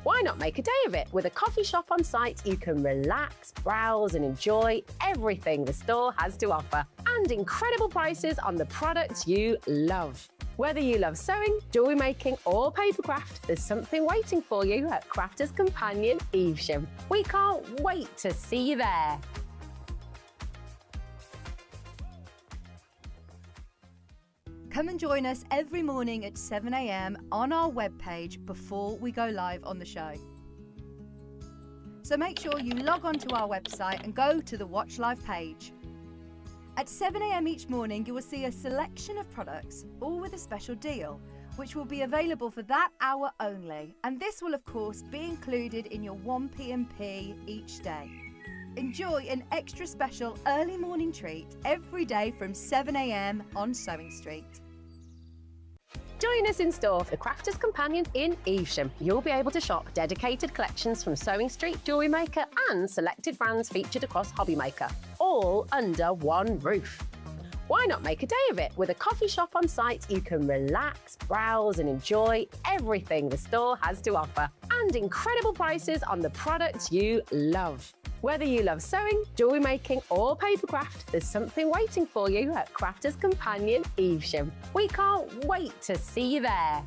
Why not make a day of it? With a coffee shop on site, you can relax, browse and enjoy everything the store has to offer, and incredible prices on the products you love. Whether you love sewing, jewellery making or papercraft, there's something waiting for you at Crafter's Companion Evesham. We can't wait to see you there. Come and join us every morning at 7 a.m. on our webpage before we go live on the show. So make sure you log on to our website and go to the Watch Live page. At 7 a.m. each morning, you will see a selection of products, all with a special deal, which will be available for that hour only. And this will, of course, be included in your 1p&p each day. Enjoy an extra special early morning treat every day from 7 a.m. on Sewing Street. Join us in store for the Crafter's Companion in Evesham. You'll be able to shop dedicated collections from Sewing Street, Jewellery Maker and selected brands featured across Hobby Maker, all under one roof. Why not make a day of it? With a coffee shop on site, you can relax, browse and enjoy everything the store has to offer. And incredible prices on the products you love. Whether you love sewing, jewellery making or papercraft, there's something waiting for you at Crafter's Companion Evesham. We can't wait to see you there.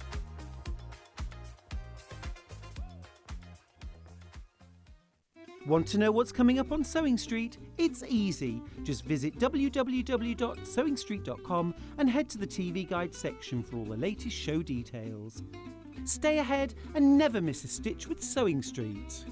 Want to know what's coming up on Sewing Street? It's easy. Just visit www.sewingstreet.com and head to the TV Guide section for all the latest show details. Stay ahead and never miss a stitch with Sewing Street.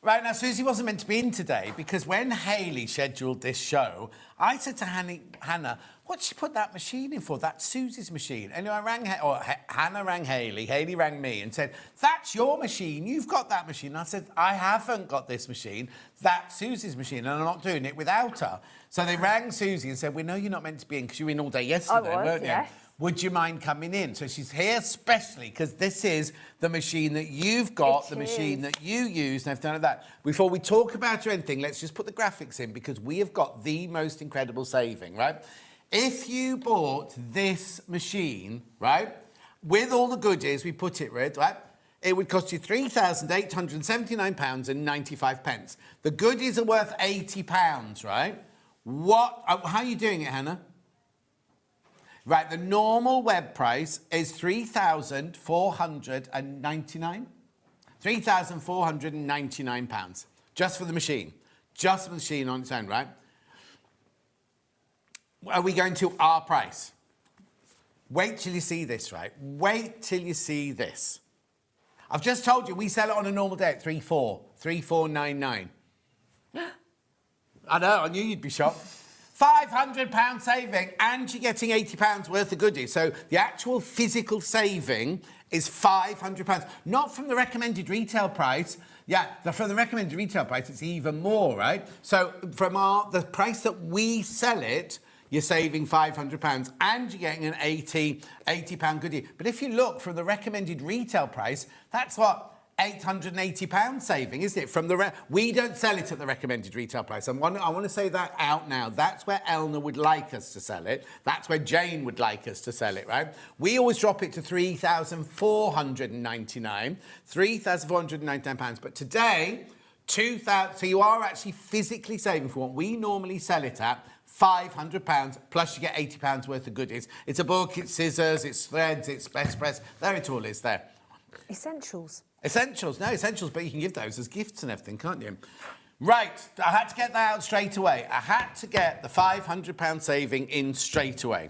Right, now Susie wasn't meant to be in today because when Hayley scheduled this show, I said to Hannah, what'd she put that machine in for? That's Susie's machine. Anyway, Hannah rang Hayley, Hayley rang me and said, that's your machine, you've got that machine. And I said, I haven't got this machine, that's Susie's machine and I'm not doing it without her. So they rang Susie and said, we know you're not meant to be in because you were in all day yesterday, weren't you? Yes. Would you mind coming in? So she's here specially because this is the machine that you've got, machine that you use and everything like that. Before we talk about anything, let's just put the graphics in because we have got the most incredible saving, right? If you bought this machine, right, with all the goodies we put it with, right, it would cost you £3,879.95. The goodies are worth £80, right? How are you doing it, Hannah? Right, the normal web price is £3,499. £3,499 just for the machine. Just for the machine on its own, right? Are we going to our price? Wait till you see this, right? Wait till you see this. I've just told you we sell it on a normal day at $3,499. I know, I knew you'd be shocked. £500 saving and you're getting £80 worth of goodies. So the actual physical saving is £500. Not from the recommended retail price. Yeah, from the recommended retail price, it's even more, right? So from the price that we sell it, you're saving £500 and you're getting an £80 goodie. But if you look from the recommended retail price, that's what? £880 saving, isn't it? From we don't sell it at the recommended retail price. I want to say that out now. That's where Eleanor would like us to sell it. That's where Jane would like us to sell it, right? We always drop it to £3,499. But today, so you are actually physically saving for what we normally sell it at. £500 plus you get £80 worth of goodies. It's a book, it's scissors, it's threads, it's best press. There it all is there. Essentials. Essentials, but you can give those as gifts and everything, can't you? Right, I had to get that out straight away. I had to get the £500 saving in straight away.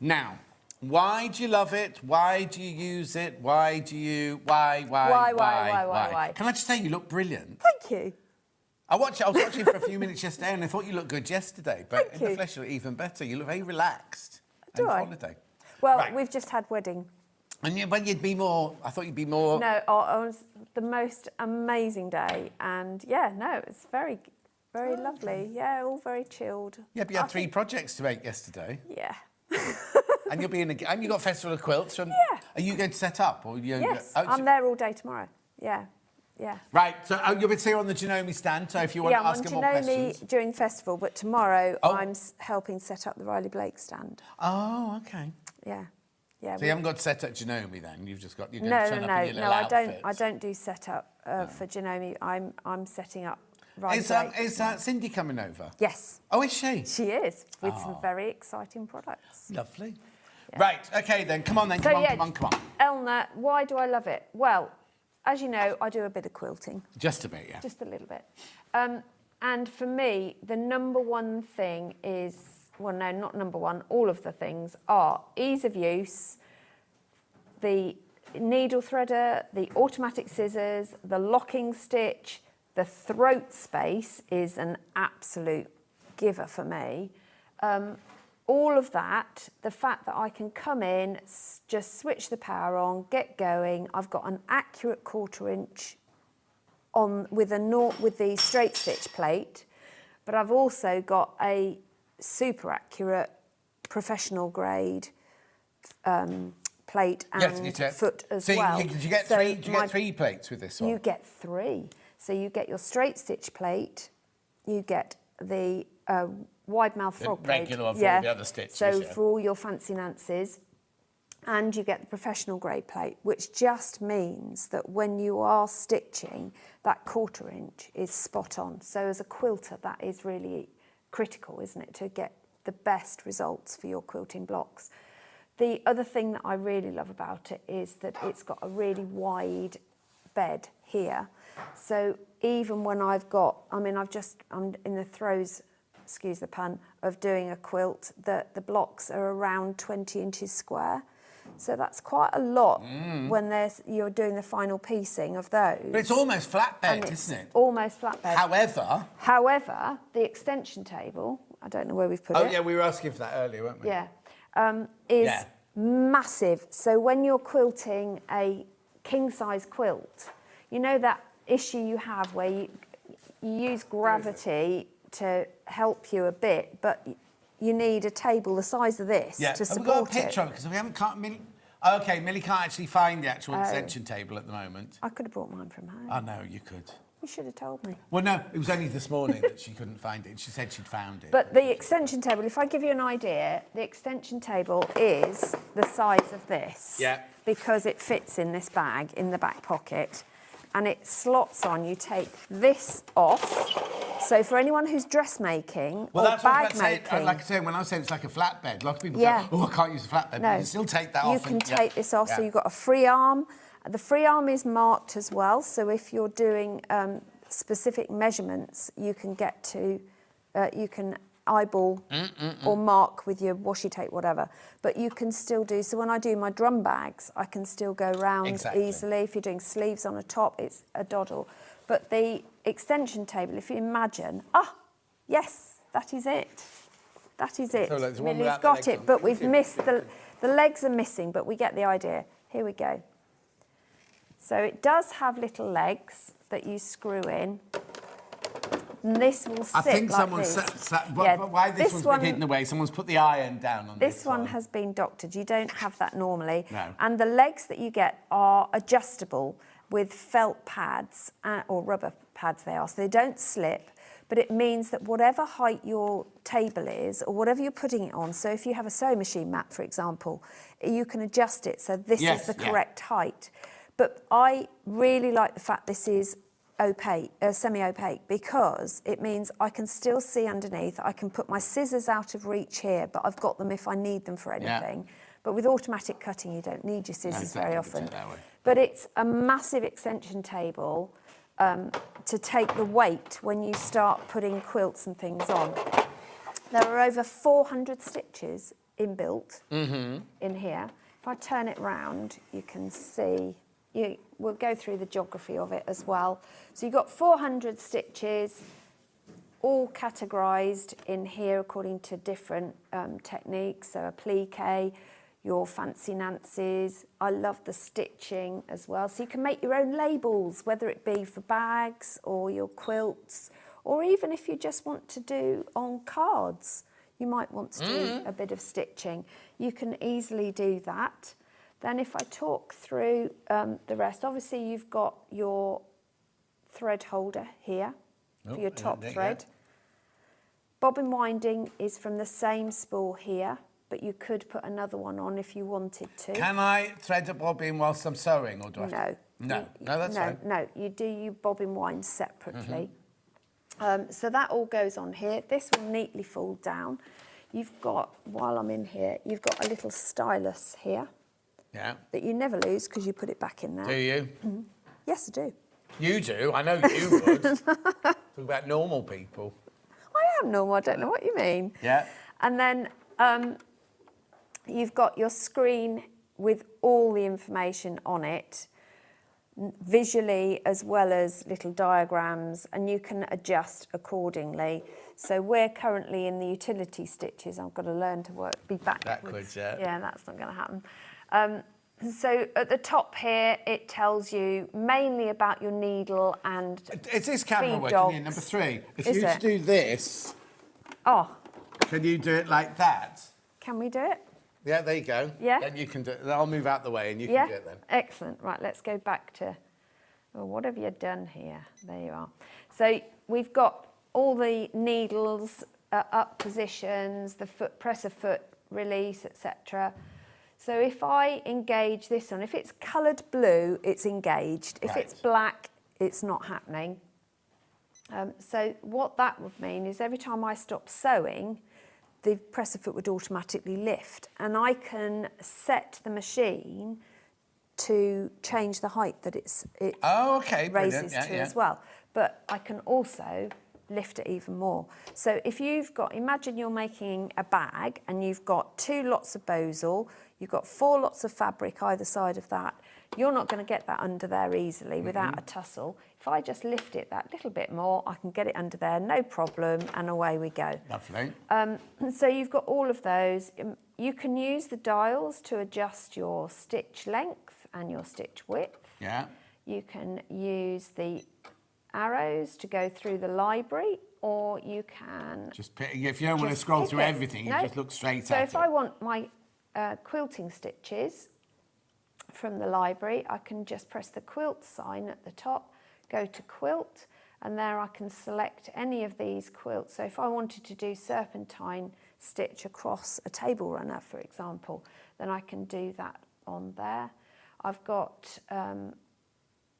Now, why do you love it? Why do you use it? Why? Can I just say you look brilliant? Thank you. I was watching for a few minutes yesterday and I thought you looked good yesterday, but in the flesh you look even better. You look very relaxed. Do I? Holiday. Well, right. We've just had wedding. And but you'd be more. I thought you'd be more. No, it was the most amazing day, and yeah, no, it's very, very lovely. Yeah, all very chilled. Yeah, but you had three projects to make yesterday. Yeah. And you'll be in and you got Festival of Quilts from. Yeah. Are you going to set up or you? Yes, I'm there all day tomorrow. Yeah. Yeah. Right, so you'll be here on the Janome stand, so if you want to ask him more questions. I'm on Janome during festival, but tomorrow I'm helping set up the Riley Blake stand. Oh, okay. Yeah. Yeah, so you haven't got set up Janome then? You've just got turn up in your little outfits. I don't do set up for Janome. I'm setting up Riley Blake. Is Cindy coming over? Yes. Oh, is she? She is, with some very exciting products. Lovely. Yeah. Right, okay then, come on. Come on. Eleanor, why do I love it? Well, as you know, I do a bit of quilting. Just a bit, yeah. Just a little bit. And for me, the number one thing is, well, no, not number one, all of the things are ease of use, the needle threader, the automatic scissors, the locking stitch, the throat space is an absolute giver for me. All of that, the fact that I can come in, just switch the power on, get going. I've got an accurate 1/4 inch on with the straight stitch plate, but I've also got a super accurate, professional grade plate and foot as well. Do you get three plates with this one? You get 3. So you get your straight stitch plate, you get the wide mouth frog plate. Regular one for all the other stitches. So for all your fancy nancies. And you get the professional grade plate, which just means that when you are stitching, that 1/4 inch is spot on. So as a quilter, that is really critical, isn't it, to get the best results for your quilting blocks. The other thing that I really love about it is that it's got a really wide bed here. So even when I'm in the throes, excuse the pun, of doing a quilt, the blocks are around 20 inches square. So that's quite a lot when you're doing the final piecing of those. But it's almost flatbed, isn't it? Almost flatbed. However, the extension table, I don't know where we've put it. Oh, yeah, we were asking for that earlier, weren't we? Yeah. Is massive. So when you're quilting a king-size quilt, you know that issue you have where you use gravity to help you a bit, but you need a table the size of this to support it. Have we got a picture of it? Because we haven't... Millie can't actually find the actual extension table at the moment. I could have brought mine from home. I know, you could. You should have told me. Well, no, it was only this morning that she couldn't find it. She said she'd found it. But the extension table, if I give you an idea, the extension table is the size of this. Yeah. Because it fits in this bag, in the back pocket, and it slots on. You take this off. So for anyone who's dressmaking or bag making... Like I said, when I said it's like a flatbed, a lot of people say, oh, I can't use a flatbed. No. But you can still take that off. You can take this off, so you've got a free arm. The free arm is marked as well, so if you're doing specific measurements, you can get to, you can eyeball or mark with your washi tape, whatever. But you can still do, so when I do my drum bags, I can still go round easily. If you're doing sleeves on a top, it's a doddle. But the extension table, if you imagine, yes, that is it. That is it. So Millie's got it, but we've missed the legs are missing, but we get the idea. Here we go. So it does have little legs that you screw in. And this will sit I think like someone's this. why this one's been hidden away? Someone's put the iron down on this one. This one has been doctored. You don't have that normally. No. And the legs that you get are adjustable with felt pads or rubber pads they are. So they don't slip, but it means that whatever height your table is or whatever you're putting it on, so if you have a sewing machine mat, for example, you can adjust it so this is the correct height. But I really like the fact this is opaque, semi-opaque, because it means I can still see underneath. I can put my scissors out of reach here, but I've got them if I need them for anything. But with automatic cutting, you don't need your scissors very often. But it's a massive extension table to take the weight when you start putting quilts and things on. There are over 400 stitches inbuilt in here. If I turn it round, you can see... We'll go through the geography of it as well. So you've got 400 stitches, all categorised in here according to different techniques. So applique, your fancy nancies. I love the stitching as well. So you can make your own labels, whether it be for bags or your quilts, or even if you just want to do on cards, you might want to do a bit of stitching. You can easily do that. Then if I talk through the rest, obviously you've got your thread holder here for your top thread. Bobbin winding is from the same spool here, but you could put another one on if you wanted to. Can I thread a bobbin whilst I'm sewing, or do I have to? No, that's fine. No, you do your bobbin wind separately. So that all goes on here. This will neatly fold down. You've got, while I'm in here, you've got a little stylus here. Yeah. That you never lose because you put it back in there. Do you? Yes, I do. You do? I know you would. Talk about normal people. I am normal. I don't know what you mean. Yeah. And then you've got your screen with all the information on it, visually as well as little diagrams, and you can adjust accordingly. So we're currently in the utility stitches. I've got to learn to be backwards. Yeah, that's not going to happen. So at the top here, it tells you mainly about your needle and Is this camera working here, number 3? If you were to do this... Oh, Can you do it like that? Can we do it? Yeah, there you go. Yeah. Then you can do it. I'll move out the way and you Yeah. can do it then. Excellent. Right, let's go back to, well, what have you done here? There you are. So we've got all the needles up positions, the foot, press a foot, release, etc. So if I engage this one, if it's coloured blue, it's engaged. If it's black, it's not happening. So what that would mean is every time I stop sewing, the presser foot would automatically lift, and I can set the machine to change the height that it raises to as well. But I can also lift it even more. So if you've got, imagine you're making a bag and you've got 2 lots of bosal, you've got 4 lots of fabric either side of that, you're not going to get that under there easily without a tussle. If I just lift it that little bit more, I can get it under there, no problem, and away we go. Lovely. So you've got all of those. You can use the dials to adjust your stitch length and your stitch width. Yeah. You can use the arrows to go through the library, or you can... Just pick, if you don't want to scroll through everything, you just look straight at it. So if I want my quilting stitches from the library, I can just press the quilt sign at the top, go to quilt, and there I can select any of these quilts. So if I wanted to do serpentine stitch across a table runner, for example, then I can do that on there. I've got,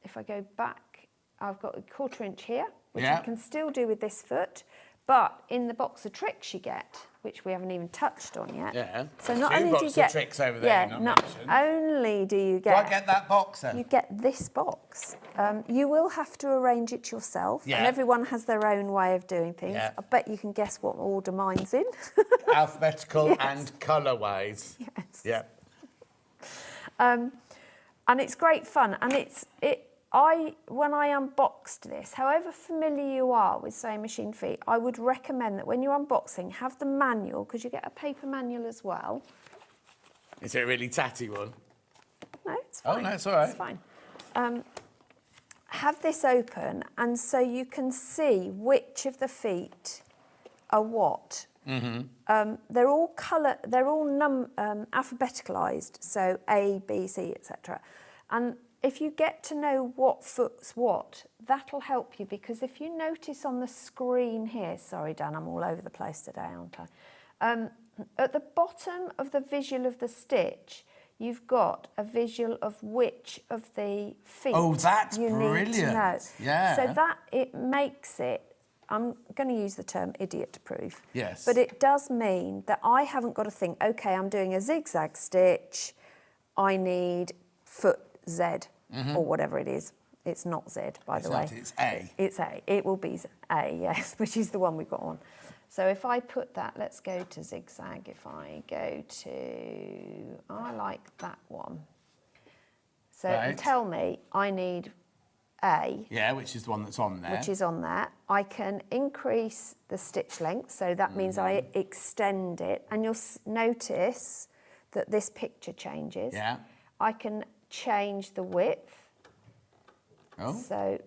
if I go back, I've got a 1/4 inch here, which I can still do with this foot, but in the box of tricks you get, which we haven't even touched on yet. Yeah. So not only do you get tricks over there. yeah, not only do you get. Do I get that box then? You get this box. You will have to arrange it yourself, and everyone has their own way of doing things. Yeah. I bet you can guess what order mine's in. Alphabetical and colour-wise. Yes. Yeah. And it's great fun, and when I unboxed this, however familiar you are with sewing machine feet, I would recommend that when you're unboxing, have the manual, because you get a paper manual as well. Is it a really tatty one? No, it's fine. Oh, no, it's all right. It's fine. Have this open, and so you can see which of the feet are what. They're all alphabeticalised, so A, B, C, etc. And if you get to know what foot's what, that'll help you, because if you notice on the screen here, sorry Dan, I'm all over the place today, aren't I? At the bottom of the visual of the stitch, you've got a visual of which of the feet you need to know. Yeah. So that it makes it, I'm going to use the term idiot proof. Yes. But it does mean that I haven't got to think, okay, I'm doing a zigzag stitch, I need foot Z, or whatever it is. It's not Z, by the way. It's A. It's A. It will be A, yes, which is the one we've got on. So if I put that, let's go to zigzag. If I go to, I like that one. So it'll tell me I need A. Yeah, which is the one that's on there. Which is on there. I can increase the stitch length, so that means I extend it. And you'll notice that this picture changes. Yeah. I can change the width. Oh. So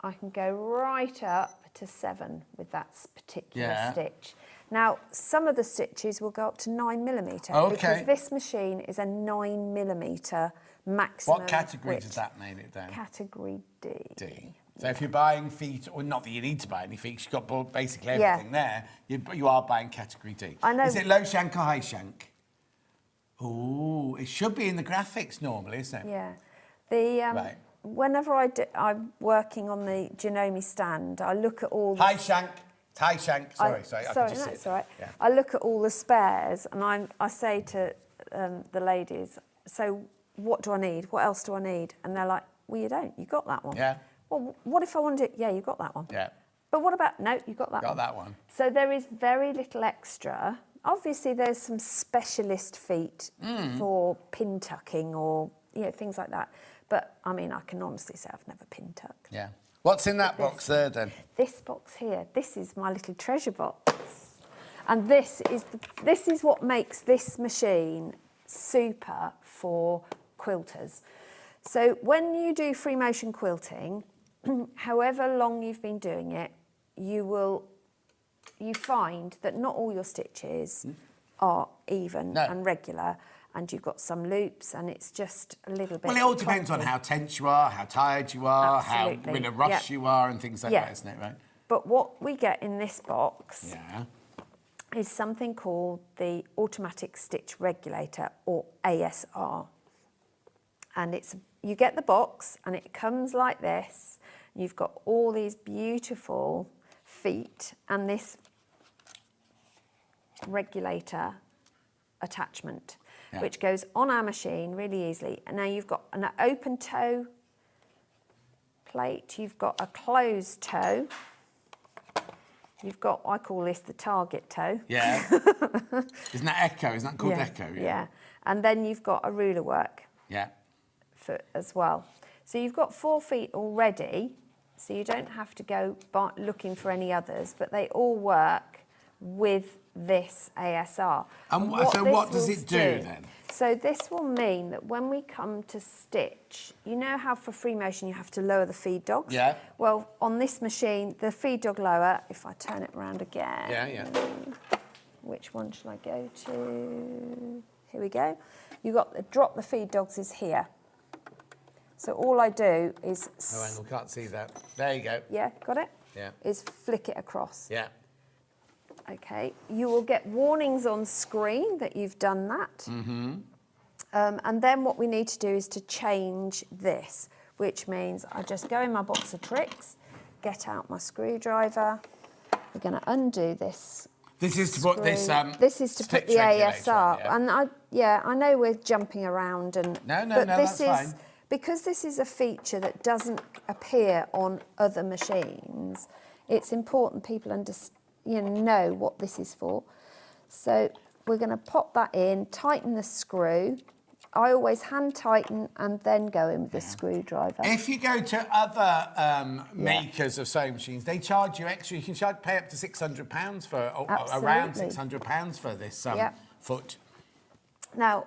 I can go right up to 7 with that particular stitch. Now, some of the stitches will go up to 9mm because this machine is a 9mm maximum. What category width. does that make it down? Category D. D. So if you're buying feet, or not that you need to buy any feet, you've got basically everything there, you are buying category D. I know. Is it low shank or high shank? Oh, it should be in the graphics normally, isn't it? Yeah. The whenever I'm working on the Janome stand, I look at all the high shank. Sorry, that's all right. Yeah. I look at all the spares, and I say to the ladies, so what do I need? What else do I need? And they're like, well, you don't. You got that one. Yeah. Well, what if I wanted it? Yeah, you got that one. Yeah. But what about, no, you got that one. Got that one. So there is very little extra. Obviously, there's some specialist feet for pin tucking or things like that. But, I mean, I can honestly say I've never pin tucked. Yeah. What's in that box there, then? This box here, this is my little treasure box. And this is what makes this machine super for quilters. So when you do free motion quilting, however long you've been doing it, you will you find that not all your stitches are even and regular, and you've got some loops, and it's just a little bit... Well, it all depends on how tense you are, how tired you are, how in a rush you are, and things like that, isn't it, right? But what we get in this box is something called the Automatic Stitch Regulator, or ASR. And you get the box, and it comes like this. You've got all these beautiful feet and this regulator attachment, which goes on our machine really easily. And now you've got an open toe plate, you've got a closed toe, you've got, I call this the target toe. Yeah. Isn't that Echo? Isn't that called Echo? Yeah. And then you've got a ruler work. Yeah. Foot as well. So you've got 4 feet already, so you don't have to go looking for any others, but they all work with this ASR. And what does it do then? So this will mean that when we come to stitch, you know how for free motion you have to lower the feed dogs? Yeah. Well, on this machine, the feed dog lower, if I turn it around again. Yeah. Which one shall I go to? Here we go. You've got the drop the feed dogs is here. So all I do is... Oh, hang on, can't see that. There you go. Yeah, got it? Yeah. Is flick it across. Yeah. Okay, you will get warnings on screen that you've done that. Mm-hmm. And then what we need to do is to change this, which means I just go in my box of tricks, get out my screwdriver. We're going to undo this. This is to put this. This is to put the ASR. And I know we're jumping around and. No, but this that's is fine. because this is a feature that doesn't appear on other machines. It's important people know what this is for. So we're going to pop that in, tighten the screw. I always hand tighten and then go in with the screwdriver. If you go to other makers of sewing machines, they charge you extra. You can pay up to £600 for around £600 for this foot. Now,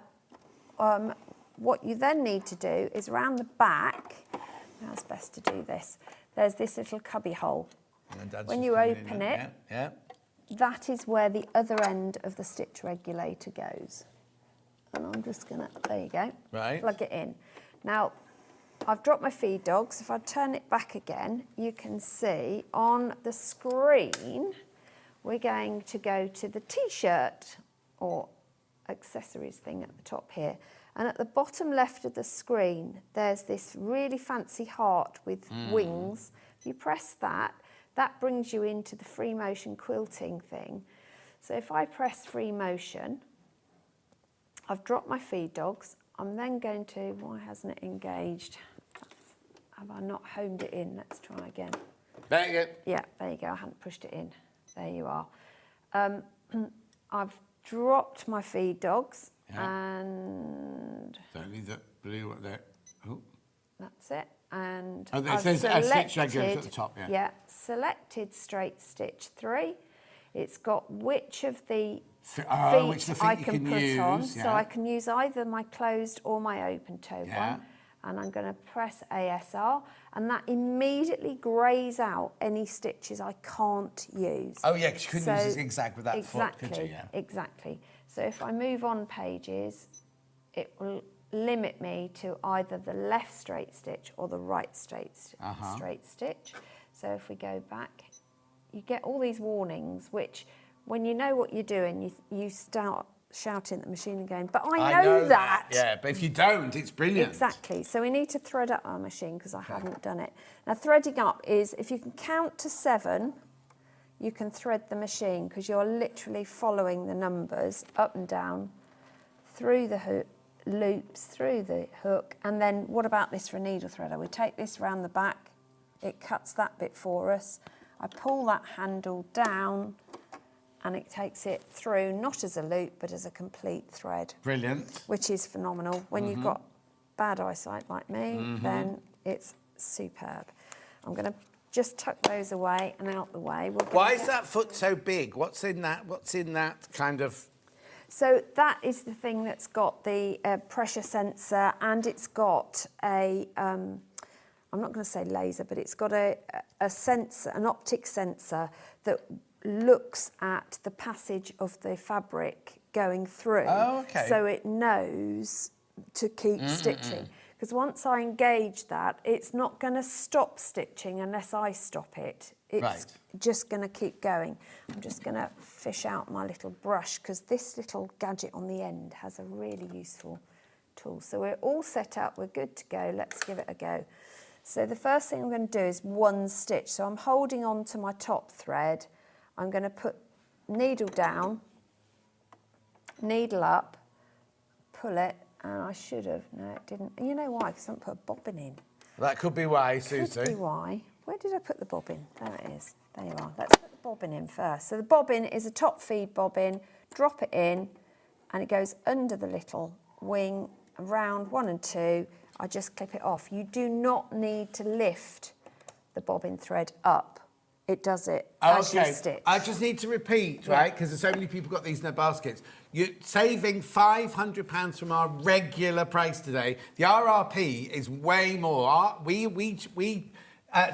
what you then need to do is around the back. How's best to do this? There's this little cubby hole. When you open it, that is where the other end of the stitch regulator goes. And I'm just going to, there you go, plug it in. Now, I've dropped my feed dogs. If I turn it back again, you can see on the screen, we're going to go to the T-shirt or accessories thing at the top here. And at the bottom left of the screen, there's this really fancy heart with wings. If you press that, that brings you into the free motion quilting thing. So if I press free motion, I've dropped my feed dogs. I'm then going to, why hasn't it engaged? Have I not homed it in? Let's try again. There you go. Yeah, there you go. I hadn't pushed it in. There you are. I've dropped my feed dogs and... So only the blue there. Oh. That's it. And it says stitch regulator at the top, Yeah, selected straight stitch 3. It's got which of the feet I can put on. So I can use either my closed or my open toe one. And I'm going to press ASR, and that immediately greys out any stitches I can't use. Oh yeah, because you couldn't use a zigzag with that foot, could you? Yeah. Exactly. So if I move on pages, it will limit me to either the left straight stitch or the right straight stitch. So if we go back, you get all these warnings, which when you know what you're doing, you start shouting at the machine and going, but I know that. Yeah, but if you don't, it's brilliant. Exactly. So we need to thread up our machine because I haven't done it. Now, threading up is, if you can count to 7, you can thread the machine because you're literally following the numbers up and down through the hook, loops, through the hook. And then what about this for a needle threader? We take this round the back. It cuts that bit for us. I pull that handle down and it takes it through, not as a loop, but as a complete thread. Brilliant. Which is phenomenal. When you've got bad eyesight like me, then it's superb. I'm going to just tuck those away and out the way. Why is that foot so big? What's in that kind of... So that is the thing that's got the pressure sensor, and it's got a... I'm not going to say laser, but it's got a sensor, an optic sensor that looks at the passage of the fabric going through. Oh, okay. So it knows to keep stitching. Because once I engage that, it's not going to stop stitching unless I stop it. It's just going to keep going. I'm just going to fish out my little brush because this little gadget on the end has a really useful tool. So we're all set up, we're good to go. Let's give it a go. So the first thing I'm going to do is one stitch. So I'm holding on to my top thread. I'm going to put needle down, needle up, pull it, and I should have. No, it didn't. You know why? Because I haven't put a bobbin in. That could be why, Susie. Could be why. Where did I put the bobbin? There it is. There you are. Let's put the bobbin in first. So the bobbin is a top feed bobbin. Drop it in, and it goes under the little wing, around 1 and 2. I just clip it off. You do not need to lift the bobbin thread up. It does it as you stitch. I just need to repeat, right, because there's so many people got these in their baskets. You're saving £500 from our regular price today. The RRP is way more. We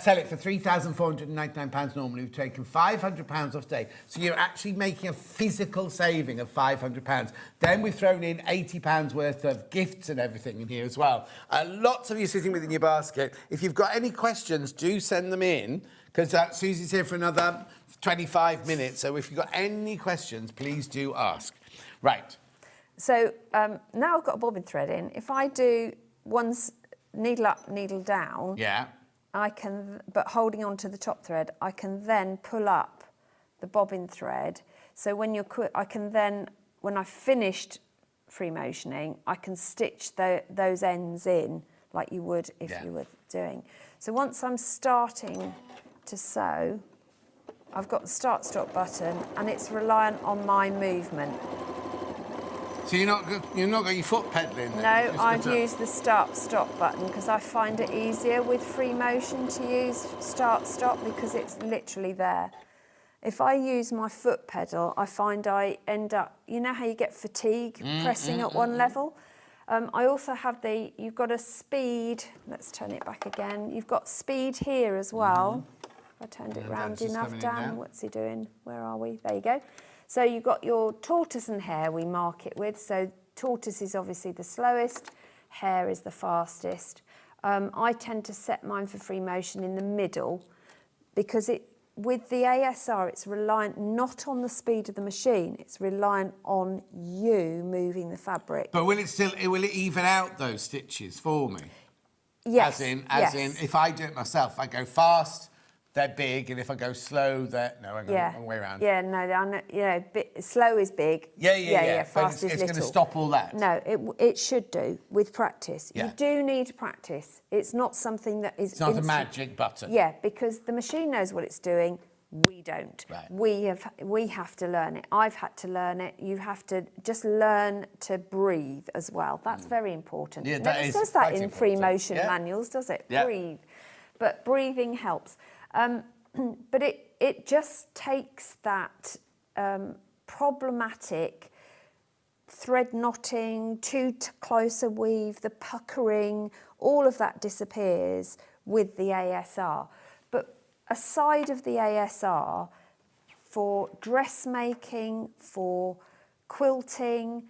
sell it for £3,499 normally. We've taken £500 off today. So you're actually making a physical saving of £500. Then we've thrown in £80 worth of gifts and everything in here as well. Lots of you sitting within your basket. If you've got any questions, do send them in, because Susie's here for another 25 minutes. So if you've got any questions, please do ask. Right. So now I've got a bobbin thread in. If I do one needle up, needle down, I can, but holding on to the top thread, I can then pull up the bobbin thread. So when I can then, when I've finished free motioning, I can stitch those ends in like you would if you were doing. So once I'm starting to sew, I've got the start-stop button, and it's reliant on my movement. So you're not got your foot pedaling then? No, I've used the start-stop button because I find it easier with free motion to use start-stop because it's literally there. If I use my foot pedal, I find I end up, you know how you get fatigue pressing at one level? I also have you've got a speed, let's turn it back again, you've got speed here as well. I turned it round enough, Dan. What's he doing? Where are we? There you go. So you've got your tortoise and hare we mark it with. So tortoise is obviously the slowest, hare is the fastest. I tend to set mine for free motion in the middle because with the ASR, it's reliant not on the speed of the machine, it's reliant on you moving the fabric. But will it even out those stitches for me? Yes. As in, if I do it myself, I go fast, they're big, and if I go slow, they're... No, I'm going way around. Yeah, no, slow is big. Yeah. Fast is little. It's going to stop all that. No, it should do with practice. Yeah. You do need practice. It's not something that is... It's not a magic button. Yeah, because the machine knows what it's doing. We don't. Right. We have to learn it. I've had to learn it. You have to just learn to breathe as well. That's very important. Yeah, it says that in free motion manuals, does it? Yeah. Breathe. But breathing helps. But it just takes that problematic thread knotting, too close a weave, the puckering, all of that disappears with the ASR. But aside of the ASR, for dressmaking, for quilting,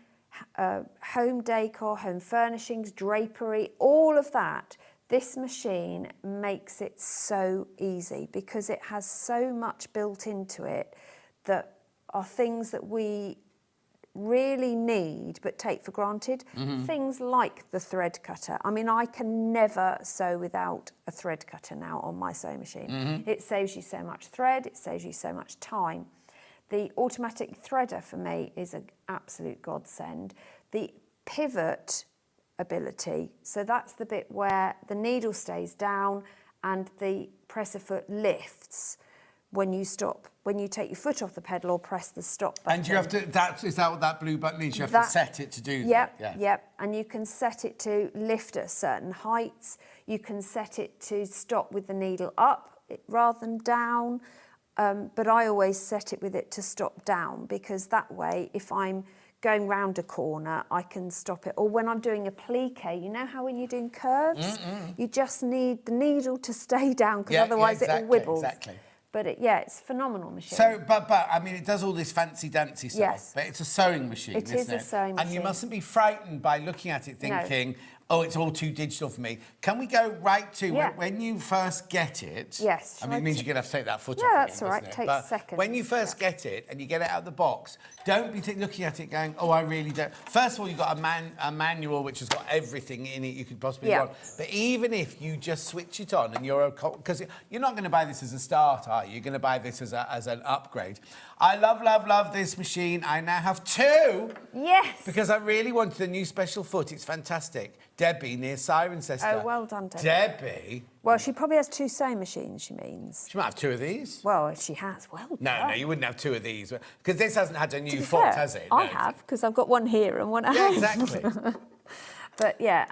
home decor, home furnishings, drapery, all of that, this machine makes it so easy because it has so much built into it that are things that we really need but take for granted. Things like the thread cutter. I mean, I can never sew without a thread cutter now on my sewing machine. It saves you so much thread, it saves you so much time. The automatic threader for me is an absolute godsend. The pivot ability, so that's the bit where the needle stays down and the presser foot lifts when you stop, when you take your foot off the pedal or press the stop button. And you have to, is that what that blue button is? You have to set it to do that? Yep, and you can set it to lift at certain heights. You can set it to stop with the needle up rather than down, but I always set it with it to stop down because that way, if I'm going round a corner, I can stop it. Or when I'm doing a plique, you know how when you're doing curves, you just need the needle to stay down because otherwise it will wibble. Exactly. But it's a phenomenal machine. So, but I mean, it does all this fancy dancy stuff. Yes. But it's a sewing machine, It isn't is a sewing And you machine. mustn't be frightened by looking at it thinking, oh, it's all too digital for me. Can we go right to when you first get it? Yes. I mean, it means you're going to have to take that foot off. Yeah, that's again, all right. doesn't it? Takes But a second. when you first get it and you get it out of the box, don't be looking at it going, oh, I really don't. First of all, you've got a manual which has got everything in it you could possibly want. But even if you just switch it on and you're because you're not going to buy this as a start, are you? You're going to buy this as an upgrade. I love this machine. I now have 2. Yes. Because I really wanted a new special foot. It's fantastic. Debbie near Cirencester. Oh, well done, Debbie. Debbie. Well, she probably has 2 sewing machines, she means. She might have 2 of these. Well, if she has, well done. No, you wouldn't have 2 of these. Because this hasn't had a new To be foot, fair, has it? I No. have, because I've got one here and one at Yeah, home. exactly. But yeah,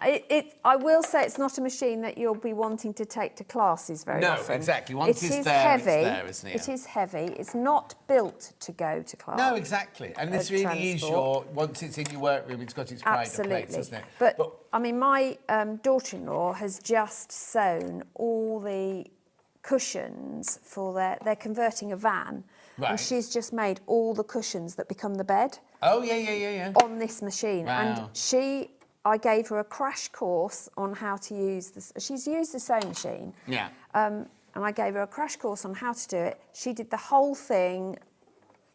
I will say it's not a machine that you'll be wanting to take to classes very often. No, exactly. Once it it's is there, heavy. it's there, isn't it? It is heavy. It's not built to go to class. No, exactly. And this really is your, once it's in your workroom, it's got its pride of place, hasn't it? But I mean, my daughter-in-law has just sewn all the cushions for they're converting a van. Right. And she's just made all the cushions that become the bed. Oh, yeah. On this machine. Wow. And I gave her a crash course on how to use this. She's used the sewing machine. Yeah. And I gave her a crash course on how to do it. She did the whole thing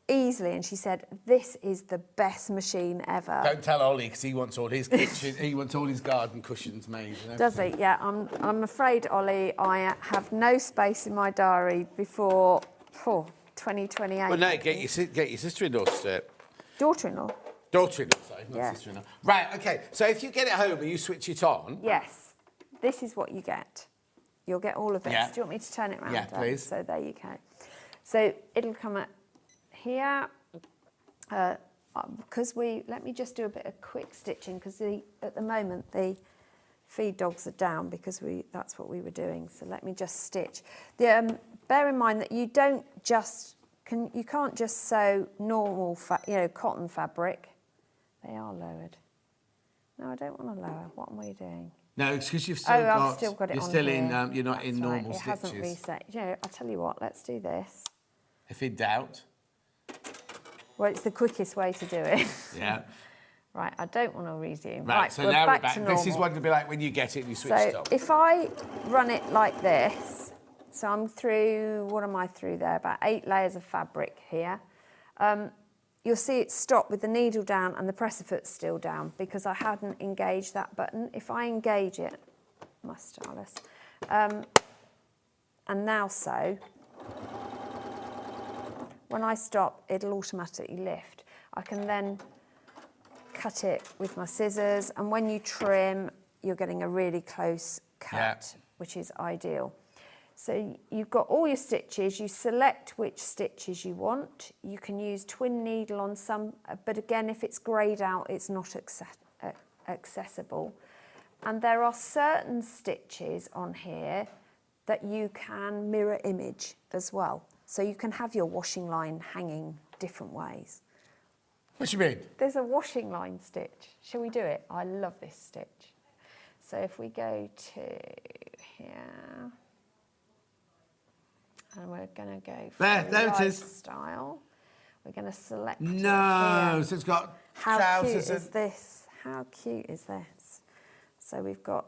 easily, and she said, "This is the best machine ever." Don't tell Ollie, because he wants all his kitchen, he wants all his garden cushions made. Does he? Yeah. I'm afraid, Ollie, I have no space in my diary before 2028. Well, no, get your sister-in-law to do it. Daughter-in-law. Daughter-in-law, sorry, not Yeah. sister-in-law. Right, okay. So if you get it home and you switch it on... Yes. This is what you get. You'll get all of this. Yeah. Do you want me to turn it around? Yeah, please. So there you go. So it'll come at here. Let me just do a bit of quick stitching, because at the moment the feed dogs are down, because that's what we were doing. So let me just stitch. Bear in mind that you can't just sew normal cotton fabric. They are lowered. No, I don't want to lower. What am I doing? No, it's because you've still I've still got it you're on still here. in, you're not That's in right. normal It stitches. hasn't reset. I'll tell you what, let's do this. If in doubt. Well, it's the quickest way to do it. Yeah. Right, I don't want to resume. Right, so we're now back we're back. to This is normal. what it'll be like when you get it and you switch So it on. if I run it like this, so I'm through, what am I through there? About 8 layers of fabric here. You'll see it stop with the needle down and the presser foot still down, because I hadn't engaged that button. If I engage it, my stylus, and now sew, when I stop, it'll automatically lift. I can then cut it with my scissors, and when you trim, you're getting a really close cut, which is ideal. So you've got all your stitches, you select which stitches you want. You can use twin needle on some, but again, if it's greyed out, it's not accessible. And there are certain stitches on here that you can mirror image as well. So you can have your washing line hanging different ways. What do you mean? There's a washing line stitch. Shall we do it? I love this stitch. So if we go to here, and we're going to go for there it is. style. We're going to select No, it here. so it's got How trousers. cute is this? How cute is this? So we've got,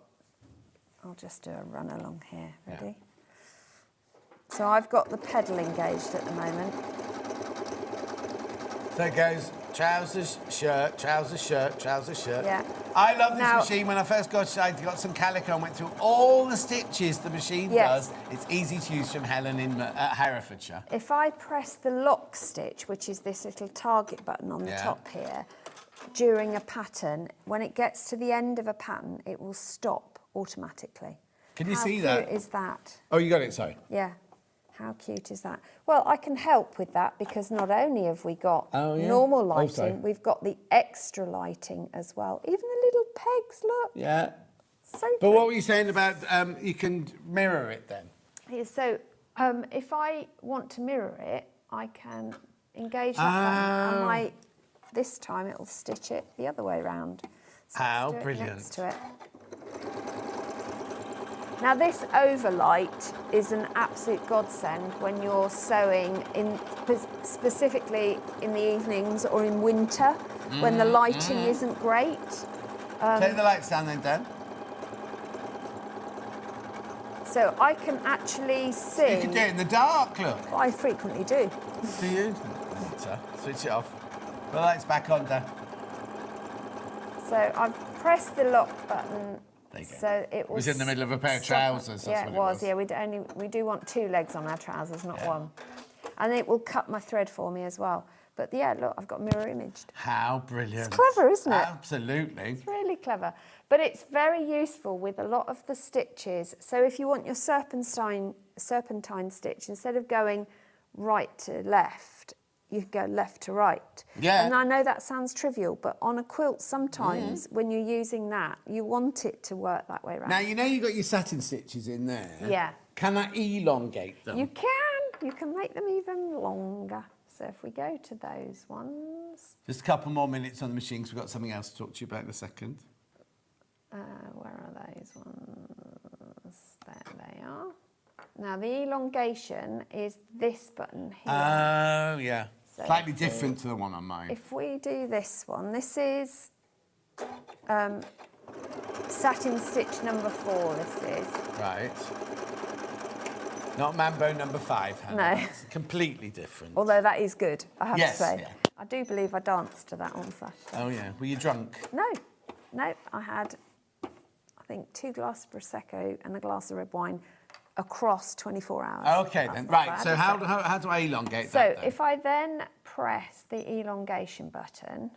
I'll just do a run along here. Ready? So I've got the pedal engaged at the moment. So it goes trousers, shirt, trousers, shirt, trousers, shirt. Yeah. I love this Now- machine. When I first got it, I got some calico and went through all the stitches the machine Yes. does. It's easy to use from Helen in Herefordshire. If I press the lock stitch, which is this little target button on the Yeah. top here, during a pattern, when it gets to the end of a pattern, it will stop automatically. Can you How see cute that? is that? Oh, you got it, sorry. Yeah. How cute is that? Well, I can help with that, because not only have we got normal lighting, sorry. we've got the extra lighting as well. Even the little pegs, look. Yeah. So But pretty. what were you saying about you can mirror it then? Yeah, so if I want to mirror it, I can engage that button, and this time it'll stitch it the other way round. So How let's do it brilliant. next to it. Now this overlight is an absolute godsend when you're sewing, specifically in the evenings or in winter, when the lighting isn't great. Take the lights down then, Dan. So I can actually see... You can do it in the dark, look. I frequently do. Do you? Switch it off. Put the lights back on, Dan. So I've pressed the lock button. There you go. So it was in the middle of a pair of trousers. Yeah, it was. Yeah, we do want 2 legs on our trousers, not one. And it will cut my thread for me as well. But yeah, look, I've got mirror imaged. How brilliant. It's clever, isn't it? Absolutely. It's really clever. But it's very useful with a lot of the stitches. So if you want your serpentine stitch, instead of going right to left, you can go left to right. Yeah. And I know that sounds trivial, but on a quilt, sometimes when you're using that, you want it to work that way around. Now, you know you've got your satin stitches in there. Yeah. Can I elongate them? You can. You can make them even longer. So if we go to those ones... Just a couple more minutes on the machine because we've got something else to talk to you about in a second. Where are those ones? There they are. Now, the elongation is this button here. Oh, yeah. So slightly different to the one on mine. If we do this one, this is satin stitch number 4, this is. Right. Not Mambo number 5, Hannah. No. It's completely different. Although that is good, I have Yes, to say. yeah. I do believe I danced to that on Saturday. Oh, yeah. Were you drunk? No, I had, I think, 2 glasses of Prosecco and a glass of red wine across 24 hours. Okay, That's then. not Right, bad, so is how it? do I elongate So that, then? if I then press the elongation button,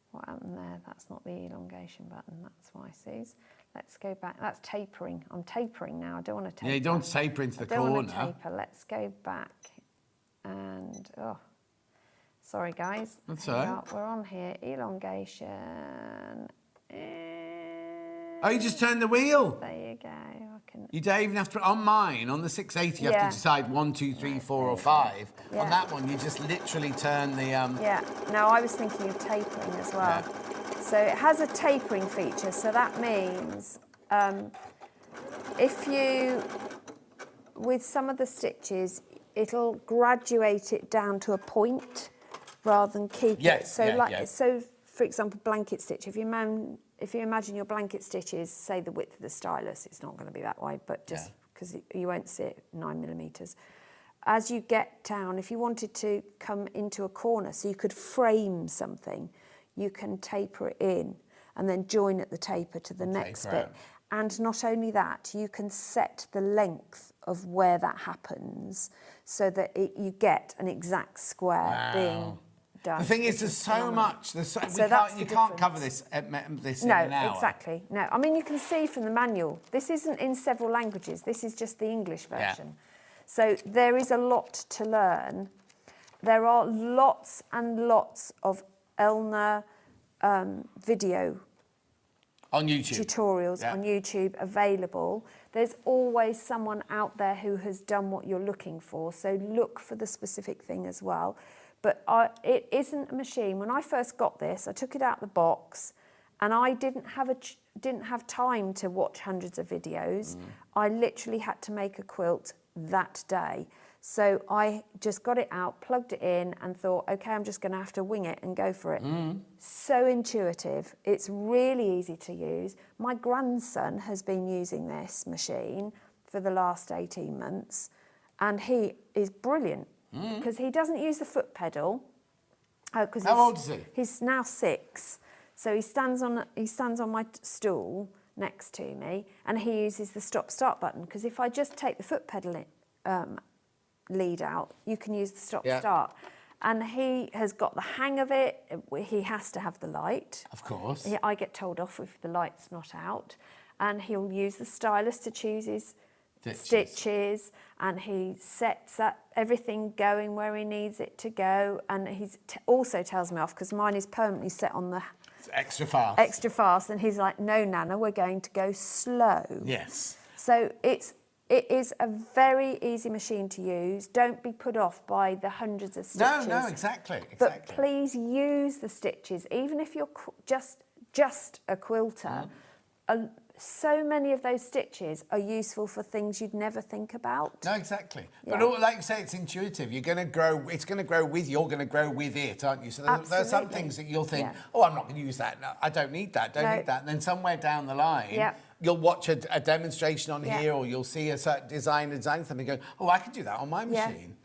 what happened there? That's not the elongation button, that's why, Suze. Let's go back. That's tapering. I'm tapering now. I don't want to taper. Yeah, you don't want to taper into the corner. I don't want to taper. Let's go back and... Oh, sorry, guys. That's Here all we right. are. We're on here. Elongation. Oh, you just turn the wheel. There you go. I can... You don't even have to... On mine, on the 680, you Yeah. have to decide 1, 2, 3, 4 or 5. Yeah. On that one, you just literally turn the... Yeah. No, I was thinking of tapering as well. Yeah. So it has a tapering feature, so that means if you, with some of the stitches, it'll graduate it down to a point rather than keep it. So so for example, blanket stitch, if you imagine your blanket stitches, say the width of the stylus, it's not going to be that wide, but just because you won't see it 9mm. As you get down, if you wanted to come into a corner, so you could frame something, you can taper it in and then join at the taper to the next bit. And not only that, you can set the length of where that happens so that you get an exact square being done. The thing is, there's so much. You can't cover this in an hour. No, exactly. No, I mean, you can see from the manual, this isn't in several languages. This is just the English version. Yeah. So there is a lot to learn. There are lots and lots of Elna video on YouTube tutorials on YouTube available. There's always someone out there who has done what you're looking for, so look for the specific thing as well. But it isn't a machine. When I first got this, I took it out of the box and I didn't have time to watch hundreds of videos. I literally had to make a quilt that day. So I just got it out, plugged it in and thought, okay, I'm just going to have to wing it and go for it. So intuitive. It's really easy to use. My grandson has been using this machine for the last 18 months and he is brilliant because he doesn't use the foot pedal. How old is he? He's now 6. So he stands on my stool next to me and he uses the stop-start button because if I just take the foot pedal lead out, you can use the stop-start. And he has got the hang of it. He has to have the light. Of course. I get told off if the light's not out. And he'll use the stylus to choose his stitches and he sets up everything going where he needs it to go. And he also tells me off because mine is permanently set on the... It's extra fast. Extra fast. And he's like, no, Nana, we're going to go slow. Yes. So it is a very easy machine to use. Don't be put off by the hundreds of stitches. No, exactly. But please use the stitches, even if you're just a quilter. so many of those stitches are useful for things you'd never think about. No, exactly. Yeah. But like you say, it's intuitive. You're going to grow. It's going to grow with you. You're going to grow with it, aren't you? So there's some things that you'll think, oh, I'm not going to use that. No, I don't need that. Don't need that. And then somewhere down the line, you'll watch a demonstration on here, or you'll see a certain designer design something, and go, oh, I can do that on my machine.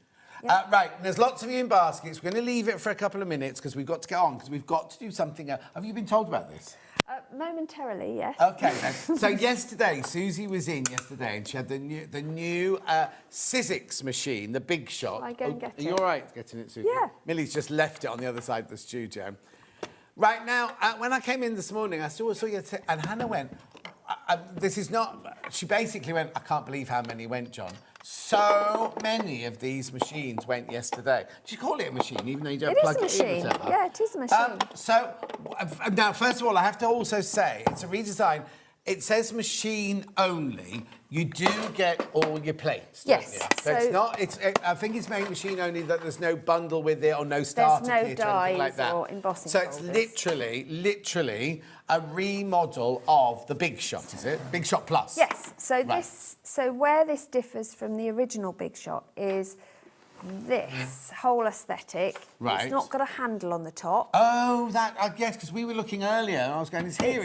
Right, there's lots of you in baskets. We're going to leave it for a couple of minutes because we've got to get on, because we've got to do something else. Have you been told about this? Momentarily, yes. Okay, then. So yesterday, Susie was in yesterday, and she had the new Sizzix machine, the Big Shot. I go and get it. Are you all right getting it, Susie? Yeah. Millie's just left it on the other side of the studio. Right now, when I came in this morning, I saw you, and Hannah went, this is not... She basically went, I can't believe how many went, John. So many of these machines went yesterday. Do you call it a machine, even though you don't plug it in? It is a machine. Yeah, it is a machine. So, now, first of all, I have to also say, it's a redesign. It says machine only. You do get all your plates, don't you? So it's not... I think it's made machine only, that there's no bundle with it or no starter kit or anything like that. Or embossing so it's folders. literally a remodel of the Big Shot, is it? Big Shot Plus. Yes. So so where this differs from the original Big Shot is this whole aesthetic. Right. It's not got a handle on the top. Oh, that, I guess, because we were looking earlier and I was going, it's here.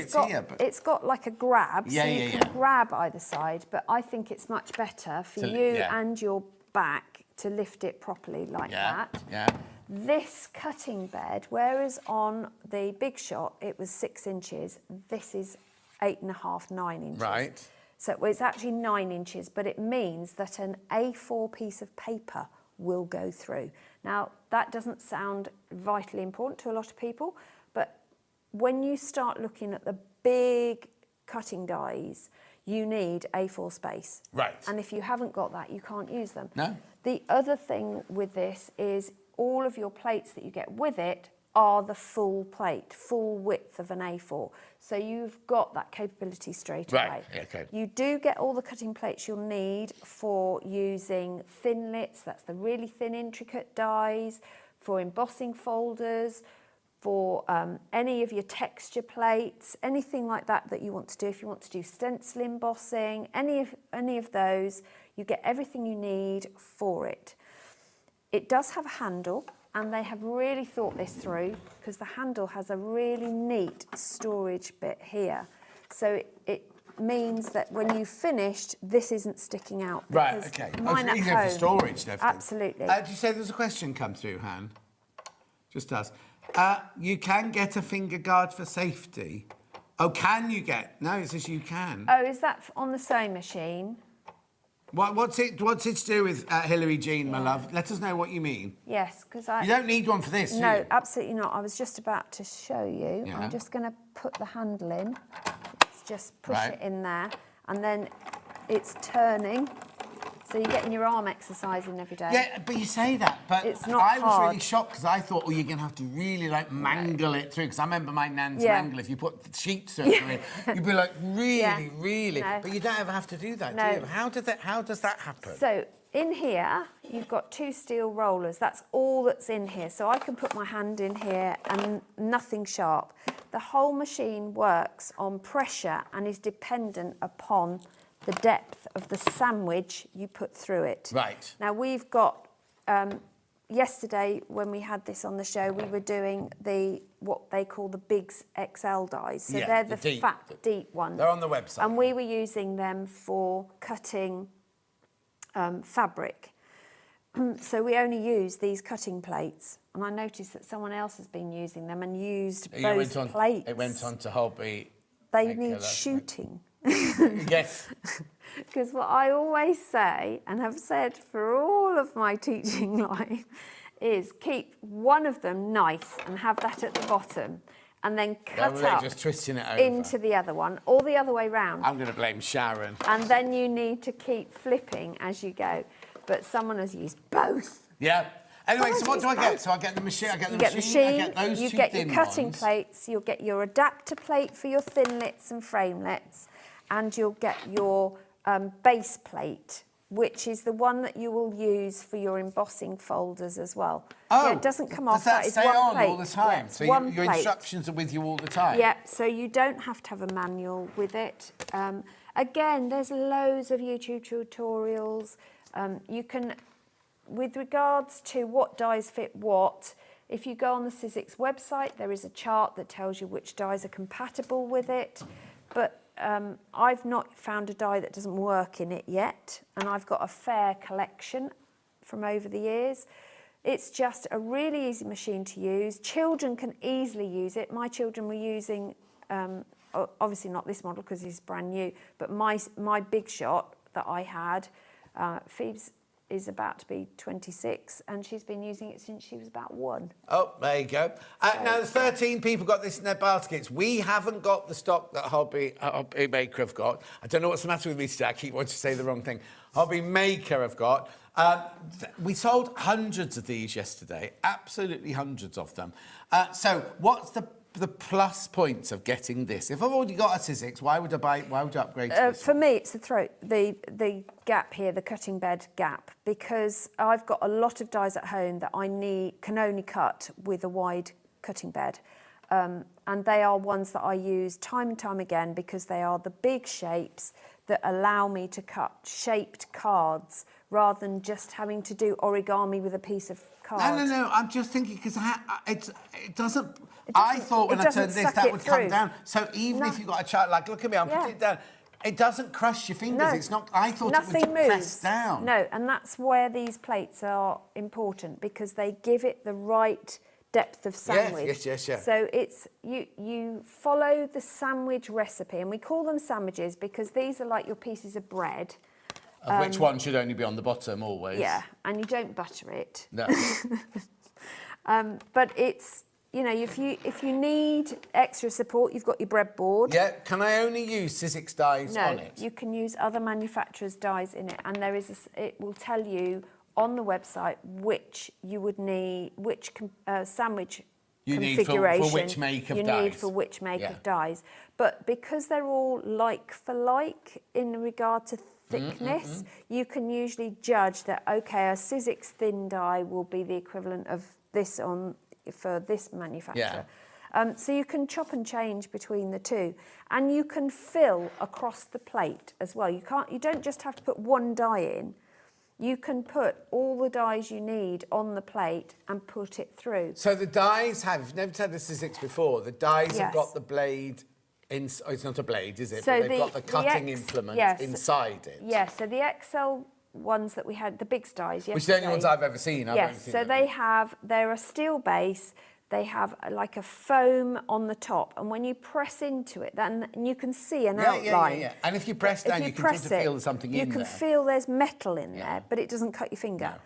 But... It's got like a grab, Yeah, so you can grab either side, but I think it's much better for you and your back to lift it properly like that. Yeah. This cutting bed, whereas on the Big Shot it was 6 inches, this is 8.5, 9 inches. Right. So it's actually 9 inches, but it means that an A4 piece of paper will go through. Now, that doesn't sound vitally important to a lot of people, but when you start looking at the big cutting dies, you need A4 space. Right. And if you haven't got that, you can't use them. No. The other thing with this is all of your plates that you get with it are the full plate, full width of an A4. So you've got that capability straight away. Okay. You do get all the cutting plates you'll need for using thinlits, that's the really thin, intricate dies, for embossing folders, for any of your texture plates, anything like that that you want to do. If you want to do stencil embossing, any of those, you get everything you need for it. It does have a handle, and they have really thought this through, because the handle has a really neat storage bit here. So it means that when you've finished, this isn't sticking out. Right, okay. Mine at easier home, for storage and everything. Absolutely. Did you say there's a question come through, Han? Just us. You can get a finger guard for safety. Oh, can you get? No, it says you can. Oh, is that on the sewing machine? What's it to do with Hilary Jean, my love? Let us know what you mean. Yes, because You don't need one for this, do No, you? absolutely not. I was just about to show you. Yeah. I'm just going to put the handle in. Let's just push it in there. And then it's turning. So you're getting your arm exercise in every day. Yeah, but you say that, but it's not I was hard. really shocked because I thought, oh, you're going to have to really, like, mangle it through. Because I remember my nan's mangle. If you put the sheets through it, you'd be like, really? No. But you don't ever have to do that, No. do you? How does that happen? So in here, you've got 2 steel rollers. That's all that's in here. So I can put my hand in here and nothing sharp. The whole machine works on pressure and is dependent upon the depth of the sandwich you put through it. Right. Now we've got, yesterday when we had this on the show, we were doing what they call the Big XL dies. So they're the deep ones. They're on the website. And we were using them for cutting fabric. So we only use these cutting plates. And I noticed that someone else has been using them and used both plates. It went on to Hobby. They need shooting. Yes. Because what I always say, and have said for all of my teaching life, is keep one of them nice and have that at the bottom, and then cut up just twisting it over. into the other one, or the other way round. I'm going to blame Sharon. And then you need to keep flipping as you go. But someone has used both. Yeah. Anyway, so what do I get? So I get the machine, I get the machine, I get those you two get thin your cutting ones. plates, you'll get your adapter plate for your thinlits and framelits, and you'll get your base plate which is the one that you will use for your embossing folders as well. Oh, yeah, it doesn't come off. Does that is stay one on plate. all the time? Yeah, so one your plate. instructions are with you all the time? Yeah, so you don't have to have a manual with it. Again, there's loads of YouTube tutorials. You can, with regards to what dyes fit what, if you go on the Sizzix website, there is a chart that tells you which dyes are compatible with it. But I've not found a dye that doesn't work in it yet, and I've got a fair collection from over the years. It's just a really easy machine to use. Children can easily use it. My children were using, obviously not this model because it's brand new, but my Big Shot that I had, Phoebe's is about to be 26, and she's been using it since she was about 1. Oh, there you go. Now, there's 13 people got this in their baskets. We haven't got the stock that Hobby Maker have got. I don't know what's the matter with me today. I keep wanting to say the wrong thing. Hobby Maker have got. We sold hundreds of these yesterday, absolutely hundreds of them. So what's the plus points of getting this? If I've already got a Sizzix, why would I upgrade to this? For me, it's the throat, the gap here, the cutting bed gap, because I've got a lot of dies at home that I can only cut with a wide cutting bed. And they are ones that I use time and time again because they are the big shapes that allow me to cut shaped cards rather than just having to do origami with a piece of card. No, I'm just thinking because it doesn't... I thought when I turned this, that would come down. So even if you've got a child, like, look at me, I'm putting it down. It doesn't crush your fingers. No, It's not... I thought nothing it would moves. press down. No, and that's where these plates are important because they give it the right depth of sandwich. Yes. So it's you follow the sandwich recipe, and we call them sandwiches because these are like your pieces of bread. Of which one should only be on the bottom always. Yeah, and you don't butter it. No. But it's, you know, if you need extra support, you've got your breadboard. Yeah, can I only use Sizzix dies on it? No, you can use other manufacturers' dies in it, and there is it will tell you on the website which you would need, which sandwich configuration for which make of you dies. need for which make of dies. But because they're all like for like in regard to thickness, you can usually judge that, okay, a Sizzix thin die will be the equivalent of this for this manufacturer. So you can chop and change between the two, and you can fill across the plate as well. You don't just have to put one die in. You can put all the dies you need on the plate and put it through. So the dies have, you've never had the Sizzix before, the dies have got the blade, it's not a blade, is it? So but they've got the cutting implement inside it. Yes, so the XL ones that we had, the big dies yesterday. Which are the only ones I've ever seen. They're a steel base. They have like a foam on the top, and when you press into it, then you can see an outline. Yeah. And if you press down, you can sort of feel something in there. You can feel there's metal in there, but it doesn't cut your finger.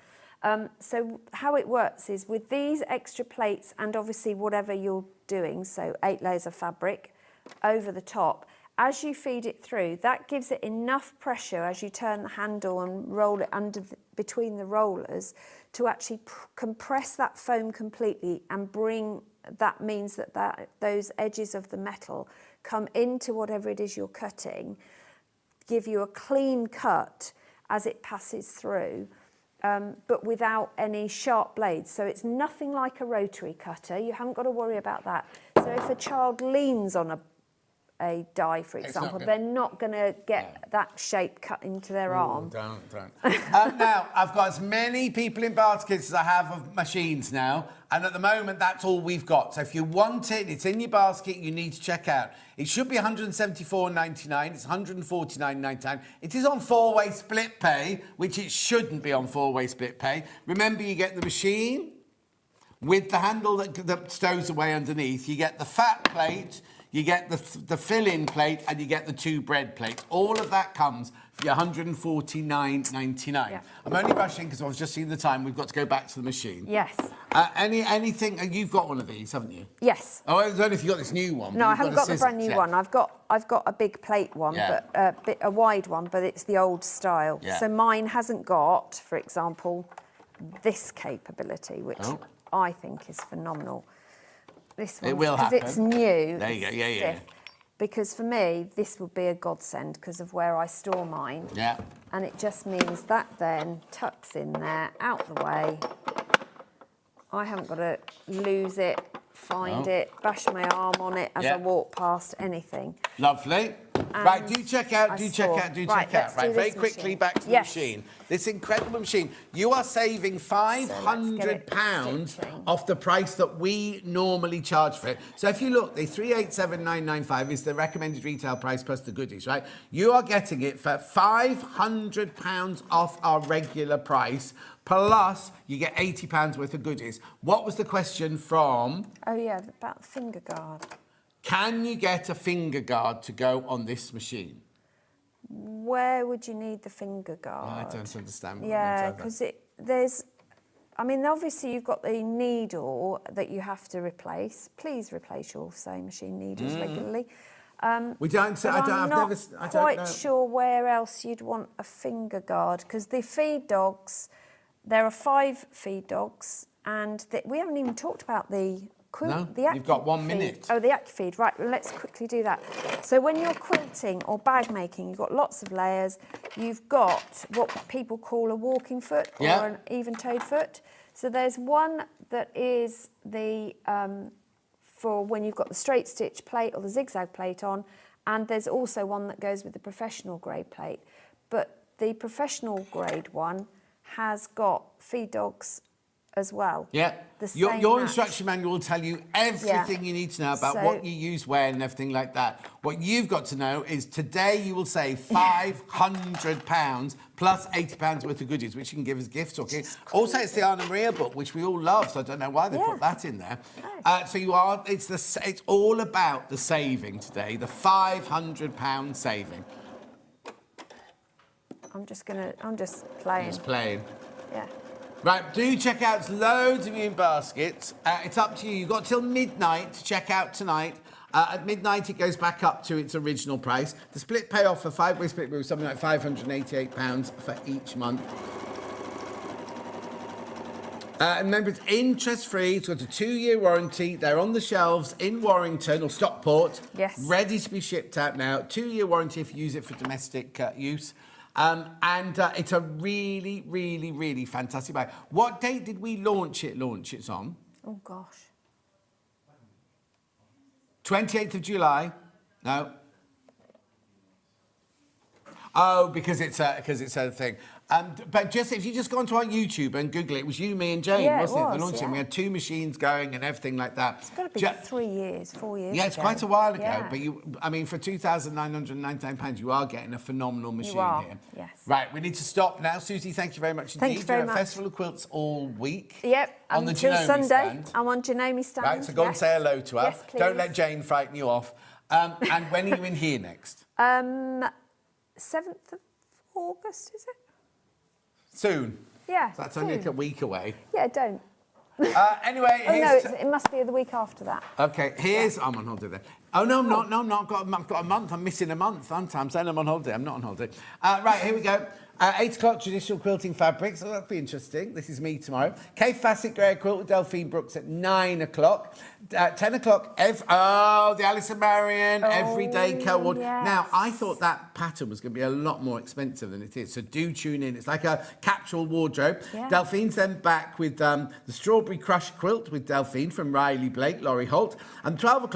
No. So how it works is with these extra plates and obviously whatever you're doing, so 8 layers of fabric over the top, as you feed it through, that gives it enough pressure as you turn the handle and roll it between the rollers to actually compress that foam completely and that means that those edges of the metal come into whatever it is you're cutting, give you a clean cut as it passes through, but without any sharp blades. So it's nothing like a rotary cutter. You haven't got to worry about that. So if a child leans on a die, for example, they're not going to get that shape cut into their arm. Don't. Now, I've got as many people in baskets as I have of machines now, and at the moment, that's all we've got. So if you want it, it's in your basket, you need to check out. It should be £174.99. It's £149.99. It is on 4-way split pay, which it shouldn't be on 4-way split pay. Remember, you get the machine with the handle that stows away underneath. You get the fat plate, you get the fill-in plate, and you get the 2 bread plates. All of that comes for your £149.99. Yeah. I'm only rushing because I was just seeing the time. We've got to go back to the machine. Yes. Anything? You've got one of these, haven't you? Yes. Oh, I don't know if you got this new one. No, I haven't got the brand new one. I've got a big plate one, but a wide one, but it's the old style. Yeah. So mine hasn't got, for example, this capability, which I think is phenomenal. This one, it will happen. because it's new. There you go. Yeah. because for me, this would be a godsend because of where I store mine. Yeah. And it just means that then tucks in there, out the way. I haven't got to lose it, find it, bash my arm on it as I walk past anything. Lovely. Right, do check out. Right, very quickly back to the machine. This incredible machine. You are saving £500 off the price that we normally charge for it. So if you look, the 387,995 is the recommended retail price plus the goodies, right? You are getting it for £500 off our regular price, plus you get £80 worth of goodies. What was the question from? Oh yeah, about the finger guard. Can you get a finger guard to go on this machine? Where would you need the finger guard? I don't understand what yeah, because I mean, obviously you've got the needle that you have to replace. Please replace your sewing machine needles regularly. We don't. I'm not quite sure where else you'd want a finger guard because the feed dogs. There are 5 feed dogs, and we haven't even talked about the quilt. No, you've got 1 minute. Oh, the AccuFeed. Right, well, let's quickly do that. So when you're quilting or bag making, you've got lots of layers. You've got what people call a walking foot or an even-toed foot. So there's one that is the for when you've got the straight stitch plate or the zigzag plate on, and there's also one that goes with the professional grade plate. But the professional grade one has got feed dogs as well. Yeah. Your instruction manual will tell you everything you need to know about what you use where and everything like that. What you've got to know is today you will save £500 plus £80 worth of goodies, which you can give as gifts. Okay. Also, it's the Anna Maria book, which we all love, so I don't know why they put that in there. So it's all about the saving today, the £500 saving. I'm just playing. Just playing. Yeah. Right, do check out loads of new baskets. It's up to you. You've got till midnight to check out tonight. At midnight, it goes back up to its original price. The split pay off for 5-way split was something like £588 for each month. And remember, it's interest-free. It's got a 2-year warranty. They're on the shelves in Warrington or Stockport. Yes. Ready to be shipped out now. 2-year warranty if you use it for domestic use. And it's a really, really, really fantastic bag. What date did we launch it on? Oh, gosh. 28th of July. No. Oh, because it's a thing. But just if you just go onto our YouTube and Google it, it was you, me, and Jane, wasn't it? The launching. We had 2 machines going and everything like that. It's got to be 3 years, 4 years. Yeah, it's quite a while ago. But for £2,999, you are getting a phenomenal machine here. Yes. Right, we need to stop now. Susie, thank you very much indeed. Thank you very much. Festival of Quilts all week. Yep. On the until Janome Sunday. stand. I'm on Janome stand. Right, so go and say hello to her. Yes, please. Don't let Jane frighten you off. And when are you in here next? 7th of August, is it? Soon. Yeah. So that's only a week away. Yeah, don't. Anyway, it must be the week after that. Okay, I'm on holiday then. Oh, no, I'm not. No, I'm not. I've got a month. I'm missing a month, aren't I? I'm saying I'm on holiday. I'm not on holiday. Right, here we go. 8 o'clock, traditional quilting fabrics. So that'll be interesting. This is me tomorrow. Kay Fassett Grey Quilt with Delphine Brooks at 9 o'clock. 10 o'clock, the Alison Marion Everyday Co-ord. Yes. Now, I thought that pattern was going to be a lot more expensive than it is, so do tune in. It's like a capsule wardrobe. Yeah. Delphine's then back with the Strawberry Crush Quilt with Delphine from Riley Blake, Laurie Holt. And 12 o'clock,